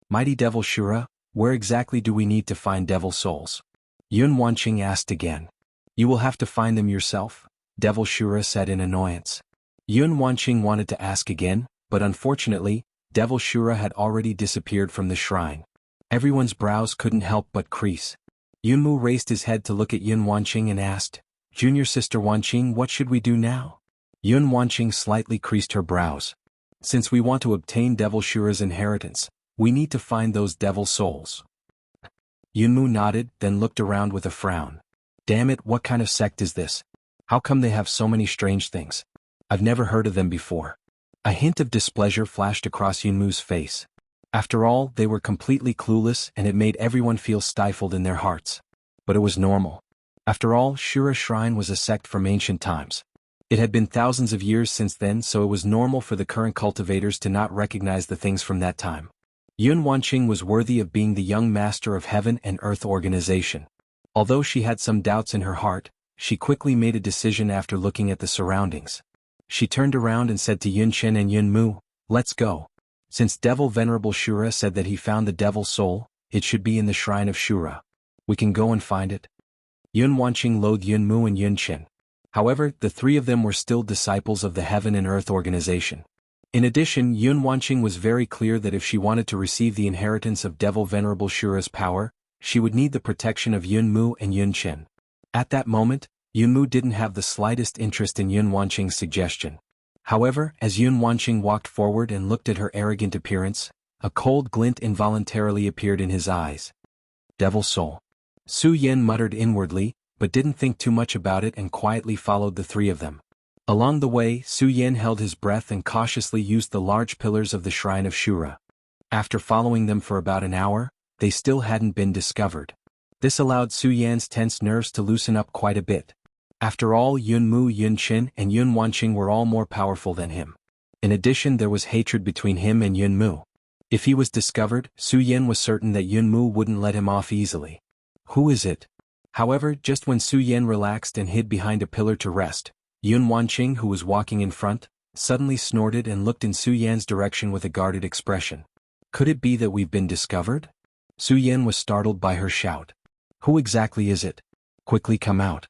"Mighty Devil Shura, where exactly do we need to find devil souls?" Yun Wanqing asked again. "You will have to find them yourself," Devil Shura said in annoyance. Yun Wanqing wanted to ask again, but unfortunately, Devil Shura had already disappeared from the shrine. Everyone's brows couldn't help but crease. Yunmu raised his head to look at Yun Wanqing and asked, "Junior Sister Wanqing, what should we do now?" Yun Wanqing slightly creased her brows. "Since we want to obtain Devil Shura's inheritance, we need to find those devil souls." Yunmu nodded, then looked around with a frown. "Damn it, what kind of sect is this? How come they have so many strange things? I've never heard of them before." A hint of displeasure flashed across Yunmu's face. After all, they were completely clueless and it made everyone feel stifled in their hearts. But it was normal. After all, Shura Shrine was a sect from ancient times. It had been thousands of years since then, so it was normal for the current cultivators to not recognize the things from that time. Yun Wanqing was worthy of being the young master of heaven and earth organization. Although she had some doubts in her heart, she quickly made a decision after looking at the surroundings. She turned around and said to Yun Chen and Yun Mu, "Let's go. Since Devil Venerable Shura said that he found the devil's soul, it should be in the shrine of Shura. We can go and find it." Yun Wanqing loathed Yun Mu and Yun Chen. However, the three of them were still disciples of the Heaven and Earth organization. In addition, Yun Wanqing was very clear that if she wanted to receive the inheritance of Devil Venerable Shura's power, she would need the protection of Yun Mu and Yun Chen. At that moment, Yun Mu didn't have the slightest interest in Yun Wanqing's suggestion. However, as Yun Wanqing walked forward and looked at her arrogant appearance, a cold glint involuntarily appeared in his eyes. Devil soul. Su Yin muttered inwardly, but didn't think too much about it and quietly followed the three of them. Along the way, Su Yin held his breath and cautiously used the large pillars of the shrine of Shura. After following them for about an hour, they still hadn't been discovered. This allowed Su Yan's tense nerves to loosen up quite a bit. After all, Yun Mu, Yun Chen, and Yun Wanqing were all more powerful than him. In addition, there was hatred between him and Yun Mu. If he was discovered, Su Yin was certain that Yun Mu wouldn't let him off easily. "Who is it?" However, just when Su Yin relaxed and hid behind a pillar to rest, Yun Wanqing, who was walking in front, suddenly snorted and looked in Su Yan's direction with a guarded expression. "Could it be that we've been discovered?" Su Yin was startled by her shout. "Who exactly is it? Quickly come out."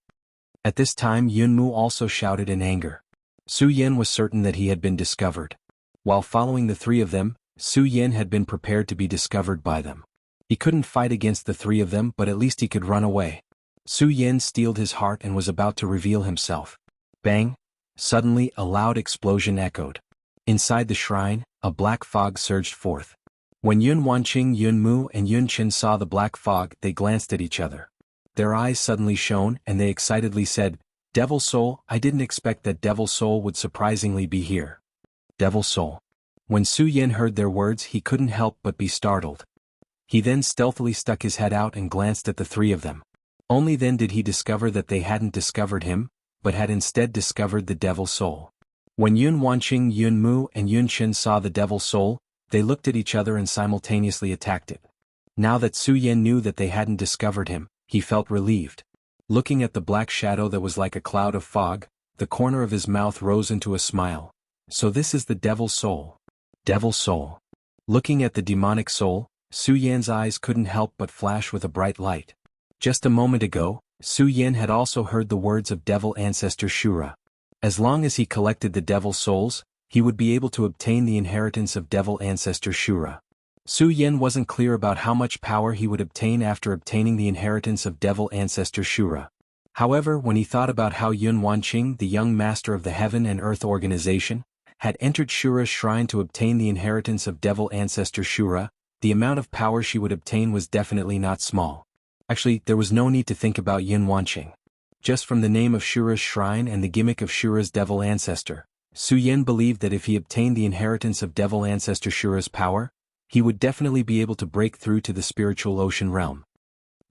At this time Yun Mu also shouted in anger. Su Yin was certain that he had been discovered. While following the three of them, Su Yin had been prepared to be discovered by them. He couldn't fight against the three of them, but at least he could run away. Su Yin steeled his heart and was about to reveal himself. Bang! Suddenly a loud explosion echoed. Inside the shrine, a black fog surged forth. When Yun Wanqing, Yun Mu, and Yun Chen saw the black fog, they glanced at each other. Their eyes suddenly shone and they excitedly said, "Devil Soul, I didn't expect that Devil Soul would surprisingly be here." Devil Soul. When Su Yin heard their words, he couldn't help but be startled. He then stealthily stuck his head out and glanced at the three of them. Only then did he discover that they hadn't discovered him, but had instead discovered the Devil Soul. When Yun Wanqing, Yun Mu, and Yun Chen saw the Devil Soul, they looked at each other and simultaneously attacked it. Now that Su Yin knew that they hadn't discovered him, he felt relieved. Looking at the black shadow that was like a cloud of fog, the corner of his mouth rose into a smile. "So this is the Devil Soul." Devil Soul. Looking at the demonic soul, Su Yan's eyes couldn't help but flash with a bright light. Just a moment ago, Su Yin had also heard the words of Devil Ancestor Shura. As long as he collected the Devil Souls, he would be able to obtain the inheritance of Devil Ancestor Shura. Su Yin wasn't clear about how much power he would obtain after obtaining the inheritance of Devil Ancestor Shura. However, when he thought about how Yun Wanqing, the young master of the Heaven and Earth organization, had entered Shura's shrine to obtain the inheritance of Devil Ancestor Shura, the amount of power she would obtain was definitely not small. Actually, there was no need to think about Yun Wanqing. Just from the name of Shura's shrine and the gimmick of Shura's devil ancestor, Su Yen believed that if he obtained the inheritance of devil ancestor Shura's power, he would definitely be able to break through to the spiritual ocean realm.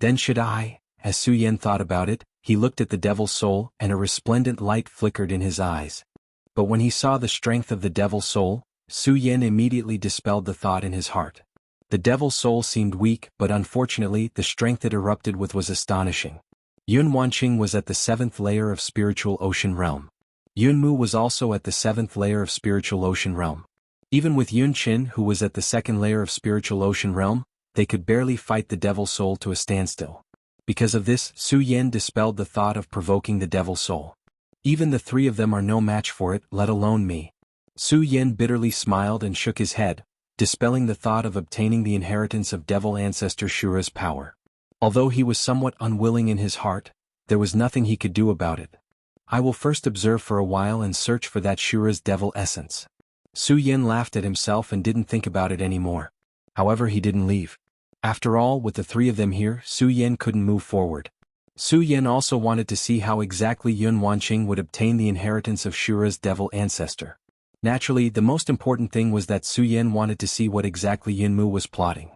Then should I? As Su Yen thought about it, he looked at the devil's soul and a resplendent light flickered in his eyes. But when he saw the strength of the devil's soul, Su Yen immediately dispelled the thought in his heart. The devil's soul seemed weak, but unfortunately the strength it erupted with was astonishing. Yun Wanqing was at the 7th layer of spiritual ocean realm. Yun Mu was also at the 7th layer of spiritual ocean realm. Even with Yun Qin, who was at the 2nd layer of spiritual ocean realm, they could barely fight the devil's soul to a standstill. Because of this, Su Yen dispelled the thought of provoking the devil's soul. Even the three of them are no match for it, let alone me. Su Yen bitterly smiled and shook his head, dispelling the thought of obtaining the inheritance of devil ancestor Shura's power. Although he was somewhat unwilling in his heart, there was nothing he could do about it. I will first observe for a while and search for that Shura's devil essence. Su Yen laughed at himself and didn't think about it anymore. However, he didn't leave. After all, with the three of them here, Su Yen couldn't move forward. Su Yen also wanted to see how exactly Yun Wanqing would obtain the inheritance of Shura's devil ancestor. Naturally, the most important thing was that Su Yen wanted to see what exactly Yun Mu was plotting.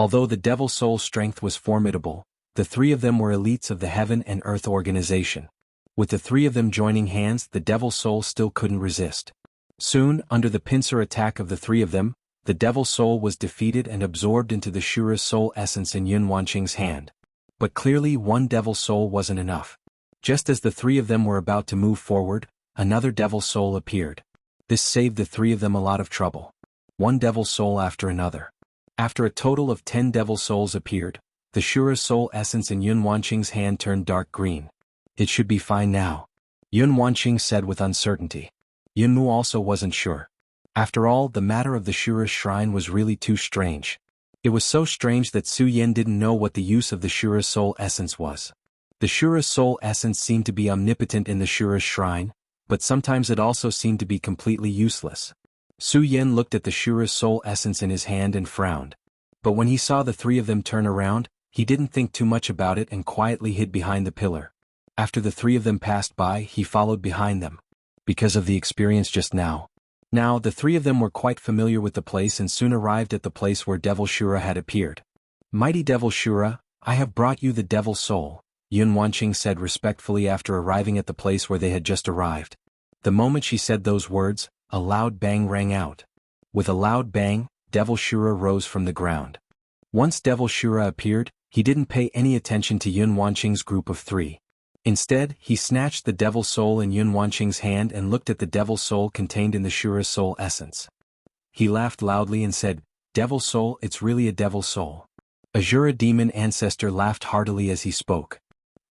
Although the devil soul's strength was formidable, the three of them were elites of the Heaven and Earth organization. With the three of them joining hands, the devil soul still couldn't resist. Soon, under the pincer attack of the three of them, the devil soul was defeated and absorbed into the Shura's soul essence in Yun Wanqing's hand. But clearly one devil soul wasn't enough. Just as the three of them were about to move forward, another devil soul appeared. This saved the three of them a lot of trouble. One devil soul after another. After a total of 10 devil souls appeared, the Shura's soul essence in Yun Wanqing's hand turned dark green. It should be fine now, Yun Wanqing said with uncertainty. Yun Mu also wasn't sure. After all, the matter of the Shura's shrine was really too strange. It was so strange that Su Yen didn't know what the use of the Shura's soul essence was. The Shura's soul essence seemed to be omnipotent in the Shura's shrine, but sometimes it also seemed to be completely useless. Su Yen looked at the Shura's soul essence in his hand and frowned. But when he saw the three of them turn around, he didn't think too much about it and quietly hid behind the pillar. After the three of them passed by, he followed behind them. Because of the experience just now. Now, the three of them were quite familiar with the place and soon arrived at the place where Devil Shura had appeared. Mighty Devil Shura, I have brought you the Devil Soul, Yun Wanqing said respectfully after arriving at the place where they had just arrived. The moment she said those words, a loud bang rang out. With a loud bang, Devil Shura rose from the ground. Once Devil Shura appeared, he didn't pay any attention to Yun Wanqing's group of three. Instead, he snatched the Devil Soul in Yun Wanqing's hand and looked at the Devil Soul contained in the Shura's soul essence. He laughed loudly and said, Devil Soul, it's really a Devil Soul. Azura demon ancestor laughed heartily as he spoke.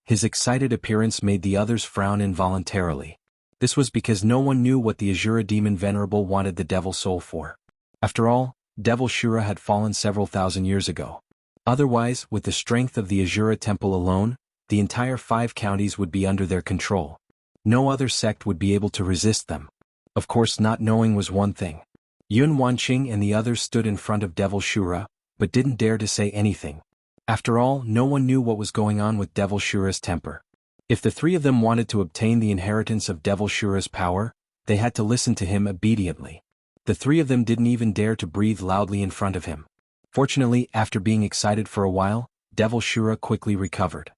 His excited appearance made the others frown involuntarily. This was because no one knew what the Azura demon venerable wanted the Devil Soul for. After all, Devil Shura had fallen several thousand years ago. Otherwise, with the strength of the Azura temple alone, the entire 5 counties would be under their control. No other sect would be able to resist them. Of course, not knowing was one thing. Yun Wanqing and the others stood in front of Devil Shura, but didn't dare to say anything. After all, no one knew what was going on with Devil Shura's temper. If the three of them wanted to obtain the inheritance of Devil Shura's power, they had to listen to him obediently. The three of them didn't even dare to breathe loudly in front of him. Fortunately, after being excited for a while, Devil Shura quickly recovered.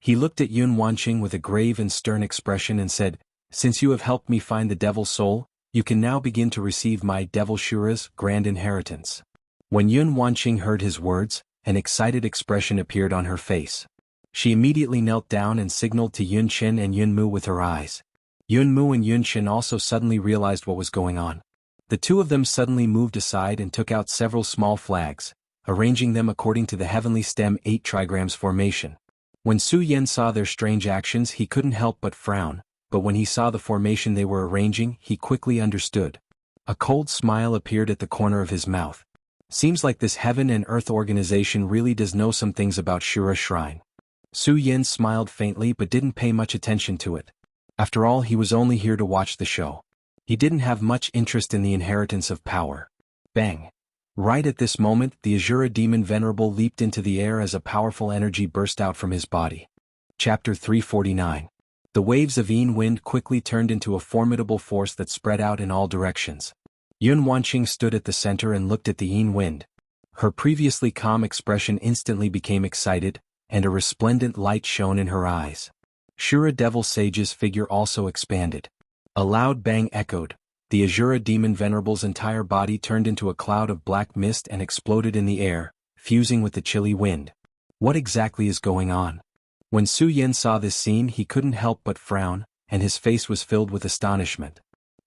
He looked at Yun Wanqing with a grave and stern expression and said, Since you have helped me find the Devil Soul, you can now begin to receive my Devil Shura's grand inheritance. When Yun Wanqing heard his words, an excited expression appeared on her face. She immediately knelt down and signaled to Yun Qin and Yun Mu with her eyes. Yun Mu and Yun Qin also suddenly realized what was going on. The two of them suddenly moved aside and took out several small flags, arranging them according to the heavenly stem 8 trigrams formation. When Su Yen saw their strange actions, he couldn't help but frown, but when he saw the formation they were arranging, he quickly understood. A cold smile appeared at the corner of his mouth. Seems like this Heaven and Earth organization really does know some things about Shura Shrine. Su Yen smiled faintly but didn't pay much attention to it. After all, he was only here to watch the show. He didn't have much interest in the inheritance of power. Bang! Right at this moment, the Azura demon venerable leaped into the air as a powerful energy burst out from his body. Chapter 349. The waves of Yin wind quickly turned into a formidable force that spread out in all directions. Yun Wanqing stood at the center and looked at the Yin wind. Her previously calm expression instantly became excited, and a resplendent light shone in her eyes. Shura Devil Sage's figure also expanded. A loud bang echoed. The Azura Demon Venerable's entire body turned into a cloud of black mist and exploded in the air, fusing with the chilly wind. What exactly is going on? When Su Yin saw this scene, he couldn't help but frown, and his face was filled with astonishment.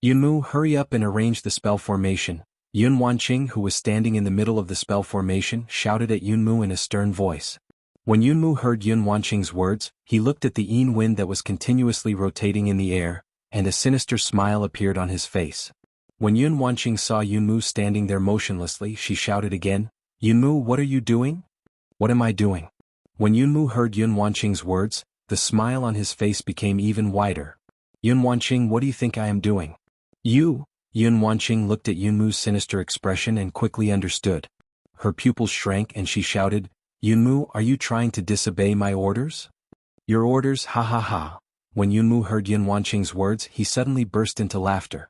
Yunmu, hurry up and arrange the spell formation. Yun Wanqing, who was standing in the middle of the spell formation, shouted at Yunmu in a stern voice. When Yunmu heard Yun Wanqing's words, he looked at the Yin wind that was continuously rotating in the air, and a sinister smile appeared on his face. When Yun Wanqing saw Yunmu standing there motionlessly, she shouted again, Yunmu, what are you doing? What am I doing? When Yunmu heard Yun Wanqing's words, the smile on his face became even wider. Yun Wanqing, what do you think I am doing? You? Yun Wanqing looked at Yunmu's sinister expression and quickly understood. Her pupils shrank and she shouted, Yunmu, are you trying to disobey my orders? Your orders, ha ha ha. When Yunmu heard Yun Wanqing's words, he suddenly burst into laughter.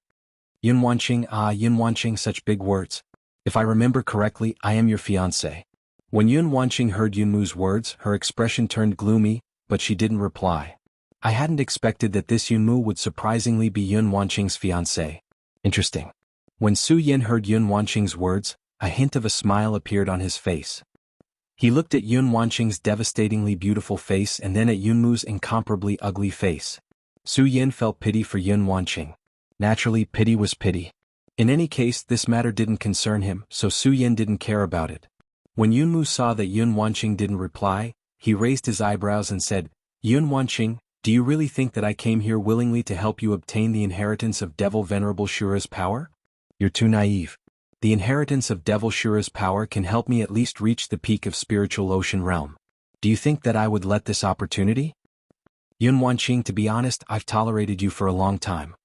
Yun Wanqing, such big words. If I remember correctly, I am your fiancé. When Yun Wanqing heard Yunmu's words, her expression turned gloomy, but she didn't reply. I hadn't expected that this Yunmu would surprisingly be Yun Wanqing's fiancé. Interesting. When Su Yin heard Yun Wanqing's words, a hint of a smile appeared on his face. He looked at Yun Wanqing's devastatingly beautiful face and then at Yunmu's incomparably ugly face. Su Yin felt pity for Yun Wanqing. Naturally, pity was pity. In any case, this matter didn't concern him, so Su Yin didn't care about it. When Yunmu saw that Yun Wanqing didn't reply, he raised his eyebrows and said, Yun Wanqing, do you really think that I came here willingly to help you obtain the inheritance of Devil Venerable Shura's power? You're too naive. The inheritance of Devil Shura's power can help me at least reach the peak of spiritual ocean realm. Do you think that I would let this opportunity? Yun Wanqing, to be honest, I've tolerated you for a long time.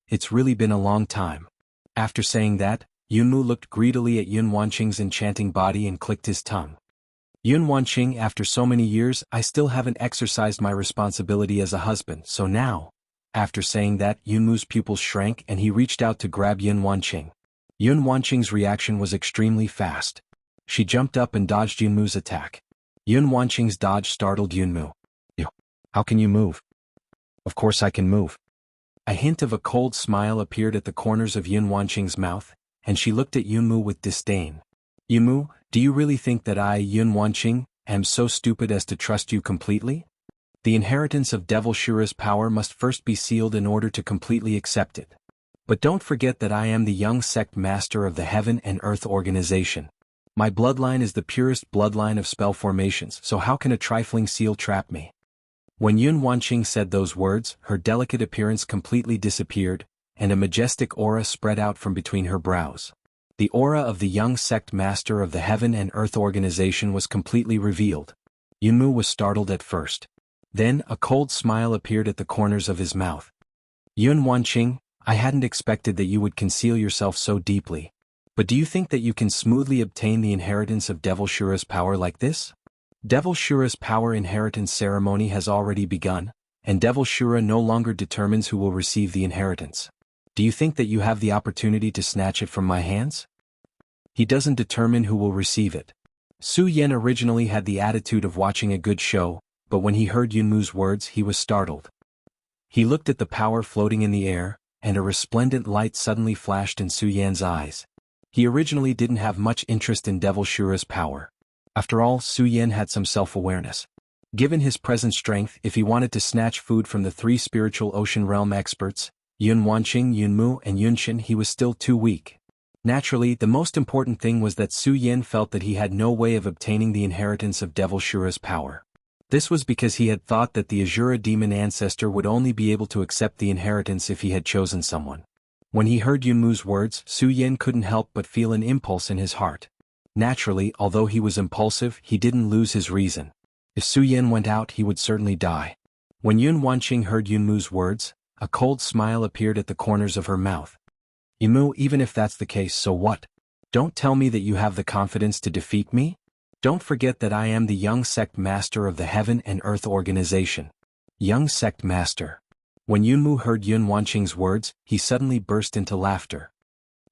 It's really been a long time. After saying that, Yunmu looked greedily at Yun Wanqing's enchanting body and clicked his tongue. Yun Wanqing, after so many years, I still haven't exercised my responsibility as a husband, so now. After saying that, Yunmu's pupils shrank and he reached out to grab Yun Wanqing. Yun Wanqing's reaction was extremely fast. She jumped up and dodged Yunmu's attack. Yun Wanqing's dodge startled Yunmu. How can you move? Of course I can move. A hint of a cold smile appeared at the corners of Yun Wanqing's mouth, and she looked at Yunmu with disdain. Yunmu, do you really think that I, Yun Wanqing, am so stupid as to trust you completely? The inheritance of Devil Shura's power must first be sealed in order to completely accept it. But don't forget that I am the young sect master of the Heaven and Earth organization. My bloodline is the purest bloodline of spell formations, so how can a trifling seal trap me? When Yun Wanqing said those words, her delicate appearance completely disappeared, and a majestic aura spread out from between her brows. The aura of the young sect master of the Heaven and Earth organization was completely revealed. Yunmu was startled at first. Then, a cold smile appeared at the corners of his mouth. Yun Wanqing, I hadn't expected that you would conceal yourself so deeply. But do you think that you can smoothly obtain the inheritance of Devil Shura's power like this? Devil Shura's power inheritance ceremony has already begun, and Devil Shura no longer determines who will receive the inheritance. Do you think that you have the opportunity to snatch it from my hands? He doesn't determine who will receive it. Su Yin originally had the attitude of watching a good show, but when he heard Yunmu's words he was startled. He looked at the power floating in the air, and a resplendent light suddenly flashed in Su Yan's eyes. He originally didn't have much interest in Devil Shura's power. After all, Su Yin had some self-awareness. Given his present strength, if he wanted to snatch food from the three spiritual ocean realm experts, Yun Wanqing, Yunmu, and Yunshin, he was still too weak. Naturally, the most important thing was that Su Yin felt that he had no way of obtaining the inheritance of Devil Shura's power. This was because he had thought that the Azura demon ancestor would only be able to accept the inheritance if he had chosen someone. When he heard Yunmu's words, Su Yin couldn't help but feel an impulse in his heart. Naturally, although he was impulsive, he didn't lose his reason. If Su Yin went out, he would certainly die. When Yun Wanqing heard Yunmu's words, a cold smile appeared at the corners of her mouth. Yunmu, even if that's the case, so what? Don't tell me that you have the confidence to defeat me? Don't forget that I am the young sect master of the Heaven and Earth Organization. Young sect master. When Yunmu heard Yun Wanqing's words, he suddenly burst into laughter.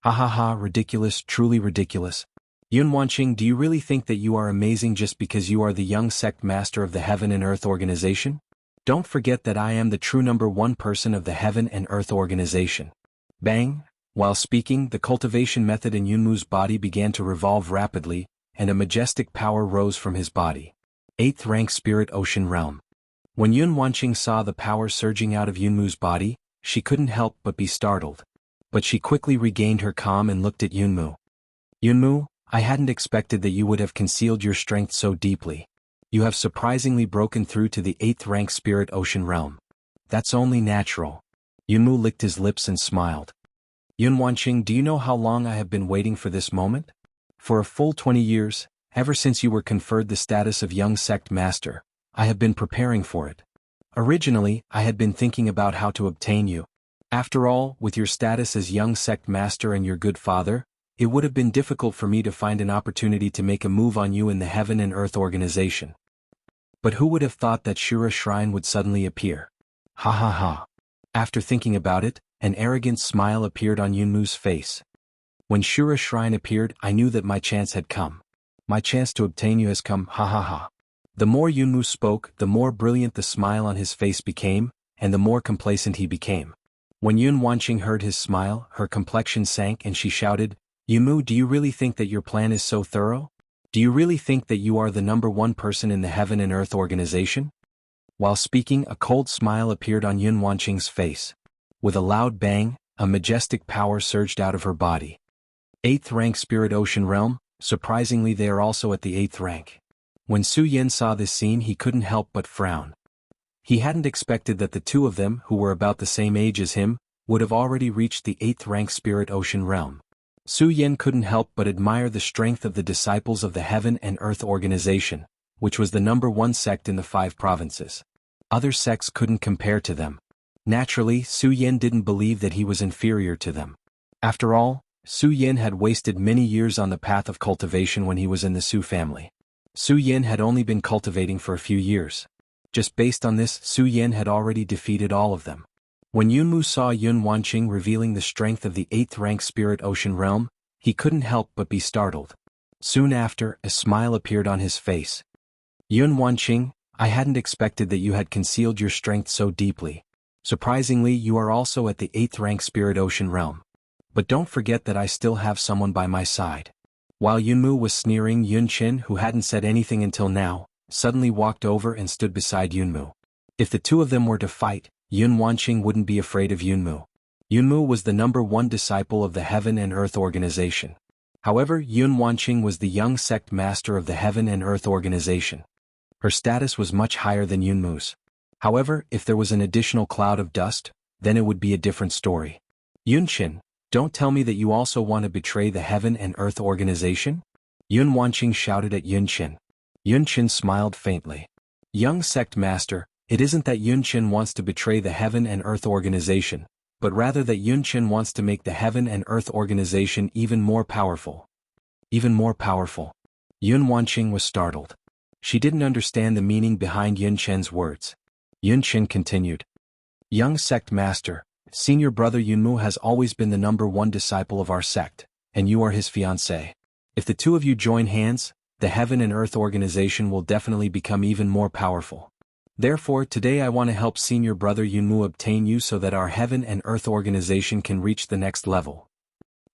Ha ha ha, ridiculous, truly ridiculous. Yun Wanqing, do you really think that you are amazing just because you are the young sect master of the Heaven and Earth Organization? Don't forget that I am the true #1 person of the Heaven and Earth Organization. Bang! While speaking, the cultivation method in Yunmu's body began to revolve rapidly, and a majestic power rose from his body. 8th rank Spirit Ocean Realm. When Yun Wanqing saw the power surging out of Yunmu's body, she couldn't help but be startled. But she quickly regained her calm and looked at Yunmu. Yunmu, I hadn't expected that you would have concealed your strength so deeply. You have surprisingly broken through to the 8th rank Spirit Ocean Realm. That's only natural. Yunmu licked his lips and smiled. Yun Wanqing, do you know how long I have been waiting for this moment? For a full 20 years, ever since you were conferred the status of young sect master, I have been preparing for it. Originally, I had been thinking about how to obtain you. After all, with your status as young sect master and your good father, it would have been difficult for me to find an opportunity to make a move on you in the Heaven and Earth Organization. But who would have thought that Shura Shrine would suddenly appear? Ha ha ha. After thinking about it, an arrogant smile appeared on Yunmu's face. When Shura Shrine appeared, I knew that my chance had come. My chance to obtain you has come, ha ha ha. The more Yunmu spoke, the more brilliant the smile on his face became, and the more complacent he became. When Yun Wanqing heard his smile, her complexion sank and she shouted, Yunmu, do you really think that your plan is so thorough? Do you really think that you are the #1 person in the Heaven and Earth Organization? While speaking, a cold smile appeared on Yun Wanqing's face. With a loud bang, a majestic power surged out of her body. 8th rank Spirit Ocean Realm, surprisingly they are also at the 8th rank. When Su Yin saw this scene he couldn't help but frown. He hadn't expected that the two of them, who were about the same age as him, would have already reached the 8th rank Spirit Ocean Realm. Su Yin couldn't help but admire the strength of the disciples of the Heaven and Earth Organization, which was the #1 sect in the 5 provinces. Other sects couldn't compare to them. Naturally, Su Yin didn't believe that he was inferior to them. After all, Su Yin had wasted many years on the path of cultivation when he was in the Su family. Su Yin had only been cultivating for a few years. Just based on this, Su Yin had already defeated all of them. When Yunmu saw Yun Wanqing revealing the strength of the 8th rank Spirit Ocean Realm, he couldn't help but be startled. Soon after, a smile appeared on his face. Yun Wanqing, I hadn't expected that you had concealed your strength so deeply. Surprisingly, you are also at the 8th rank Spirit Ocean Realm. But don't forget that I still have someone by my side. While Yunmu was sneering, Yun Qin, who hadn't said anything until now, suddenly walked over and stood beside Yunmu. If the two of them were to fight, Yun Wanqing wouldn't be afraid of Yunmu. Yunmu was the #1 disciple of the Heaven and Earth Organization. However, Yun Wanqing was the young sect master of the Heaven and Earth Organization. Her status was much higher than Yunmu's. However, if there was an additional cloud of dust, then it would be a different story. Yun Qin, don't tell me that you also want to betray the Heaven and Earth Organization? Yun Wanqing shouted at Yun Qin. Yun Qin smiled faintly. Young sect master, it isn't that Yun Qin wants to betray the Heaven and Earth Organization, but rather that Yun Qin wants to make the Heaven and Earth Organization even more powerful. Even more powerful. Yun Wanqing was startled. She didn't understand the meaning behind Yun Qin's words. Yun Qin continued. Young sect master, senior brother Yunmu has always been the #1 disciple of our sect, and you are his fiancé. If the two of you join hands, the Heaven and Earth Organization will definitely become even more powerful. Therefore, today I want to help senior brother Yunmu obtain you so that our Heaven and Earth Organization can reach the next level.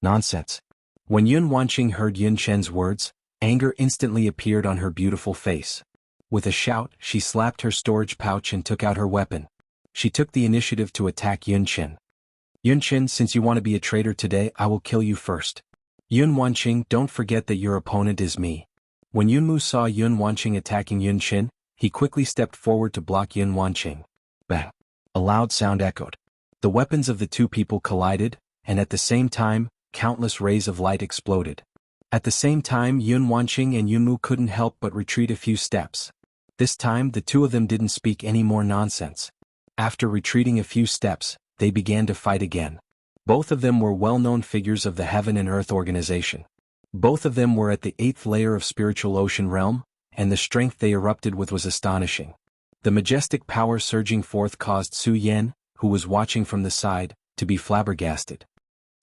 Nonsense. When Yun Wanqing heard Yun Qin's words, anger instantly appeared on her beautiful face. With a shout, she slapped her storage pouch and took out her weapon. She took the initiative to attack Yun Qin. Yun Qin, since you want to be a traitor today, I will kill you first. Yun Wanqing, don't forget that your opponent is me. When Yunmu saw Yun Wanqing attacking Yun Qin, he quickly stepped forward to block Yun Wanqing. Bang! A loud sound echoed. The weapons of the two people collided, and at the same time, countless rays of light exploded. At the same time, Yun Wanqing and Yunmu couldn't help but retreat a few steps. This time, the two of them didn't speak any more nonsense. After retreating a few steps, they began to fight again. Both of them were well-known figures of the Heaven and Earth Organization. Both of them were at the 8th layer of spiritual ocean realm, and the strength they erupted with was astonishing. The majestic power surging forth caused Su Yan, who was watching from the side, to be flabbergasted.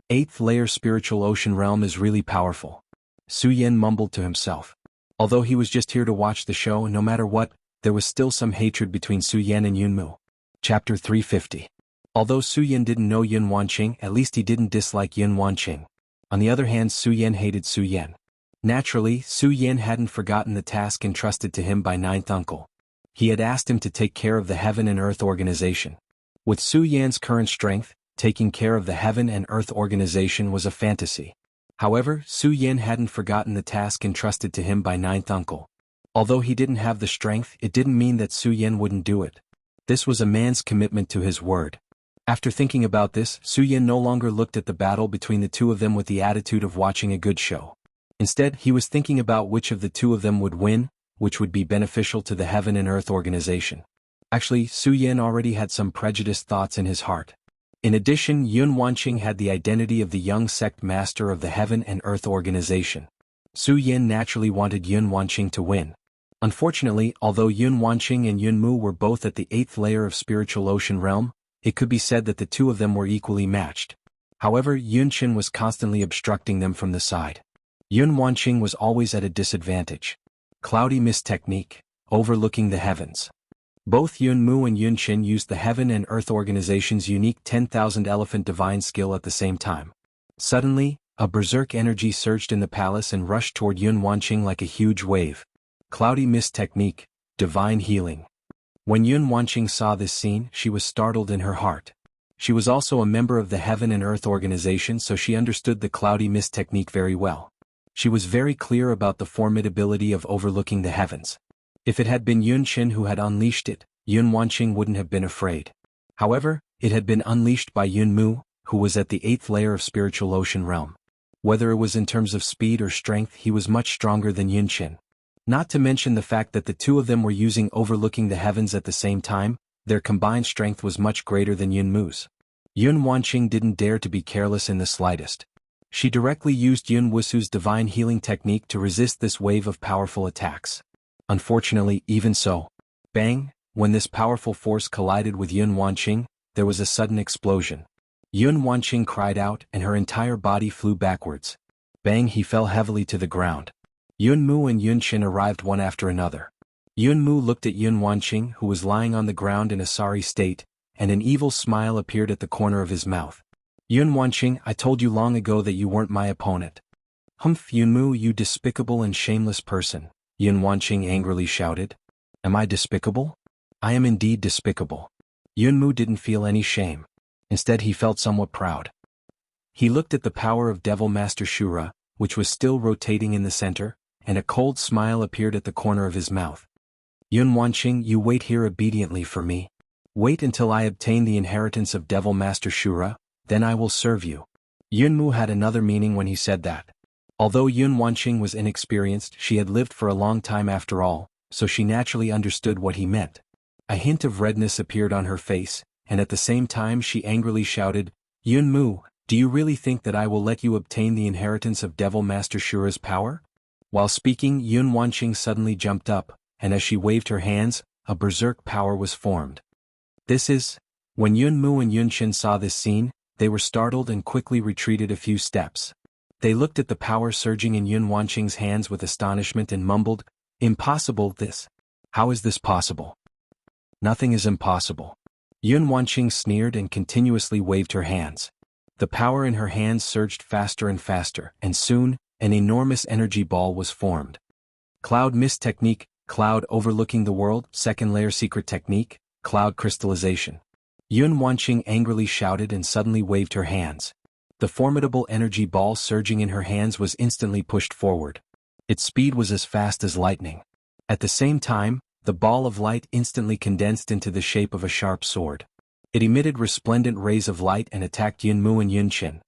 8th layer spiritual ocean realm is really powerful. Su Yan mumbled to himself. Although he was just here to watch the show, no matter what, there was still some hatred between Su Yan and Yunmu. Chapter 350. Although Su Yan didn't know Yun Wanqing, at least he didn't dislike Yun Wanqing. On the other hand, Su Yan hated Su Yan. Naturally, Su Yan hadn't forgotten the task entrusted to him by Ninth Uncle. He had asked him to take care of the Heaven and Earth organization. With Su Yan's current strength, taking care of the Heaven and Earth organization was a fantasy. However, Su Yan hadn't forgotten the task entrusted to him by Ninth Uncle. Although he didn't have the strength, it didn't mean that Su Yan wouldn't do it. This was a man's commitment to his word. After thinking about this, Su Yan no longer looked at the battle between the two of them with the attitude of watching a good show. Instead, he was thinking about which of the two of them would win, which would be beneficial to the Heaven and Earth organization. Actually, Su Yan already had some prejudiced thoughts in his heart. In addition, Yun Wanqing had the identity of the young sect master of the Heaven and Earth organization. Su Yan naturally wanted Yun Wanqing to win. Unfortunately, although Yun Wanqing and Yun Mu were both at the 8th layer of spiritual ocean realm, it could be said that the two of them were equally matched. However, Yun Qin was constantly obstructing them from the side. Yun Wanqing was always at a disadvantage. Cloudy mist technique, overlooking the heavens. Both Yun Mu and Yun Qin used the Heaven and Earth organization's unique 10,000 elephant divine skill at the same time. Suddenly, a berserk energy surged in the palace and rushed toward Yun Wanqing like a huge wave. Cloudy mist technique, divine healing. When Yun Wanqing saw this scene, she was startled in her heart. She was also a member of the Heaven and Earth organization, so she understood the cloudy mist technique very well. She was very clear about the formidability of overlooking the heavens. If it had been Yun Qin who had unleashed it, Yun Wanqing wouldn't have been afraid. However, it had been unleashed by Yun Mu, who was at the 8th layer of spiritual ocean realm. Whether it was in terms of speed or strength, he was much stronger than Yun Qin. Not to mention the fact that the two of them were using overlooking the heavens at the same time, their combined strength was much greater than Yun Mu's. Yun Wanqing didn't dare to be careless in the slightest. She directly used Yun Wusu's divine healing technique to resist this wave of powerful attacks. Unfortunately, even so, bang, when this powerful force collided with Yun Wanqing, there was a sudden explosion. Yun Wanqing cried out and her entire body flew backwards. Bang, he fell heavily to the ground. Yun Mu and Yun Qin arrived one after another. Yun Mu looked at Yun Wanqing, who was lying on the ground in a sorry state, and an evil smile appeared at the corner of his mouth. Yun Wanqing, I told you long ago that you weren't my opponent. Humph, Yun Mu, you despicable and shameless person, Yun Wanqing angrily shouted. Am I despicable? I am indeed despicable. Yun Mu didn't feel any shame. Instead, he felt somewhat proud. He looked at the power of Devil Master Shura, which was still rotating in the center, and a cold smile appeared at the corner of his mouth. Yun Wanqing, you wait here obediently for me. Wait until I obtain the inheritance of Devil Master Shura, then I will serve you. Yun Mu had another meaning when he said that. Although Yun Wanqing was inexperienced, she had lived for a long time after all, so she naturally understood what he meant. A hint of redness appeared on her face, and at the same time she angrily shouted, Yun Mu, do you really think that I will let you obtain the inheritance of Devil Master Shura's power? While speaking, Yun Wanqing suddenly jumped up, and as she waved her hands, a berserk power was formed. When Yun Mu and Yun Qin saw this scene, they were startled and quickly retreated a few steps. They looked at the power surging in Yun Wanqing's hands with astonishment and mumbled, Impossible this. How is this possible? Nothing is impossible. Yun Wanqing sneered and continuously waved her hands. The power in her hands surged faster and faster, and soon, an enormous energy ball was formed. Cloud mist technique, cloud overlooking the world, second layer secret technique, cloud crystallization. Yun Wanqing angrily shouted and suddenly waved her hands. The formidable energy ball surging in her hands was instantly pushed forward. Its speed was as fast as lightning. At the same time, the ball of light instantly condensed into the shape of a sharp sword. It emitted resplendent rays of light and attacked Yun Mu and Yun Qin.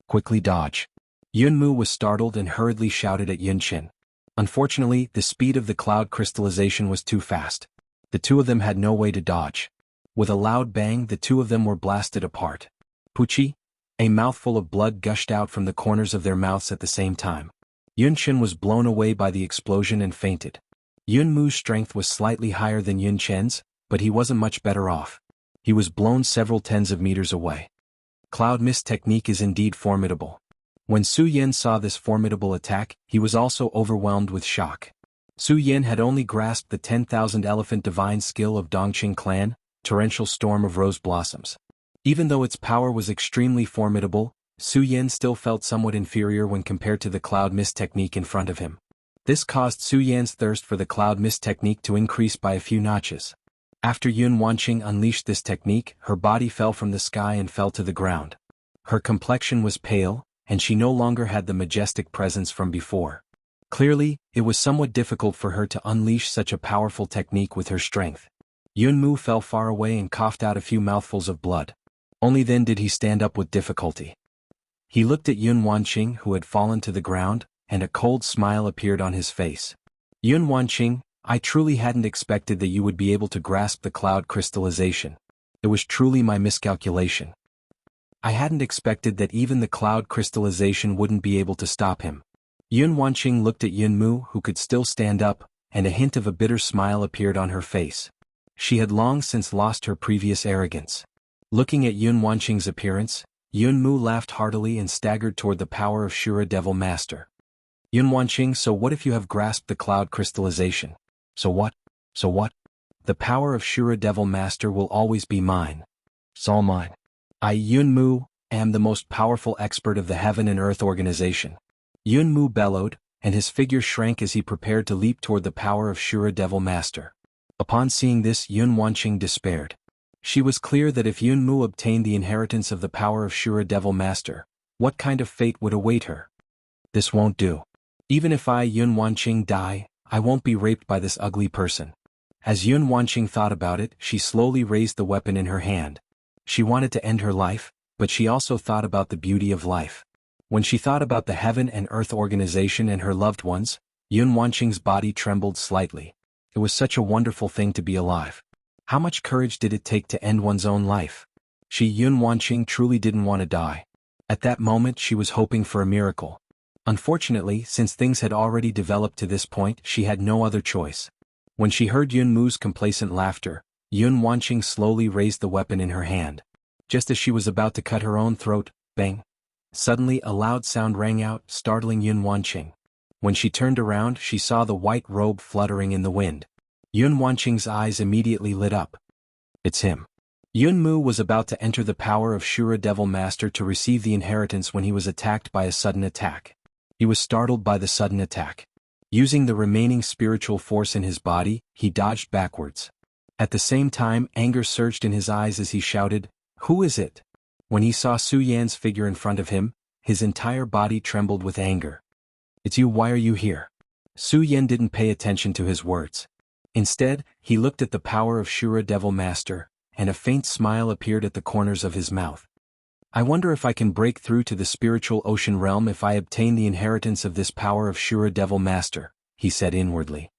Quickly dodge. Yun Mu was startled and hurriedly shouted at Yun Qin. Unfortunately, the speed of the cloud crystallization was too fast. The two of them had no way to dodge. With a loud bang, the two of them were blasted apart. Puchi! A mouthful of blood gushed out from the corners of their mouths at the same time. Yun Chen was blown away by the explosion and fainted. Yun Mu's strength was slightly higher than Yun Chen's, but he wasn't much better off. He was blown several tens of meters away. Cloud Mist technique is indeed formidable. When Su Yan saw this formidable attack, he was also overwhelmed with shock. Su Yan had only grasped the 10,000 elephant divine skill of Dongqing clan, Torrential Storm of Rose Blossoms. Even though its power was extremely formidable, Su Yan still felt somewhat inferior when compared to the Cloud Mist technique in front of him. This caused Su Yan's thirst for the Cloud Mist technique to increase by a few notches. After Yun Wanqing unleashed this technique, her body fell from the sky and fell to the ground. Her complexion was pale, and she no longer had the majestic presence from before. Clearly, it was somewhat difficult for her to unleash such a powerful technique with her strength. Yun Mu fell far away and coughed out a few mouthfuls of blood. Only then did he stand up with difficulty. He looked at Yun Wanqing, who had fallen to the ground, and a cold smile appeared on his face. Yun Wanqing, I truly hadn't expected that you would be able to grasp the cloud crystallization. It was truly my miscalculation. I hadn't expected that even the cloud crystallization wouldn't be able to stop him. Yun Wanqing looked at Yun Mu, who could still stand up, and a hint of a bitter smile appeared on her face. She had long since lost her previous arrogance. Looking at Yun Wanqing's appearance, Yun Mu laughed heartily and staggered toward the power of Shura Devil Master. Yun Wanqing, so what if you have grasped the cloud crystallization? So what? So what? The power of Shura Devil Master will always be mine. It's all mine. I, Yun Mu, am the most powerful expert of the Heaven and Earth organization. Yun Mu bellowed, and his figure shrank as he prepared to leap toward the power of Shura Devil Master. Upon seeing this, Yun Wanqing despaired. She was clear that if Yun Mu obtained the inheritance of the power of Shura Devil Master, what kind of fate would await her? This won't do. Even if I, Yun Wanqing, die, I won't be raped by this ugly person. As Yun Wanqing thought about it, she slowly raised the weapon in her hand. She wanted to end her life, but she also thought about the beauty of life. When she thought about the Heaven and Earth organization and her loved ones, Yun Wanqing's body trembled slightly. It was such a wonderful thing to be alive. How much courage did it take to end one's own life? She, Yun Wanqing, truly didn't want to die. At that moment she was hoping for a miracle. Unfortunately, since things had already developed to this point, she had no other choice. When she heard Yun Mu's complacent laughter, Yun Wanqing slowly raised the weapon in her hand. Just as she was about to cut her own throat, bang! Suddenly a loud sound rang out, startling Yun Wanqing. When she turned around, she saw the white robe fluttering in the wind. Yun Wanqing's eyes immediately lit up. It's him. Yun Mu was about to enter the power of Shura Devil Master to receive the inheritance when he was attacked by a sudden attack. He was startled by the sudden attack. Using the remaining spiritual force in his body, he dodged backwards. At the same time, anger surged in his eyes as he shouted, "Who is it?" When he saw Su Yan's figure in front of him, his entire body trembled with anger. "It's you, why are you here?" Su Yan didn't pay attention to his words. Instead, he looked at the power of Shura Devil Master, and a faint smile appeared at the corners of his mouth. "I wonder if I can break through to the spiritual ocean realm if I obtain the inheritance of this power of Shura Devil Master," he said inwardly.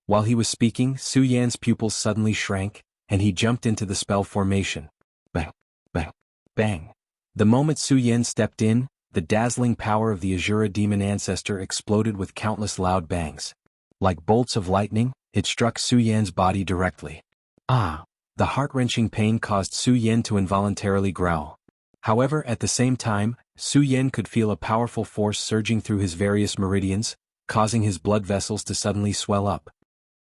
While he was speaking, Su Yan's pupils suddenly shrank, and he jumped into the spell formation. Bang! Bang! Bang! The moment Su Yan stepped in, the dazzling power of the Azura demon ancestor exploded with countless loud bangs. Like bolts of lightning, it struck Su Yan's body directly. Ah! The heart-wrenching pain caused Su Yan to involuntarily growl. However, at the same time, Su Yan could feel a powerful force surging through his various meridians, causing his blood vessels to suddenly swell up.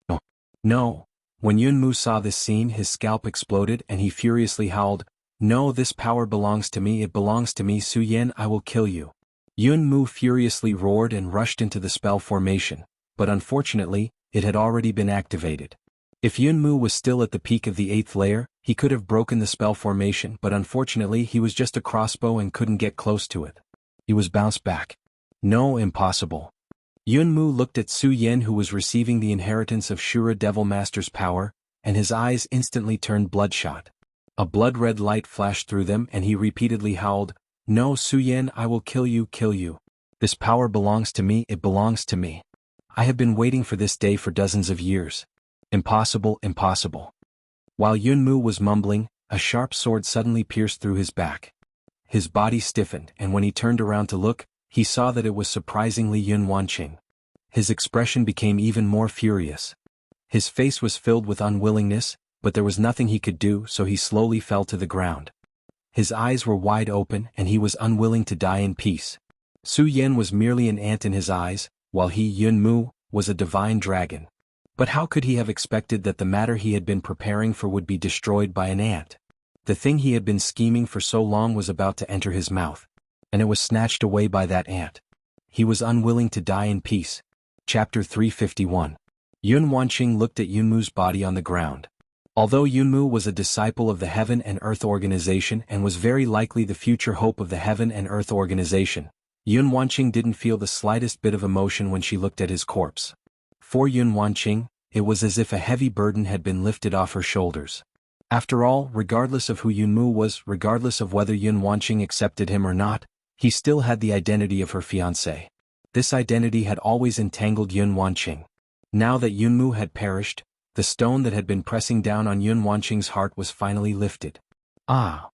No! No! When Yun Mu saw this scene, his scalp exploded and he furiously howled, "No, this power belongs to me, it belongs to me, Su Yan, I will kill you." Yun Mu furiously roared and rushed into the spell formation, but unfortunately, it had already been activated. If Yun Mu was still at the peak of the 8th layer, he could have broken the spell formation, but unfortunately he was just a crossbow and couldn't get close to it. He was bounced back. No, impossible. Yun Mu looked at Su Yan, who was receiving the inheritance of Shura Devil Master's power, and his eyes instantly turned bloodshot. A blood-red light flashed through them and he repeatedly howled, "No, Su Yan, I will kill you, kill you. This power belongs to me, it belongs to me. I have been waiting for this day for dozens of years. Impossible, impossible." While Yun Mu was mumbling, a sharp sword suddenly pierced through his back. His body stiffened, and when he turned around to look, he saw that it was surprisingly Yun Wanqing. His expression became even more furious. His face was filled with unwillingness, but there was nothing he could do, so he slowly fell to the ground. His eyes were wide open and he was unwilling to die in peace. Su Yan was merely an ant in his eyes, while he, Yun Mu, was a divine dragon. But how could he have expected that the matter he had been preparing for would be destroyed by an ant? The thing he had been scheming for so long was about to enter his mouth, and it was snatched away by that ant. He was unwilling to die in peace. Chapter 351. Yun Wanqing looked at Yunmu's body on the ground. Although Yunmu was a disciple of the Heaven and Earth Organization and was very likely the future hope of the Heaven and Earth Organization, Yun Wanqing didn't feel the slightest bit of emotion when she looked at his corpse. For Yun Wanqing, it was as if a heavy burden had been lifted off her shoulders. After all, regardless of who Yunmu was, regardless of whether Yun Wanqing accepted him or not, he still had the identity of her fiancé. This identity had always entangled Yun Wanqing. Now that Yunmu had perished, the stone that had been pressing down on Yun Wanqing's heart was finally lifted. Ah!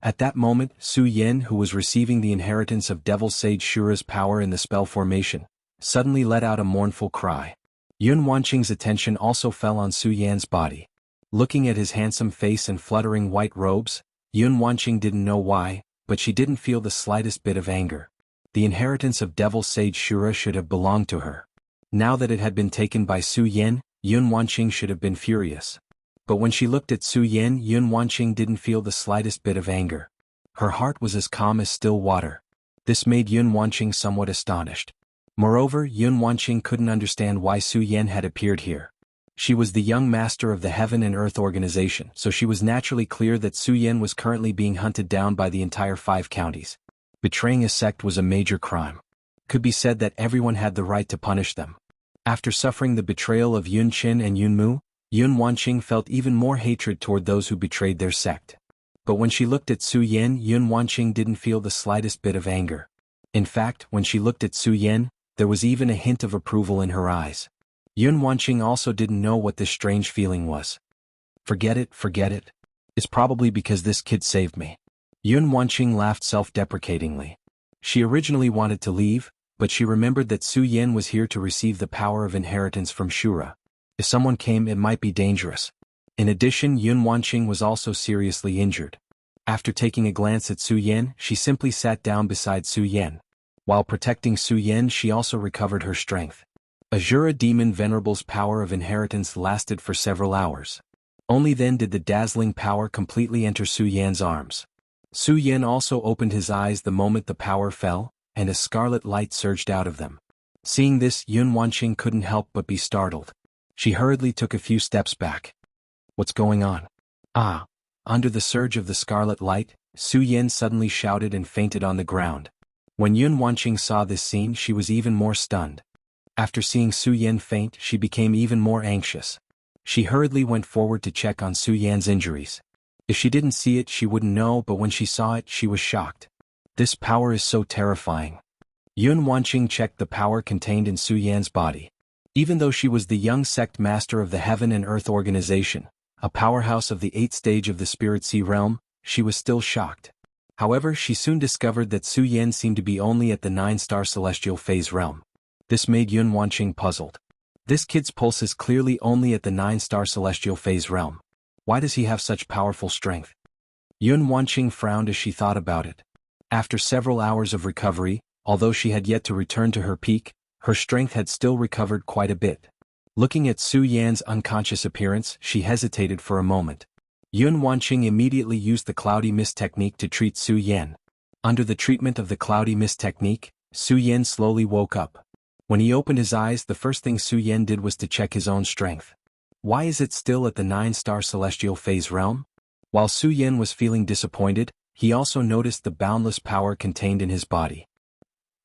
At that moment, Su Yan, who was receiving the inheritance of Devil Sage Shura's power in the spell formation, suddenly let out a mournful cry. Yun Wanqing's attention also fell on Su Yan's body. Looking at his handsome face and fluttering white robes, Yun Wanqing didn't know why, but she didn't feel the slightest bit of anger. The inheritance of Devil Sage Shura should have belonged to her. Now that it had been taken by Su Yan, Yun Wanqing should have been furious. But when she looked at Su Yan, Yun Wanqing didn't feel the slightest bit of anger. Her heart was as calm as still water. This made Yun Wanqing somewhat astonished. Moreover, Yun Wanqing couldn't understand why Su Yan had appeared here. She was the young master of the Heaven and Earth Organization, so she was naturally clear that Su Yan was currently being hunted down by the entire 5 counties. Betraying a sect was a major crime. Could be said that everyone had the right to punish them. After suffering the betrayal of Yun Qin and Yun Mu, Yun Wanqing felt even more hatred toward those who betrayed their sect. But when she looked at Su Yan, Yun Wanqing didn't feel the slightest bit of anger. In fact, when she looked at Su Yan, there was even a hint of approval in her eyes. Yun Wanqing also didn't know what this strange feeling was. Forget it. It's probably because this kid saved me. Yun Wanqing laughed self-deprecatingly. She originally wanted to leave, but she remembered that Su Yan was here to receive the power of inheritance from Shura. If someone came, it might be dangerous. In addition, Yun Wanqing was also seriously injured. After taking a glance at Su Yan, she simply sat down beside Su Yan. While protecting Su Yan, she also recovered her strength. Azura Demon Venerable's power of inheritance lasted for several hours. Only then did the dazzling power completely enter Su Yan's arms. Su Yan also opened his eyes the moment the power fell, and a scarlet light surged out of them. Seeing this, Yun Wanqing couldn't help but be startled. She hurriedly took a few steps back. What's going on? Ah! Under the surge of the scarlet light, Su Yan suddenly shouted and fainted on the ground. When Yun Wanqing saw this scene, she was even more stunned. After seeing Su Yan faint, she became even more anxious. She hurriedly went forward to check on Su Yan's injuries. If she didn't see it, she wouldn't know, but when she saw it, she was shocked. This power is so terrifying. Yun Wanqing checked the power contained in Su Yan's body. Even though she was the young sect master of the Heaven and Earth Organization, a powerhouse of the 8th stage of the Spirit Sea realm, she was still shocked. However, she soon discovered that Su Yan seemed to be only at the 9-star celestial phase realm. This made Yun Wanqing puzzled. This kid's pulse is clearly only at the 9-star celestial phase realm. Why does he have such powerful strength? Yun Wanqing frowned as she thought about it. After several hours of recovery, although she had yet to return to her peak, her strength had still recovered quite a bit. Looking at Su Yan's unconscious appearance, she hesitated for a moment. Yun Wanqing immediately used the cloudy mist technique to treat Su Yan. Under the treatment of the cloudy mist technique, Su Yan slowly woke up. When he opened his eyes, the first thing Su Yan did was to check his own strength. Why is it still at the 9-star celestial phase realm? While Su Yan was feeling disappointed, he also noticed the boundless power contained in his body.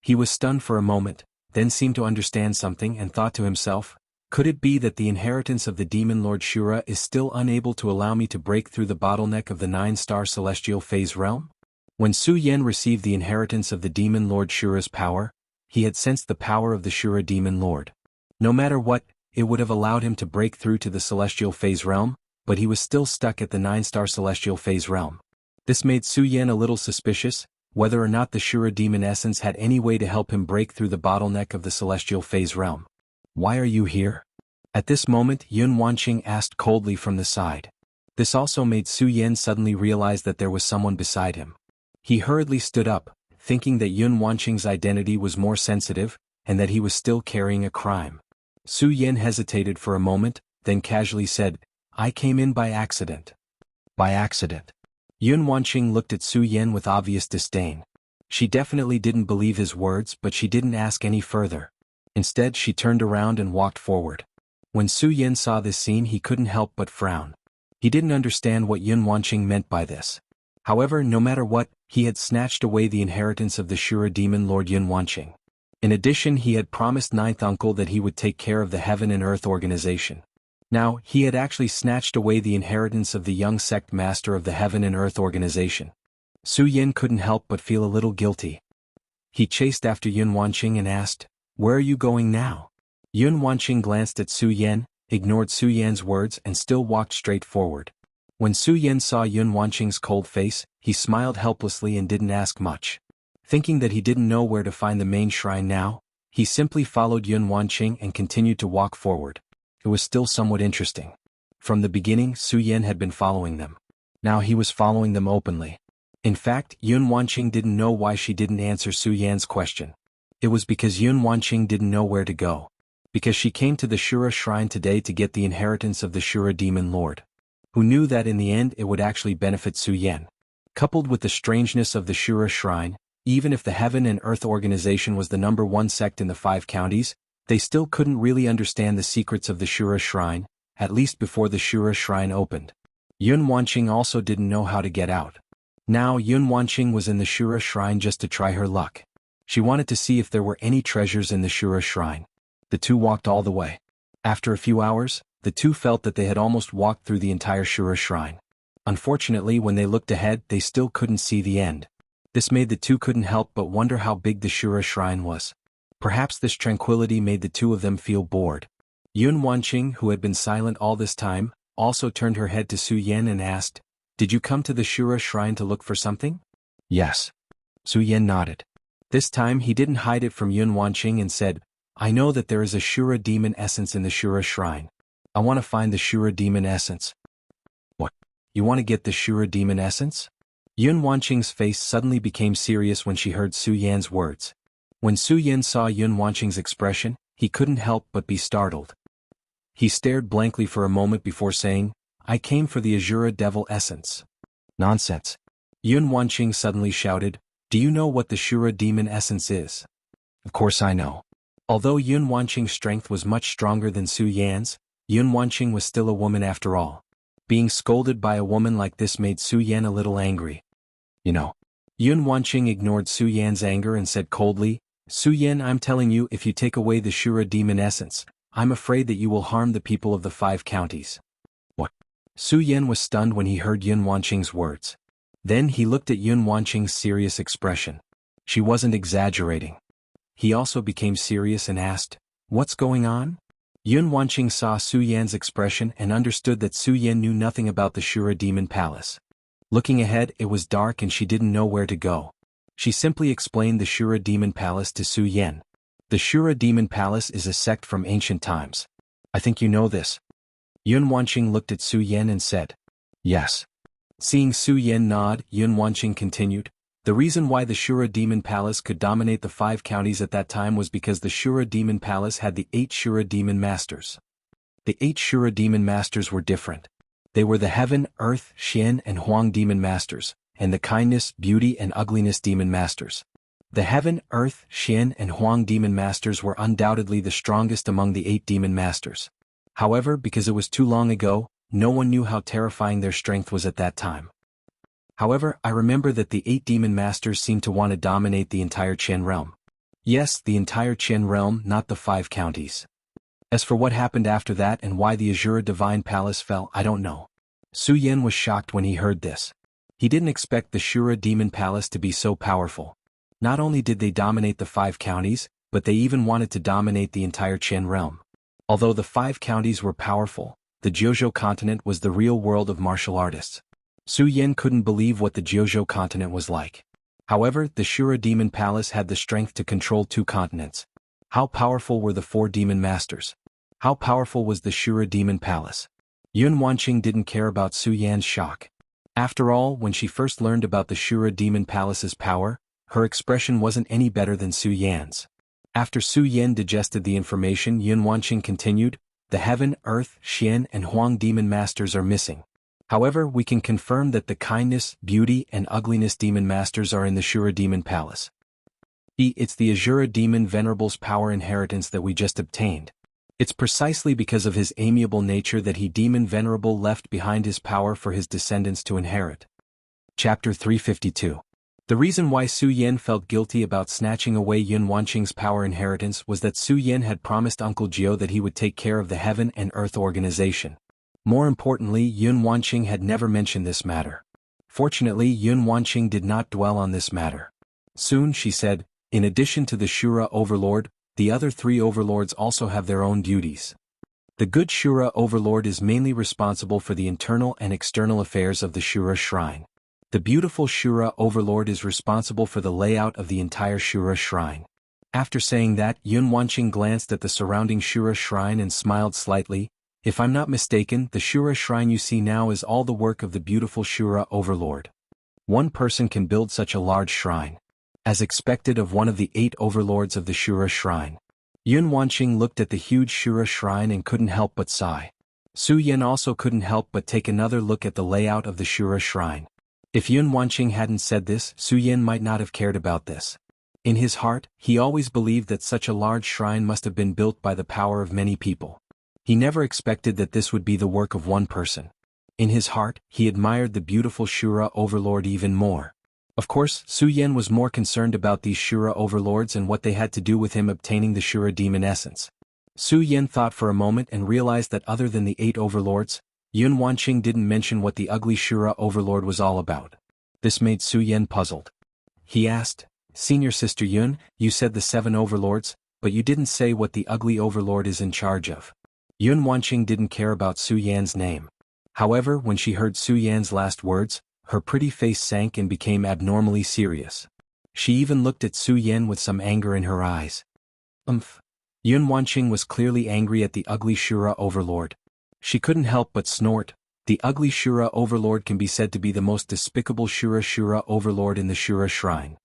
He was stunned for a moment, then seemed to understand something and thought to himself, could it be that the inheritance of the Demon Lord Shura is still unable to allow me to break through the bottleneck of the 9-star celestial phase realm? When Su Yan received the inheritance of the Demon Lord Shura's power, he had sensed the power of the Shura Demon Lord. No matter what, it would have allowed him to break through to the celestial phase realm, but he was still stuck at the 9-star celestial phase realm. This made Su Yan a little suspicious, whether or not the Shura demon essence had any way to help him break through the bottleneck of the celestial phase realm. Why are you here? At this moment Yun Wanqing asked coldly from the side. This also made Su Yan suddenly realize that there was someone beside him. He hurriedly stood up, thinking that Yun Wanqing's identity was more sensitive, and that he was still carrying a crime. Su Yan hesitated for a moment, then casually said, I came in by accident. By accident. Yun Wanqing looked at Su Yan with obvious disdain. She definitely didn't believe his words, but she didn't ask any further. Instead she turned around and walked forward. When Su Yan saw this scene he couldn't help but frown. He didn't understand what Yun Wanqing meant by this. However, no matter what, he had snatched away the inheritance of the Shura demon Lord Yun Wanqing. In addition, he had promised Ninth Uncle that he would take care of the Heaven and Earth organization. Now, he had actually snatched away the inheritance of the young sect master of the Heaven and Earth organization. Su Yan couldn't help but feel a little guilty. He chased after Yun Wanqing and asked, Where are you going now? Yun Wanqing glanced at Su Yan, ignored Su Yan's words and still walked straight forward. When Su Yan saw Yun Wanqing's cold face, he smiled helplessly and didn't ask much. Thinking that he didn't know where to find the main shrine now, he simply followed Yun Wanqing and continued to walk forward. It was still somewhat interesting. From the beginning, Su Yan had been following them. Now he was following them openly. In fact, Yun Wanqing didn't know why she didn't answer Su Yan's question. It was because Yun Wanqing didn't know where to go. Because she came to the Shura shrine today to get the inheritance of the Shura demon lord. Who knew that in the end it would actually benefit Su Yan. Coupled with the strangeness of the Shura shrine, even if the Heaven and Earth organization was the #1 sect in the 5 counties, they still couldn't really understand the secrets of the Shura shrine, at least before the Shura shrine opened. Yun Wanqing also didn't know how to get out. Now Yun Wanqing was in the Shura shrine just to try her luck. She wanted to see if there were any treasures in the Shura shrine. The two walked all the way. After a few hours, the two felt that they had almost walked through the entire Shura shrine. Unfortunately, when they looked ahead, they still couldn't see the end. This made the two couldn't help but wonder how big the Shura shrine was. Perhaps this tranquility made the two of them feel bored. Yun Wanqing, who had been silent all this time, also turned her head to Su Yan and asked, Did you come to the Shura shrine to look for something? Yes. Su Yan nodded. This time he didn't hide it from Yun Wanqing and said, I know that there is a Shura demon essence in the Shura shrine. I want to find the Shura demon essence. What? You want to get the Shura demon essence? Yun Wanqing's face suddenly became serious when she heard Su Yan's words. When Su Yan saw Yun Wanqing's expression, he couldn't help but be startled. He stared blankly for a moment before saying, I came for the Azura Devil essence. Nonsense. Yun Wanqing suddenly shouted, Do you know what the Shura demon essence is? Of course I know. Although Yun Wanqing's strength was much stronger than Su Yan's, Yun Wanqing was still a woman after all. Being scolded by a woman like this made Su Yan a little angry. You know. Yun Wanqing ignored Su Yan's anger and said coldly, Su Yan, I'm telling you, if you take away the Shura demon essence, I'm afraid that you will harm the people of the 5 counties. What? Su Yan was stunned when he heard Yun Wanqing's words. Then he looked at Yun Wanqing's serious expression. She wasn't exaggerating. He also became serious and asked, What's going on? Yun Wanqing saw Su Yan's expression and understood that Su Yan knew nothing about the Shura Demon Palace. Looking ahead, it was dark and she didn't know where to go. She simply explained the Shura Demon Palace to Su Yan. The Shura Demon Palace is a sect from ancient times. I think you know this. Yun Wanqing looked at Su Yan and said, Yes. Seeing Su Yan nod, Yun Wanqing continued, The reason why the Shura Demon Palace could dominate the 5 counties at that time was because the Shura Demon Palace had the 8 Shura Demon Masters. The 8 Shura Demon Masters were different. They were the Heaven, Earth, Xian and Huang Demon Masters, and the Kindness, Beauty and Ugliness Demon Masters. The Heaven, Earth, Xian and Huang Demon Masters were undoubtedly the strongest among the 8 Demon Masters. However, because it was too long ago, no one knew how terrifying their strength was at that time. However, I remember that the 8 Demon Masters seemed to want to dominate the entire Qian realm. Yes, the entire Qian realm, not the 5 counties. As for what happened after that and why the Azura Divine Palace fell, I don't know. Su Yan was shocked when he heard this. He didn't expect the Shura Demon Palace to be so powerful. Not only did they dominate the 5 counties, but they even wanted to dominate the entire Qian realm. Although the 5 counties were powerful, the Jianghu continent was the real world of martial artists. Su Yan couldn't believe what the Jianghu continent was like. However, the Shura Demon Palace had the strength to control 2 continents. How powerful were the 4 demon masters? How powerful was the Shura Demon Palace? Yun Wanqing didn't care about Su Yan's shock. After all, when she first learned about the Shura Demon Palace's power, her expression wasn't any better than Su Yan's. After Su Yan digested the information, Yun Wanqing continued, the Heaven, Earth, Xian and Huang Demon Masters are missing. However, we can confirm that the Kindness, Beauty and Ugliness Demon Masters are in the Shura Demon Palace. It's the Azura Demon Venerable's power inheritance that we just obtained. It's precisely because of his amiable nature that Demon Venerable left behind his power for his descendants to inherit. Chapter 352. The reason why Su Yan felt guilty about snatching away Yun Wanqing's power inheritance was that Su Yan had promised Uncle Jiao that he would take care of the Heaven and Earth organization. More importantly, Yun Wanqing had never mentioned this matter. Fortunately, Yun Wanqing did not dwell on this matter. Soon she said, in addition to the Shura Overlord, the other 3 overlords also have their own duties. The good Shura Overlord is mainly responsible for the internal and external affairs of the Shura Shrine. The beautiful Shura Overlord is responsible for the layout of the entire Shura Shrine. After saying that, Yun Wanqing glanced at the surrounding Shura Shrine and smiled slightly. If I'm not mistaken, the Shura Shrine you see now is all the work of the beautiful Shura Overlord. One person can build such a large shrine. As expected of one of the 8 overlords of the Shura Shrine. Yun Wanqing looked at the huge Shura Shrine and couldn't help but sigh. Su Yan also couldn't help but take another look at the layout of the Shura Shrine. If Yun Wanqing hadn't said this, Su Yan might not have cared about this. In his heart, he always believed that such a large shrine must have been built by the power of many people. He never expected that this would be the work of one person. In his heart, he admired the beautiful Shura Overlord even more. Of course, Su Yan was more concerned about these Shura Overlords and what they had to do with him obtaining the Shura Demon Essence. Su Yan thought for a moment and realized that other than the 8 overlords, Yun Wanqing didn't mention what the ugly Shura Overlord was all about. This made Su Yan puzzled. He asked, Senior Sister Yun, you said the 7 overlords, but you didn't say what the ugly overlord is in charge of. Yun Wanqing didn't care about Su Yan's name. However, when she heard Su Yan's last words, her pretty face sank and became abnormally serious. She even looked at Su Yan with some anger in her eyes. Yun Wanqing was clearly angry at the ugly Shura Overlord. She couldn't help but snort. The ugly Shura Overlord can be said to be the most despicable Shura Overlord in the Shura Shrine.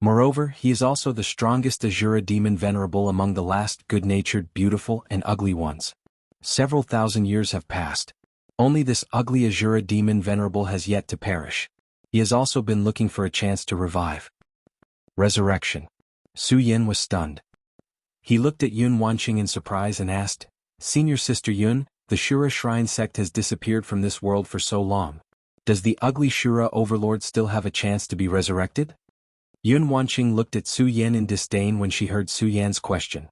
Moreover, he is also the strongest Azura Demon Venerable among the last good-natured, beautiful, and ugly ones. Several thousand years have passed. Only this ugly Azura Demon Venerable has yet to perish. He has also been looking for a chance to revive. Resurrection. Su Yan was stunned. He looked at Yun Wanqing in surprise and asked, Senior Sister Yun, the Shura Shrine sect has disappeared from this world for so long. Does the ugly Shura Overlord still have a chance to be resurrected? Yun Wanqing looked at Su Yan in disdain when she heard Su Yan's question.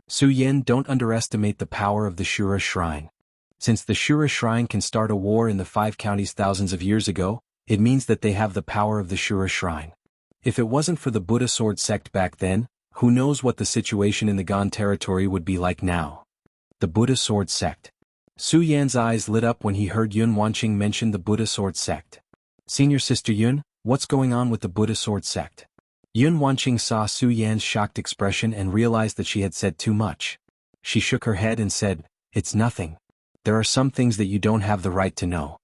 Su Yan, don't underestimate the power of the Shura Shrine. Since the Shura Shrine can start a war in the 5 counties thousands of years ago, it means that they have the power of the Shura Shrine. If it wasn't for the Buddha Sword sect back then, who knows what the situation in the Gan territory would be like now. The Buddha Sword sect. Su Yan's eyes lit up when he heard Yun Wanqing mention the Buddha Sword sect. Senior Sister Yun, what's going on with the Buddha Sword sect? Yun Wanqing saw Su Yan's shocked expression and realized that she had said too much. She shook her head and said, It's nothing. There are some things that you don't have the right to know.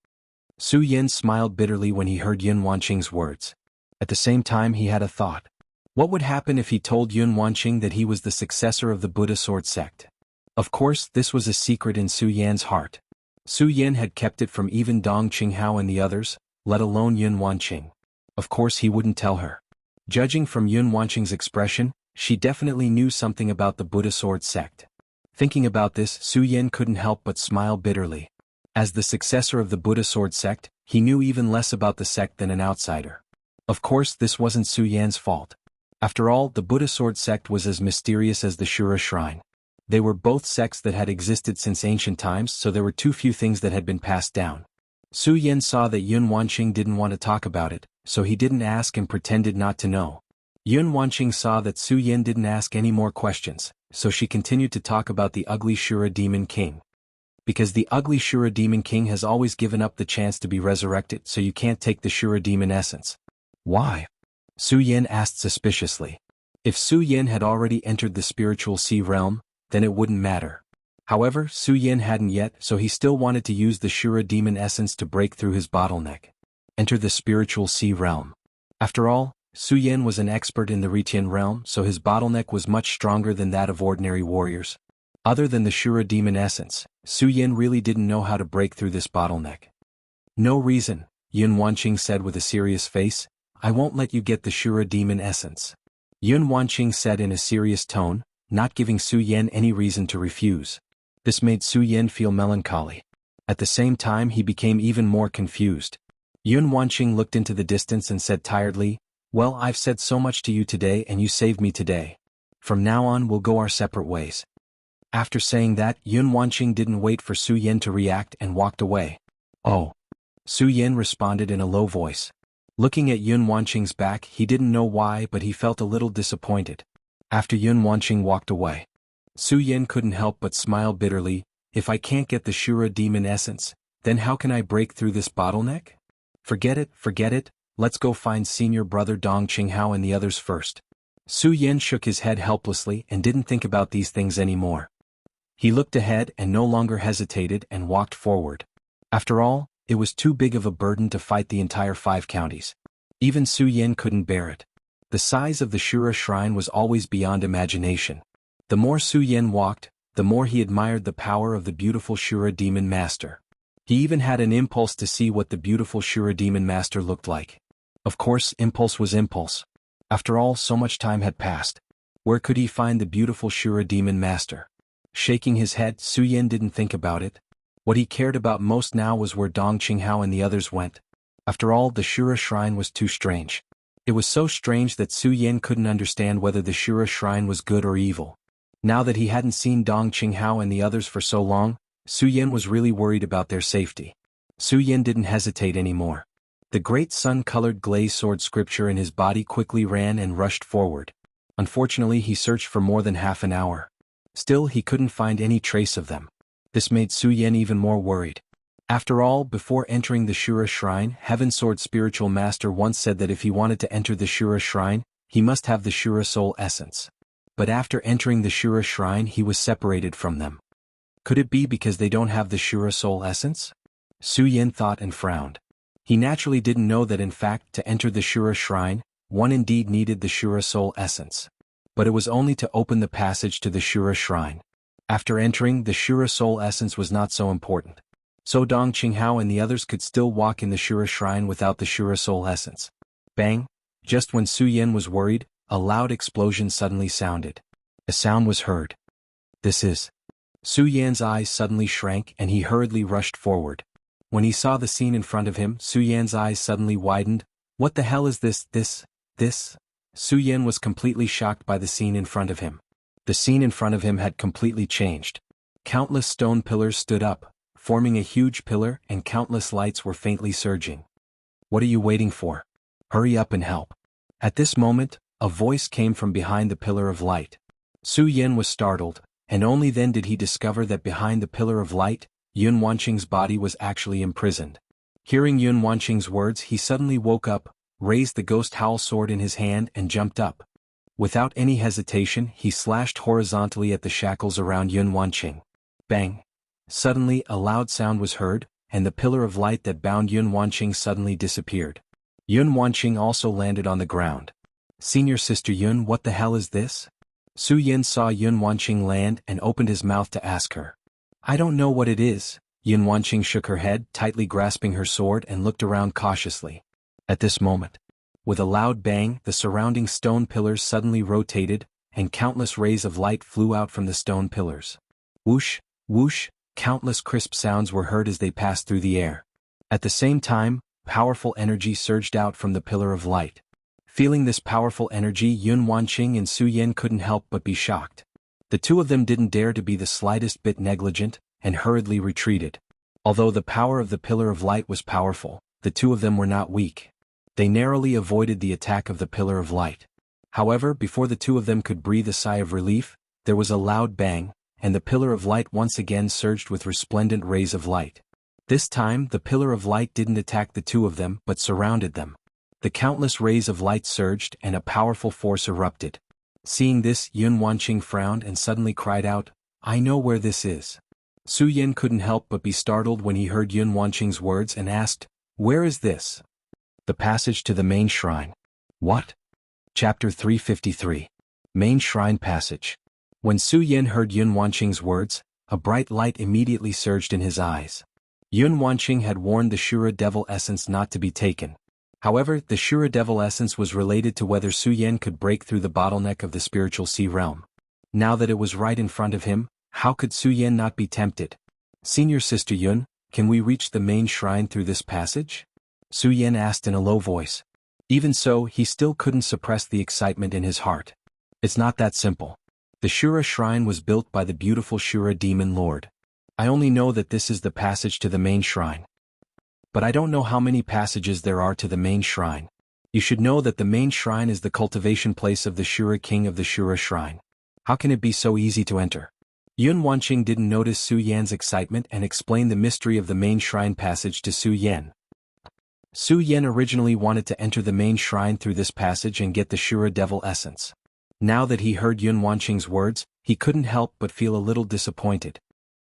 Su Yan smiled bitterly when he heard Yun Wanqing's words. At the same time he had a thought. What would happen if he told Yun Wanqing that he was the successor of the Buddha Sword sect? Of course, this was a secret in Su Yan's heart. Su Yan had kept it from even Dong Qinghao and the others, let alone Yun Wanqing. Of course he wouldn't tell her. Judging from Yun Wanqing's expression, she definitely knew something about the Buddha Sword sect. Thinking about this, Su Yan couldn't help but smile bitterly. As the successor of the Buddha Sword sect, he knew even less about the sect than an outsider. Of course, this wasn't Su Yan's fault. After all, the Buddha Sword sect was as mysterious as the Shura Shrine. They were both sects that had existed since ancient times, so there were too few things that had been passed down. Su Yan saw that Yun Wanqing didn't want to talk about it, so he didn't ask and pretended not to know. Yun Wanqing saw that Su Yan didn't ask any more questions, so she continued to talk about the ugly Shura Demon King. Because the ugly Shura Demon King has always given up the chance to be resurrected, so you can't take the Shura Demon Essence. Why? Su Yin asked suspiciously. If Su Yin had already entered the spiritual sea realm, then it wouldn't matter. However, Su Yin hadn't yet, so he still wanted to use the Shura demon essence to break through his bottleneck. Enter the spiritual sea realm. After all, Su Yin was an expert in the Ritian realm, so his bottleneck was much stronger than that of ordinary warriors. Other than the Shura demon essence, Su Yin really didn't know how to break through this bottleneck. No reason, Yun Wanqing said with a serious face. I won't let you get the Shura demon essence. Yun Wanqing said in a serious tone, not giving Su Yin any reason to refuse. This made Su Yin feel melancholy. At the same time he became even more confused. Yun Wanqing looked into the distance and said tiredly, well, I've said so much to you today and you saved me today. From now on we'll go our separate ways. After saying that, Yun Wanqing didn't wait for Su Yin to react and walked away. Oh. Su Yin responded in a low voice. Looking at Yun Wanqing's back, he didn't know why, but he felt a little disappointed. After Yun Wanqing walked away, Su Yin couldn't help but smile bitterly. If I can't get the Shura demon essence, then how can I break through this bottleneck? Forget it, let's go find senior brother Dong Qinghao and the others first. Su Yin shook his head helplessly and didn't think about these things anymore. He looked ahead and no longer hesitated and walked forward. After all, it was too big of a burden to fight the entire 5 counties. Even Su Yin couldn't bear it. The size of the Shura shrine was always beyond imagination. The more Su Yin walked, the more he admired the power of the beautiful Shura demon master. He even had an impulse to see what the beautiful Shura demon master looked like. Of course, impulse was impulse. After all, so much time had passed. Where could he find the beautiful Shura demon master? Shaking his head, Su Yin didn't think about it. What he cared about most now was where Dong Qinghao and the others went. After all, the Shura shrine was too strange. It was so strange that Su Yin couldn't understand whether the Shura shrine was good or evil. Now that he hadn't seen Dong Qinghao and the others for so long, Su Yin was really worried about their safety. Su Yin didn't hesitate anymore. The great sun-colored glazed sword scripture in his body quickly ran and rushed forward. Unfortunately, he searched for more than half an hour. Still, he couldn't find any trace of them. This made Su Yin even more worried. After all, before entering the Shura shrine, Heaven Sword spiritual master once said that if he wanted to enter the Shura shrine, he must have the Shura soul essence. But after entering the Shura shrine he was separated from them. Could it be because they don't have the Shura soul essence? Su Yin thought and frowned. He naturally didn't know that in fact to enter the Shura shrine, one indeed needed the Shura soul essence. But it was only to open the passage to the Shura shrine. After entering, the Shura soul essence was not so important. So Dong Qinghao and the others could still walk in the Shura shrine without the Shura soul essence. Bang! Just when Su Yin was worried, a loud explosion suddenly sounded. A sound was heard. This is... Su Yan's eyes suddenly shrank and he hurriedly rushed forward. When he saw the scene in front of him, Su Yan's eyes suddenly widened. What the hell is this? Su Yan was completely shocked by the scene in front of him. The scene in front of him had completely changed. Countless stone pillars stood up, forming a huge pillar, and countless lights were faintly surging. What are you waiting for? Hurry up and help. At this moment, a voice came from behind the pillar of light. Su Yin was startled, and only then did he discover that behind the pillar of light, Yun Wanqing's body was actually imprisoned. Hearing Yun Wanqing's words, he suddenly woke up, raised the ghost howl sword in his hand and jumped up. Without any hesitation, he slashed horizontally at the shackles around Yun Wanqing. Bang! Suddenly, a loud sound was heard, and the pillar of light that bound Yun Wanqing suddenly disappeared. Yun Wanqing also landed on the ground. Senior Sister Yun, what the hell is this? Su Yin saw Yun Wanqing land and opened his mouth to ask her. I don't know what it is. Yun Wanqing shook her head, tightly grasping her sword and looked around cautiously. At this moment, with a loud bang, the surrounding stone pillars suddenly rotated, and countless rays of light flew out from the stone pillars. Whoosh, whoosh, countless crisp sounds were heard as they passed through the air. At the same time, powerful energy surged out from the pillar of light. Feeling this powerful energy, Yun Wanqing and Su Yin couldn't help but be shocked. The two of them didn't dare to be the slightest bit negligent, and hurriedly retreated. Although the power of the pillar of light was powerful, the two of them were not weak. They narrowly avoided the attack of the pillar of light. However, before the two of them could breathe a sigh of relief, there was a loud bang, and the pillar of light once again surged with resplendent rays of light. This time, the pillar of light didn't attack the two of them but surrounded them. The countless rays of light surged and a powerful force erupted. Seeing this, Yun Wanqing frowned and suddenly cried out, "I know where this is." Su Yin couldn't help but be startled when he heard Yun Wanqing's words and asked, "Where is this?" "The passage to the main shrine." "What?" Chapter 353. Main Shrine Passage. When Su Yin heard Yun Wanqing's words, a bright light immediately surged in his eyes. Yun Wanqing had warned the Shura Devil Essence not to be taken. However, the Shura Devil Essence was related to whether Su Yin could break through the bottleneck of the spiritual sea realm. Now that it was right in front of him, how could Su Yin not be tempted? "Senior Sister Yun, can we reach the main shrine through this passage?" Su Yin asked in a low voice. Even so, he still couldn't suppress the excitement in his heart. "It's not that simple. The Shura Shrine was built by the beautiful Shura Demon Lord. I only know that this is the passage to the main shrine. But I don't know how many passages there are to the main shrine. You should know that the main shrine is the cultivation place of the Shura King of the Shura Shrine. How can it be so easy to enter?" Yun Wanqing didn't notice Su Yan's excitement and explained the mystery of the main shrine passage to Su Yan. Su Yan originally wanted to enter the main shrine through this passage and get the Shura Devil Essence. Now that he heard Yun Wanqing's words, he couldn't help but feel a little disappointed.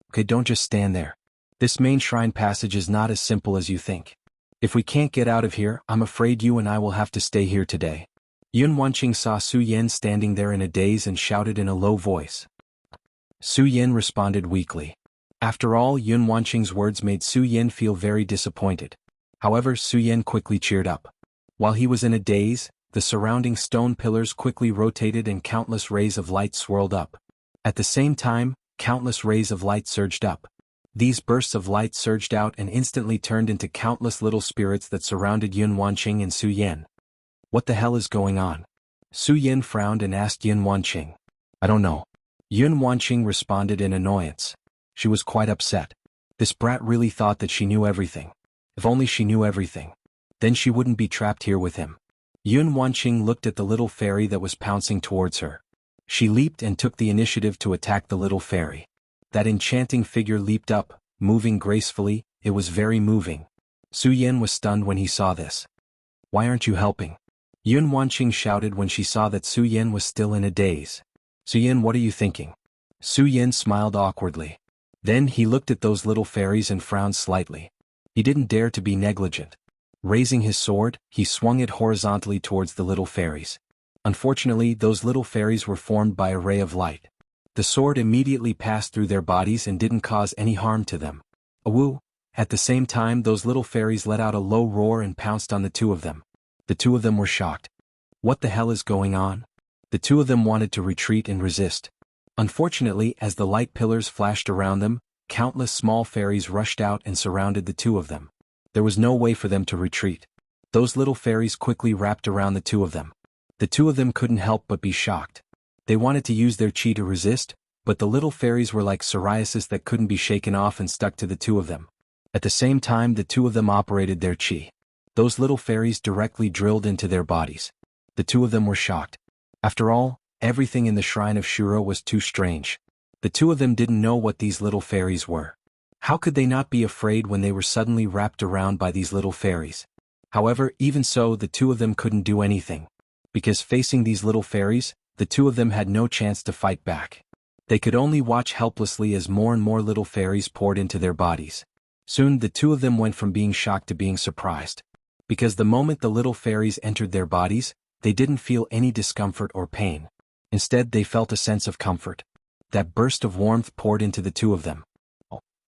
"Okay, don't just stand there. This main shrine passage is not as simple as you think. If we can't get out of here, I'm afraid you and I will have to stay here today." Yun Wanqing saw Su Yan standing there in a daze and shouted in a low voice. Su Yin responded weakly. After all, Yun Wanqing's words made Su Yin feel very disappointed. However, Su Yin quickly cheered up. While he was in a daze, the surrounding stone pillars quickly rotated and countless rays of light swirled up. At the same time, countless rays of light surged up. These bursts of light surged out and instantly turned into countless little spirits that surrounded Yun Wanqing and Su Yin. "What the hell is going on?" Su Yin frowned and asked Yun Wanqing. "I don't know." Yun Wanqing responded in annoyance. She was quite upset. This brat really thought that she knew everything. If only she knew everything. Then she wouldn't be trapped here with him. Yun Wanqing looked at the little fairy that was pouncing towards her. She leaped and took the initiative to attack the little fairy. That enchanting figure leaped up, moving gracefully. It was very moving. Su Yin was stunned when he saw this. "Why aren't you helping?" Yun Wanqing shouted when she saw that Su Yin was still in a daze. "Su Yin, what are you thinking?" Su Yin smiled awkwardly. Then he looked at those little fairies and frowned slightly. He didn't dare to be negligent. Raising his sword, he swung it horizontally towards the little fairies. Unfortunately, those little fairies were formed by a ray of light. The sword immediately passed through their bodies and didn't cause any harm to them. Awoo! At the same time, those little fairies let out a low roar and pounced on the two of them. The two of them were shocked. What the hell is going on? The two of them wanted to retreat and resist. Unfortunately, as the light pillars flashed around them, countless small fairies rushed out and surrounded the two of them. There was no way for them to retreat. Those little fairies quickly wrapped around the two of them. The two of them couldn't help but be shocked. They wanted to use their chi to resist, but the little fairies were like psoriasis that couldn't be shaken off and stuck to the two of them. At the same time, the two of them operated their chi. Those little fairies directly drilled into their bodies. The two of them were shocked. After all, everything in the shrine of Shura was too strange. The two of them didn't know what these little fairies were. How could they not be afraid when they were suddenly wrapped around by these little fairies? However, even so, the two of them couldn't do anything. Because facing these little fairies, the two of them had no chance to fight back. They could only watch helplessly as more and more little fairies poured into their bodies. Soon the two of them went from being shocked to being surprised. Because the moment the little fairies entered their bodies, they didn't feel any discomfort or pain. Instead, they felt a sense of comfort. That burst of warmth poured into the two of them.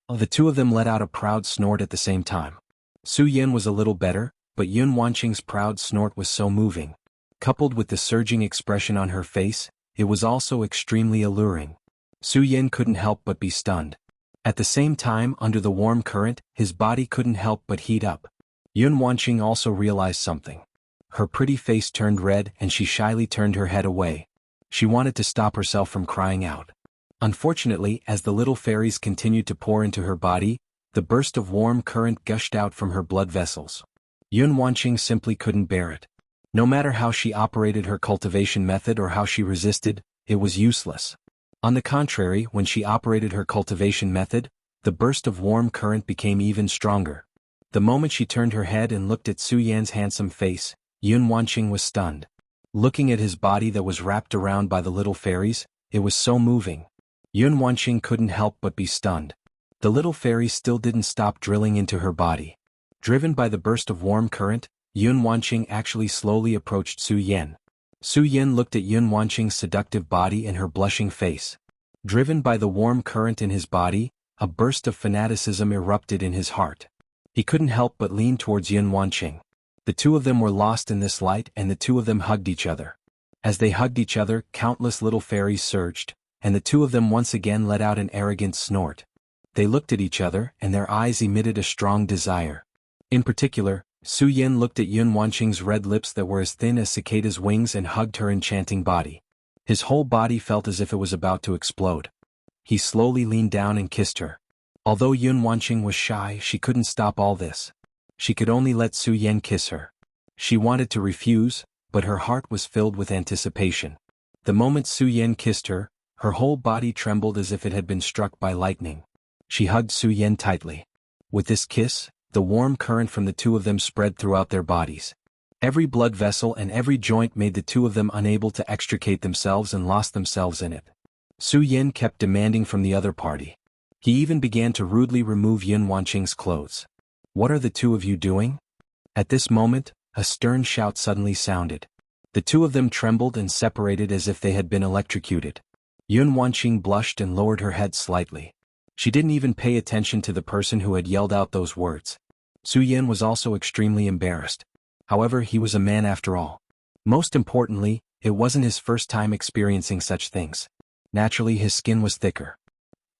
The two of them let out a proud snort at the same time. Su Yin was a little better, but Yun Wanqing's proud snort was so moving. Coupled with the surging expression on her face, it was also extremely alluring. Su Yin couldn't help but be stunned. At the same time, under the warm current, his body couldn't help but heat up. Yun Wanqing also realized something. Her pretty face turned red and she shyly turned her head away. She wanted to stop herself from crying out. Unfortunately, as the little fairies continued to pour into her body, the burst of warm current gushed out from her blood vessels. Yun Wanqing simply couldn't bear it. No matter how she operated her cultivation method or how she resisted, it was useless. On the contrary, when she operated her cultivation method, the burst of warm current became even stronger. The moment she turned her head and looked at Su Yan's handsome face, Yun Wanqing was stunned. Looking at his body that was wrapped around by the little fairies, it was so moving. Yun Wanqing couldn't help but be stunned. The little fairies still didn't stop drilling into her body. Driven by the burst of warm current, Yun Wanqing actually slowly approached Su Yan. Su Yan looked at Yun Wanqing's seductive body and her blushing face. Driven by the warm current in his body, a burst of fanaticism erupted in his heart. He couldn't help but lean towards Yun Wanqing. The two of them were lost in this light, and the two of them hugged each other. As they hugged each other, countless little fairies surged, and the two of them once again let out an arrogant snort. They looked at each other, and their eyes emitted a strong desire. In particular, Su Yan looked at Yun Wanqing's red lips that were as thin as cicada's wings and hugged her enchanting body. His whole body felt as if it was about to explode. He slowly leaned down and kissed her. Although Yun Wanqing was shy, she couldn't stop all this. She could only let Su Yan kiss her. She wanted to refuse, but her heart was filled with anticipation. The moment Su Yan kissed her, her whole body trembled as if it had been struck by lightning. She hugged Su Yan tightly. With this kiss, the warm current from the two of them spread throughout their bodies. Every blood vessel and every joint made the two of them unable to extricate themselves and lost themselves in it. Su Yan kept demanding from the other party. He even began to rudely remove Yun Wanqing's clothes. "What are the two of you doing?" At this moment, a stern shout suddenly sounded. The two of them trembled and separated as if they had been electrocuted. Yun Wanqing blushed and lowered her head slightly. She didn't even pay attention to the person who had yelled out those words. Su Yan was also extremely embarrassed. However, he was a man after all. Most importantly, it wasn't his first time experiencing such things. Naturally, his skin was thicker.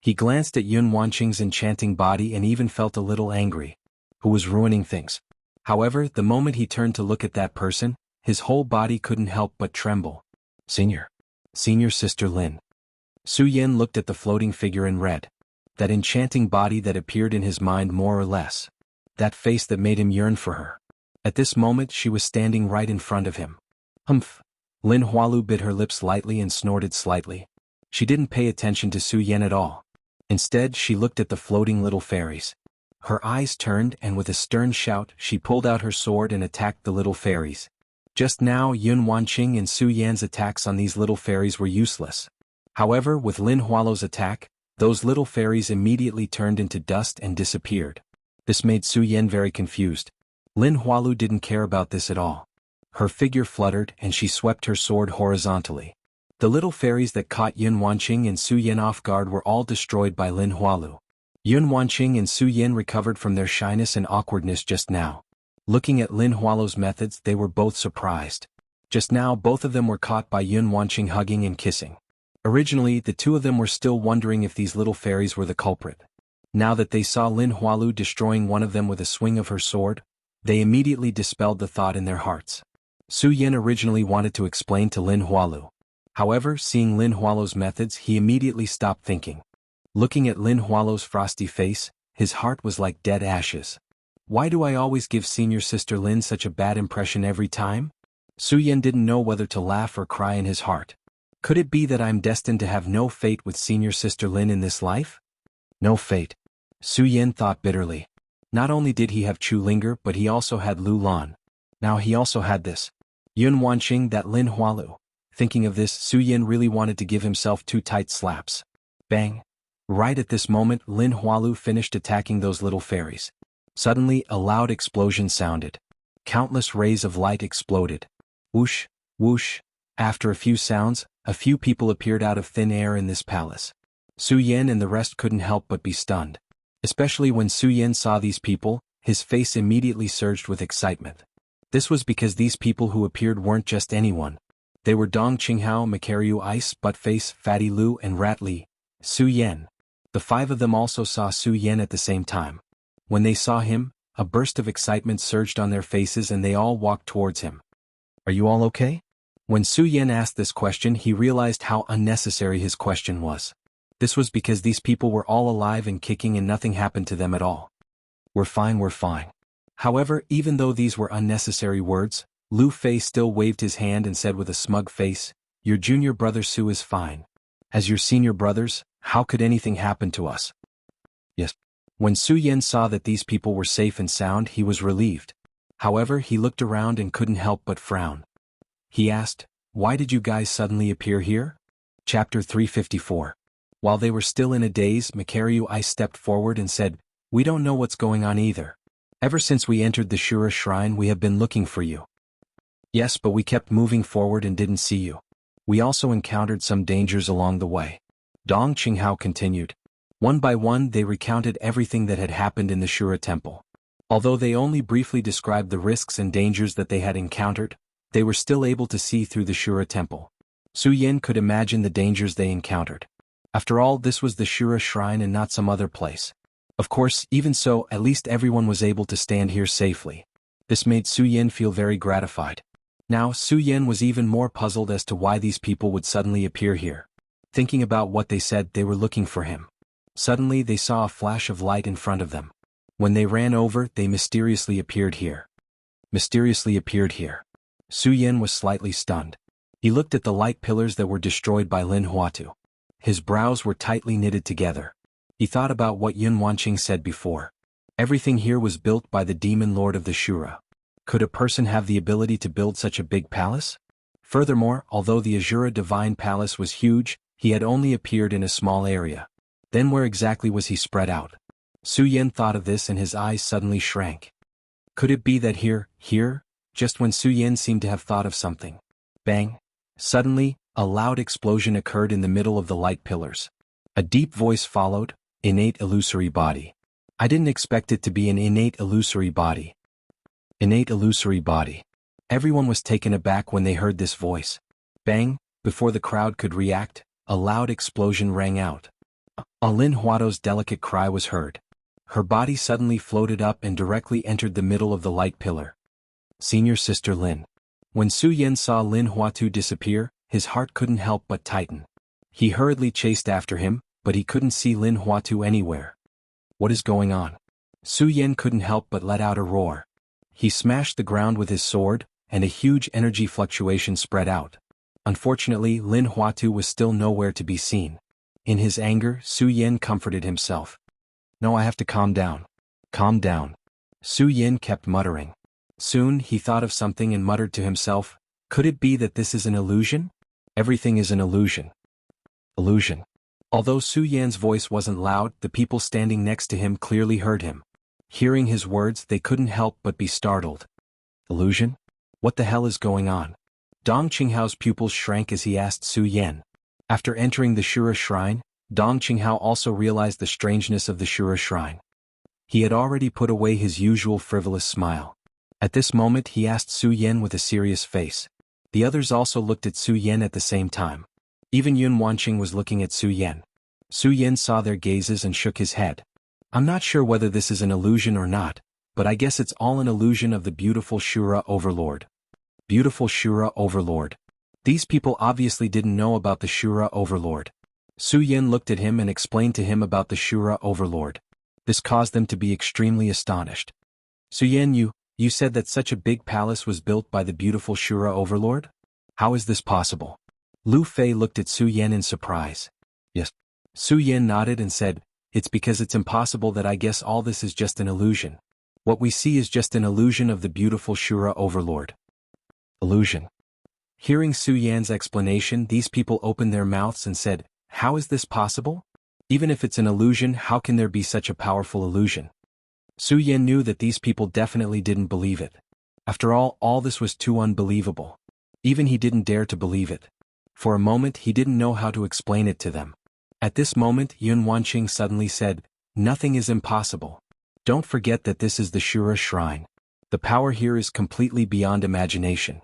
He glanced at Yun Wanqing's enchanting body and even felt a little angry. Who was ruining things? However, the moment he turned to look at that person, his whole body couldn't help but tremble. Senior Sister Lin. Su Yan looked at the floating figure in red. That enchanting body that appeared in his mind more or less. That face that made him yearn for her. At this moment she was standing right in front of him. Humph. Lin Hualu bit her lips lightly and snorted slightly. She didn't pay attention to Su Yan at all. Instead, she looked at the floating little fairies. Her eyes turned, and with a stern shout, she pulled out her sword and attacked the little fairies. Just now, Yun Wanqing and Su Yan's attacks on these little fairies were useless. However, with Lin Hualu's attack, those little fairies immediately turned into dust and disappeared. This made Su Yan very confused. Lin Hualu didn't care about this at all. Her figure fluttered and she swept her sword horizontally. The little fairies that caught Yun Wanqing and Su Yan off guard were all destroyed by Lin Hualu. Yun Wanqing and Su Yan recovered from their shyness and awkwardness just now. Looking at Lin Hualu's methods, they were both surprised. Just now, both of them were caught by Yun Wanqing hugging and kissing. Originally, the two of them were still wondering if these little fairies were the culprit. Now that they saw Lin Hualu destroying one of them with a swing of her sword, they immediately dispelled the thought in their hearts. Su Yan originally wanted to explain to Lin Hualu. However, seeing Lin Hualu's methods, he immediately stopped thinking. Looking at Lin Hualu's frosty face, his heart was like dead ashes. Why do I always give Senior Sister Lin such a bad impression every time? Su Yan didn't know whether to laugh or cry in his heart. Could it be that I'm destined to have no fate with Senior Sister Lin in this life? No fate. Su Yan thought bitterly. Not only did he have Chu Linger, but he also had Lu Lan. Now he also had this. Yun Wanqing, that Lin Hualu. Thinking of this, Su Yan really wanted to give himself 2 tight slaps. Bang! Right at this moment, Lin Hualu finished attacking those little fairies. Suddenly, a loud explosion sounded. Countless rays of light exploded. Whoosh, whoosh. After a few sounds, a few people appeared out of thin air in this palace. Su Yan and the rest couldn't help but be stunned. Especially when Su Yan saw these people, his face immediately surged with excitement. This was because these people who appeared weren't just anyone. They were Dong Qinghao, Macariu Ice, Buttface, Fatty Lu, and Rat Li. Su Yan. The 5 of them also saw Su Yan at the same time. When they saw him, a burst of excitement surged on their faces and they all walked towards him. Are you all okay? When Su Yan asked this question, he realized how unnecessary his question was. This was because these people were all alive and kicking and nothing happened to them at all. We're fine, we're fine. However, even though these were unnecessary words, Lu Fei still waved his hand and said with a smug face, "Your junior brother Su is fine. As your senior brothers, how could anything happen to us?" Yes. When Su Yan saw that these people were safe and sound, he was relieved. However, he looked around and couldn't help but frown. He asked, "Why did you guys suddenly appear here?" Chapter 354. While they were still in a daze, Makaryu I stepped forward and said, "We don't know what's going on either. Ever since we entered the Shura shrine we have been looking for you." "Yes, but we kept moving forward and didn't see you. We also encountered some dangers along the way." Dong Qinghao continued. One by one they recounted everything that had happened in the Shura temple. Although they only briefly described the risks and dangers that they had encountered, they were still able to see through the Shura temple. Su Yin could imagine the dangers they encountered. After all, this was the Shura shrine and not some other place. Of course, even so, at least everyone was able to stand here safely. This made Su Yin feel very gratified. Now, Su Yin was even more puzzled as to why these people would suddenly appear here. Thinking about what they said, they were looking for him. Suddenly they saw a flash of light in front of them. When they ran over, they mysteriously appeared here. Mysteriously appeared here. Su Yin was slightly stunned. He looked at the light pillars that were destroyed by Lin Huatu. His brows were tightly knitted together. He thought about what Yun Wanqing said before. Everything here was built by the demon lord of the Shura. Could a person have the ability to build such a big palace? Furthermore, although the Azura Divine Palace was huge, he had only appeared in a small area. Then where exactly was he spread out? Su Yin thought of this and his eyes suddenly shrank. Could it be that here, just when Su Yin seemed to have thought of something? Bang! Suddenly, a loud explosion occurred in the middle of the light pillars. A deep voice followed, "Innate illusory body." I didn't expect it to be an innate illusory body. Innate illusory body. Everyone was taken aback when they heard this voice. Bang! Before the crowd could react, a loud explosion rang out. Lin Huato's delicate cry was heard. Her body suddenly floated up and directly entered the middle of the light pillar. Senior Sister Lin. When Su Yin saw Lin Huatu disappear, his heart couldn't help but tighten. He hurriedly chased after him, but he couldn't see Lin Huatu anywhere. What is going on? Su Yin couldn't help but let out a roar. He smashed the ground with his sword, and a huge energy fluctuation spread out. Unfortunately, Lin Huatu was still nowhere to be seen. In his anger, Su Yin comforted himself. "No, I have to calm down. Calm down." Su Yin kept muttering. Soon, he thought of something and muttered to himself, "Could it be that this is an illusion? Everything is an illusion." Illusion. Although Su Yan's voice wasn't loud, the people standing next to him clearly heard him. Hearing his words, they couldn't help but be startled. Illusion? What the hell is going on? Dong Qinghao's pupils shrank as he asked Su Yan. After entering the Shura shrine, Dong Qinghao also realized the strangeness of the Shura shrine. He had already put away his usual frivolous smile. At this moment he asked Su Yan with a serious face. The others also looked at Su Yan at the same time. Even Yun Wanqing was looking at Su Yan. Su Yan saw their gazes and shook his head. "I'm not sure whether this is an illusion or not, but I guess it's all an illusion of the beautiful Shura Overlord." Beautiful Shura Overlord. These people obviously didn't know about the Shura Overlord. Su Yan looked at him and explained to him about the Shura Overlord. This caused them to be extremely astonished. "Su Yan, you said that such a big palace was built by the beautiful Shura Overlord? How is this possible?" Lu Fei looked at Su Yan in surprise. "Yes." Su Yan nodded and said, "It's because it's impossible that I guess all this is just an illusion. What we see is just an illusion of the beautiful Shura Overlord." Illusion. Hearing Su Yan's explanation, these people opened their mouths and said, "How is this possible? Even if it's an illusion, how can there be such a powerful illusion?" Su Yan knew that these people definitely didn't believe it. After all this was too unbelievable. Even he didn't dare to believe it. For a moment he didn't know how to explain it to them. At this moment Yun Wanqing suddenly said, "Nothing is impossible. Don't forget that this is the Shura shrine. The power here is completely beyond imagination."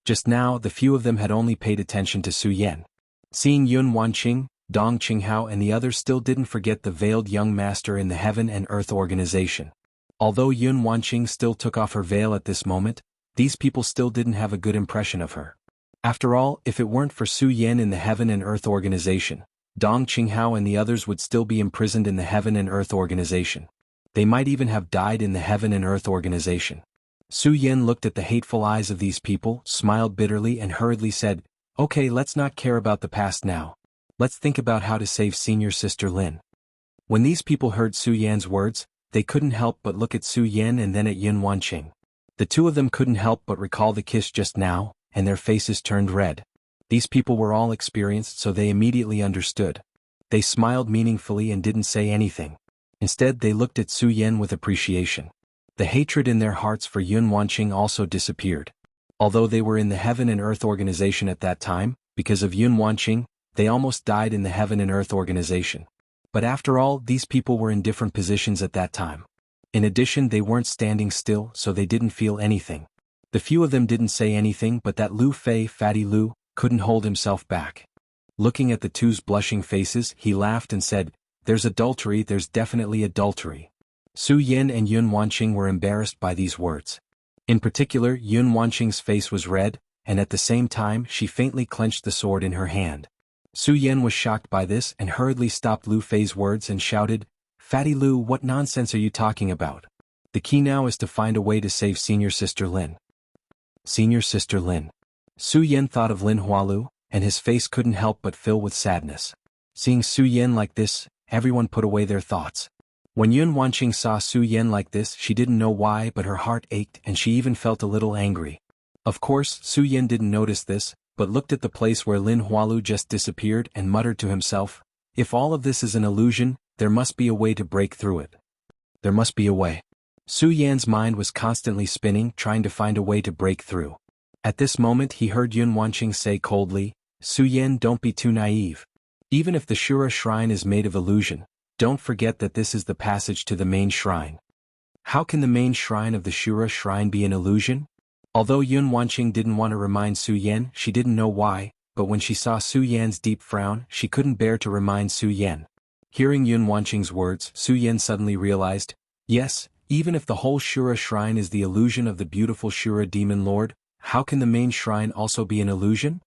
Just now the few of them had only paid attention to Su Yan. Seeing Yun Wanqing, Dong Qinghao and the others still didn't forget the veiled young master in the Heaven and Earth organization. Although Yun Wanqing still took off her veil at this moment, these people still didn't have a good impression of her. After all, if it weren't for Su Yan in the Heaven and Earth organization, Dong Qinghao and the others would still be imprisoned in the Heaven and Earth organization. They might even have died in the Heaven and Earth organization. Su Yan looked at the hateful eyes of these people, smiled bitterly and hurriedly said, "Okay, let's not care about the past now. Let's think about how to save Senior Sister Lin." When these people heard Su Yan's words, they couldn't help but look at Su Yan and then at Yun Wanqing. The two of them couldn't help but recall the kiss just now, and their faces turned red. These people were all experienced, so they immediately understood. They smiled meaningfully and didn't say anything. Instead, they looked at Su Yan with appreciation. The hatred in their hearts for Yun Wanqing also disappeared. Although they were in the Heaven and Earth Organization at that time, because of Yun Wanqing, they almost died in the Heaven and Earth Organization. But after all, these people were in different positions at that time. In addition, they weren't standing still, so they didn't feel anything. The few of them didn't say anything, but that Lu Fei, Fatty Lu, couldn't hold himself back. Looking at the two's blushing faces, he laughed and said, "There's adultery, there's definitely adultery." Su Yan and Yun Wanqing were embarrassed by these words. In particular, Yun Wanqing's face was red, and at the same time she faintly clenched the sword in her hand. Su Yan was shocked by this and hurriedly stopped Lu Fei's words and shouted, "Fatty Lu, what nonsense are you talking about? The key now is to find a way to save Senior Sister Lin." Senior Sister Lin. Su Yan thought of Lin Hualu, and his face couldn't help but fill with sadness. Seeing Su Yan like this, everyone put away their thoughts. When Yun Wanqing saw Su Yan like this, she didn't know why, but her heart ached and she even felt a little angry. Of course, Su Yan didn't notice this, but looked at the place where Lin Hualu just disappeared and muttered to himself, "If all of this is an illusion, there must be a way to break through it. There must be a way." Su Yan's mind was constantly spinning, trying to find a way to break through. At this moment he heard Yun Wanqing say coldly, "Su Yan, don't be too naive. Even if the Shura shrine is made of illusion, don't forget that this is the passage to the main shrine." How can the main shrine of the Shura shrine be an illusion? Although Yun Wanqing didn't want to remind Su Yan, she didn't know why, but when she saw Su Yan's deep frown, she couldn't bear to remind Su Yan. Hearing Yun Wanqing's words, Su Yan suddenly realized, yes, even if the whole Shura shrine is the illusion of the beautiful Shura demon lord, how can the main shrine also be an illusion?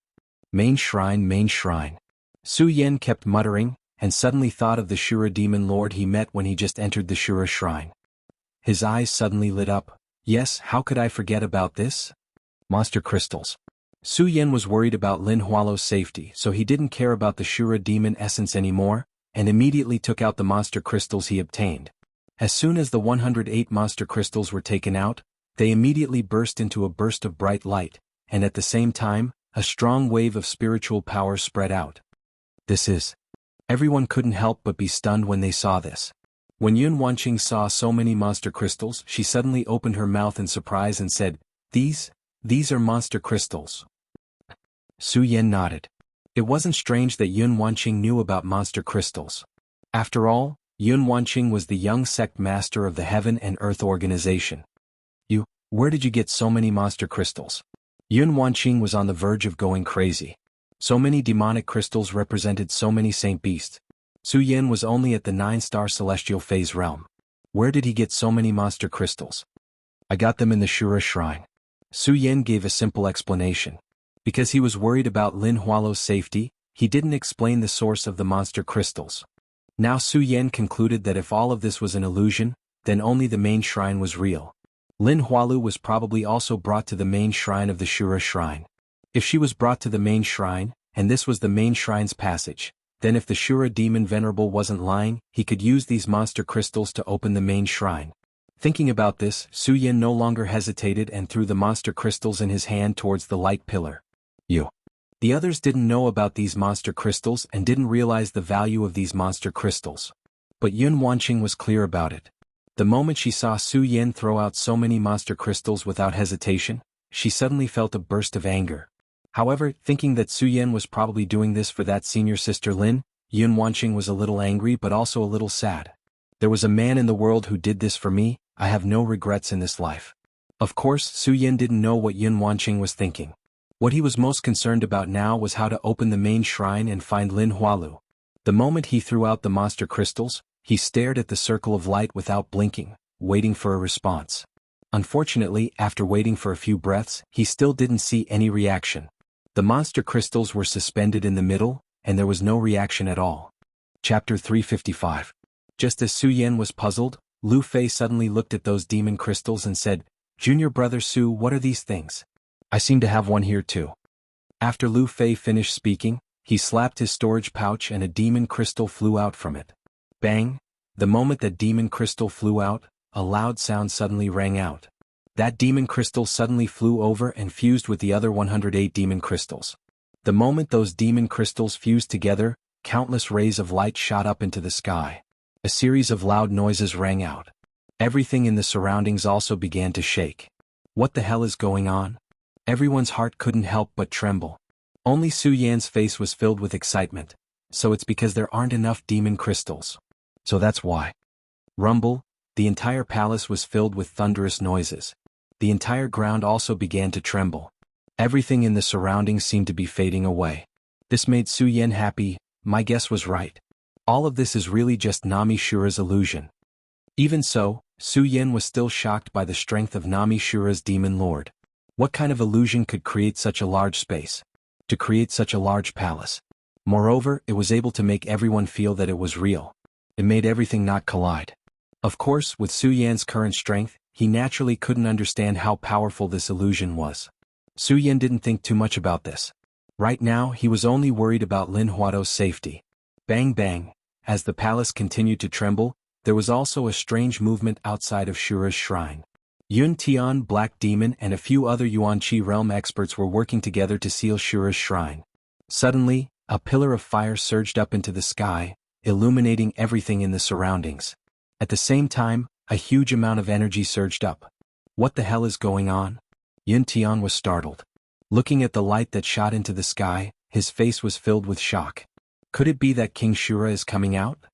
Main shrine, main shrine. Su Yan kept muttering, and suddenly thought of the Shura demon lord he met when he just entered the Shura shrine. His eyes suddenly lit up. Yes, how could I forget about this? Monster crystals. Su Yan was worried about Lin Hualo's safety, so he didn't care about the Shura demon essence anymore, and immediately took out the monster crystals he obtained. As soon as the 108 monster crystals were taken out, they immediately burst into a burst of bright light, and at the same time, a strong wave of spiritual power spread out. This is. Everyone couldn't help but be stunned when they saw this. When Yun Wanqing saw so many monster crystals, she suddenly opened her mouth in surprise and said, These are monster crystals." Su Yan nodded. It wasn't strange that Yun Wanqing knew about monster crystals. After all, Yun Wanqing was the young sect master of the Heaven and Earth Organization. Where did you get so many monster crystals? Yun Wanqing was on the verge of going crazy. So many demonic crystals represented so many saint beasts. Su Yan was only at the 9-star celestial phase realm. Where did he get so many monster crystals? I got them in the Shura shrine. Su Yan gave a simple explanation. Because he was worried about Lin Hualo's safety, he didn't explain the source of the monster crystals. Now Su Yan concluded that if all of this was an illusion, then only the main shrine was real. Lin Hualu was probably also brought to the main shrine of the Shura shrine. If she was brought to the main shrine, and this was the main shrine's passage, then if the Shura demon venerable wasn't lying, he could use these monster crystals to open the main shrine. Thinking about this, Su Yan no longer hesitated and threw the monster crystals in his hand towards the light pillar. The others didn't know about these monster crystals and didn't realize the value of these monster crystals. But Yun Wanqing was clear about it. The moment she saw Su Yan throw out so many monster crystals without hesitation, she suddenly felt a burst of anger. However, thinking that Su Yan was probably doing this for that senior sister Lin, Yun Wanqing was a little angry but also a little sad. There was a man in the world who did this for me, I have no regrets in this life. Of course, Su Yan didn't know what Yun Wanqing was thinking. What he was most concerned about now was how to open the main shrine and find Lin Hualu. The moment he threw out the monster crystals, he stared at the circle of light without blinking, waiting for a response. Unfortunately, after waiting for a few breaths, he still didn't see any reaction. The monster crystals were suspended in the middle, and there was no reaction at all. Chapter 355. Just as Su Yan was puzzled, Lu Fei suddenly looked at those demon crystals and said, "Junior brother Su, what are these things? I seem to have one here too." After Lu Fei finished speaking, he slapped his storage pouch and a demon crystal flew out from it. Bang! The moment that demon crystal flew out, a loud sound suddenly rang out. That demon crystal suddenly flew over and fused with the other 108 demon crystals. The moment those demon crystals fused together, countless rays of light shot up into the sky. A series of loud noises rang out. Everything in the surroundings also began to shake. What the hell is going on? Everyone's heart couldn't help but tremble. Only Su Yan's face was filled with excitement. So it's because there aren't enough demon crystals. So that's why. Rumble, the entire palace was filled with thunderous noises. The entire ground also began to tremble. Everything in the surroundings seemed to be fading away. This made Su Yan happy. My guess was right. All of this is really just Nami Shura's illusion. Even so, Su Yan was still shocked by the strength of Nami Shura's demon lord. What kind of illusion could create such a large space? To create such a large palace. Moreover, it was able to make everyone feel that it was real. It made everything not collide. Of course, with Su Yan's current strength, he naturally couldn't understand how powerful this illusion was. Su Yan didn't think too much about this. Right now, he was only worried about Lin Huato's safety. Bang bang. As the palace continued to tremble, there was also a strange movement outside of Shura's shrine. Yun Tian, Black Demon, and a few other Yuan-Chi realm experts were working together to seal Shura's shrine. Suddenly, a pillar of fire surged up into the sky, illuminating everything in the surroundings. At the same time, a huge amount of energy surged up. What the hell is going on? Yun Tian was startled. Looking at the light that shot into the sky, his face was filled with shock. Could it be that King Shura is coming out?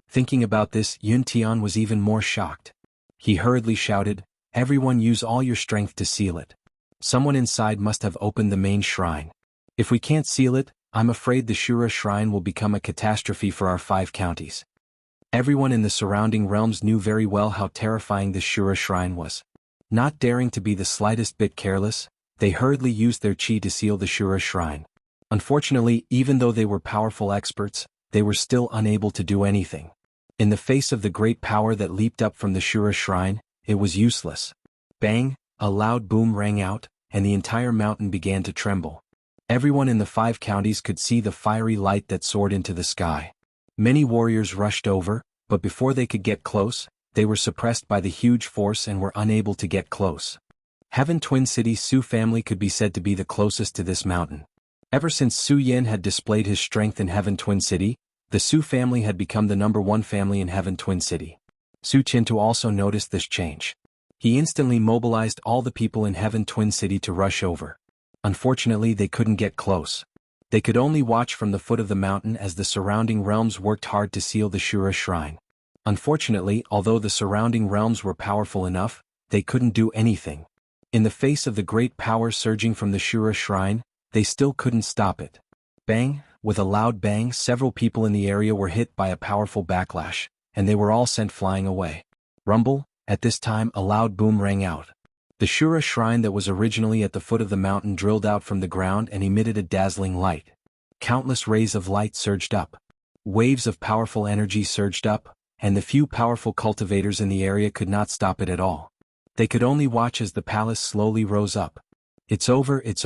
Thinking about this, Yun Tian was even more shocked. He hurriedly shouted, "Everyone use all your strength to seal it. Someone inside must have opened the main shrine. If we can't seal it, I'm afraid the Shura shrine will become a catastrophe for our 5 counties." Everyone in the surrounding realms knew very well how terrifying this Shura shrine was. Not daring to be the slightest bit careless, they hurriedly used their chi to seal the Shura shrine. Unfortunately, even though they were powerful experts, they were still unable to do anything. In the face of the great power that leaped up from the Shura shrine, it was useless. Bang, a loud boom rang out, and the entire mountain began to tremble. Everyone in the 5 counties could see the fiery light that soared into the sky. Many warriors rushed over, but before they could get close, they were suppressed by the huge force and were unable to get close. Heaven Twin City Su family could be said to be the closest to this mountain. Ever since Su Yan had displayed his strength in Heaven Twin City, the Su family had become the #1 family in Heaven Twin City. Su Qintu also noticed this change. He instantly mobilized all the people in Heaven Twin City to rush over. Unfortunately, they couldn't get close. They could only watch from the foot of the mountain as the surrounding realms worked hard to seal the Shura shrine. Unfortunately, although the surrounding realms were powerful enough, they couldn't do anything. In the face of the great power surging from the Shura shrine, they still couldn't stop it. Bang, with a loud bang, several people in the area were hit by a powerful backlash, and they were all sent flying away. Rumble, at this time a loud boom rang out. The Shura shrine that was originally at the foot of the mountain drilled out from the ground and emitted a dazzling light. Countless rays of light surged up. Waves of powerful energy surged up, and the few powerful cultivators in the area could not stop it at all. They could only watch as the palace slowly rose up. It's over, it's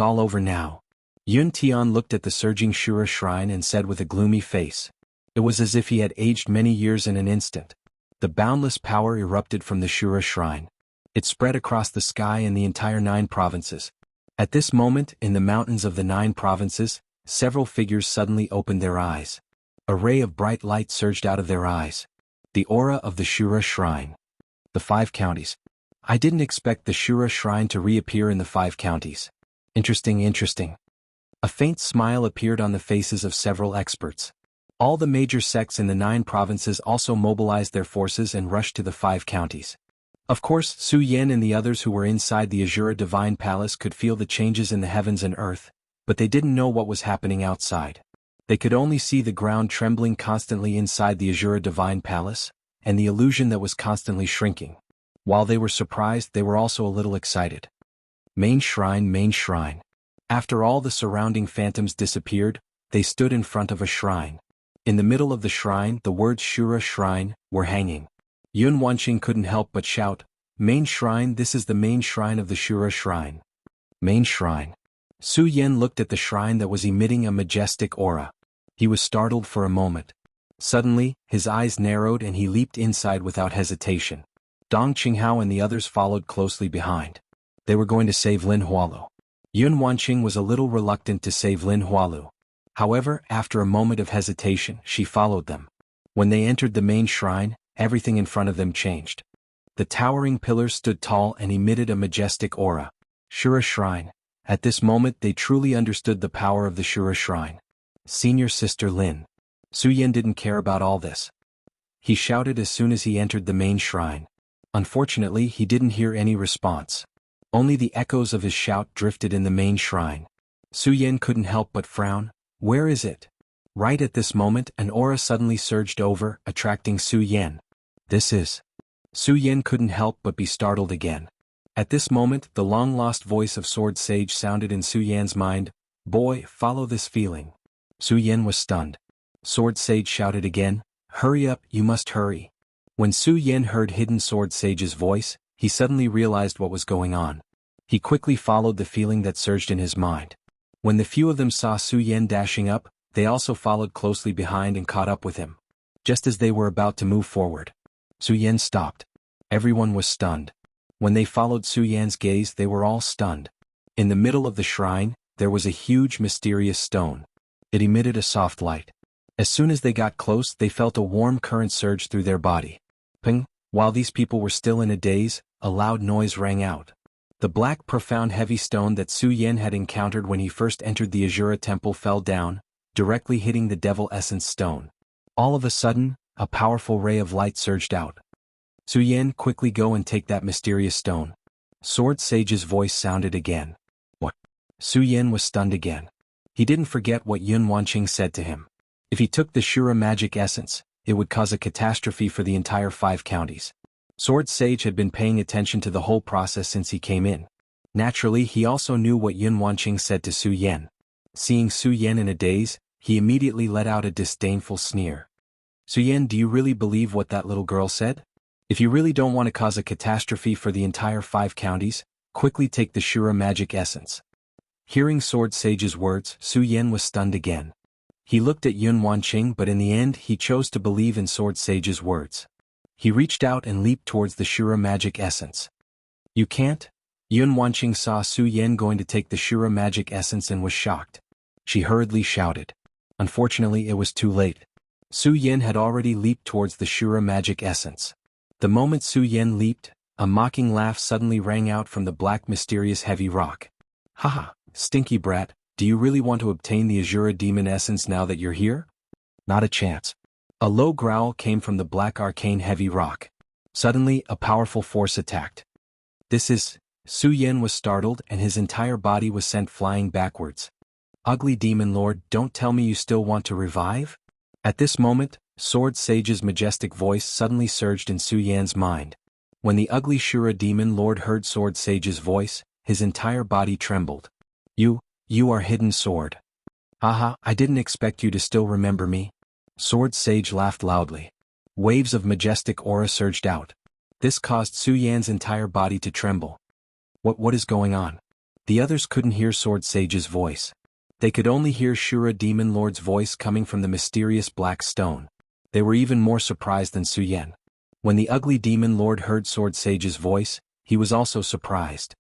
all over now. Yun Tian looked at the surging Shura shrine and said with a gloomy face. It was as if he had aged many years in an instant. The boundless power erupted from the Shura shrine. It spread across the sky in the entire 9 provinces. At this moment, in the mountains of the 9 provinces, several figures suddenly opened their eyes. A ray of bright light surged out of their eyes. The aura of the Shura shrine. The 5 counties. I didn't expect the Shura shrine to reappear in the 5 counties. Interesting. A faint smile appeared on the faces of several experts. All the major sects in the 9 provinces also mobilized their forces and rushed to the 5 counties. Of course, Su Yan and the others who were inside the Azura Divine Palace could feel the changes in the heavens and earth, but they didn't know what was happening outside. They could only see the ground trembling constantly inside the Azura Divine Palace, and the illusion that was constantly shrinking. While they were surprised, they were also a little excited. Main shrine. After all the surrounding phantoms disappeared, they stood in front of a shrine. In the middle of the shrine, the words Shura Shrine were hanging. Yun Wanqing couldn't help but shout, "Main shrine, this is the main shrine of the Shura shrine." Main shrine. Su Yan looked at the shrine that was emitting a majestic aura. He was startled for a moment. Suddenly, his eyes narrowed and he leaped inside without hesitation. Dong Qinghao and the others followed closely behind. They were going to save Lin Hualu. Yun Wanqing was a little reluctant to save Lin Hualu. However, after a moment of hesitation, she followed them. When they entered the main shrine, everything in front of them changed. The towering pillars stood tall and emitted a majestic aura. Shura Shrine. At this moment they truly understood the power of the Shura Shrine. Senior Sister Lin. Su Yan didn't care about all this. He shouted as soon as he entered the main shrine. Unfortunately, he didn't hear any response. Only the echoes of his shout drifted in the main shrine. Su Yan couldn't help but frown. Where is it? Right at this moment, an aura suddenly surged over, attracting Su Yan. This is. Su Yan couldn't help but be startled again. At this moment, the long-lost voice of Sword Sage sounded in Su Yan's mind. Boy, follow this feeling. Su Yan was stunned. Sword Sage shouted again. Hurry up, you must hurry. When Su Yan heard Hidden Sword Sage's voice, he suddenly realized what was going on. He quickly followed the feeling that surged in his mind. When the few of them saw Su Yan dashing up, they also followed closely behind and caught up with him. Just as they were about to move forward, Su Yan stopped. Everyone was stunned. When they followed Su Yan's gaze, they were all stunned. In the middle of the shrine, there was a huge mysterious stone. It emitted a soft light. As soon as they got close, they felt a warm current surge through their body. Ping! While these people were still in a daze, a loud noise rang out. The black, profound, heavy stone that Su Yan had encountered when he first entered the Azura temple fell down, directly hitting the Devil Essence stone. All of a sudden, a powerful ray of light surged out. Su Yan, quickly go and take that mysterious stone. Sword Sage's voice sounded again. What? Su Yan was stunned again. He didn't forget what Yun Wanqing said to him. If he took the Shura magic essence, it would cause a catastrophe for the entire 5 counties. Sword Sage had been paying attention to the whole process since he came in. Naturally, he also knew what Yun Wanqing said to Su Yan. Seeing Su Yan in a daze, he immediately let out a disdainful sneer. Su Yan, do you really believe what that little girl said? If you really don't want to cause a catastrophe for the entire 5 counties, quickly take the Shura magic essence. Hearing Sword Sage's words, Su Yan was stunned again. He looked at Yun Wanqing, but in the end he chose to believe in Sword Sage's words. He reached out and leaped towards the Shura magic essence. You can't? Yun Wanqing saw Su Yan going to take the Shura magic essence and was shocked. She hurriedly shouted. Unfortunately, it was too late. Su Yan had already leaped towards the Shura magic essence. The moment Su Yan leaped, a mocking laugh suddenly rang out from the black, mysterious, heavy rock. Haha, stinky brat. Do you really want to obtain the Azura demon essence now that you're here? Not a chance. A low growl came from the black arcane heavy rock. Suddenly, a powerful force attacked. This is... Su Yan was startled and his entire body was sent flying backwards. Ugly demon lord, don't tell me you still want to revive? At this moment, Sword Sage's majestic voice suddenly surged in Su Yan's mind. When the ugly Shura demon lord heard Sword Sage's voice, his entire body trembled. You are Hidden Sword. Haha, I didn't expect you to still remember me. Sword Sage laughed loudly. Waves of majestic aura surged out. This caused Su Yan's entire body to tremble. What is going on? The others couldn't hear Sword Sage's voice. They could only hear Shura Demon Lord's voice coming from the mysterious black stone. They were even more surprised than Su Yan. When the ugly Demon Lord heard Sword Sage's voice, he was also surprised.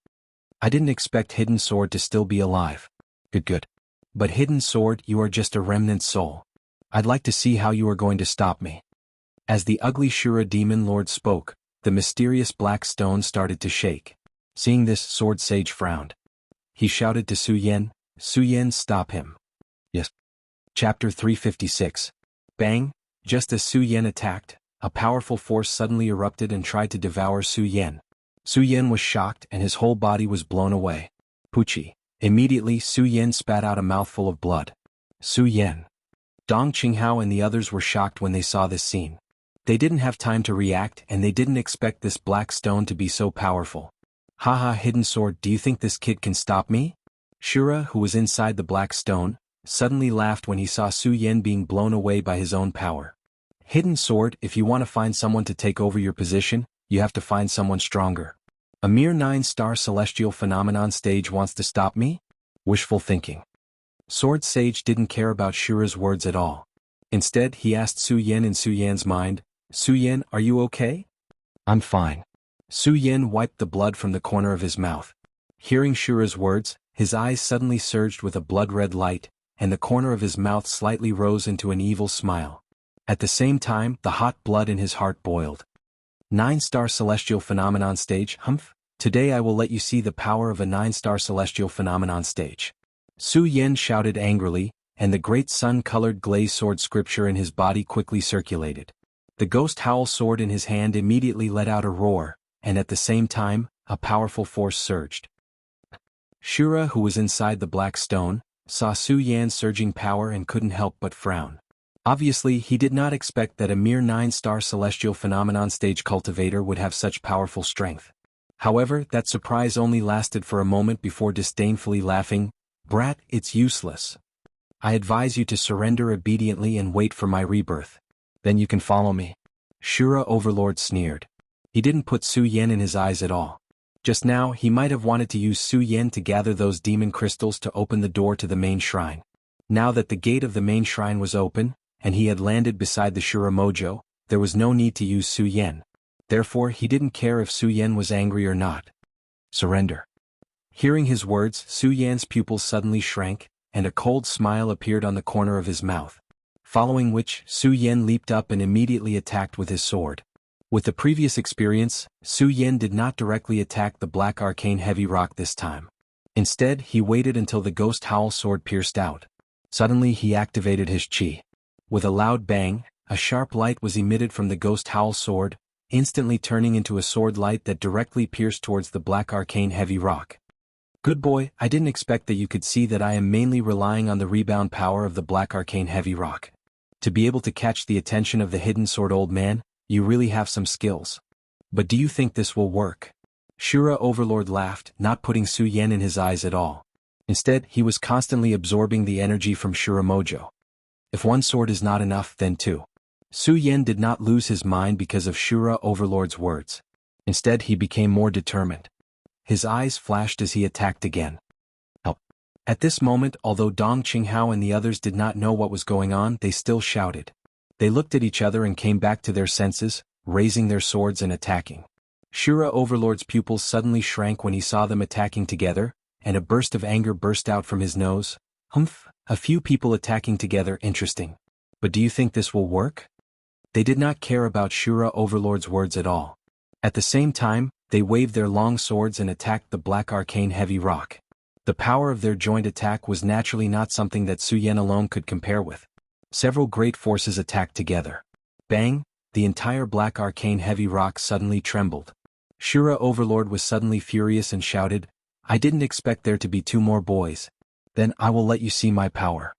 I didn't expect Hidden Sword to still be alive. Good. But Hidden Sword, you are just a remnant soul. I'd like to see how you are going to stop me. As the ugly Shura Demon Lord spoke, the mysterious black stone started to shake. Seeing this, Sword Sage frowned. He shouted to Su Yan, Su Yan, stop him. Yes. Chapter 356. Bang! Just as Su Yan attacked, a powerful force suddenly erupted and tried to devour Su Yan. Su Yan was shocked and his whole body was blown away. Poochie. Immediately, Su Yan spat out a mouthful of blood. Su Yan. Dong Qinghao and the others were shocked when they saw this scene. They didn't have time to react and they didn't expect this black stone to be so powerful. Haha, Hidden Sword, do you think this kid can stop me? Shura, who was inside the black stone, suddenly laughed when he saw Su Yan being blown away by his own power. Hidden Sword, if you want to find someone to take over your position, you have to find someone stronger. A mere 9-star celestial phenomenon stage wants to stop me? Wishful thinking. Sword Sage didn't care about Shura's words at all. Instead, he asked Su Yan in Su Yan's mind, Su Yan, are you okay? I'm fine. Su Yan wiped the blood from the corner of his mouth. Hearing Shura's words, his eyes suddenly surged with a blood-red light, and the corner of his mouth slightly rose into an evil smile. At the same time, the hot blood in his heart boiled. 9-star celestial phenomenon stage. Humph! Today I will let you see the power of a 9-star celestial phenomenon stage. Su Yan shouted angrily, and the great sun-colored glazed sword scripture in his body quickly circulated. The ghost howl sword in his hand immediately let out a roar, and at the same time, a powerful force surged. Shura, who was inside the black stone, saw Su Yan's surging power and couldn't help but frown. Obviously, he did not expect that a mere 9-star celestial phenomenon stage cultivator would have such powerful strength. However, that surprise only lasted for a moment before disdainfully laughing, "Brat, it's useless. I advise you to surrender obediently and wait for my rebirth. Then you can follow me." Shura Overlord sneered. He didn't put Su Yan in his eyes at all. Just now, he might have wanted to use Su Yan to gather those demon crystals to open the door to the main shrine. Now that the gate of the main shrine was open, and he had landed beside the Shura Mojo, there was no need to use Su Yan. Therefore, he didn't care if Su Yan was angry or not. Surrender. Hearing his words, Su Yan's pupils suddenly shrank, and a cold smile appeared on the corner of his mouth. Following which, Su Yan leaped up and immediately attacked with his sword. With the previous experience, Su Yan did not directly attack the black arcane heavy rock this time. Instead, he waited until the ghost howl sword pierced out. Suddenly he activated his chi. With a loud bang, a sharp light was emitted from the ghost howl sword, instantly turning into a sword light that directly pierced towards the black arcane heavy rock. "Good boy, I didn't expect that you could see that I am mainly relying on the rebound power of the black arcane heavy rock. To be able to catch the attention of the hidden sword old man, you really have some skills. But do you think this will work?" Shura Overlord laughed, not putting Su Yan in his eyes at all. Instead, he was constantly absorbing the energy from Shura Mojo. If one sword is not enough, then two. Su Yan did not lose his mind because of Shura Overlord's words. Instead, he became more determined. His eyes flashed as he attacked again. Help! At this moment, although Dong Qinghao and the others did not know what was going on, they still shouted. They looked at each other and came back to their senses, raising their swords and attacking. Shura Overlord's pupils suddenly shrank when he saw them attacking together, and a burst of anger burst out from his nose. "Humph, a few people attacking together, interesting. But do you think this will work?" They did not care about Shura Overlord's words at all. At the same time, they waved their long swords and attacked the black arcane heavy rock. The power of their joint attack was naturally not something that Su Yan alone could compare with. Several great forces attacked together. Bang! The entire black arcane heavy rock suddenly trembled. Shura Overlord was suddenly furious and shouted, "I didn't expect there to be two more boys. Then I will let you see my power."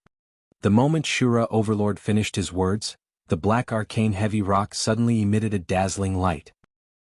The moment Shura Overlord finished his words, the black arcane heavy rock suddenly emitted a dazzling light.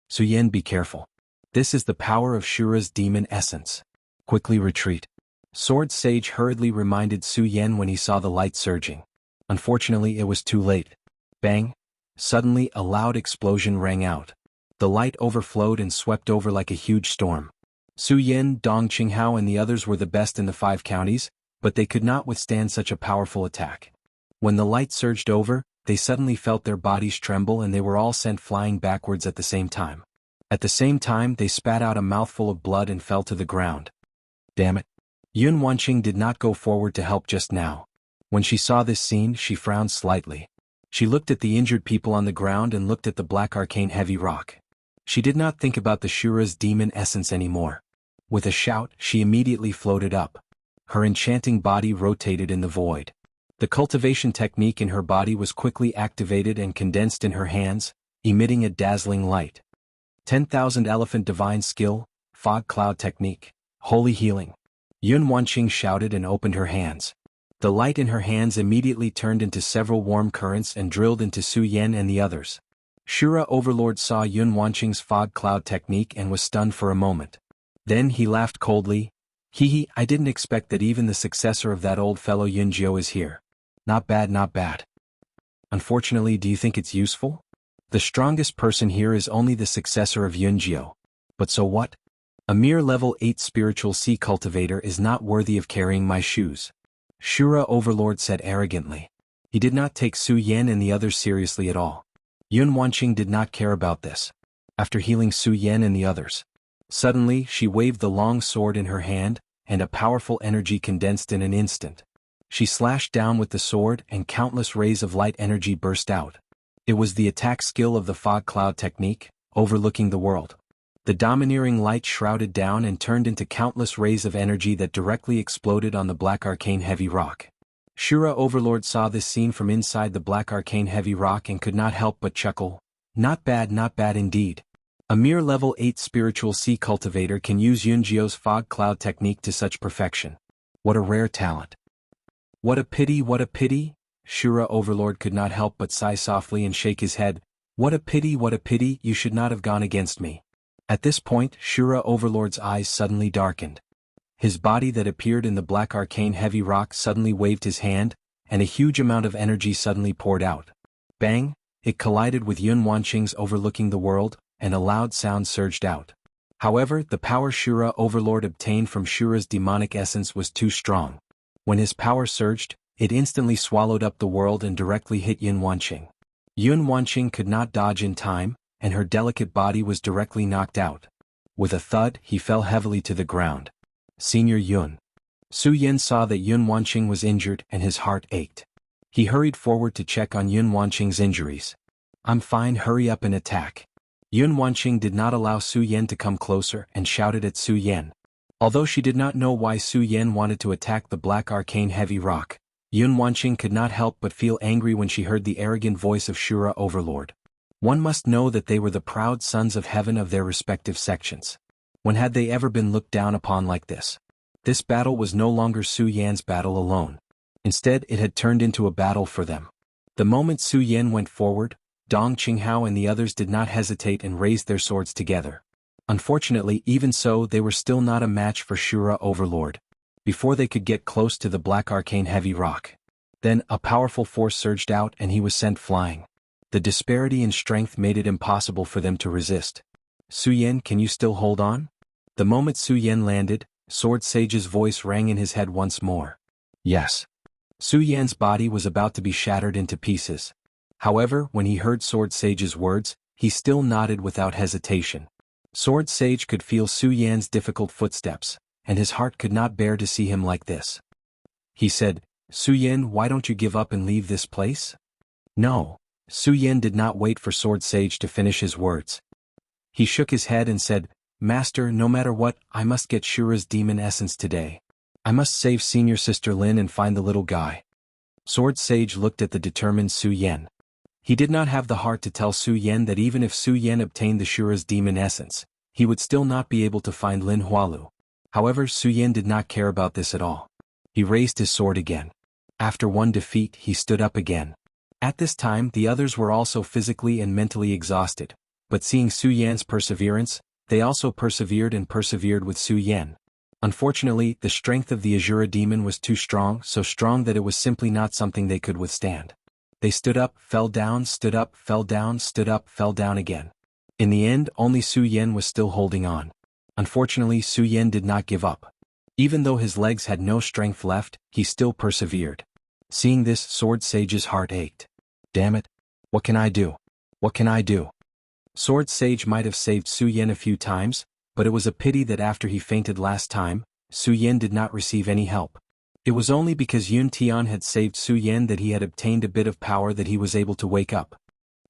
"Su Yan, be careful. This is the power of Shura's demon essence. Quickly retreat." Sword Sage hurriedly reminded Su Yan when he saw the light surging. Unfortunately, it was too late. Bang! Suddenly, a loud explosion rang out. The light overflowed and swept over like a huge storm. Su Yan, Dong Qinghao and the others were the best in the 5 counties, but they could not withstand such a powerful attack. When the light surged over, they suddenly felt their bodies tremble and they were all sent flying backwards at the same time. At the same time, they spat out a mouthful of blood and fell to the ground. Damn it. Yun Wanqing did not go forward to help just now. When she saw this scene, she frowned slightly. She looked at the injured people on the ground and looked at the black arcane heavy rock. She did not think about the Shura's demon essence anymore. With a shout, she immediately floated up. Her enchanting body rotated in the void. The cultivation technique in her body was quickly activated and condensed in her hands, emitting a dazzling light. 10,000 Elephant Divine Skill, Fog Cloud Technique, Holy Healing. Yun Wanqing shouted and opened her hands. The light in her hands immediately turned into several warm currents and drilled into Su Yan and the others. Shura Overlord saw Yun Wanqing's fog cloud technique and was stunned for a moment. Then he laughed coldly. "Hee, I didn't expect that even the successor of that old fellow Yun Jiao is here. Not bad, not bad. Unfortunately, do you think it's useful? The strongest person here is only the successor of Yun Jiao. But so what? A mere level 8 spiritual sea cultivator is not worthy of carrying my shoes." Shura Overlord said arrogantly. He did not take Su Yan and the others seriously at all. Yun Wanqing did not care about this. after healing Su Yan and the others. Suddenly, she waved the long sword in her hand, and a powerful energy condensed in an instant. She slashed down with the sword and countless rays of light energy burst out. It was the attack skill of the fog cloud technique, overlooking the world. The domineering light shrouded down and turned into countless rays of energy that directly exploded on the black arcane heavy rock. Shura Overlord saw this scene from inside the black arcane heavy rock and could not help but chuckle. Not bad indeed. A mere level 8 spiritual sea cultivator can use Yunjio's fog cloud technique to such perfection. What a rare talent. What a pity, Shura Overlord could not help but sigh softly and shake his head. What a pity, you should not have gone against me. At this point, Shura Overlord's eyes suddenly darkened. His body that appeared in the black arcane heavy rock suddenly waved his hand, and a huge amount of energy suddenly poured out. Bang! It collided with Yun Wanqing's overlooking the world, and a loud sound surged out. However, the power Shura Overlord obtained from Shura's demonic essence was too strong. When his power surged, it instantly swallowed up the world and directly hit Yun Wanqing. Yun Wanqing could not dodge in time, and her delicate body was directly knocked out. With a thud, he fell heavily to the ground. Senior Yun. Su Yan saw that Yun Wanqing was injured and his heart ached. He hurried forward to check on Yun Wanqing's injuries. I'm fine, hurry up and attack. Yun Wanqing did not allow Su Yan to come closer and shouted at Su Yan. Although she did not know why Su Yan wanted to attack the black arcane heavy rock, Yun Wanqing could not help but feel angry when she heard the arrogant voice of Shura Overlord. One must know that they were the proud sons of heaven of their respective sections. When had they ever been looked down upon like this? This battle was no longer Su Yan's battle alone. Instead, it had turned into a battle for them. The moment Su Yan went forward, Dong Qinghao and the others did not hesitate and raised their swords together. Unfortunately, even so, they were still not a match for Shura Overlord. Before they could get close to the black arcane heavy rock. Then, a powerful force surged out and he was sent flying. The disparity in strength made it impossible for them to resist. Su Yan, can you still hold on? The moment Su Yan landed, Sword Sage's voice rang in his head once more. Yes. Su Yan's body was about to be shattered into pieces. However, when he heard Sword Sage's words, he still nodded without hesitation. Sword Sage could feel Su Yan's difficult footsteps, and his heart could not bear to see him like this. He said, Su Yan, why don't you give up and leave this place? No. Su Yan did not wait for Sword Sage to finish his words. He shook his head and said, Master, no matter what, I must get Shura's demon essence today. I must save senior sister Lin and find the little guy. Sword Sage looked at the determined Su Yan. He did not have the heart to tell Su Yan that even if Su Yan obtained the Shura's demon essence, he would still not be able to find Lin Hualu. However, Su Yan did not care about this at all. He raised his sword again. After one defeat, he stood up again. At this time, the others were also physically and mentally exhausted, but seeing Su Yan's perseverance, they also persevered with Su Yan. Unfortunately, the strength of the Azura demon was too strong, so strong that it was simply not something they could withstand. They stood up, fell down, stood up, fell down, stood up, fell down again. In the end, only Su Yan was still holding on. Unfortunately, Su Yan did not give up. Even though his legs had no strength left, he still persevered. Seeing this, Sword Sage's heart ached. Damn it. What can I do? What can I do? Sword Sage might have saved Su Yan a few times, but it was a pity that after he fainted last time, Su Yan did not receive any help. It was only because Yun Tian had saved Su Yan that he had obtained a bit of power that he was able to wake up.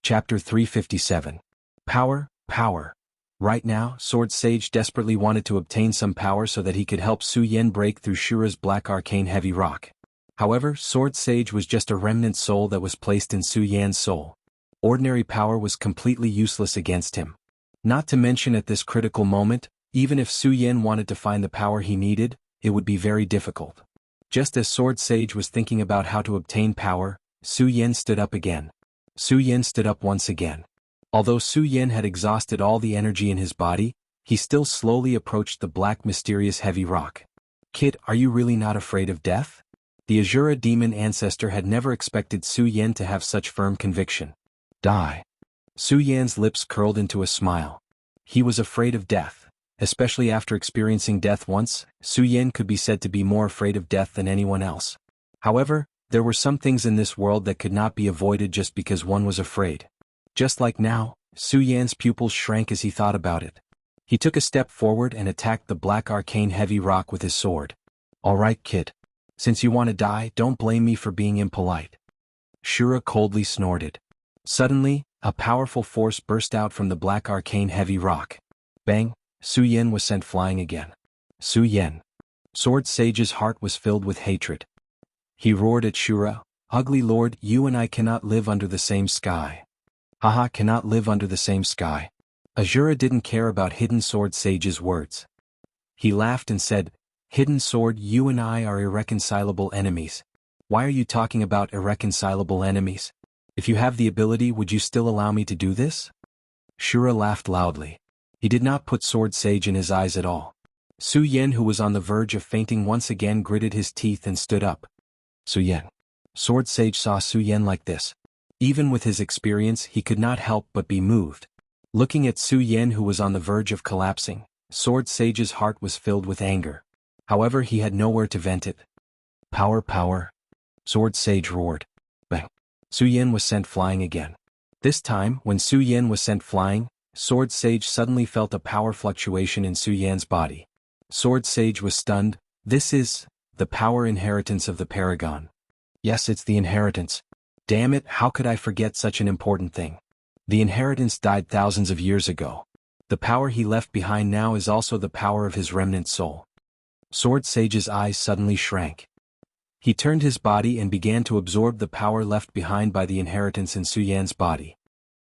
Chapter 357. Power, power. Right now, Sword Sage desperately wanted to obtain some power so that he could help Su Yan break through Shura's black arcane heavy rock. However, Sword Sage was just a remnant soul that was placed in Su Yan's soul. Ordinary power was completely useless against him. Not to mention at this critical moment, even if Su Yan wanted to find the power he needed, it would be very difficult. Just as Sword Sage was thinking about how to obtain power, Su Yan stood up again. Su Yan stood up once again. Although Su Yan had exhausted all the energy in his body, he still slowly approached the black mysterious heavy rock. Kid, are you really not afraid of death? The Azura demon ancestor had never expected Su Yan to have such firm conviction. Die. Su Yan's lips curled into a smile. He was afraid of death. Especially after experiencing death once, Su Yan could be said to be more afraid of death than anyone else. However, there were some things in this world that could not be avoided just because one was afraid. Just like now, Su Yan's pupils shrank as he thought about it. He took a step forward and attacked the black arcane heavy rock with his sword. All right, kid. Since you want to die, don't blame me for being impolite. Shura coldly snorted. Suddenly, a powerful force burst out from the black arcane heavy rock. Bang! Su Yan was sent flying again. Su Yan. Sword Sage's heart was filled with hatred. He roared at Shura, "Ugly lord, you and I cannot live under the same sky." Haha, cannot live under the same sky. Ashura didn't care about Hidden Sword Sage's words. He laughed and said, "Hidden Sword, you and I are irreconcilable enemies. Why are you talking about irreconcilable enemies? If you have the ability, would you still allow me to do this?" Shura laughed loudly. He did not put Sword Sage in his eyes at all. Su Yan, who was on the verge of fainting, once again gritted his teeth and stood up. Su Yan. Sword Sage saw Su Yan like this. Even with his experience, he could not help but be moved. Looking at Su Yan, who was on the verge of collapsing, Sword Sage's heart was filled with anger. However, he had nowhere to vent it. Power, power. Sword Sage roared. Bang. Su Yan was sent flying again. This time, when Su Yan was sent flying, Sword Sage suddenly felt a power fluctuation in Su Yan's body. Sword Sage was stunned. This is the power inheritance of the Paragon. Yes, it's the inheritance. Damn it, how could I forget such an important thing? The inheritance died thousands of years ago. The power he left behind now is also the power of his remnant soul. Sword Sage's eyes suddenly shrank. He turned his body and began to absorb the power left behind by the inheritance in Su Yan's body.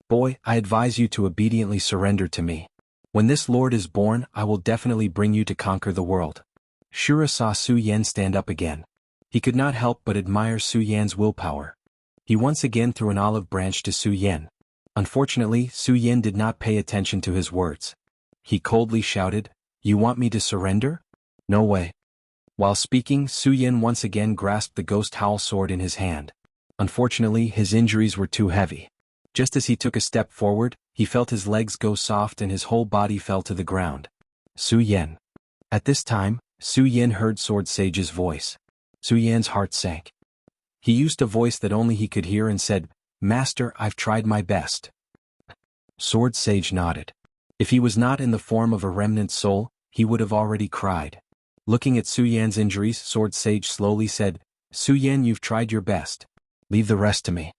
Boy, I advise you to obediently surrender to me. When this lord is born, I will definitely bring you to conquer the world. Shura saw Su Yan stand up again. He could not help but admire Su Yan's willpower. He once again threw an olive branch to Su Yan. Unfortunately, Su Yan did not pay attention to his words. He coldly shouted, "You want me to surrender? No way." While speaking, Su Yan once again grasped the Ghost Howl sword in his hand. Unfortunately, his injuries were too heavy. Just as he took a step forward, he felt his legs go soft and his whole body fell to the ground. Su Yan. At this time, Su Yan heard Sword Sage's voice. Su Yan's heart sank. He used a voice that only he could hear and said, "Master, I've tried my best." Sword Sage nodded. If he was not in the form of a remnant soul, he would have already cried. Looking at Su Yan's injuries, Sword Sage slowly said, "Su Yan, you've tried your best. Leave the rest to me."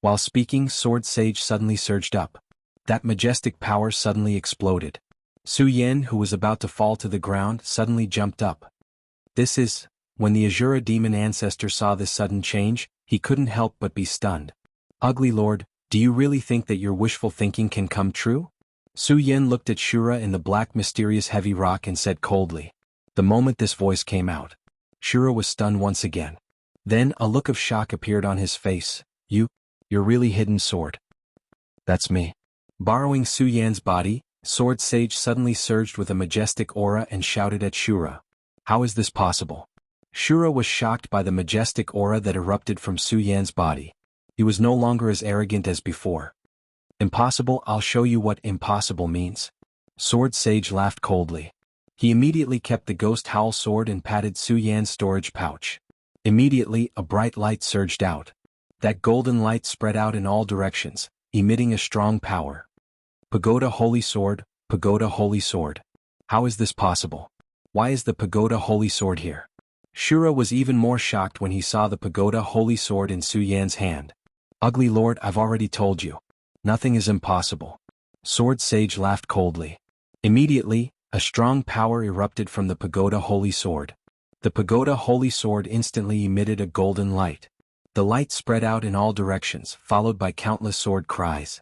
While speaking, Sword Sage suddenly surged up. That majestic power suddenly exploded. Su Yan, who was about to fall to the ground, suddenly jumped up. When the Ashura demon ancestor saw this sudden change, he couldn't help but be stunned. "Ugly lord, do you really think that your wishful thinking can come true?" Su Yan looked at Shura in the black mysterious heavy rock and said coldly. The moment this voice came out, Shura was stunned once again. Then a look of shock appeared on his face. You're really Hidden Sword." "That's me." Borrowing Su Yan's body, Sword Sage suddenly surged with a majestic aura and shouted at Shura. "How is this possible?" Shura was shocked by the majestic aura that erupted from Su Yan's body. He was no longer as arrogant as before. "Impossible, I'll show you what impossible means." Sword Sage laughed coldly. He immediately kept the Ghost Howl sword and patted Su Yan's storage pouch. Immediately, a bright light surged out. That golden light spread out in all directions, emitting a strong power. Pagoda Holy Sword, Pagoda Holy Sword. How is this possible? Why is the Pagoda Holy Sword here? Shura was even more shocked when he saw the Pagoda Holy Sword in Su Yan's hand. "Ugly lord, I've already told you. Nothing is impossible." Sword Sage laughed coldly. Immediately, a strong power erupted from the Pagoda Holy Sword. The Pagoda Holy Sword instantly emitted a golden light. The light spread out in all directions, followed by countless sword cries.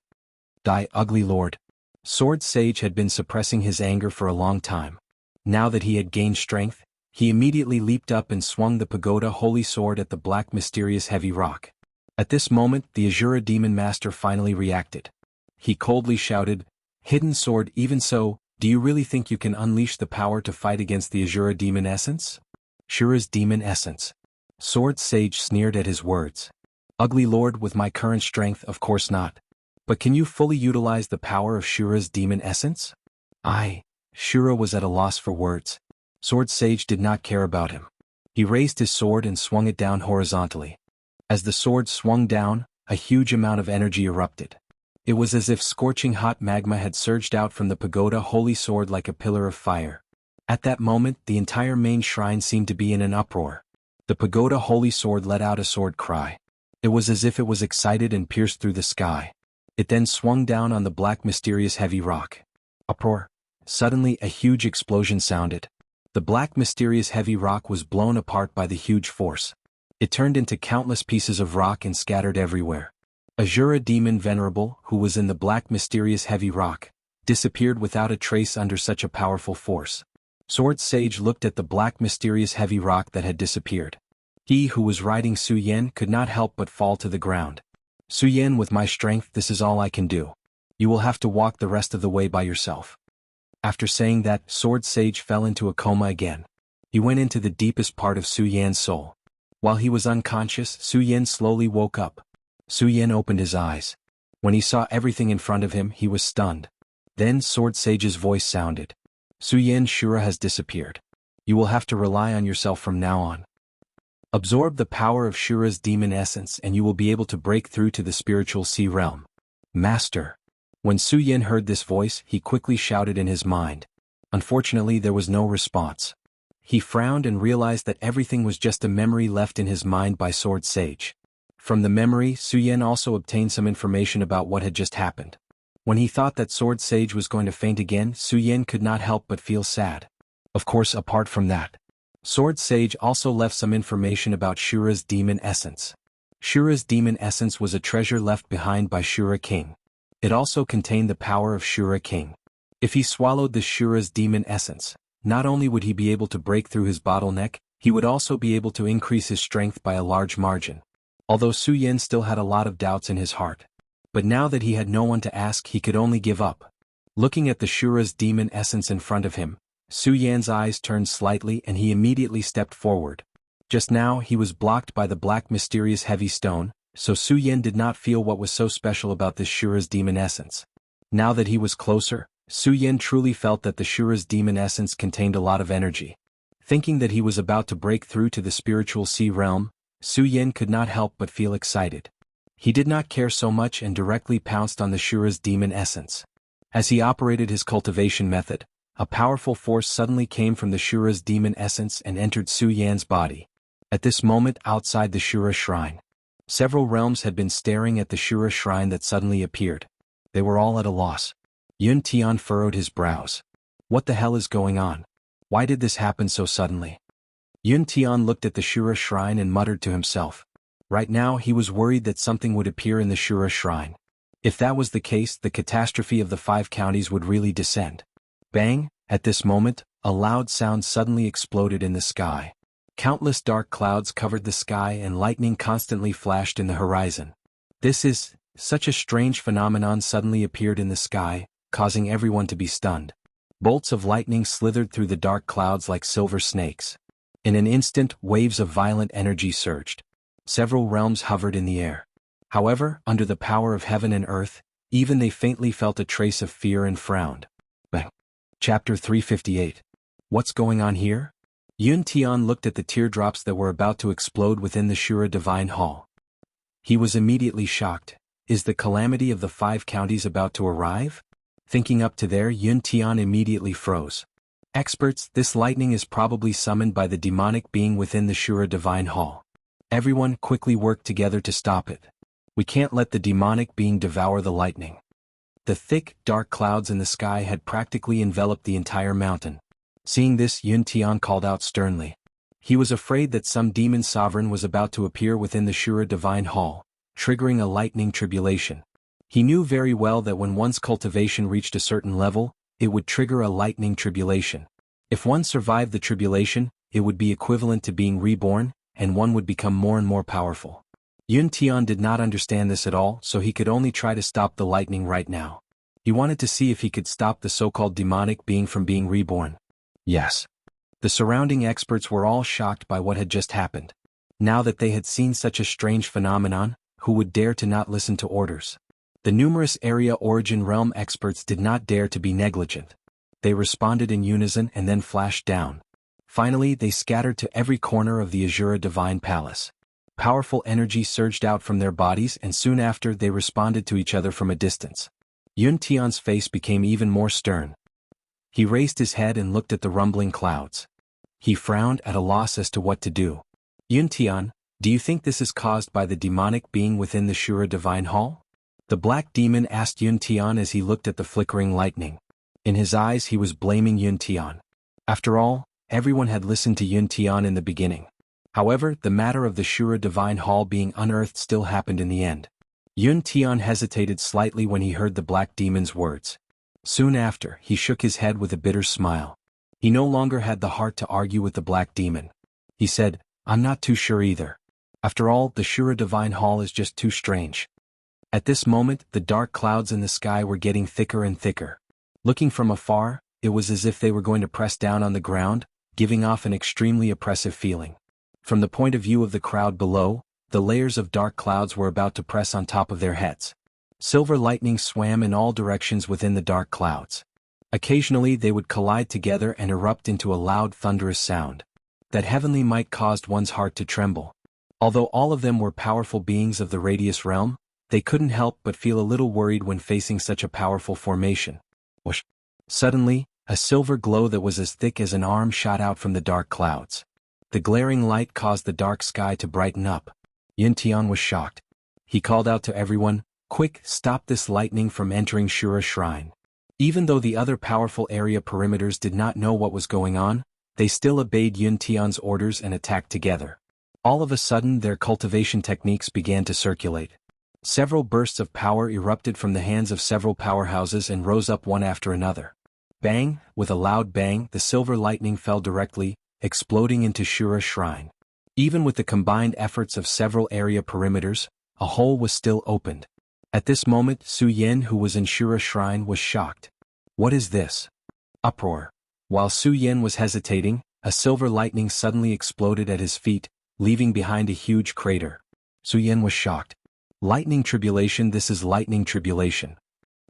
"Die, ugly lord." Sword Sage had been suppressing his anger for a long time. Now that he had gained strength, he immediately leaped up and swung the Pagoda Holy Sword at the black mysterious heavy rock. At this moment, the Ashura Demon Master finally reacted. He coldly shouted, "Hidden Sword, even so, do you really think you can unleash the power to fight against the Ashura Demon Essence?" Shura's Demon Essence. Sword Sage sneered at his words. "Ugly lord, with my current strength, of course not. But can you fully utilize the power of Shura's Demon Essence?" Shura was at a loss for words. Sword Sage did not care about him. He raised his sword and swung it down horizontally. As the sword swung down, a huge amount of energy erupted. It was as if scorching hot magma had surged out from the pagoda holy sword like a pillar of fire. At that moment, the entire main shrine seemed to be in an uproar. The pagoda holy sword let out a sword cry. It was as if it was excited and pierced through the sky. It then swung down on the black mysterious heavy rock. Uproar. Suddenly a huge explosion sounded. The black mysterious heavy rock was blown apart by the huge force. It turned into countless pieces of rock and scattered everywhere. Azura demon venerable, who was in the black mysterious heavy rock, disappeared without a trace under such a powerful force. Sword Sage looked at the black mysterious heavy rock that had disappeared. He who was riding Su Yen could not help but fall to the ground. Su Yen, with my strength this is all I can do. You will have to walk the rest of the way by yourself. After saying that, Sword Sage fell into a coma again. He went into the deepest part of Su Yan's soul. While he was unconscious, Su Yan slowly woke up. Su Yan opened his eyes. When he saw everything in front of him, he was stunned. Then Sword Sage's voice sounded. Su Yan's Shura has disappeared. You will have to rely on yourself from now on. Absorb the power of Shura's demon essence and you will be able to break through to the spiritual sea realm. Master. When Su Yan heard this voice, he quickly shouted in his mind. Unfortunately, there was no response. He frowned and realized that everything was just a memory left in his mind by Sword Sage. From the memory, Su Yan also obtained some information about what had just happened. When he thought that Sword Sage was going to faint again, Su Yan could not help but feel sad. Of course, apart from that, Sword Sage also left some information about Shura's demon essence. Shura's demon essence was a treasure left behind by Shura King. It also contained the power of Shura King. If he swallowed the Shura's demon essence, not only would he be able to break through his bottleneck, he would also be able to increase his strength by a large margin. Although Su Yan still had a lot of doubts in his heart. But now that he had no one to ask, he could only give up. Looking at the Shura's demon essence in front of him, Su Yan's eyes turned slightly and he immediately stepped forward. Just now he was blocked by the black mysterious heavy stone, so Su Yan did not feel what was so special about this Shura's demon essence. Now that he was closer, Su Yan truly felt that the Shura's demon essence contained a lot of energy. Thinking that he was about to break through to the spiritual sea realm, Su Yan could not help but feel excited. He did not care so much and directly pounced on the Shura's demon essence. As he operated his cultivation method, a powerful force suddenly came from the Shura's demon essence and entered Su Yan's body. At this moment, outside the Shura shrine, several realms had been staring at the Shura shrine that suddenly appeared. They were all at a loss. Yun Tian furrowed his brows. What the hell is going on? Why did this happen so suddenly? Yun Tian looked at the Shura shrine and muttered to himself. Right now he was worried that something would appear in the Shura shrine. If that was the case, the catastrophe of the 5 counties would really descend. Bang! At this moment, a loud sound suddenly exploded in the sky. Countless dark clouds covered the sky and lightning constantly flashed in the horizon. Such a strange phenomenon suddenly appeared in the sky, causing everyone to be stunned. Bolts of lightning slithered through the dark clouds like silver snakes. In an instant, waves of violent energy surged. Several realms hovered in the air. However, under the power of heaven and earth, even they faintly felt a trace of fear and frowned. Bang. Chapter 358. What's going on here? Yun Tian looked at the teardrops that were about to explode within the Shura Divine Hall. He was immediately shocked. Is the calamity of the 5 counties about to arrive? Thinking up to there, Yun Tian immediately froze. Experts, this lightning is probably summoned by the demonic being within the Shura Divine Hall. Everyone quickly worked together to stop it. We can't let the demonic being devour the lightning. The thick, dark clouds in the sky had practically enveloped the entire mountain. Seeing this, Yun Tian called out sternly. He was afraid that some demon sovereign was about to appear within the Shura Divine Hall, triggering a lightning tribulation. He knew very well that when one's cultivation reached a certain level, it would trigger a lightning tribulation. If one survived the tribulation, it would be equivalent to being reborn, and one would become more and more powerful. Yun Tian did not understand this at all, so he could only try to stop the lightning right now. He wanted to see if he could stop the so-called demonic being from being reborn. Yes. The surrounding experts were all shocked by what had just happened. Now that they had seen such a strange phenomenon, who would dare to not listen to orders? The numerous area origin realm experts did not dare to be negligent. They responded in unison and then flashed down. Finally, they scattered to every corner of the Azura Divine Palace. Powerful energy surged out from their bodies and soon after they responded to each other from a distance. Yun Tian's face became even more stern. He raised his head and looked at the rumbling clouds. He frowned at a loss as to what to do. Yun Tian, do you think this is caused by the demonic being within the Shura Divine Hall? The black demon asked Yun Tian as he looked at the flickering lightning. In his eyes he was blaming Yun Tian. After all, everyone had listened to Yun Tian in the beginning. However, the matter of the Shura Divine Hall being unearthed still happened in the end. Yun Tian hesitated slightly when he heard the black demon's words. Soon after, he shook his head with a bitter smile. He no longer had the heart to argue with the black demon. He said, I'm not too sure either. After all, the Shura Divine Hall is just too strange. At this moment, the dark clouds in the sky were getting thicker and thicker. Looking from afar, it was as if they were going to press down on the ground, giving off an extremely oppressive feeling. From the point of view of the crowd below, the layers of dark clouds were about to press on top of their heads. Silver lightning swam in all directions within the dark clouds. Occasionally they would collide together and erupt into a loud thunderous sound. That heavenly might caused one's heart to tremble. Although all of them were powerful beings of the Radius realm, they couldn't help but feel a little worried when facing such a powerful formation. Whoosh! Suddenly, a silver glow that was as thick as an arm shot out from the dark clouds. The glaring light caused the dark sky to brighten up. Yun Tian was shocked. He called out to everyone, "Quick, stop this lightning from entering Shura Shrine." Even though the other powerful area perimeters did not know what was going on, they still obeyed Yun Tian's orders and attacked together. All of a sudden their cultivation techniques began to circulate. Several bursts of power erupted from the hands of several powerhouses and rose up one after another. Bang! With a loud bang, the silver lightning fell directly, exploding into Shura Shrine. Even with the combined efforts of several area perimeters, a hole was still opened. At this moment, Su Yen, who was in Shura Shrine, was shocked. What is this? Uproar. While Su Yen was hesitating, a silver lightning suddenly exploded at his feet, leaving behind a huge crater. Su Yen was shocked. Lightning tribulation, this is lightning tribulation.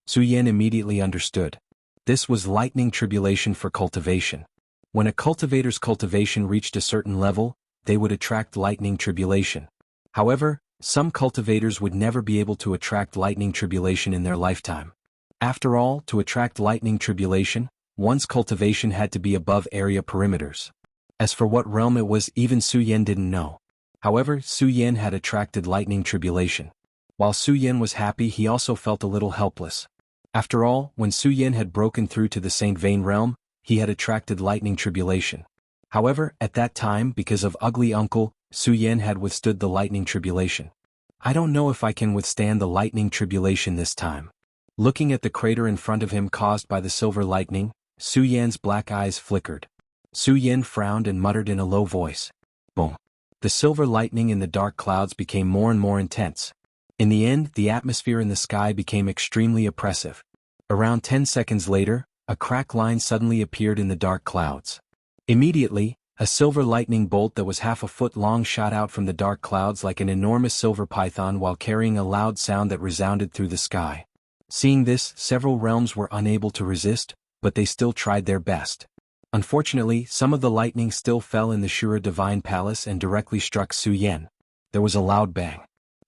Su Yen immediately understood. This was lightning tribulation for cultivation. When a cultivator's cultivation reached a certain level, they would attract lightning tribulation. However, some cultivators would never be able to attract lightning tribulation in their lifetime. After all, to attract lightning tribulation, one's cultivation had to be above area perimeters. As for what realm it was, even Su Yen didn't know. However, Su Yen had attracted lightning tribulation. While Su Yen was happy, he also felt a little helpless. After all, when Su Yen had broken through to the Saint Vane realm, he had attracted lightning tribulation. However, at that time, because of Ugly Uncle, Su Yen had withstood the lightning tribulation. I don't know if I can withstand the lightning tribulation this time. Looking at the crater in front of him caused by the silver lightning, Su Yen's black eyes flickered. Su Yen frowned and muttered in a low voice. Boom. The silver lightning in the dark clouds became more and more intense. In the end, the atmosphere in the sky became extremely oppressive. Around 10 seconds later, a crack line suddenly appeared in the dark clouds. Immediately, a silver lightning bolt that was half a foot long shot out from the dark clouds like an enormous silver python while carrying a loud sound that resounded through the sky. Seeing this, several realms were unable to resist, but they still tried their best. Unfortunately, some of the lightning still fell in the Shura Divine Palace and directly struck Su Yen. There was a loud bang.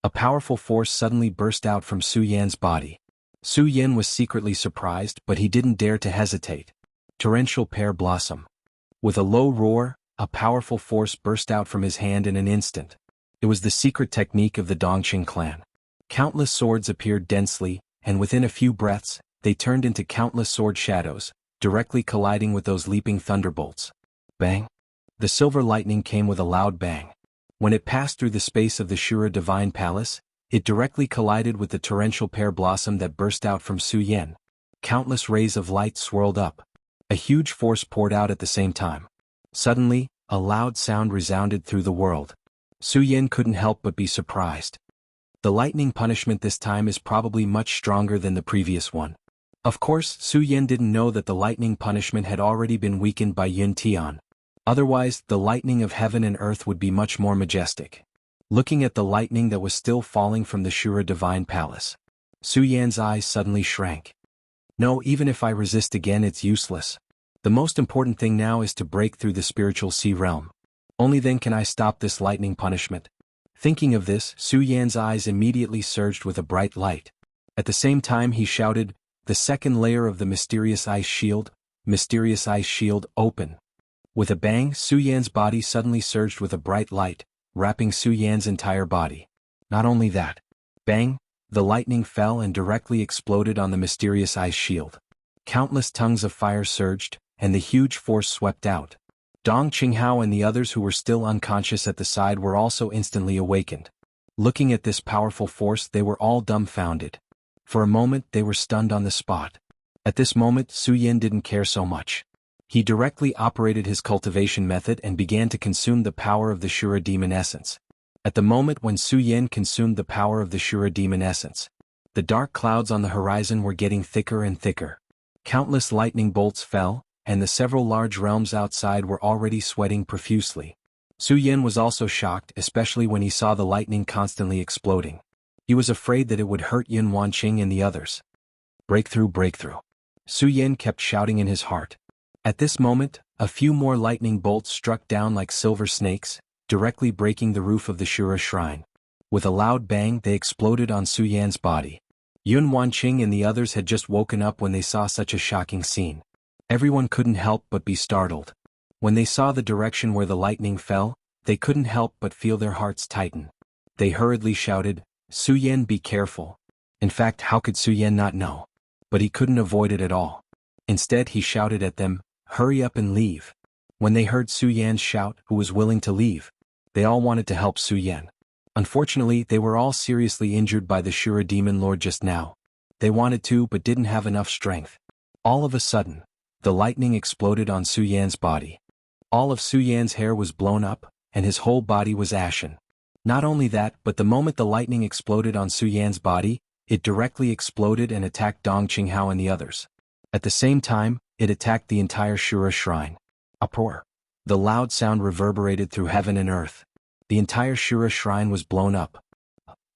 A powerful force suddenly burst out from Su Yen's body. Su Yen was secretly surprised, but he didn't dare to hesitate. Torrential Pear Blossom. With a low roar, a powerful force burst out from his hand in an instant. It was the secret technique of the Dongqing clan. Countless swords appeared densely, and within a few breaths, they turned into countless sword shadows, directly colliding with those leaping thunderbolts. Bang! The silver lightning came with a loud bang. When it passed through the space of the Shura Divine Palace, it directly collided with the torrential pear blossom that burst out from Su Yen. Countless rays of light swirled up. A huge force poured out at the same time. Suddenly, a loud sound resounded through the world. Su Yen couldn't help but be surprised. The lightning punishment this time is probably much stronger than the previous one. Of course, Su Yen didn't know that the lightning punishment had already been weakened by Yun Tian. Otherwise, the lightning of heaven and earth would be much more majestic. Looking at the lightning that was still falling from the Shura Divine Palace, Su Yan's eyes suddenly shrank. No, even if I resist again, it's useless. The most important thing now is to break through the spiritual sea realm. Only then can I stop this lightning punishment. Thinking of this, Su Yan's eyes immediately surged with a bright light. At the same time he shouted, "The second layer of the mysterious ice shield, open." With a bang, Su Yan's body suddenly surged with a bright light, wrapping Su Yan's entire body. Not only that. Bang, the lightning fell and directly exploded on the mysterious ice shield. Countless tongues of fire surged, and the huge force swept out. Dong Qinghao and the others who were still unconscious at the side were also instantly awakened. Looking at this powerful force, they were all dumbfounded. For a moment they were stunned on the spot. At this moment Su Yan didn't care so much. He directly operated his cultivation method and began to consume the power of the Shura demon essence. At the moment when Su Yan consumed the power of the Shura demon essence, the dark clouds on the horizon were getting thicker and thicker. Countless lightning bolts fell, and the several large realms outside were already sweating profusely. Su Yan was also shocked, especially when he saw the lightning constantly exploding. He was afraid that it would hurt Yun Wanqing and the others. Breakthrough, breakthrough. Su Yan kept shouting in his heart. At this moment, a few more lightning bolts struck down like silver snakes, directly breaking the roof of the Shura shrine. With a loud bang they exploded on Su Yan's body. Yun Wanqing and the others had just woken up when they saw such a shocking scene. Everyone couldn't help but be startled. When they saw the direction where the lightning fell, they couldn't help but feel their hearts tighten. They hurriedly shouted, "Su Yan, be careful." In fact, how could Su Yan not know? But he couldn't avoid it at all. Instead he shouted at them, "Hurry up and leave." When they heard Su Yan's shout, who was willing to leave, they all wanted to help Su Yan. Unfortunately, they were all seriously injured by the Shura demon lord just now. They wanted to but didn't have enough strength. All of a sudden, the lightning exploded on Su Yan's body. All of Su Yan's hair was blown up, and his whole body was ashen. Not only that, but the moment the lightning exploded on Su Yan's body, it directly exploded and attacked Dong Qinghao and the others. At the same time, it attacked the entire Shura shrine. Uproar. The loud sound reverberated through heaven and earth. The entire Shura shrine was blown up.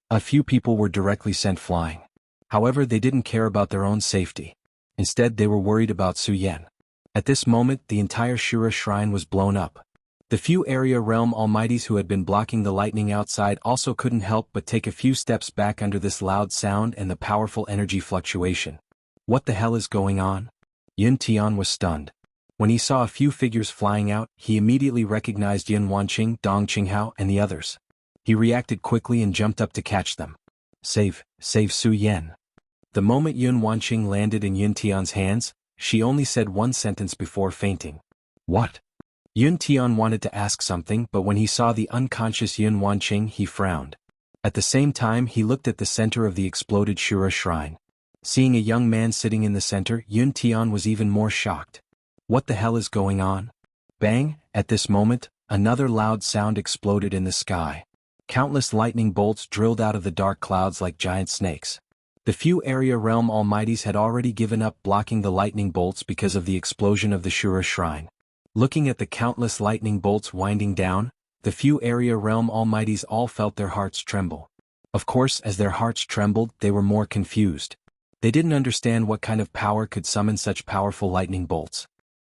A few people were directly sent flying. However, they didn't care about their own safety. Instead, they were worried about Su Yan. At this moment, the entire Shura shrine was blown up. The few area realm almighties who had been blocking the lightning outside also couldn't help but take a few steps back under this loud sound and the powerful energy fluctuation. What the hell is going on? Yun Tian was stunned. When he saw a few figures flying out, he immediately recognized Yun Wanqing, Dong Qinghao, and the others. He reacted quickly and jumped up to catch them. Save Su Yan. The moment Yun Wanqing landed in Yun Tian's hands, she only said one sentence before fainting. What? Yun Tian wanted to ask something, but when he saw the unconscious Yun Wanqing he frowned. At the same time he looked at the center of the exploded Shura shrine. Seeing a young man sitting in the center, Yun Tian was even more shocked. What the hell is going on? Bang! At this moment, another loud sound exploded in the sky. Countless lightning bolts drilled out of the dark clouds like giant snakes. The few area realm almighties had already given up blocking the lightning bolts because of the explosion of the Shura shrine. Looking at the countless lightning bolts winding down, the few area realm almighties all felt their hearts tremble. Of course, as their hearts trembled, they were more confused. They didn't understand what kind of power could summon such powerful lightning bolts.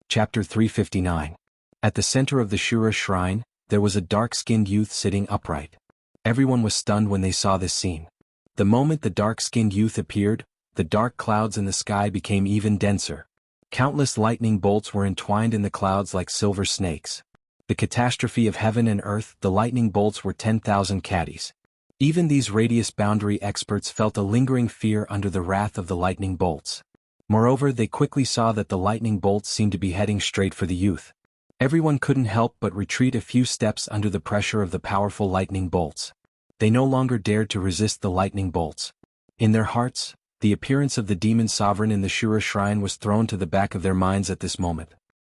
Chapter 359. At the center of the Shura shrine, there was a dark-skinned youth sitting upright. Everyone was stunned when they saw this scene. The moment the dark-skinned youth appeared, the dark clouds in the sky became even denser. Countless lightning bolts were entwined in the clouds like silver snakes. The catastrophe of heaven and earth, the lightning bolts were 10,000 caddies. Even these radius boundary experts felt a lingering fear under the wrath of the lightning bolts. Moreover, they quickly saw that the lightning bolts seemed to be heading straight for the youth. Everyone couldn't help but retreat a few steps under the pressure of the powerful lightning bolts. They no longer dared to resist the lightning bolts. In their hearts, the appearance of the demon sovereign in the Shura shrine was thrown to the back of their minds at this moment.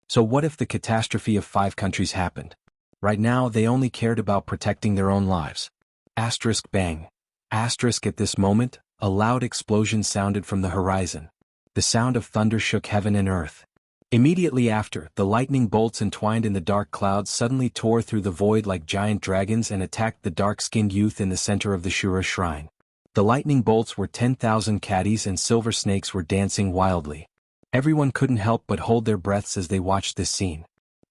So what if the catastrophe of 5 countries happened? Right now they only cared about protecting their own lives. Asterisk bang. Asterisk at this moment, a loud explosion sounded from the horizon. The sound of thunder shook heaven and earth. Immediately after, the lightning bolts entwined in the dark clouds suddenly tore through the void like giant dragons and attacked the dark-skinned youth in the center of the Shura shrine. The lightning bolts were 10,000 caddies and silver snakes were dancing wildly. Everyone couldn't help but hold their breaths as they watched this scene.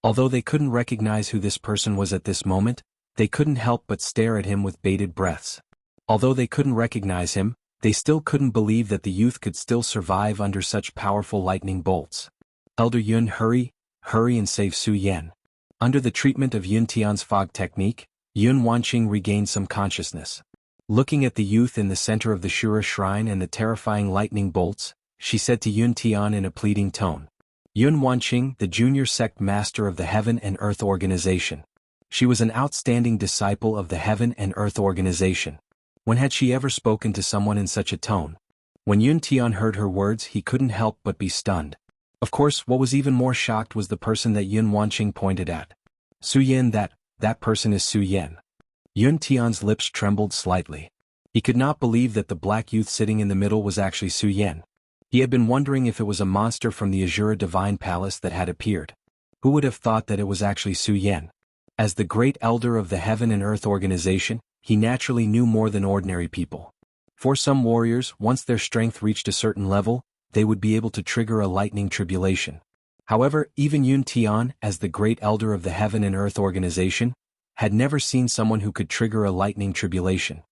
Although they couldn't recognize who this person was at this moment, They couldn't help but stare at him with bated breaths. Although they couldn't recognize him, they still couldn't believe that the youth could still survive under such powerful lightning bolts. Elder Yun, hurry and save Su Yan. Under the treatment of Yun Tian's fog technique, Yun Wanqing regained some consciousness. Looking at the youth in the center of the Shura shrine and the terrifying lightning bolts, she said to Yun Tian in a pleading tone. Yun Wanqing, the junior sect master of the Heaven and Earth Organization. She was an outstanding disciple of the Heaven and Earth Organization. When had she ever spoken to someone in such a tone? When Yun Tian heard her words, he couldn't help but be stunned. Of course, what was even more shocked was the person that Yun Wanqing pointed at. Su Yan, that person is Su Yan. Yun Tian's lips trembled slightly. He could not believe that the black youth sitting in the middle was actually Su Yan. He had been wondering if it was a monster from the Azura Divine Palace that had appeared. Who would have thought that it was actually Su Yan? As the great elder of the Heaven and Earth Organization, he naturally knew more than ordinary people. For some warriors, once their strength reached a certain level, they would be able to trigger a lightning tribulation. However, even Yun Tian, as the great elder of the Heaven and Earth Organization, had never seen someone who could trigger a lightning tribulation.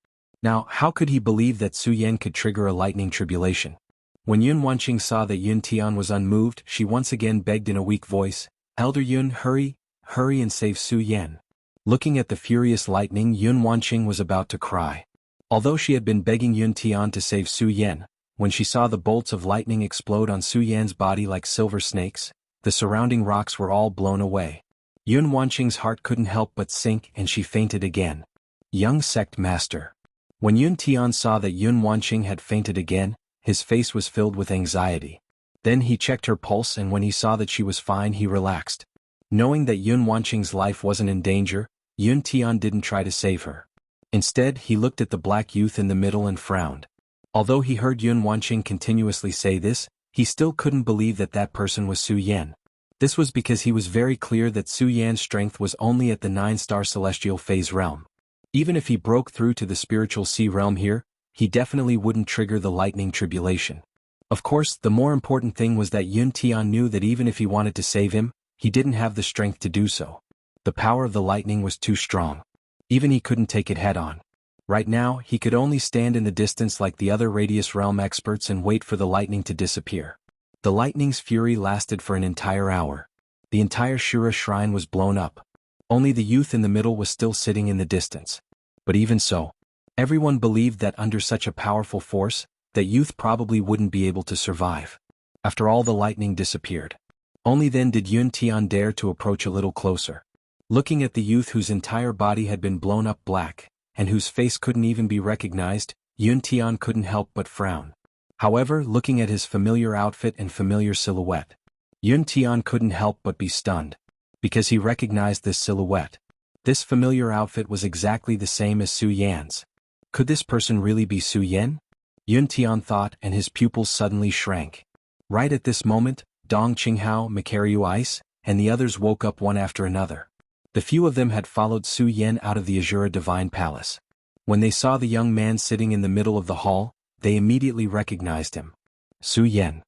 Now, how could he believe that Su Yan could trigger a lightning tribulation? When Yun Wanqing saw that Yun Tian was unmoved, she once again begged in a weak voice, Elder Yun, hurry and save Su Yan. Looking at the furious lightning, Yun Wanqing was about to cry. Although she had been begging Yun Tian to save Su Yan, when she saw the bolts of lightning explode on Su Yan's body like silver snakes, the surrounding rocks were all blown away. Yun Wanqing's heart couldn't help but sink and she fainted again. Young sect master. When Yun Tian saw that Yun Wanqing had fainted again, his face was filled with anxiety. Then he checked her pulse and when he saw that she was fine, he relaxed. Knowing that Yun Wanqing's life wasn't in danger, Yun Tian didn't try to save her. Instead, he looked at the black youth in the middle and frowned. Although he heard Yun Wanqing continuously say this, he still couldn't believe that that person was Su Yan. This was because he was very clear that Su Yan's strength was only at the 9-star celestial phase realm. Even if he broke through to the spiritual sea realm here, he definitely wouldn't trigger the lightning tribulation. Of course, the more important thing was that Yun Tian knew that even if he wanted to save him, he didn't have the strength to do so. The power of the lightning was too strong. Even he couldn't take it head-on. Right now, he could only stand in the distance like the other Radius Realm experts and wait for the lightning to disappear. The lightning's fury lasted for an entire hour. The entire Shura shrine was blown up. Only the youth in the middle was still sitting in the distance. But even so, everyone believed that under such a powerful force, that youth probably wouldn't be able to survive. After all, the lightning disappeared. Only then did Yun Tian dare to approach a little closer. Looking at the youth whose entire body had been blown up black, and whose face couldn't even be recognized, Yun Tian couldn't help but frown. However, looking at his familiar outfit and familiar silhouette, Yun Tian couldn't help but be stunned. Because he recognized this silhouette. This familiar outfit was exactly the same as Su Yan's. Could this person really be Su Yan? Yun Tian thought, and his pupils suddenly shrank. Right at this moment, Dong Qinghao, Macario Ice, and the others woke up one after another. The few of them had followed Su Yan out of the Azura Divine Palace. When they saw the young man sitting in the middle of the hall, they immediately recognized him. Su Yan.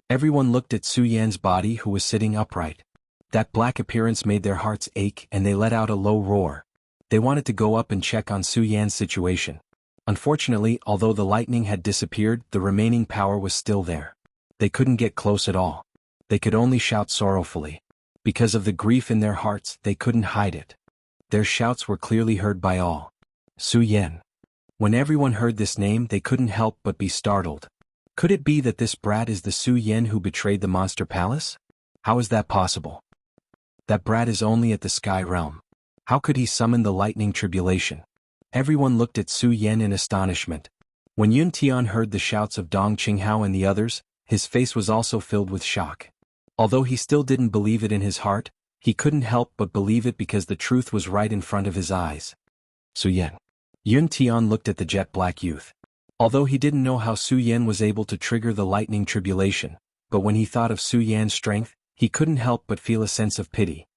Everyone looked at Su Yan's body, who was sitting upright. That black appearance made their hearts ache and they let out a low roar. They wanted to go up and check on Su Yan's situation. Unfortunately, although the lightning had disappeared, the remaining power was still there. They couldn't get close at all. They could only shout sorrowfully. Because of the grief in their hearts, they couldn't hide it. Their shouts were clearly heard by all. Su Yan. When everyone heard this name, they couldn't help but be startled. Could it be that this brat is the Su Yan who betrayed the Monster Palace? How is that possible? That brat is only at the Sky Realm. How could he summon the lightning tribulation? Everyone looked at Su Yan in astonishment. When Yun Tian heard the shouts of Dong Qinghao and the others, his face was also filled with shock. Although he still didn't believe it in his heart, he couldn't help but believe it because the truth was right in front of his eyes. Su Yan. Yun Tian looked at the jet-black youth. Although he didn't know how Su Yan was able to trigger the lightning tribulation, but when he thought of Su Yan's strength, he couldn't help but feel a sense of pity.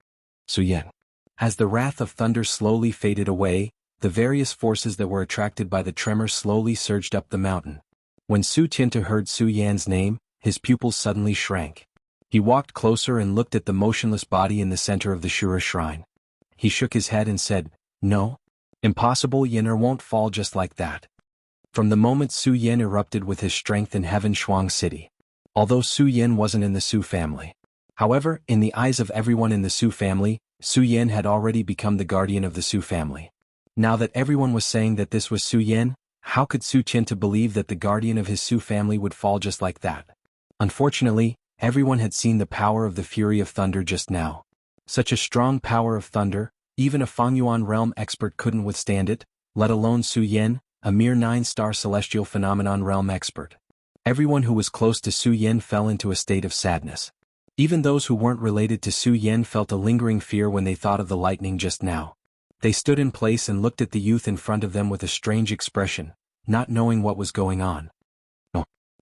Su Yan. As the wrath of thunder slowly faded away, the various forces that were attracted by the tremor slowly surged up the mountain. When Su Tiantu heard Su Yan's name, his pupils suddenly shrank. He walked closer and looked at the motionless body in the center of the Shura shrine. He shook his head and said, No? Impossible, Yin won't fall just like that. From the moment Su Yin erupted with his strength in Heaven Shuang City. Although Su Yin wasn't in the Su family. However, in the eyes of everyone in the Su family, Su Yin had already become the guardian of the Su family. Now that everyone was saying that this was Su Yin, how could Su Qian to believe that the guardian of his Su family would fall just like that? Unfortunately, everyone had seen the power of the fury of thunder just now. Such a strong power of thunder, even a Fangyuan realm expert couldn't withstand it, let alone Su Yin, a mere 9-star celestial phenomenon realm expert. Everyone who was close to Su Yin fell into a state of sadness. Even those who weren't related to Su Yin felt a lingering fear when they thought of the lightning just now. They stood in place and looked at the youth in front of them with a strange expression, not knowing what was going on.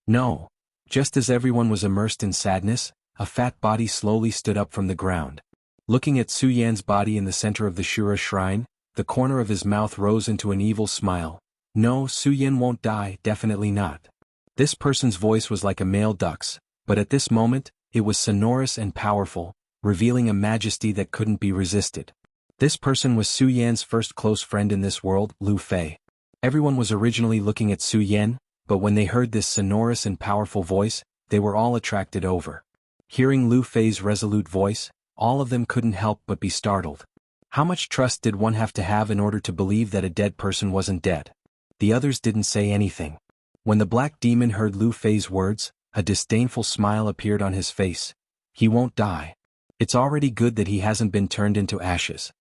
No. Just as everyone was immersed in sadness, a fat body slowly stood up from the ground. Looking at Su Yan's body in the center of the Shura shrine, the corner of his mouth rose into an evil smile. No, Su Yan won't die, definitely not. This person's voice was like a male duck's, but at this moment, it was sonorous and powerful, revealing a majesty that couldn't be resisted. This person was Su Yan's first close friend in this world, Lu Fei. Everyone was originally looking at Su Yan, but when they heard this sonorous and powerful voice, they were all attracted over. Hearing Lu Fei's resolute voice, all of them couldn't help but be startled. How much trust did one have to have in order to believe that a dead person wasn't dead? The others didn't say anything. When the black demon heard Lu Fei's words, a disdainful smile appeared on his face. He won't die. It's already good that he hasn't been turned into ashes.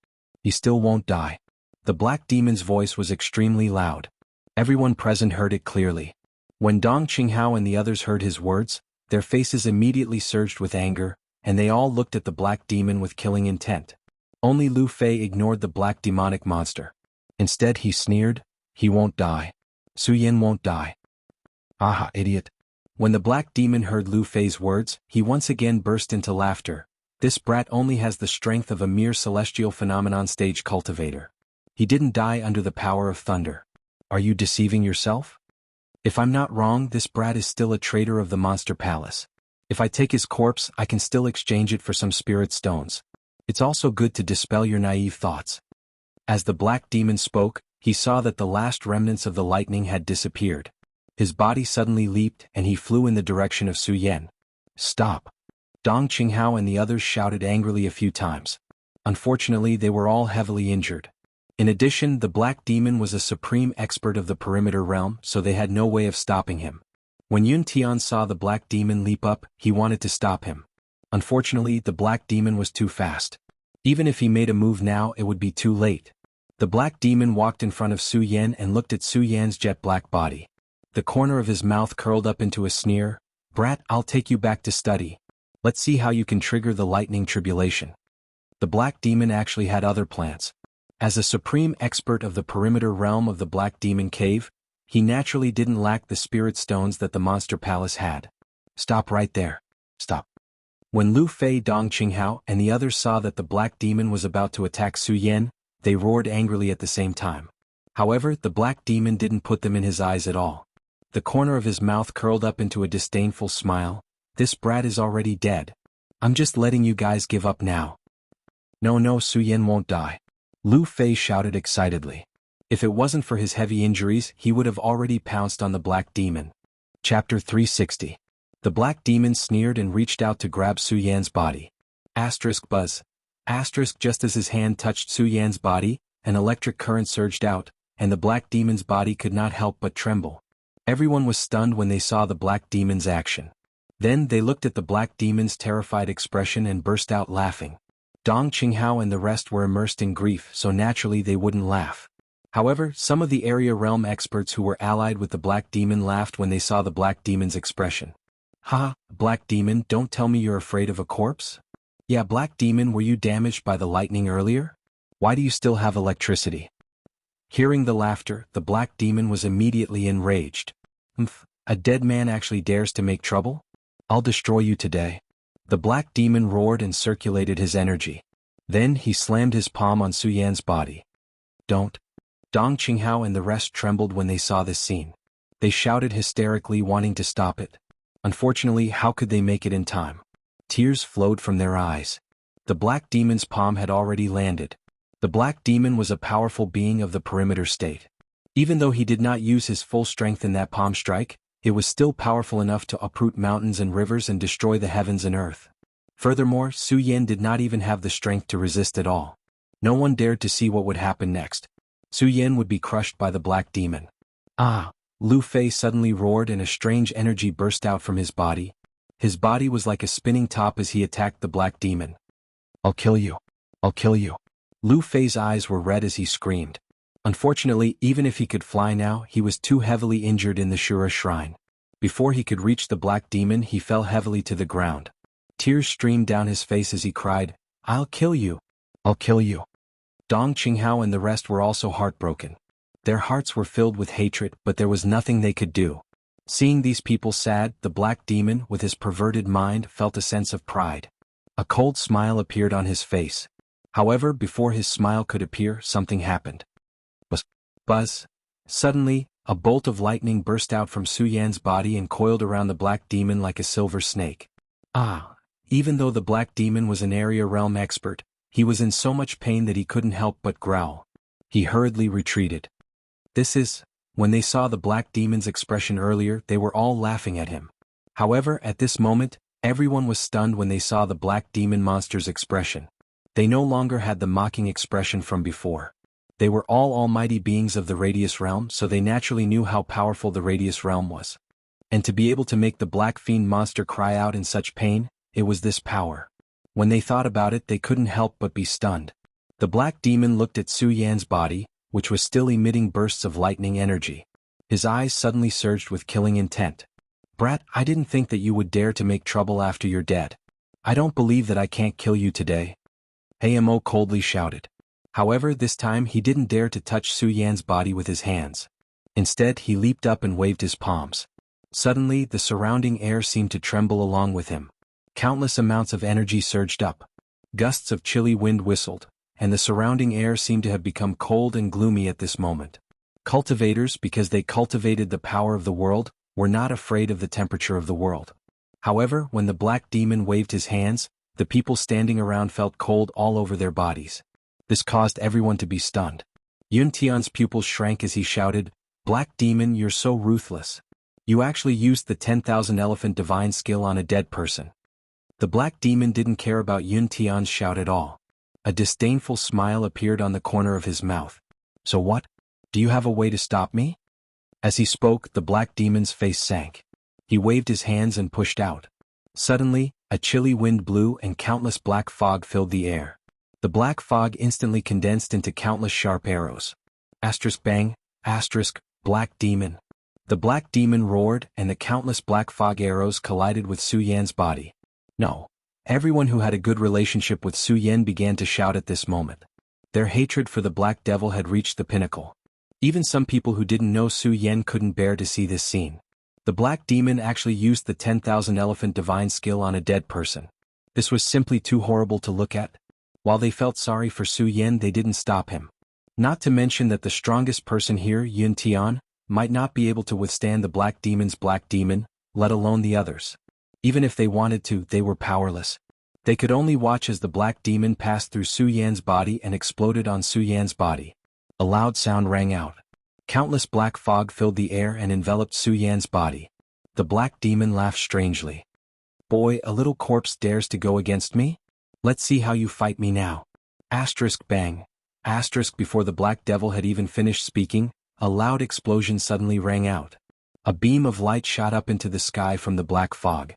He still won't die. The black demon's voice was extremely loud. Everyone present heard it clearly. When Dong Qinghao and the others heard his words, their faces immediately surged with anger, and they all looked at the black demon with killing intent. Only Lu Fei ignored the black demonic monster. Instead he sneered, "He won't die. Su Yin won't die." Aha, idiot. When the black demon heard Lu Fei's words, he once again burst into laughter. This brat only has the strength of a mere celestial phenomenon stage cultivator. He didn't die under the power of thunder. Are you deceiving yourself? If I'm not wrong, this brat is still a traitor of the Monster Palace. If I take his corpse, I can still exchange it for some spirit stones. It's also good to dispel your naive thoughts. As the black demon spoke, he saw that the last remnants of the lightning had disappeared. His body suddenly leaped and he flew in the direction of Su Yan. Stop! Dong Qinghao and the others shouted angrily a few times. Unfortunately, they were all heavily injured. In addition, the black demon was a supreme expert of the perimeter realm, so they had no way of stopping him. When Yun Tian saw the black demon leap up, he wanted to stop him. Unfortunately, the black demon was too fast. Even if he made a move now, it would be too late. The black demon walked in front of Su Yan and looked at Su Yan's jet black body. The corner of his mouth curled up into a sneer. Brat, I'll take you back to study. Let's see how you can trigger the lightning tribulation. The black demon actually had other plans. As a supreme expert of the perimeter realm of the Black Demon Cave, he naturally didn't lack the spirit stones that the Monster Palace had. Stop right there. Stop. When Lu Fei, Dong Qinghao, and the others saw that the black demon was about to attack Su Yan, they roared angrily at the same time. However, the black demon didn't put them in his eyes at all. The corner of his mouth curled up into a disdainful smile. This brat is already dead. I'm just letting you guys give up now. No, Su Yan won't die. Lu Fei shouted excitedly. If it wasn't for his heavy injuries, he would have already pounced on the black demon. Chapter 360. The black demon sneered and reached out to grab Su Yan's body. Buzz. Just as his hand touched Su Yan's body, an electric current surged out, and the black demon's body could not help but tremble. Everyone was stunned when they saw the black demon's action. Then they looked at the black demon's terrified expression and burst out laughing. Dong Qinghao and the rest were immersed in grief, so naturally they wouldn't laugh. However, some of the area realm experts who were allied with the black demon laughed when they saw the black demon's expression. Ha, black demon, don't tell me you're afraid of a corpse? Yeah, black demon, were you damaged by the lightning earlier? Why do you still have electricity? Hearing the laughter, the black demon was immediately enraged. A dead man actually dares to make trouble? I'll destroy you today. The black demon roared and circulated his energy. Then he slammed his palm on Su Yan's body. Don't. Dong Qinghao and the rest trembled when they saw this scene. They shouted hysterically, wanting to stop it. Unfortunately, how could they make it in time? Tears flowed from their eyes. The black demon's palm had already landed. The black demon was a powerful being of the perimeter state. Even though he did not use his full strength in that palm strike, it was still powerful enough to uproot mountains and rivers and destroy the heavens and earth. Furthermore, Su Yan did not even have the strength to resist at all. No one dared to see what would happen next. Su Yan would be crushed by the black demon. Ah! Lu Fei suddenly roared and a strange energy burst out from his body. His body was like a spinning top as he attacked the black demon. "I'll kill you. I'll kill you." Lu Fei's eyes were red as he screamed. Unfortunately, even if he could fly now, he was too heavily injured in the Shura shrine. Before he could reach the black demon, he fell heavily to the ground. Tears streamed down his face as he cried, "I'll kill you. I'll kill you." Dong Qinghao and the rest were also heartbroken. Their hearts were filled with hatred, but there was nothing they could do. Seeing these people sad, the black demon, with his perverted mind, felt a sense of pride. A cold smile appeared on his face. However, before his smile could appear, something happened. Buzz! Buzz! Suddenly, a bolt of lightning burst out from Su Yan's body and coiled around the black demon like a silver snake. Ah! Even though the black demon was an area realm expert, he was in so much pain that he couldn't help but growl. He hurriedly retreated. When they saw the black demon's expression earlier, they were all laughing at him. However, at this moment, everyone was stunned when they saw the black demon monster's expression. They no longer had the mocking expression from before. They were all almighty beings of the Radius Realm, so they naturally knew how powerful the Radius Realm was. And to be able to make the black fiend monster cry out in such pain, it was this power. When they thought about it, they couldn't help but be stunned. The black demon looked at Su Yan's body, which was still emitting bursts of lightning energy. His eyes suddenly surged with killing intent. "Brat, I didn't think that you would dare to make trouble after you're dead. I don't believe that I can't kill you today." Amo coldly shouted. However, this time he didn't dare to touch Su Yan's body with his hands. Instead, he leaped up and waved his palms. Suddenly, the surrounding air seemed to tremble along with him. Countless amounts of energy surged up. Gusts of chilly wind whistled, and the surrounding air seemed to have become cold and gloomy at this moment. Cultivators, because they cultivated the power of the world, were not afraid of the temperature of the world. However, when the black demon waved his hands, the people standing around felt cold all over their bodies. This caused everyone to be stunned. Yun Tian's pupils shrank as he shouted, "Black demon, you're so ruthless. You actually used the 10,000 elephant divine skill on a dead person." The black demon didn't care about Yun Tian's shout at all. A disdainful smile appeared on the corner of his mouth. "So what? Do you have a way to stop me?" As he spoke, the black demon's face sank. He waved his hands and pushed out. Suddenly, a chilly wind blew and countless black fog filled the air. The black fog instantly condensed into countless sharp arrows. Bang, black demon. The black demon roared and the countless black fog arrows collided with Su Yan's body. No. Everyone who had a good relationship with Su Yan began to shout at this moment. Their hatred for the Black Devil had reached the pinnacle. Even some people who didn't know Su Yan couldn't bear to see this scene. The Black Demon actually used the 10,000 elephant divine skill on a dead person. This was simply too horrible to look at. While they felt sorry for Su Yan, they didn't stop him. Not to mention that the strongest person here, Yun Tian, might not be able to withstand the Black Demon's Black Demon, let alone the others. Even if they wanted to, they were powerless. They could only watch as the black demon passed through Su Yan's body and exploded on Su Yan's body. A loud sound rang out. Countless black fog filled the air and enveloped Su Yan's body. The black demon laughed strangely. "Boy, a little corpse dares to go against me? Let's see how you fight me now." Bang. Before the black devil had even finished speaking, a loud explosion suddenly rang out. A beam of light shot up into the sky from the black fog.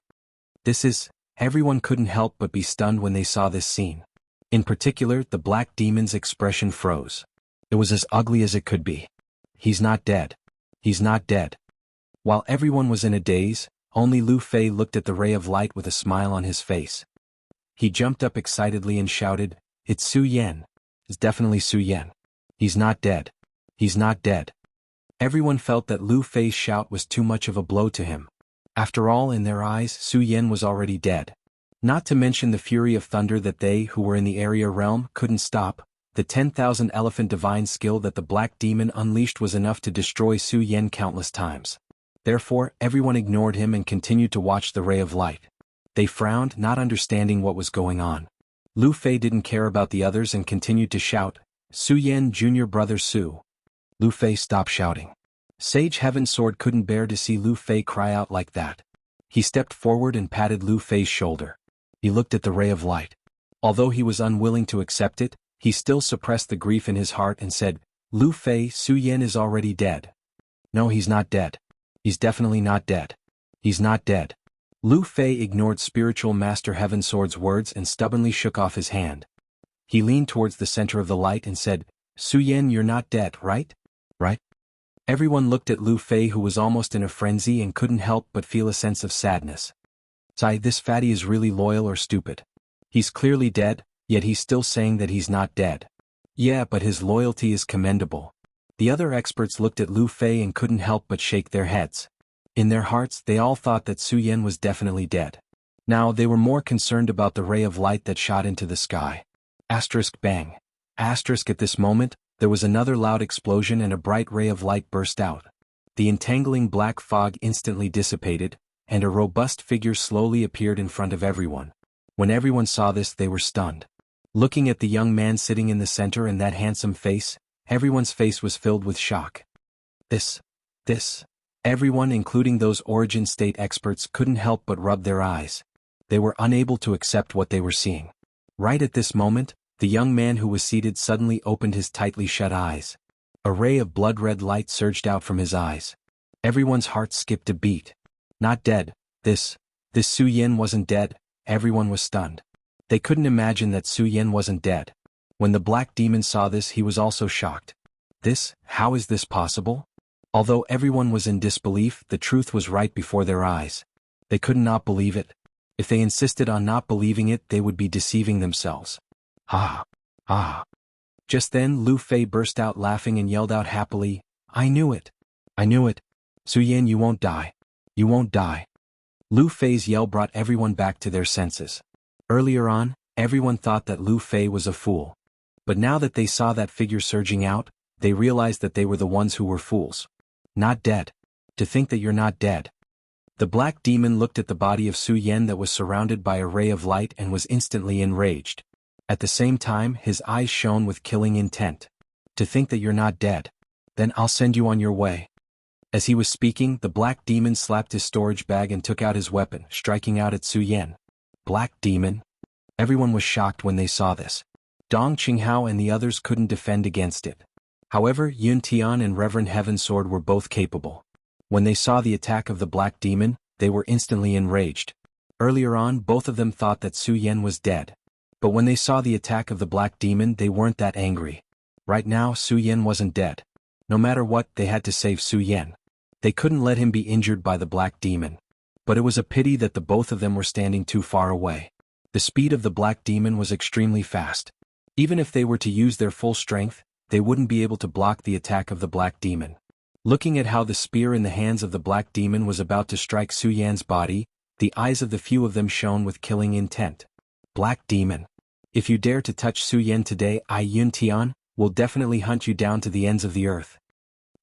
Everyone couldn't help but be stunned when they saw this scene. In particular, the black demon's expression froze. It was as ugly as it could be. "He's not dead. He's not dead." While everyone was in a daze, only Lu Fei looked at the ray of light with a smile on his face. He jumped up excitedly and shouted, "It's Su Yan. It's definitely Su Yan. He's not dead. He's not dead." Everyone felt that Lu Fei's shout was too much of a blow to him. After all, in their eyes, Su Yan was already dead. Not to mention the fury of thunder that they, who were in the area realm, couldn't stop. The 10,000 elephant divine skill that the black demon unleashed was enough to destroy Su Yan countless times. Therefore, everyone ignored him and continued to watch the ray of light. They frowned, not understanding what was going on. Lu Fei didn't care about the others and continued to shout, Su Yan Jr. Brother Su. Lu Fei stopped shouting. Sage Heaven Sword couldn't bear to see Lu Fei cry out like that. He stepped forward and patted Lu Fei's shoulder. He looked at the ray of light. Although he was unwilling to accept it, he still suppressed the grief in his heart and said, Lu Fei, Su Yan is already dead. No, he's not dead. He's definitely not dead. He's not dead. Lu Fei ignored Spiritual Master Heaven Sword's words and stubbornly shook off his hand. He leaned towards the center of the light and said, Su Yan, you're not dead, right? Right? Everyone looked at Lu Fei, who was almost in a frenzy and couldn't help but feel a sense of sadness. Sigh, this fatty is really loyal or stupid. He's clearly dead, yet he's still saying that he's not dead. Yeah, but his loyalty is commendable. The other experts looked at Lu Fei and couldn't help but shake their heads. In their hearts, they all thought that Su Yan was definitely dead. Now they were more concerned about the ray of light that shot into the sky. Asterisk bang. Asterisk at this moment, there was another loud explosion and a bright ray of light burst out. The entangling black fog instantly dissipated, and a robust figure slowly appeared in front of everyone. When everyone saw this, they were stunned. Looking at the young man sitting in the center and that handsome face, everyone's face was filled with shock. This. Everyone, including those Origin State experts, couldn't help but rub their eyes. They were unable to accept what they were seeing. Right at this moment, the young man who was seated suddenly opened his tightly shut eyes. A ray of blood-red light surged out from his eyes. Everyone's heart skipped a beat. Not dead. This Su Yan wasn't dead. Everyone was stunned. They couldn't imagine that Su Yan wasn't dead. When the black demon saw this, he was also shocked. How is this possible? Although everyone was in disbelief, the truth was right before their eyes. They could not believe it. If they insisted on not believing it, they would be deceiving themselves. Ah. Just then, Lu Fei burst out laughing and yelled out happily, I knew it. Su Yan, you won't die. You won't die. Lu Fei's yell brought everyone back to their senses. Earlier on, everyone thought that Lu Fei was a fool. But now that they saw that figure surging out, they realized that they were the ones who were fools. Not dead. To think that you're not dead. The black demon looked at the body of Su Yan that was surrounded by a ray of light and was instantly enraged. At the same time, his eyes shone with killing intent. To think that you're not dead. Then I'll send you on your way. As he was speaking, the black demon slapped his storage bag and took out his weapon, striking out at Su Yan. Black demon? Everyone was shocked when they saw this. Dong Qinghao and the others couldn't defend against it. However, Yun Tian and Reverend Heaven Sword were both capable. When they saw the attack of the black demon, they were instantly enraged. Earlier on, both of them thought that Su Yan was dead. But when they saw the attack of the black demon, they weren't that angry. Right now, Su Yan wasn't dead. No matter what, they had to save Su Yan. They couldn't let him be injured by the black demon. But it was a pity that the both of them were standing too far away. The speed of the black demon was extremely fast. Even if they were to use their full strength, they wouldn't be able to block the attack of the black demon. Looking at how the spear in the hands of the black demon was about to strike Su Yan's body, the eyes of the few of them shone with killing intent. Black demon. If you dare to touch Su Yan today, I, Yun Tian, will definitely hunt you down to the ends of the earth.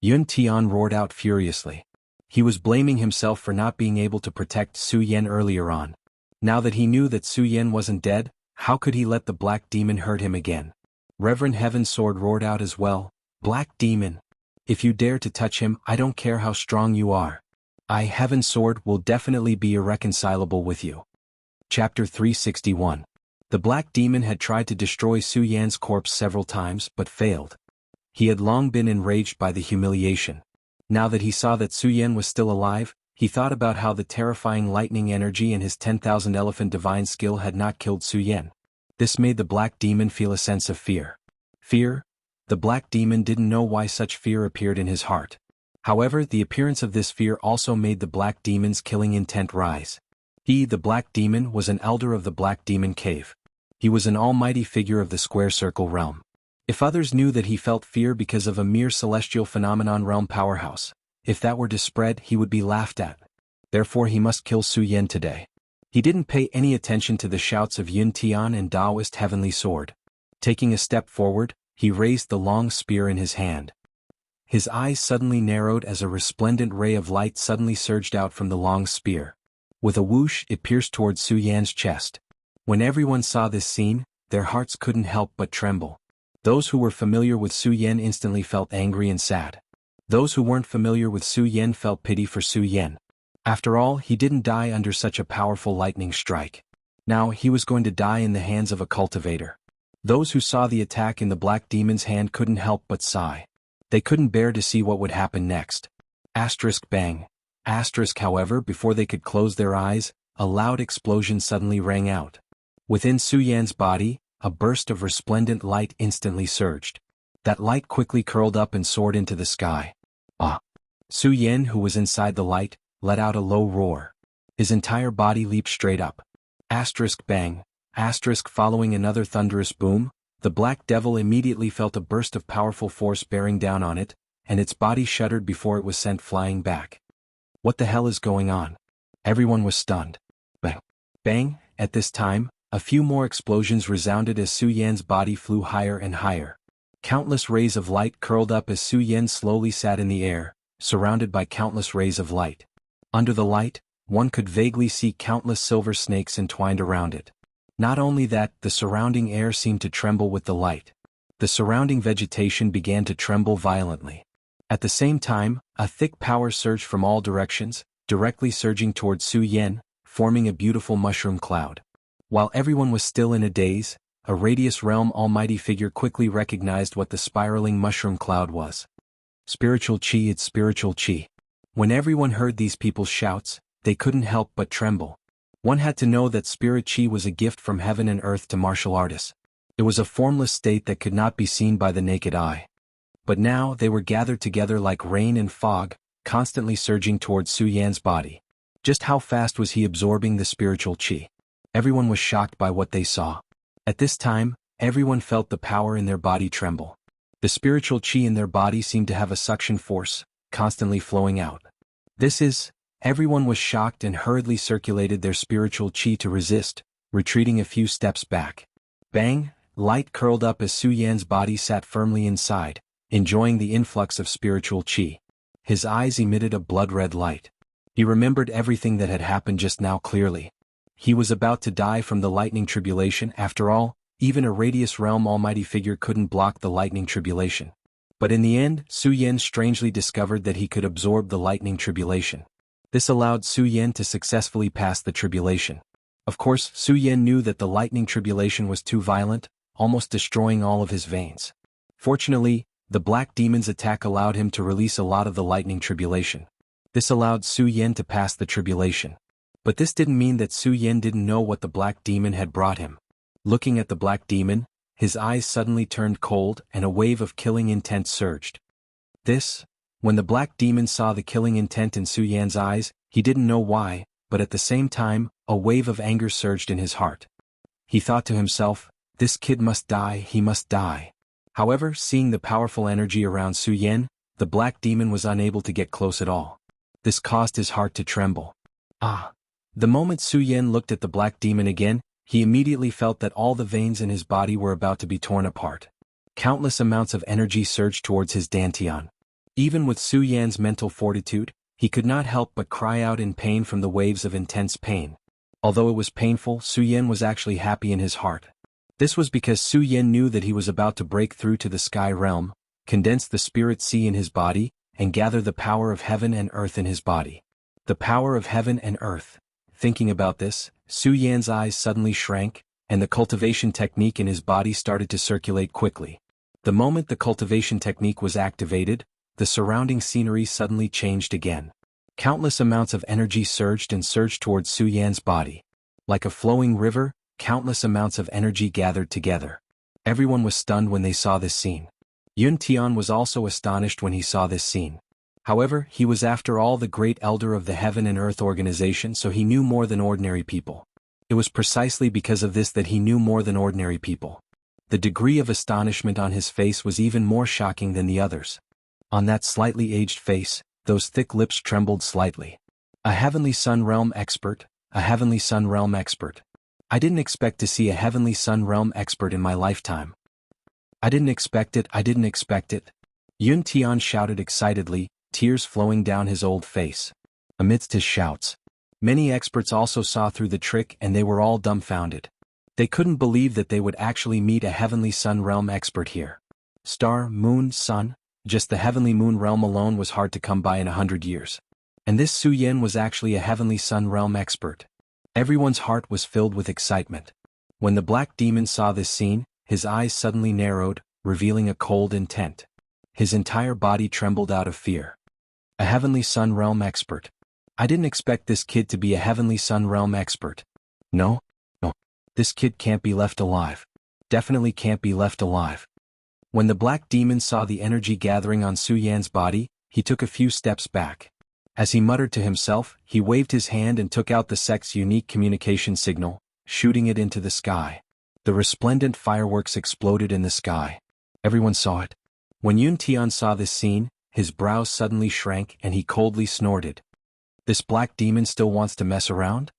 Yun Tian roared out furiously. He was blaming himself for not being able to protect Su Yan earlier on. Now that he knew that Su Yan wasn't dead, how could he let the black demon hurt him again? Reverend Heaven Sword roared out as well, Black demon. If you dare to touch him, I don't care how strong you are. I, Heaven Sword, will definitely be irreconcilable with you. Chapter 361. The black demon had tried to destroy Su Yan's corpse several times but failed. He had long been enraged by the humiliation. Now that he saw that Su Yan was still alive, he thought about how the terrifying lightning energy and his 10,000 elephant divine skill had not killed Su Yan. This made the black demon feel a sense of fear. Fear? The black demon didn't know why such fear appeared in his heart. However, the appearance of this fear also made the black demon's killing intent rise. He, the black demon, was an elder of the Black Demon Cave. He was an almighty figure of the Square Circle realm. If others knew that he felt fear because of a mere celestial phenomenon realm powerhouse, if that were to spread, he would be laughed at. Therefore he must kill Su Yan today. He didn't pay any attention to the shouts of Yun Tian and Taoist Heavenly Sword. Taking a step forward, he raised the long spear in his hand. His eyes suddenly narrowed as a resplendent ray of light suddenly surged out from the long spear. With a whoosh, it pierced towards Su Yan's chest. When everyone saw this scene, their hearts couldn't help but tremble. Those who were familiar with Su Yan instantly felt angry and sad. Those who weren't familiar with Su Yan felt pity for Su Yan. After all, he didn't die under such a powerful lightning strike. Now he was going to die in the hands of a cultivator. Those who saw the attack in the black demon's hand couldn't help but sigh. They couldn't bear to see what would happen next. Asterisk bang. Asterisk, however, before they could close their eyes, a loud explosion suddenly rang out. Within Su Yan's body, a burst of resplendent light instantly surged. That light quickly curled up and soared into the sky. Ah! Su Yan, who was inside the light, let out a low roar. His entire body leaped straight up. Asterisk bang. Asterisk, following another thunderous boom, the black devil immediately felt a burst of powerful force bearing down on it, and its body shuddered before it was sent flying back. What the hell is going on? Everyone was stunned. Bang! Bang! At this time, a few more explosions resounded as Su Yan's body flew higher and higher. Countless rays of light curled up as Su Yan slowly sat in the air, surrounded by countless rays of light. Under the light, one could vaguely see countless silver snakes entwined around it. Not only that, the surrounding air seemed to tremble with the light. The surrounding vegetation began to tremble violently. At the same time, a thick power surged from all directions, directly surging towards Su Yan, forming a beautiful mushroom cloud. While everyone was still in a daze, a Radius Realm almighty figure quickly recognized what the spiraling mushroom cloud was. Spiritual Qi, it's spiritual Qi. When everyone heard these people's shouts, they couldn't help but tremble. One had to know that spirit Qi was a gift from heaven and earth to martial artists. It was a formless state that could not be seen by the naked eye. But now they were gathered together like rain and fog, constantly surging towards Su Yan's body. Just how fast was he absorbing the spiritual Qi? Everyone was shocked by what they saw. At this time, everyone felt the power in their body tremble. The spiritual Qi in their body seemed to have a suction force, constantly flowing out. Everyone was shocked and hurriedly circulated their spiritual Qi to resist, retreating a few steps back. Bang! Light curled up as Su Yan's body sat firmly inside, enjoying the influx of spiritual Qi. His eyes emitted a blood-red light. He remembered everything that had happened just now clearly. He was about to die from the lightning tribulation. After all, even a Radius Realm almighty figure couldn't block the lightning tribulation. But in the end, Su Yan strangely discovered that he could absorb the lightning tribulation. This allowed Su Yan to successfully pass the tribulation. Of course, Su Yan knew that the lightning tribulation was too violent, almost destroying all of his veins. Fortunately, the black demon's attack allowed him to release a lot of the lightning tribulation. This allowed Su Yan to pass the tribulation. But this didn't mean that Su Yan didn't know what the black demon had brought him. Looking at the black demon, his eyes suddenly turned cold and a wave of killing intent surged. When the black demon saw the killing intent in Su Yan's eyes, he didn't know why, but at the same time, a wave of anger surged in his heart. He thought to himself, this kid must die, he must die. However, seeing the powerful energy around Su Yan, the black demon was unable to get close at all. This caused his heart to tremble. The moment Su Yan looked at the black demon again, he immediately felt that all the veins in his body were about to be torn apart. Countless amounts of energy surged towards his dantian. Even with Su Yan's mental fortitude, he could not help but cry out in pain from the waves of intense pain. Although it was painful, Su Yan was actually happy in his heart. This was because Su Yan knew that he was about to break through to the sky realm, condense the spirit sea in his body, and gather the power of heaven and earth in his body. The power of heaven and earth. Thinking about this, Su Yan's eyes suddenly shrank, and the cultivation technique in his body started to circulate quickly. The moment the cultivation technique was activated, the surrounding scenery suddenly changed again. Countless amounts of energy surged towards Su Yan's body. Like a flowing river, countless amounts of energy gathered together. Everyone was stunned when they saw this scene. Yun Tian was also astonished when he saw this scene. However, he was after all the great elder of the Heaven and Earth organization, so he knew more than ordinary people. It was precisely because of this that he knew more than ordinary people. The degree of astonishment on his face was even more shocking than the others. On that slightly aged face, those thick lips trembled slightly. A Heavenly Sun Realm expert, a Heavenly Sun Realm expert. I didn't expect to see a Heavenly Sun Realm expert in my lifetime. I didn't expect it. Yun Tian shouted excitedly, tears flowing down his old face. Amidst his shouts, many experts also saw through the trick and they were all dumbfounded. They couldn't believe that they would actually meet a heavenly sun realm expert here. Star, moon, sun, just the heavenly moon realm alone was hard to come by in 100 years. And this Su Yan was actually a heavenly sun realm expert. Everyone's heart was filled with excitement. When the black demon saw this scene, his eyes suddenly narrowed, revealing a cold intent. His entire body trembled out of fear. A heavenly sun realm expert. I didn't expect this kid to be a heavenly sun realm expert. No. This kid can't be left alive. Definitely can't be left alive. When the black demon saw the energy gathering on Su Yan's body, he took a few steps back. As he muttered to himself, he waved his hand and took out the sect's unique communication signal, shooting it into the sky. The resplendent fireworks exploded in the sky. Everyone saw it. When Yun Tian saw this scene, his brows suddenly shrank and he coldly snorted. This black demon still wants to mess around?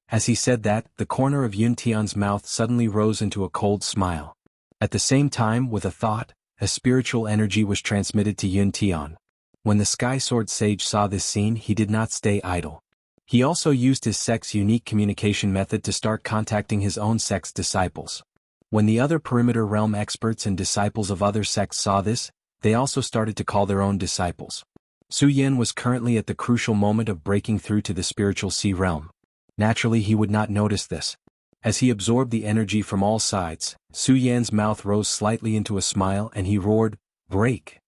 As he said that, the corner of Yun Tian's mouth suddenly rose into a cold smile. At the same time, with a thought, a spiritual energy was transmitted to Yun Tian. When the Sky Sword Sage saw this scene, he did not stay idle. He also used his sect's unique communication method to start contacting his own sect's disciples. When the other perimeter realm experts and disciples of other sects saw this, they also started to call their own disciples. Su Yan was currently at the crucial moment of breaking through to the spiritual sea realm. Naturally, he would not notice this. As he absorbed the energy from all sides, Su Yan's mouth rose slightly into a smile and he roared, "Break!"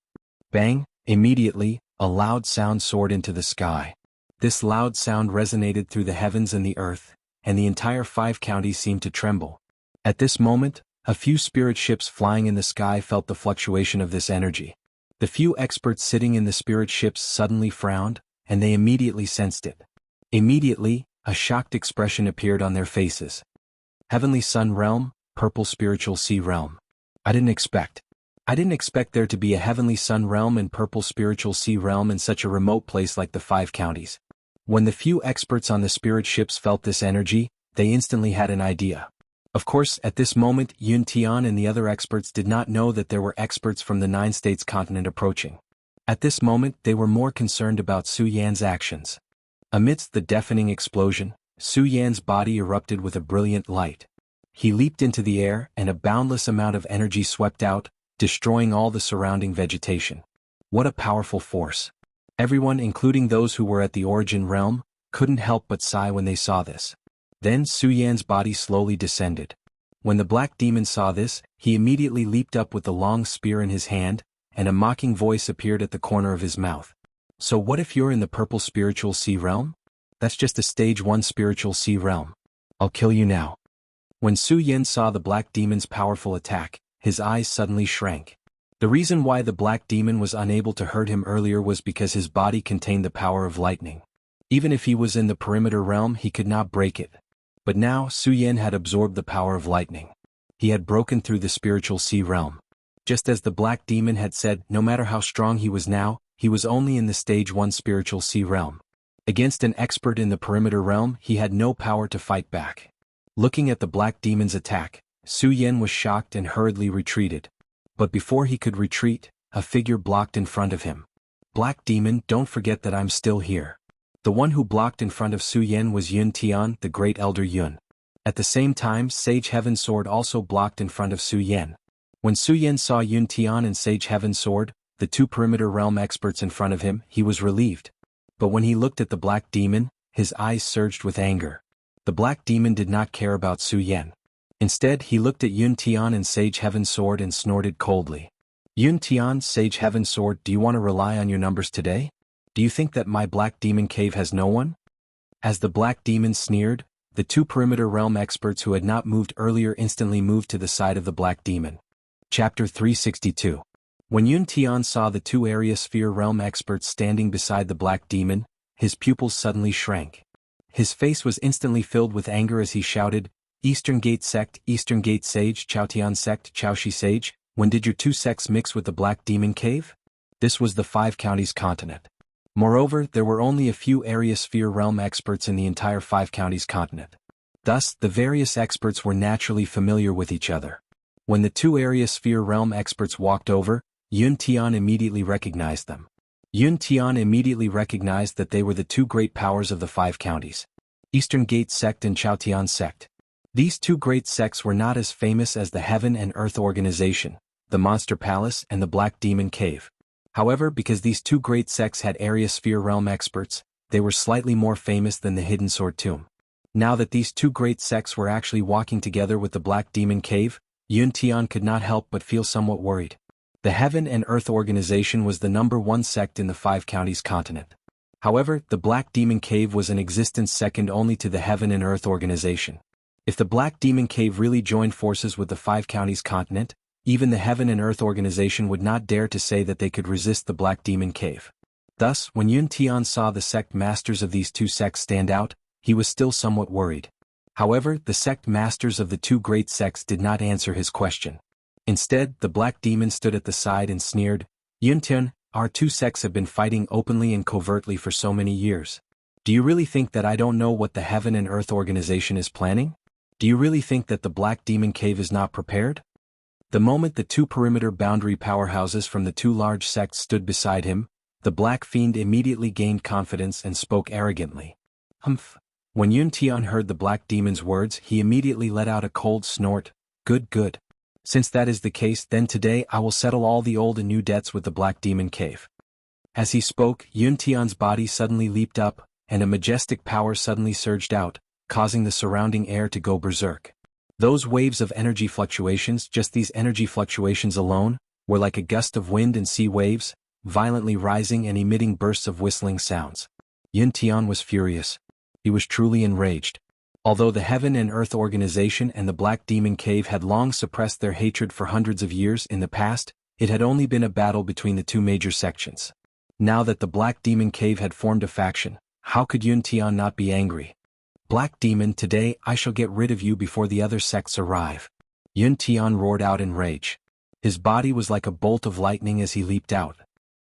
Bang! Immediately, a loud sound soared into the sky. This loud sound resonated through the heavens and the earth, and the entire 5 counties seemed to tremble. At this moment, a few spirit ships flying in the sky felt the fluctuation of this energy. The few experts sitting in the spirit ships suddenly frowned, and they immediately sensed it. Immediately, a shocked expression appeared on their faces. Heavenly Sun Realm, Purple Spiritual Sea Realm. I didn't expect there to be a Heavenly Sun Realm and Purple Spiritual Sea Realm in such a remote place like the 5 counties. When the few experts on the spirit ships felt this energy, they instantly had an idea. Of course, at this moment, Yun Tian and the other experts did not know that there were experts from the 9 states continent approaching. At this moment, they were more concerned about Su Yan's actions. Amidst the deafening explosion, Su Yan's body erupted with a brilliant light. He leaped into the air and a boundless amount of energy swept out, destroying all the surrounding vegetation. What a powerful force. Everyone, including those who were at the origin realm, couldn't help but sigh when they saw this. Then Su Yan's body slowly descended. When the black demon saw this, he immediately leaped up with the long spear in his hand, and a mocking voice appeared at the corner of his mouth. So what if you're in the Purple Spiritual Sea Realm? That's just a Stage 1 Spiritual Sea Realm. I'll kill you now. When Su Yan saw the black demon's powerful attack, his eyes suddenly shrank. The reason why the black demon was unable to hurt him earlier was because his body contained the power of lightning. Even if he was in the perimeter realm, he could not break it. But now, Su Yan had absorbed the power of lightning. He had broken through the spiritual sea realm. Just as the black demon had said, no matter how strong he was now, he was only in the Stage 1 spiritual sea realm. Against an expert in the perimeter realm, he had no power to fight back. Looking at the black demon's attack, Su Yan was shocked and hurriedly retreated. But before he could retreat, a figure blocked in front of him. Black demon, don't forget that I'm still here. The one who blocked in front of Su Yan was Yun Tian, the great elder Yun. At the same time, Sage Heaven Sword also blocked in front of Su Yan. When Su Yan saw Yun Tian and Sage Heaven Sword, the 2 perimeter realm experts in front of him, he was relieved. But when he looked at the black demon, his eyes surged with anger. The black demon did not care about Su Yan. Instead, he looked at Yun Tian and Sage Heaven Sword and snorted coldly. Yun Tian, Sage Heaven Sword, do you want to rely on your numbers today? Do you think that my black demon cave has no one? As the black demon sneered, the 2 perimeter realm experts who had not moved earlier instantly moved to the side of the black demon. Chapter 362. When Yun Tian saw the 2 area sphere realm experts standing beside the black demon, his pupils suddenly shrank. His face was instantly filled with anger as he shouted, Eastern Gate Sect, Eastern Gate Sage, Chaotian Sect, Chaoshi Sage, when did your 2 sects mix with the Black Demon Cave? This was the 5 counties continent. Moreover, there were only a few area sphere realm experts in the entire 5 counties continent. Thus, the various experts were naturally familiar with each other. When the 2 area sphere realm experts walked over, Yun Tian immediately recognized them. Yun Tian immediately recognized that they were the 2 great powers of the 5 counties. Eastern Gate Sect and Chaotian Sect. These two great sects were not as famous as the Heaven and Earth Organization, the Monster Palace and the Black Demon Cave. However, because these two great sects had area sphere realm experts, they were slightly more famous than the Hidden Sword Tomb. Now that these two great sects were actually walking together with the Black Demon Cave, Yun Tian could not help but feel somewhat worried. The Heaven and Earth Organization was the #1 sect in the Five Counties continent. However, the Black Demon Cave was in existence second only to the Heaven and Earth Organization. If the Black Demon Cave really joined forces with the Five Counties continent, even the Heaven and Earth Organization would not dare to say that they could resist the Black Demon Cave. Thus, when Yun Tian saw the sect masters of these two sects stand out, he was still somewhat worried. However, the sect masters of the two great sects did not answer his question. Instead, the Black Demon stood at the side and sneered, "Yun Tian, our two sects have been fighting openly and covertly for so many years. Do you really think that I don't know what the Heaven and Earth Organization is planning? Do you really think that the Black Demon Cave is not prepared?" The moment the two perimeter boundary powerhouses from the two large sects stood beside him, the Black Fiend immediately gained confidence and spoke arrogantly. "Humph." When Yun Tian heard the Black Demon's words, he immediately let out a cold snort. Good, good. Since that is the case, then today I will settle all the old and new debts with the Black Demon Cave. As he spoke, Yun Tian's body suddenly leaped up, and a majestic power suddenly surged out, causing the surrounding air to go berserk. Those waves of energy fluctuations, just these energy fluctuations alone, were like a gust of wind and sea waves, violently rising and emitting bursts of whistling sounds. Yun Tian was furious. He was truly enraged. Although the Heaven and Earth Organization and the Black Demon Cave had long suppressed their hatred for hundreds of years in the past, it had only been a battle between the two major sections. Now that the Black Demon Cave had formed a faction, how could Yun Tian not be angry? "Black Demon, today I shall get rid of you before the other sects arrive." Yun Tian roared out in rage. His body was like a bolt of lightning as he leaped out.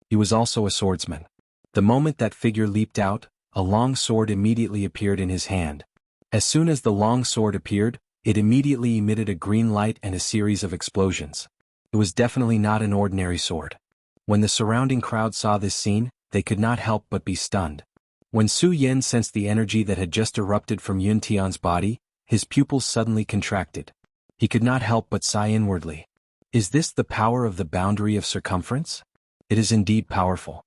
He was also a swordsman. The moment that figure leaped out, a long sword immediately appeared in his hand. As soon as the long sword appeared, it immediately emitted a green light and a series of explosions. It was definitely not an ordinary sword. When the surrounding crowd saw this scene, they could not help but be stunned. When Su Yan sensed the energy that had just erupted from Yun Tian's body, his pupils suddenly contracted. He could not help but sigh inwardly. Is this the power of the boundary of circumference? It is indeed powerful.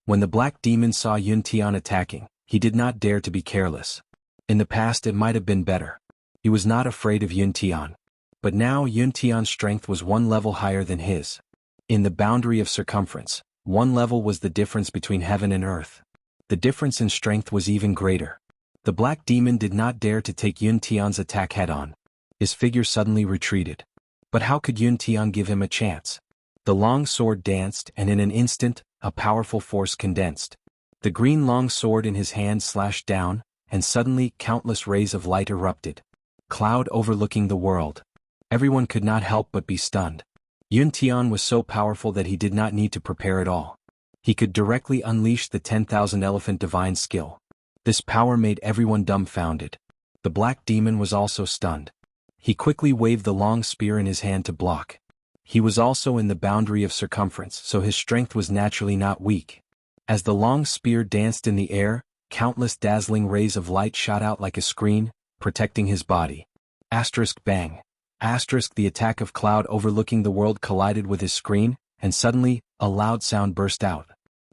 When the Black Demon saw Yun Tian attacking, he did not dare to be careless. In the past it might have been better. He was not afraid of Yun Tian. But now Yun Tian's strength was one level higher than his. In the boundary of circumference, one level was the difference between heaven and earth. The difference in strength was even greater. The Black Demon did not dare to take Yun Tian's attack head-on. His figure suddenly retreated. But how could Yun Tian give him a chance? The long sword danced, and in an instant, a powerful force condensed. The green long sword in his hand slashed down, and suddenly countless rays of light erupted. Cloud overlooking the world. Everyone could not help but be stunned. Yun Tian was so powerful that he did not need to prepare at all. He could directly unleash the 10,000 elephant divine skill. This power made everyone dumbfounded. The Black Demon was also stunned. He quickly waved the long spear in his hand to block. He was also in the boundary of circumference, so his strength was naturally not weak. As the long spear danced in the air, countless dazzling rays of light shot out like a screen, protecting his body. Asterisk bang. Asterisk the attack of Cloud overlooking the world collided with his screen, and suddenly, a loud sound burst out.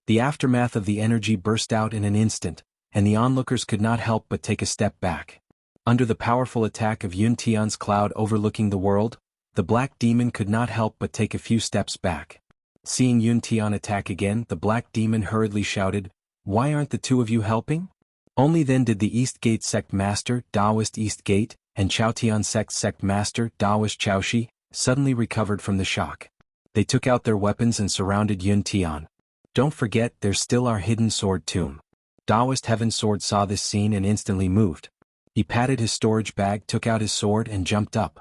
The aftermath of the energy burst out in an instant, and the onlookers could not help but take a step back. Under the powerful attack of Yun Tian's Cloud overlooking the world, the Black Demon could not help but take a few steps back. Seeing Yun Tian attack again, the Black Demon hurriedly shouted, "Why aren't the two of you helping?" Only then did the East Gate Sect Master, Taoist East Gate, and Chaotian Sect Master, Taoist Chaoshi, suddenly recovered from the shock. They took out their weapons and surrounded Yun Tian. "Don't forget, there's still our hidden sword tomb." Taoist Heaven Sword saw this scene and instantly moved. He patted his storage bag, took out his sword and jumped up.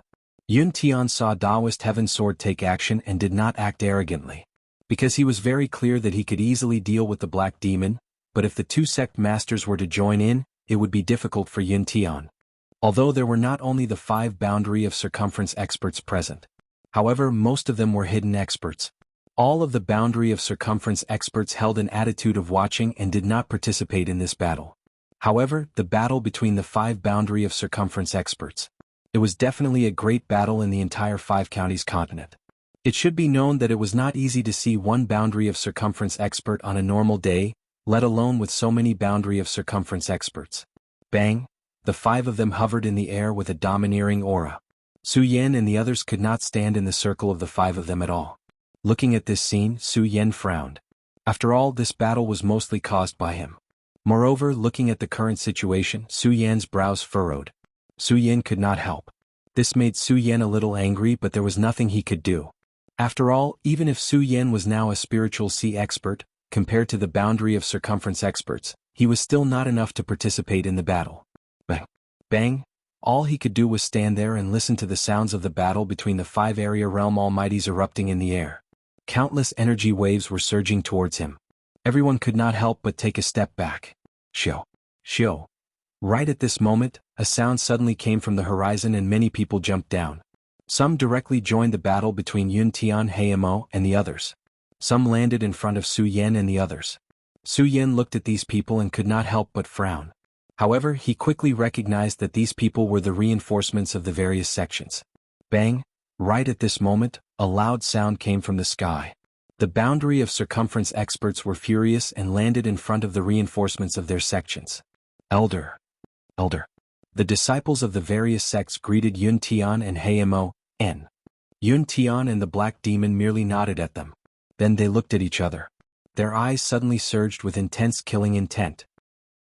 Yun Tian saw Taoist Heaven Sword take action and did not act arrogantly. Because he was very clear that he could easily deal with the Black Demon, but if the two sect masters were to join in, it would be difficult for Yun Tian. Although there were not only the 5 boundary of circumference experts present. However, most of them were hidden experts. All of the boundary of circumference experts held an attitude of watching and did not participate in this battle. However, the battle between the 5 boundary of circumference experts. It was definitely a great battle in the entire 5 counties continent. It should be known that it was not easy to see one boundary of circumference expert on a normal day, let alone with so many boundary of circumference experts. Bang! The 5 of them hovered in the air with a domineering aura. Su Yan and the others could not stand in the circle of the 5 of them at all. Looking at this scene, Su Yan frowned. After all, this battle was mostly caused by him. Moreover, looking at the current situation, Su Yan's brows furrowed. Su Yan could not help. This made Su Yan a little angry, but there was nothing he could do. After all, even if Su Yan was now a spiritual sea expert, compared to the boundary of circumference experts, he was still not enough to participate in the battle. Bang! Bang! All he could do was stand there and listen to the sounds of the battle between the 5 area realm almighties erupting in the air. Countless energy waves were surging towards him. Everyone could not help but take a step back. Shio! Shio! Right at this moment, a sound suddenly came from the horizon and many people jumped down. Some directly joined the battle between Yun Tian Heimo and the others. Some landed in front of Su Yan and the others. Su Yan looked at these people and could not help but frown. However, he quickly recognized that these people were the reinforcements of the various sections. Bang! Right at this moment, a loud sound came from the sky. The boundary of circumference experts were furious and landed in front of the reinforcements of their sections. Elder! Elder! The disciples of the various sects greeted Yun Tian and Heimo, N. Yun Tian and the Black Demon merely nodded at them. Then they looked at each other. Their eyes suddenly surged with intense killing intent.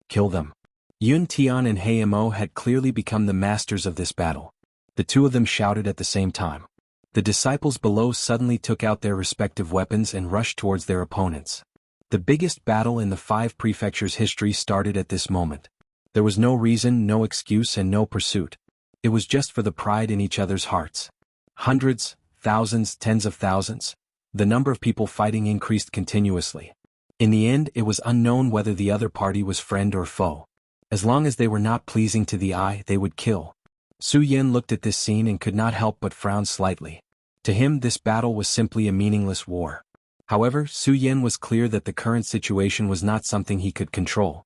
Kill them. Yun Tian and Heimo had clearly become the masters of this battle. The 2 of them shouted at the same time. The disciples below suddenly took out their respective weapons and rushed towards their opponents. The biggest battle in the 5 prefectures' history started at this moment. There was no reason, no excuse, and no pursuit. It was just for the pride in each other's hearts. Hundreds, thousands, tens of thousands. The number of people fighting increased continuously. In the end, it was unknown whether the other party was friend or foe. As long as they were not pleasing to the eye, they would kill. Su Yan looked at this scene and could not help but frown slightly. To him, this battle was simply a meaningless war. However, Su Yan was clear that the current situation was not something he could control.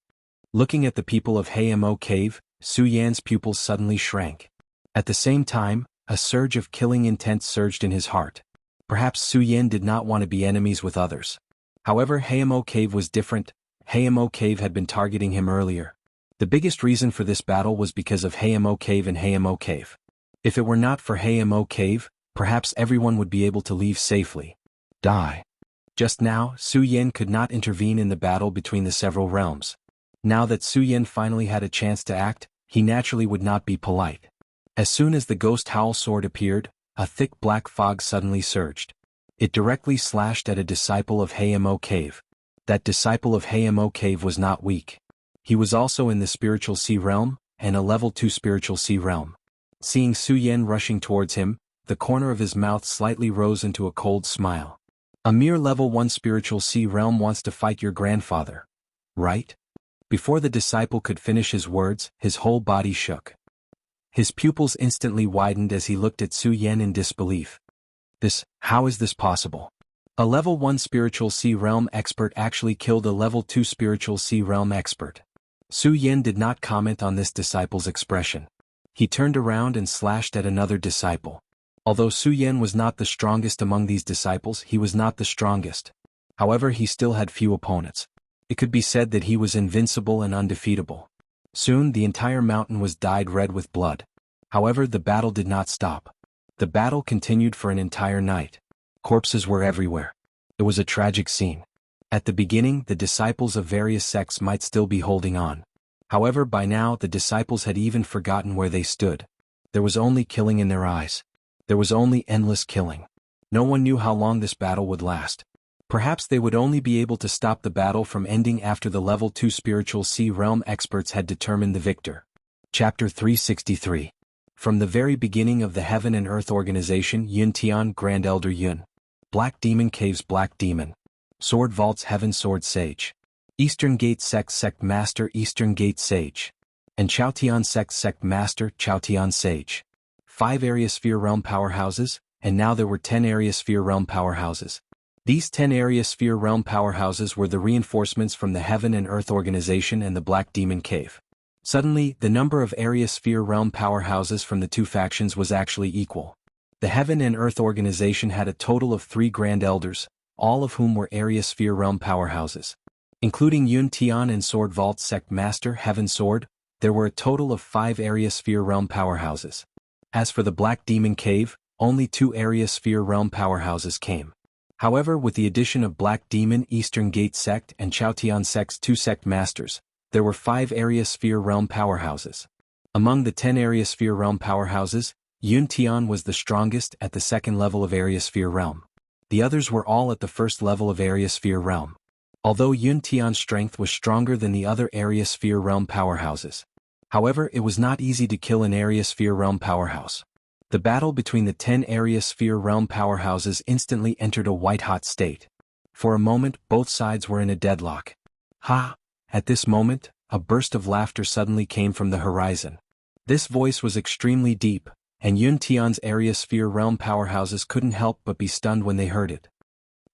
Looking at the people of Heimo Cave, Su Yan's pupils suddenly shrank. At the same time, a surge of killing intent surged in his heart. Perhaps Su Yan did not want to be enemies with others. However, Heimo Cave was different. Heimo Cave had been targeting him earlier. The biggest reason for this battle was because of Heimo Cave and Heimo Cave. If it were not for Heimo Cave, perhaps everyone would be able to leave safely. Die. Just now, Su Yan could not intervene in the battle between the several realms. Now that Su Yan finally had a chance to act, he naturally would not be polite. As soon as the ghost howl sword appeared, a thick black fog suddenly surged. It directly slashed at a disciple of Heimo Cave. That disciple of Heimo Cave was not weak. He was also in the spiritual sea realm, and a level 2 spiritual sea realm. Seeing Su Yan rushing towards him, the corner of his mouth slightly rose into a cold smile. A mere level 1 spiritual sea realm wants to fight your grandfather, right? Before the disciple could finish his words, his whole body shook. His pupils instantly widened as he looked at Su Yan in disbelief. How is this possible? A level 1 spiritual sea realm expert actually killed a level 2 spiritual sea realm expert. Su Yan did not comment on this disciple's expression. He turned around and slashed at another disciple. Although Su Yan was not the strongest among these disciples, he was not the strongest. However, he still had few opponents. It could be said that he was invincible and undefeatable. Soon the entire mountain was dyed red with blood. However, the battle did not stop. The battle continued for an entire night. Corpses were everywhere. It was a tragic scene. At the beginning, the disciples of various sects might still be holding on. However, by now the disciples had even forgotten where they stood. There was only killing in their eyes. There was only endless killing. No one knew how long this battle would last. Perhaps they would only be able to stop the battle from ending after the level 2 spiritual sea realm experts had determined the victor. Chapter 363. From the very beginning of the Heaven and Earth Organization, Yun Tian Grand Elder Yun. Black Demon Caves Black Demon. Sword Vaults Heaven Sword Sage. Eastern Gate Sect Master Eastern Gate Sage. And Chaotian Sect Master Chaotian Sage. 5 Area Sphere Realm Powerhouses, and now there were 10 Area Sphere Realm Powerhouses. These 10 Area Sphere Realm Powerhouses were the reinforcements from the Heaven and Earth Organization and the Black Demon Cave. Suddenly, the number of area sphere realm powerhouses from the two factions was actually equal. The Heaven and Earth organization had a total of 3 Grand Elders, all of whom were area sphere realm powerhouses. Including Yun Tian and Sword Vault Sect Master Heaven Sword, there were a total of 5 area sphere realm powerhouses. As for the Black Demon Cave, only 2 area sphere realm powerhouses came. However, with the addition of Black Demon Eastern Gate Sect and Chaotian Sect's 2 Sect Masters, there were 5 area sphere realm powerhouses. Among the 10 area sphere realm powerhouses, Yun Tian was the strongest at the 2nd level of area sphere realm. The others were all at the 1st level of area sphere realm. Although Yun Tian's strength was stronger than the other area sphere realm powerhouses. However, it was not easy to kill an area sphere realm powerhouse. The battle between the 10 area sphere realm powerhouses instantly entered a white-hot state. For a moment, both sides were in a deadlock. Ha! At this moment, a burst of laughter suddenly came from the horizon. This voice was extremely deep, and Yun Tian's area sphere realm powerhouses couldn't help but be stunned when they heard it.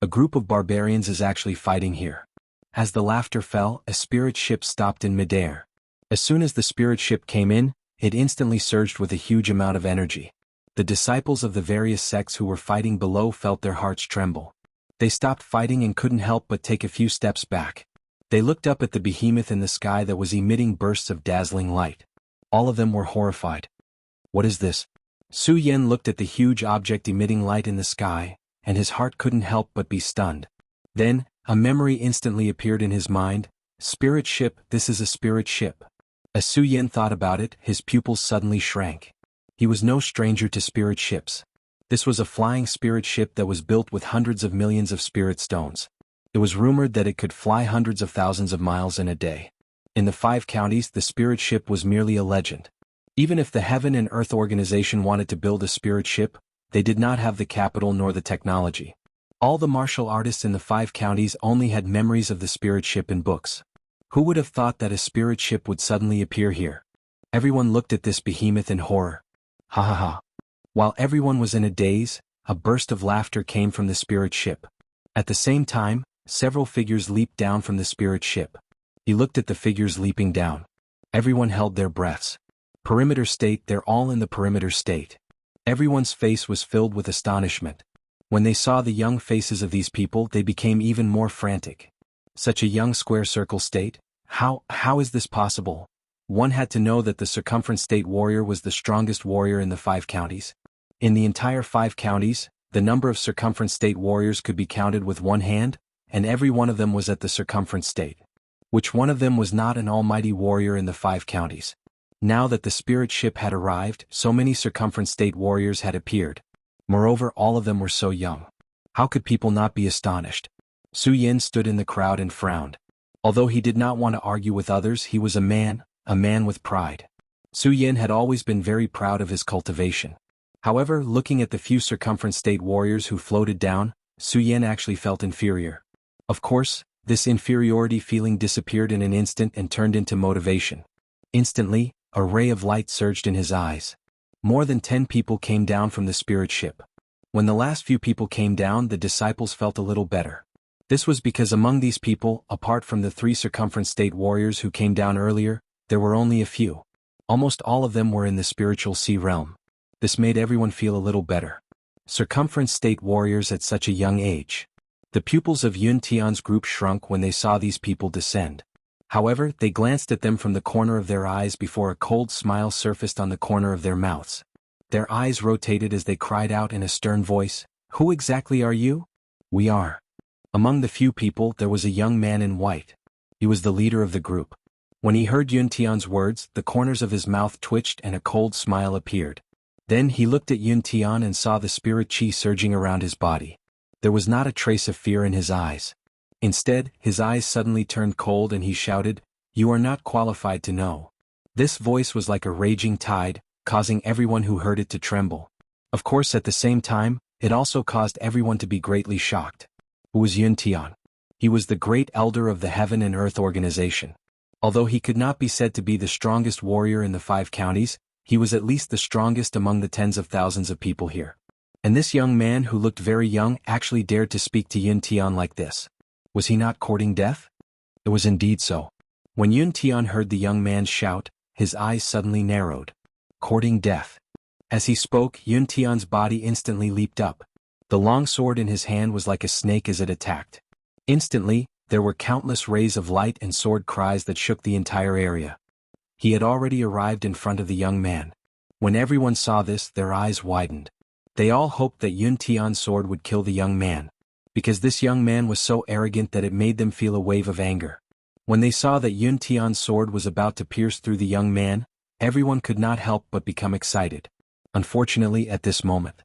A group of barbarians is actually fighting here. As the laughter fell, a spirit ship stopped in midair. As soon as the spirit ship came in, it instantly surged with a huge amount of energy. The disciples of the various sects who were fighting below felt their hearts tremble. They stopped fighting and couldn't help but take a few steps back. They looked up at the behemoth in the sky that was emitting bursts of dazzling light. All of them were horrified. What is this? Su Yan looked at the huge object emitting light in the sky, and his heart couldn't help but be stunned. Then, a memory instantly appeared in his mind. Spirit ship, this is a spirit ship. As Su Yan thought about it, his pupils suddenly shrank. He was no stranger to spirit ships. This was a flying spirit ship that was built with hundreds of millions of spirit stones. It was rumored that it could fly hundreds of thousands of miles in a day. In the 5 counties, the spirit ship was merely a legend. Even if the Heaven and Earth organization wanted to build a spirit ship, they did not have the capital nor the technology. All the martial artists in the 5 counties only had memories of the spirit ship in books. Who would have thought that a spirit ship would suddenly appear here? Everyone looked at this behemoth in horror. Ha ha ha. While everyone was in a daze, a burst of laughter came from the spirit ship. At the same time, several figures leaped down from the spirit ship. He looked at the figures leaping down. Everyone held their breaths. Perimeter state, they're all in the perimeter state. Everyone's face was filled with astonishment. When they saw the young faces of these people, they became even more frantic. Such a young square circle state? How is this possible? One had to know that the circumference state warrior was the strongest warrior in the 5 counties. In the entire 5 counties, the number of circumference state warriors could be counted with one hand, and every one of them was at the circumference state. Which one of them was not an almighty warrior in the 5 counties? Now that the spirit ship had arrived, so many circumference state warriors had appeared. Moreover, all of them were so young. How could people not be astonished? Su Yan stood in the crowd and frowned. Although he did not want to argue with others, he was a man with pride. Su Yan had always been very proud of his cultivation. However, looking at the few circumference state warriors who floated down, Su Yan actually felt inferior. Of course, this inferiority feeling disappeared in an instant and turned into motivation. Instantly, a ray of light surged in his eyes. More than 10 people came down from the spirit ship. When the last few people came down, the disciples felt a little better. This was because among these people, apart from the 3 circumference state warriors who came down earlier, there were only a few. Almost all of them were in the spiritual sea realm. This made everyone feel a little better. Circumference state warriors at such a young age. The pupils of Yun Tian's group shrunk when they saw these people descend. However, they glanced at them from the corner of their eyes before a cold smile surfaced on the corner of their mouths. Their eyes rotated as they cried out in a stern voice, "Who exactly are you?" "We are." Among the few people, there was a young man in white. He was the leader of the group. When he heard Yun Tian's words, the corners of his mouth twitched and a cold smile appeared. Then he looked at Yun Tian and saw the spirit chi surging around his body. There was not a trace of fear in his eyes. Instead, his eyes suddenly turned cold and he shouted, "You are not qualified to know." This voice was like a raging tide, causing everyone who heard it to tremble. Of course, at the same time, it also caused everyone to be greatly shocked. Who was Yun Tian? He was the great elder of the Heaven and Earth organization. Although he could not be said to be the strongest warrior in the 5 counties, he was at least the strongest among the tens of thousands of people here. And this young man who looked very young actually dared to speak to Yun Tian like this. Was he not courting death? It was indeed so. When Yun Tian heard the young man's shout, his eyes suddenly narrowed. Courting death. As he spoke, Yun Tian's body instantly leaped up. The long sword in his hand was like a snake as it attacked. Instantly, there were countless rays of light and sword cries that shook the entire area. He had already arrived in front of the young man. When everyone saw this, their eyes widened. They all hoped that Yun Tian's sword would kill the young man, because this young man was so arrogant that it made them feel a wave of anger. When they saw that Yun Tian's sword was about to pierce through the young man, everyone could not help but become excited. Unfortunately, at this moment,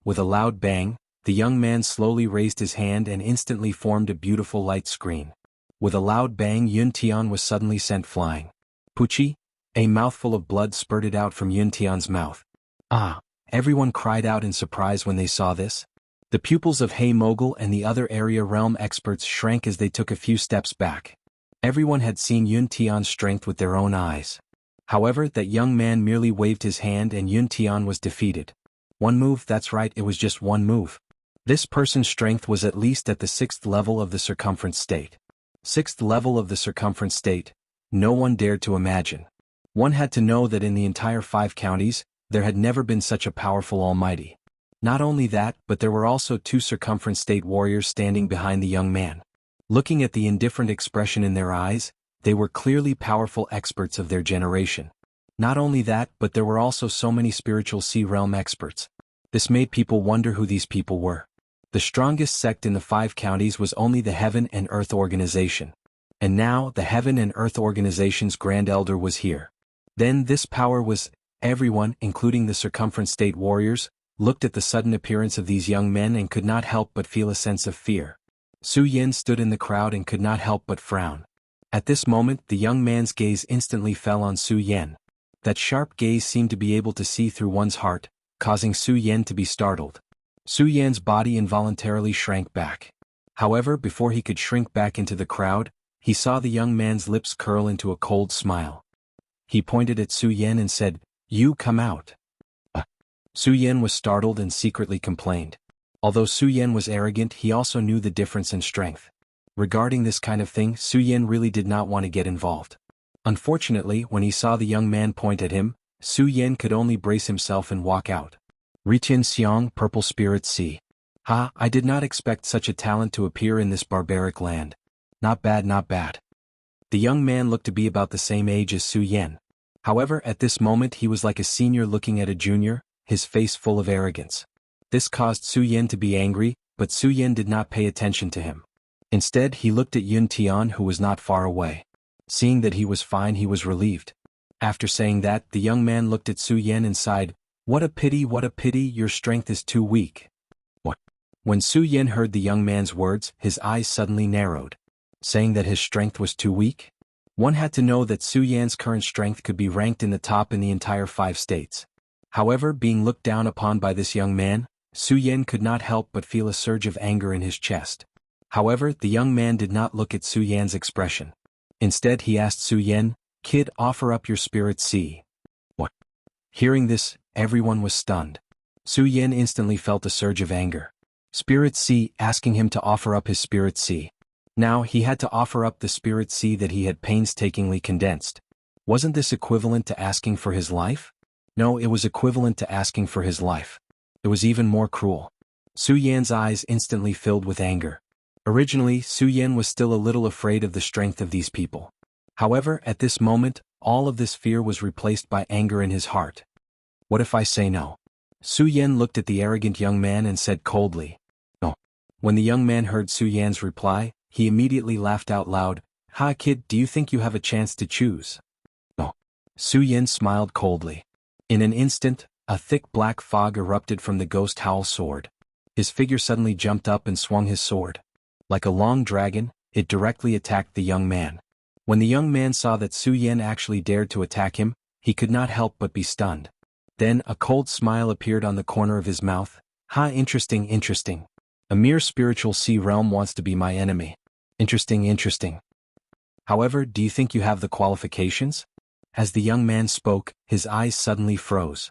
with a loud bang, the young man slowly raised his hand and instantly formed a beautiful light screen. With a loud bang, Yun Tian was suddenly sent flying. Puchi! A mouthful of blood spurted out from Yun Tian's mouth. Ah! Everyone cried out in surprise when they saw this. The pupils of Hey Mogul and the other area realm experts shrank as they took a few steps back. Everyone had seen Yun Tian's strength with their own eyes. However, that young man merely waved his hand and Yun Tian was defeated. One move, that's right, it was just one move. This person's strength was at least at the 6th level of the circumference state. 6th level of the circumference state. No one dared to imagine. One had to know that in the entire 5 counties, there had never been such a powerful almighty. Not only that, but there were also 2 circumference state warriors standing behind the young man. Looking at the indifferent expression in their eyes, they were clearly powerful experts of their generation. Not only that, but there were also so many spiritual sea realm experts. This made people wonder who these people were. The strongest sect in the 5 counties was only the Heaven and Earth Organization. And now, the Heaven and Earth Organization's Grand Elder was here. Then this power was, everyone, including the circumference state warriors, looked at the sudden appearance of these young men and could not help but feel a sense of fear. Su Yen stood in the crowd and could not help but frown. At this moment, the young man's gaze instantly fell on Su Yen. That sharp gaze seemed to be able to see through one's heart, causing Su Yen to be startled. Su Yan's body involuntarily shrank back. However, before he could shrink back into the crowd, he saw the young man's lips curl into a cold smile. He pointed at Su Yen and said, "You come out." Su Yen was startled and secretly complained. Although Su Yen was arrogant, he also knew the difference in strength. Regarding this kind of thing, Su Yen really did not want to get involved. Unfortunately, when he saw the young man point at him, Su Yen could only brace himself and walk out. Richen Xiang, Purple Spirit Sea. Ha, I did not expect such a talent to appear in this barbaric land. Not bad, not bad. The young man looked to be about the same age as Su Yen. However, at this moment he was like a senior looking at a junior, his face full of arrogance. This caused Su Yen to be angry, but Su Yen did not pay attention to him. Instead, he looked at Yun Tian, who was not far away. Seeing that he was fine, he was relieved. After saying that, the young man looked at Su Yen and sighed, what a pity, your strength is too weak." What? When Su Yen heard the young man's words, his eyes suddenly narrowed. Saying that his strength was too weak? One had to know that Su Yan's current strength could be ranked in the top in the entire 5 states. However, being looked down upon by this young man, Su Yen could not help but feel a surge of anger in his chest. However, the young man did not look at Su Yan's expression. Instead, he asked Su Yen, "Kid, offer up your spirit sea." What? Hearing this, everyone was stunned. Su Yen instantly felt a surge of anger. Spirit sea, asking him to offer up his spirit sea. Now, he had to offer up the spirit sea that he had painstakingly condensed. Wasn't this equivalent to asking for his life? No, it was equivalent to asking for his life. It was even more cruel. Su Yan's eyes instantly filled with anger. Originally, Su Yen was still a little afraid of the strength of these people. However, at this moment, all of this fear was replaced by anger in his heart. What if I say no? Su Yen looked at the arrogant young man and said coldly, "No." When the young man heard Su Yan's reply, he immediately laughed out loud, "Ha kid, do you think you have a chance to choose?" "No." Su Yen smiled coldly. In an instant, a thick black fog erupted from the ghost howl sword. His figure suddenly jumped up and swung his sword. Like a long dragon, it directly attacked the young man. When the young man saw that Su Yen actually dared to attack him, he could not help but be stunned. Then a cold smile appeared on the corner of his mouth. "Ha, interesting, interesting. A mere spiritual sea realm wants to be my enemy. Interesting, interesting. However, do you think you have the qualifications?" As the young man spoke, his eyes suddenly froze.